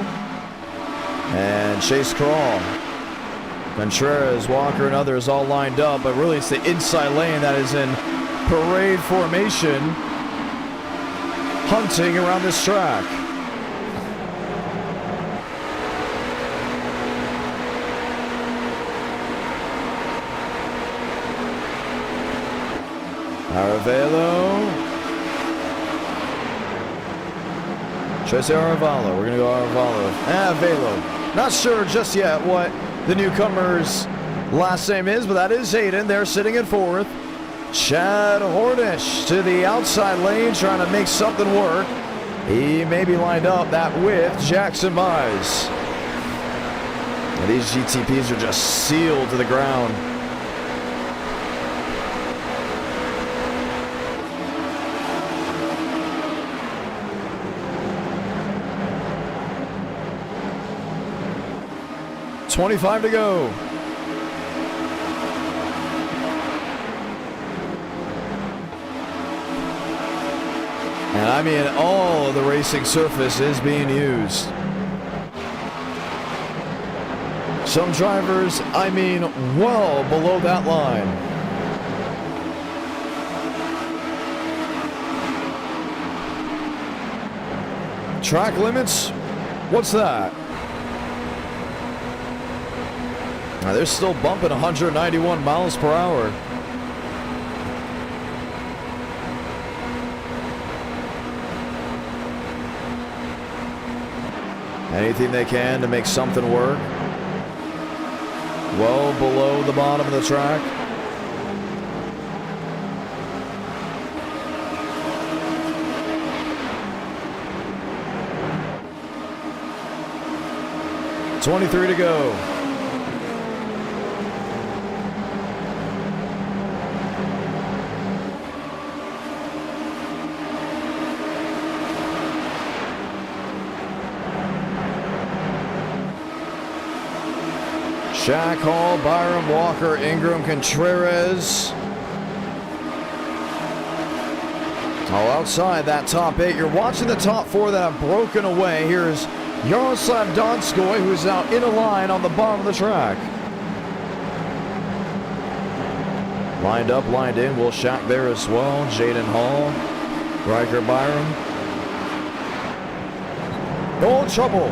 S1: and Chase Crawl. Contreras, Walker, and others all lined up, but really it's the inside lane that is in parade formation, hunting around this track. Aravalo. Should I say Aravalo? We're going to go Aravalo. Avalo. Not sure just yet what the newcomer's last name is, but that is Hayden. They're sitting in 4th. Chad Hornish to the outside lane trying to make something work. He may be lined up that with Jackson Mize. And these GTPs are just sealed to the ground. .25 to go. I mean, all of the racing surface is being used. Some drivers, I mean, well below that line. Track limits? What's that? Now, they're still bumping 191 miles per hour. Anything they can to make something work. Well below the bottom of the track. .23 to go. Shaq Hall, Byron Walker, Ingram, Contreras. All outside that top 8. You're watching the top 4 that have broken away. Here's Yaroslav Donskoy, who's now in a line on the bottom of the track. Lined up, lined in. Will Shaq there as well. Jaden Hall, Riker Byron. Oh, trouble.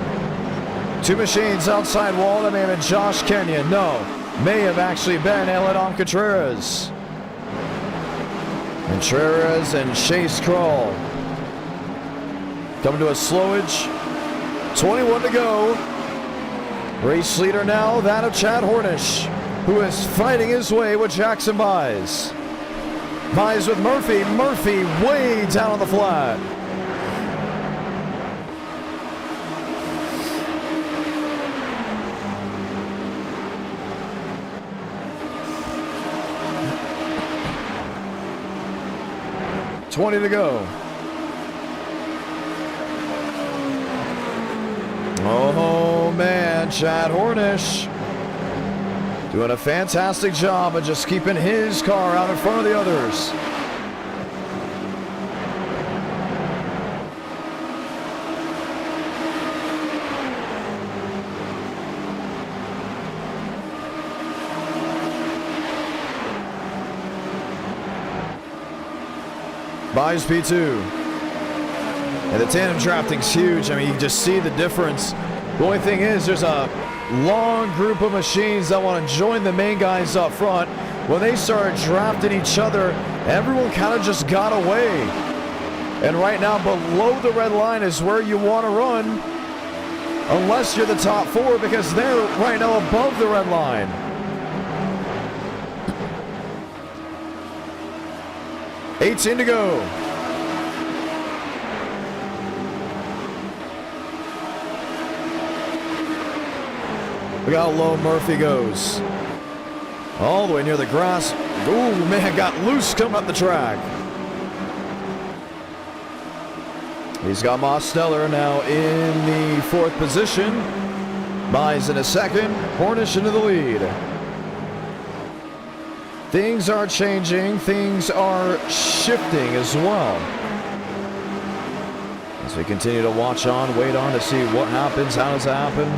S1: 2 machines outside wall. The name of Josh Kenyon. No, may have actually been Eladon Contreras. Contreras and Chase Kroll. Coming to a slowage. 21 to go. Race leader now, that of Chad Hornish, who is fighting his way with Jackson Mize. Mize with Murphy. Murphy way down on the flat. .20 to go. Oh man, Chad Hornish doing a fantastic job of just keeping his car out in front of the others. Buys P2. And the tandem drafting's huge. I mean, you can just see the difference. The only thing is, there's a long group of machines that want to join the main guys up front. When they started drafting each other, everyone kind of just got away. And right now, below the red line is where you want to run, unless you're the top 4, because they're right now above the red line. .18 to go. Look how low Murphy goes. All the way near the grass. Ooh, man, got loose coming up the track. He's got Mosteller now in the 4th position. Mize in a 2nd. Hornish into the lead. Things are changing. Things are shifting as well. As we continue to watch on, wait on to see what happens. How does it happen?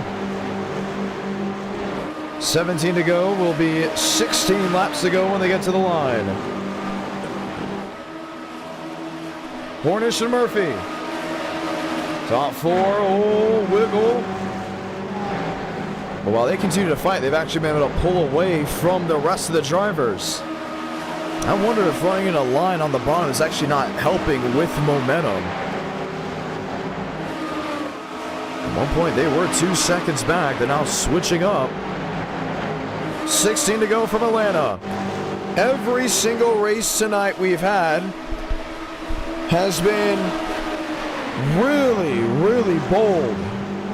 S1: 17 to go. Will be 16 laps to go when they get to the line. Hornish and Murphy. Top 4. Oh, wiggle. But while they continue to fight, they've actually been able to pull away from the rest of the drivers. I wonder if running in a line on the bottom is actually not helping with momentum. At one point, they were 2 seconds back. They're now switching up. 16 to go from Atlanta. Every single race tonight we've had has been really, really bold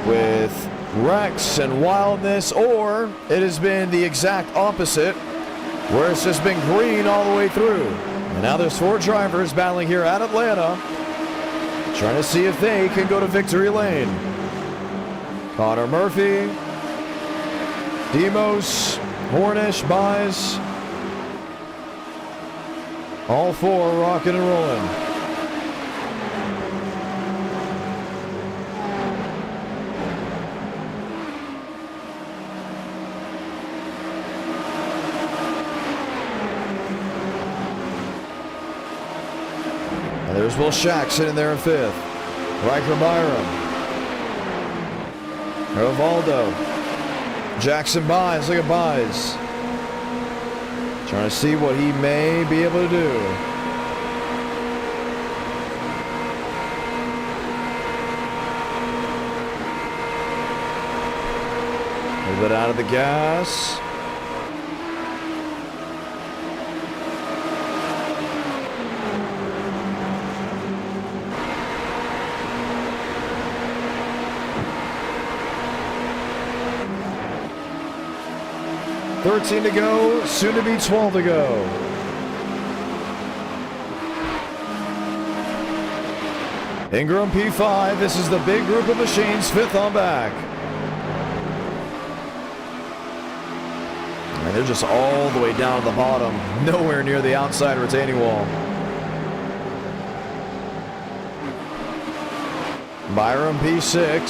S1: with wrecks and wildness, or it has been the exact opposite, where it's just been green all the way through. And now there's 4 drivers battling here at Atlanta, trying to see if they can go to victory lane. Connor Murphy, Demos, Hornish, Mize, all 4 rocking and rolling. There's Will Shack sitting there in 5th. Riker Byram. Rivaldo. Jackson Byes. Look at Byes. Trying to see what he may be able to do. A little bit out of the gas. $13 to go, soon to be $12 to go. Ingram P5, this is the big group of machines, 5th on back. And they're just all the way down to the bottom, nowhere near the outside retaining wall. Byram P6,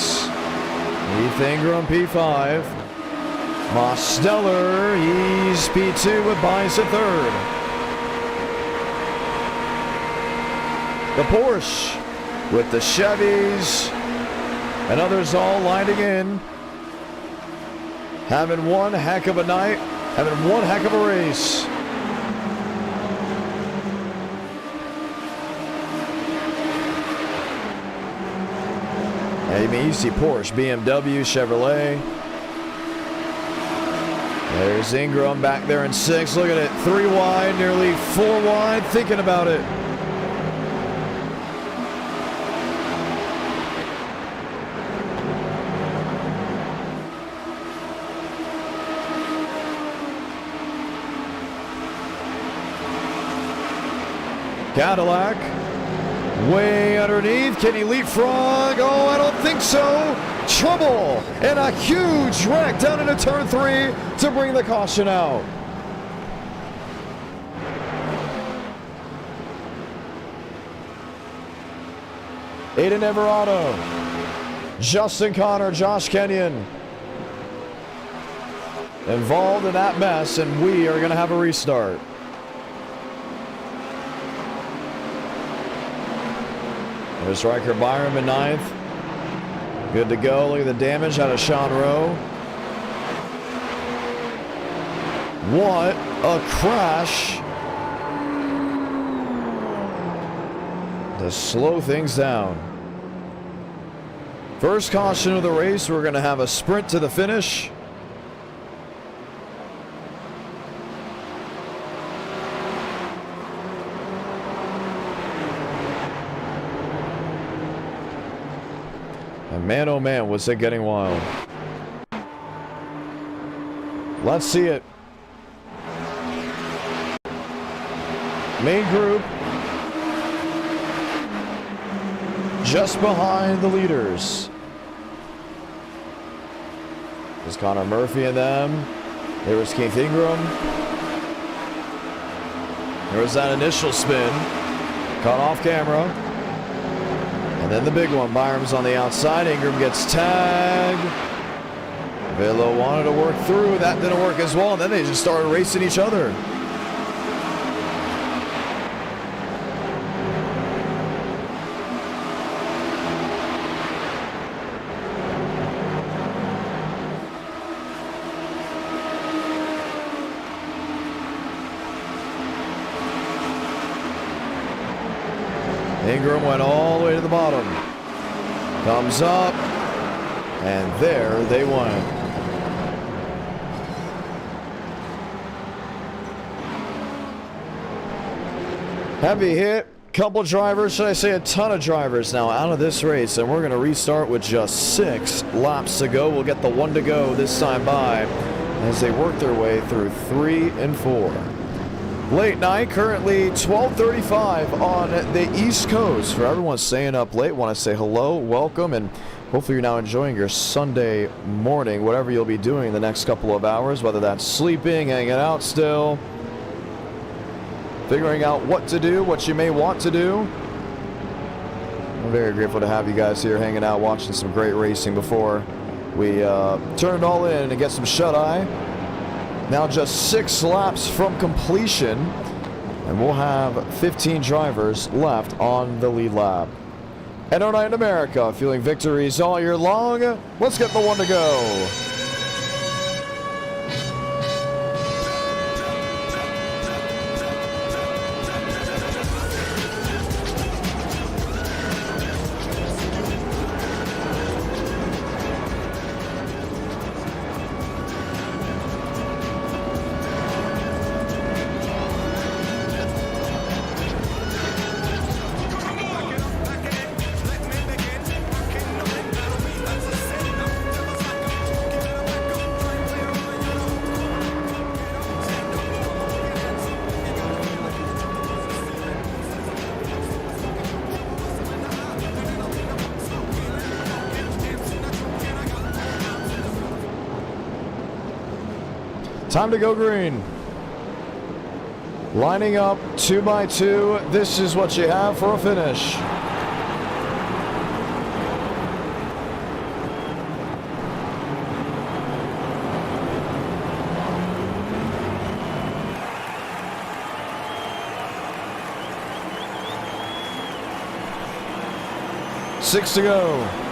S1: Heath Ingram P5. Mosteller, he's P2 with Byes at 3rd. The Porsche with the Chevys and others all lining in. Having one heck of a night, having one heck of a race. I mean, you see Porsche, BMW, Chevrolet. There's Ingram back there in 6. Look at it. 3 wide, nearly 4 wide. Thinking about it. Cadillac. Way underneath. Can he leapfrog? Oh, I don't think so. Trouble and a huge wreck down into turn 3 to bring the caution out. Aiden Everado, Justin Connor, Josh Kenyon involved in that mess, and we are going to have a restart. There's Riker Byram in 9th. Good to go. Look at the damage out of Sean Rowe. What a crash to slow things down. First caution of the race. We're going to have a sprint to the finish. Man, oh man, was it getting wild. Let's see it. Main group just behind the leaders. There's Connor Murphy and them. There was Keith Ingram. There was that initial spin. Caught off camera. And then the big one, Byram's on the outside. Ingram gets tagged. Velo wanted to work through. That didn't work as well. And then they just started racing each other. Ingram went all the way to the bottom. Comes up, and there they went. Heavy hit. Couple drivers, should I say a ton of drivers now out of this race, and we're going to restart with just 6 laps to go. We'll get the 1 to go this time by as they work their way through 3 and 4. Late night, currently 12:35 on the East Coast. For everyone staying up late, want to say hello, welcome, and hopefully you're now enjoying your Sunday morning, whatever you'll be doing the next couple of hours, whether that's sleeping, hanging out still, figuring out what to do, what you may want to do. I'm very grateful to have you guys here hanging out, watching some great racing before we turn it all in and get some shut-eye. Now just 6 laps from completion And we'll have 15 drivers left on the lead lap. NO9 in America, fueling victories all year long. Let's get the one to go. Time to go green. Lining up 2 by 2. This is what you have for a finish. Six to go.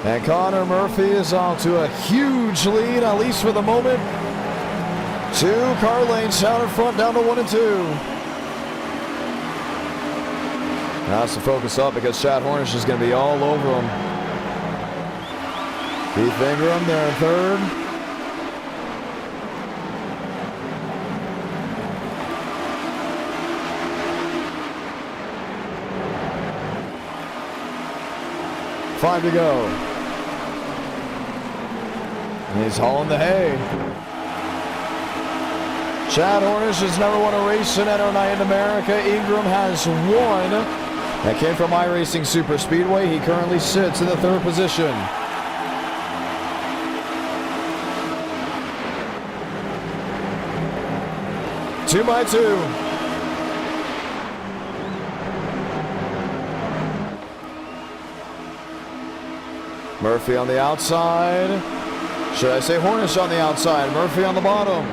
S1: And Connor Murphy is off to a huge lead, at least for the moment. 2 car lanes out in front, down to 1 and 2. Has to focus up because Chad Hornish is going to be all over him. Keith Ingram there in third. Five to go. He's hauling the hay. Chad Hornish has never won a race in NO9 in America. Ingram has won. That came from iRacing Super Speedway. He currently sits in the 3rd position. Two by 2. Murphy on the outside. Should I say Hornish on the outside? Murphy on the bottom.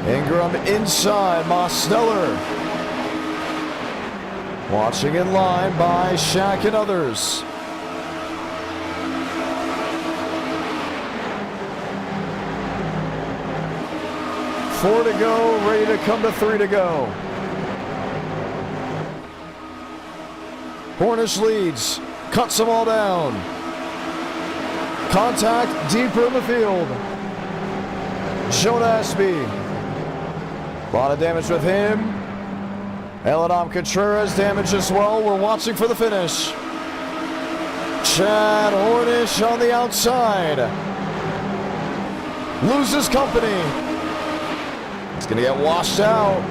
S1: Ingram inside. Mosteller. Watching in line by Shaq and others. Four to go. Ready to come to 3 to go. Hornish leads. Cuts them all down. Contact deeper in the field. Jonah Espy. A lot of damage with him. Eladam Contreras damage as well. We're watching for the finish. Chad Hornish on the outside. Loses company. It's going to get washed out.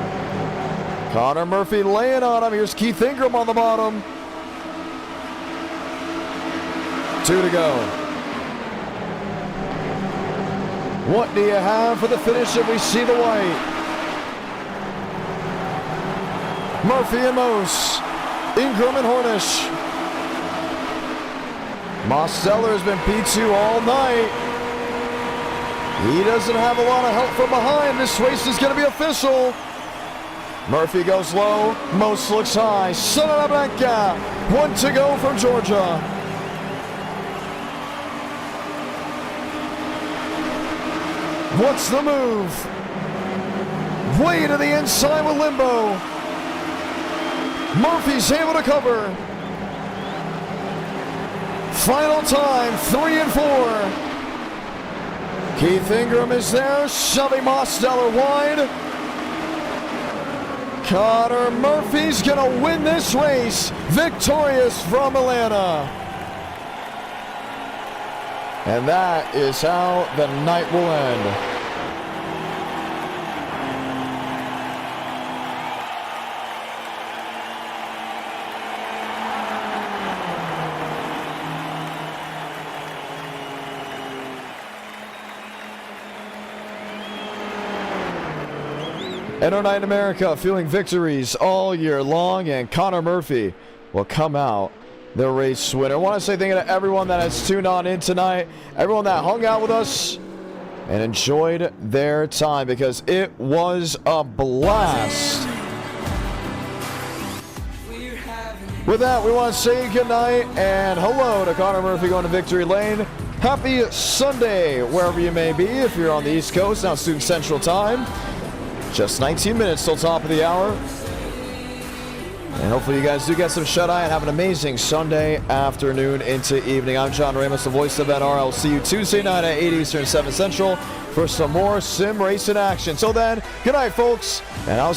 S1: Connor Murphy laying on him. Here's Keith Ingram on the bottom. 2 to go. What do you have for the finish if we see the white? Murphy and Mose. Ingram and Hornish. Mosteller has been P2 all night. He doesn't have a lot of help from behind. This race is going to be official. Murphy goes low. Mose looks high. Santa Blanca. 1 to go from Georgia. What's the move? Way to the inside with Limbo. Murphy's able to cover. Final time, 3 and 4. Keith Ingram is there, shoving Mosteller wide. Connor Murphy's gonna win this race, victorious from Atlanta. And that is how the night will end. NO9 America feeling victories all year long, and Connor Murphy will come out the race winner. I want to say thank you to everyone that has tuned on in tonight, everyone that hung out with us and enjoyed their time because it was a blast. With that, we want to say goodnight and hello to Connor Murphy going to Victory Lane. Happy Sunday, wherever you may be. If you're on the East Coast, now Student Central Time. Just 19 minutes till top of the hour. And hopefully you guys do get some shut-eye and have an amazing Sunday afternoon into evening. I'm John Ramos, the voice of NR. I'll see you Tuesday night at 8 Eastern, 7 Central for some more sim racing action. Till then, good night, folks, and I'll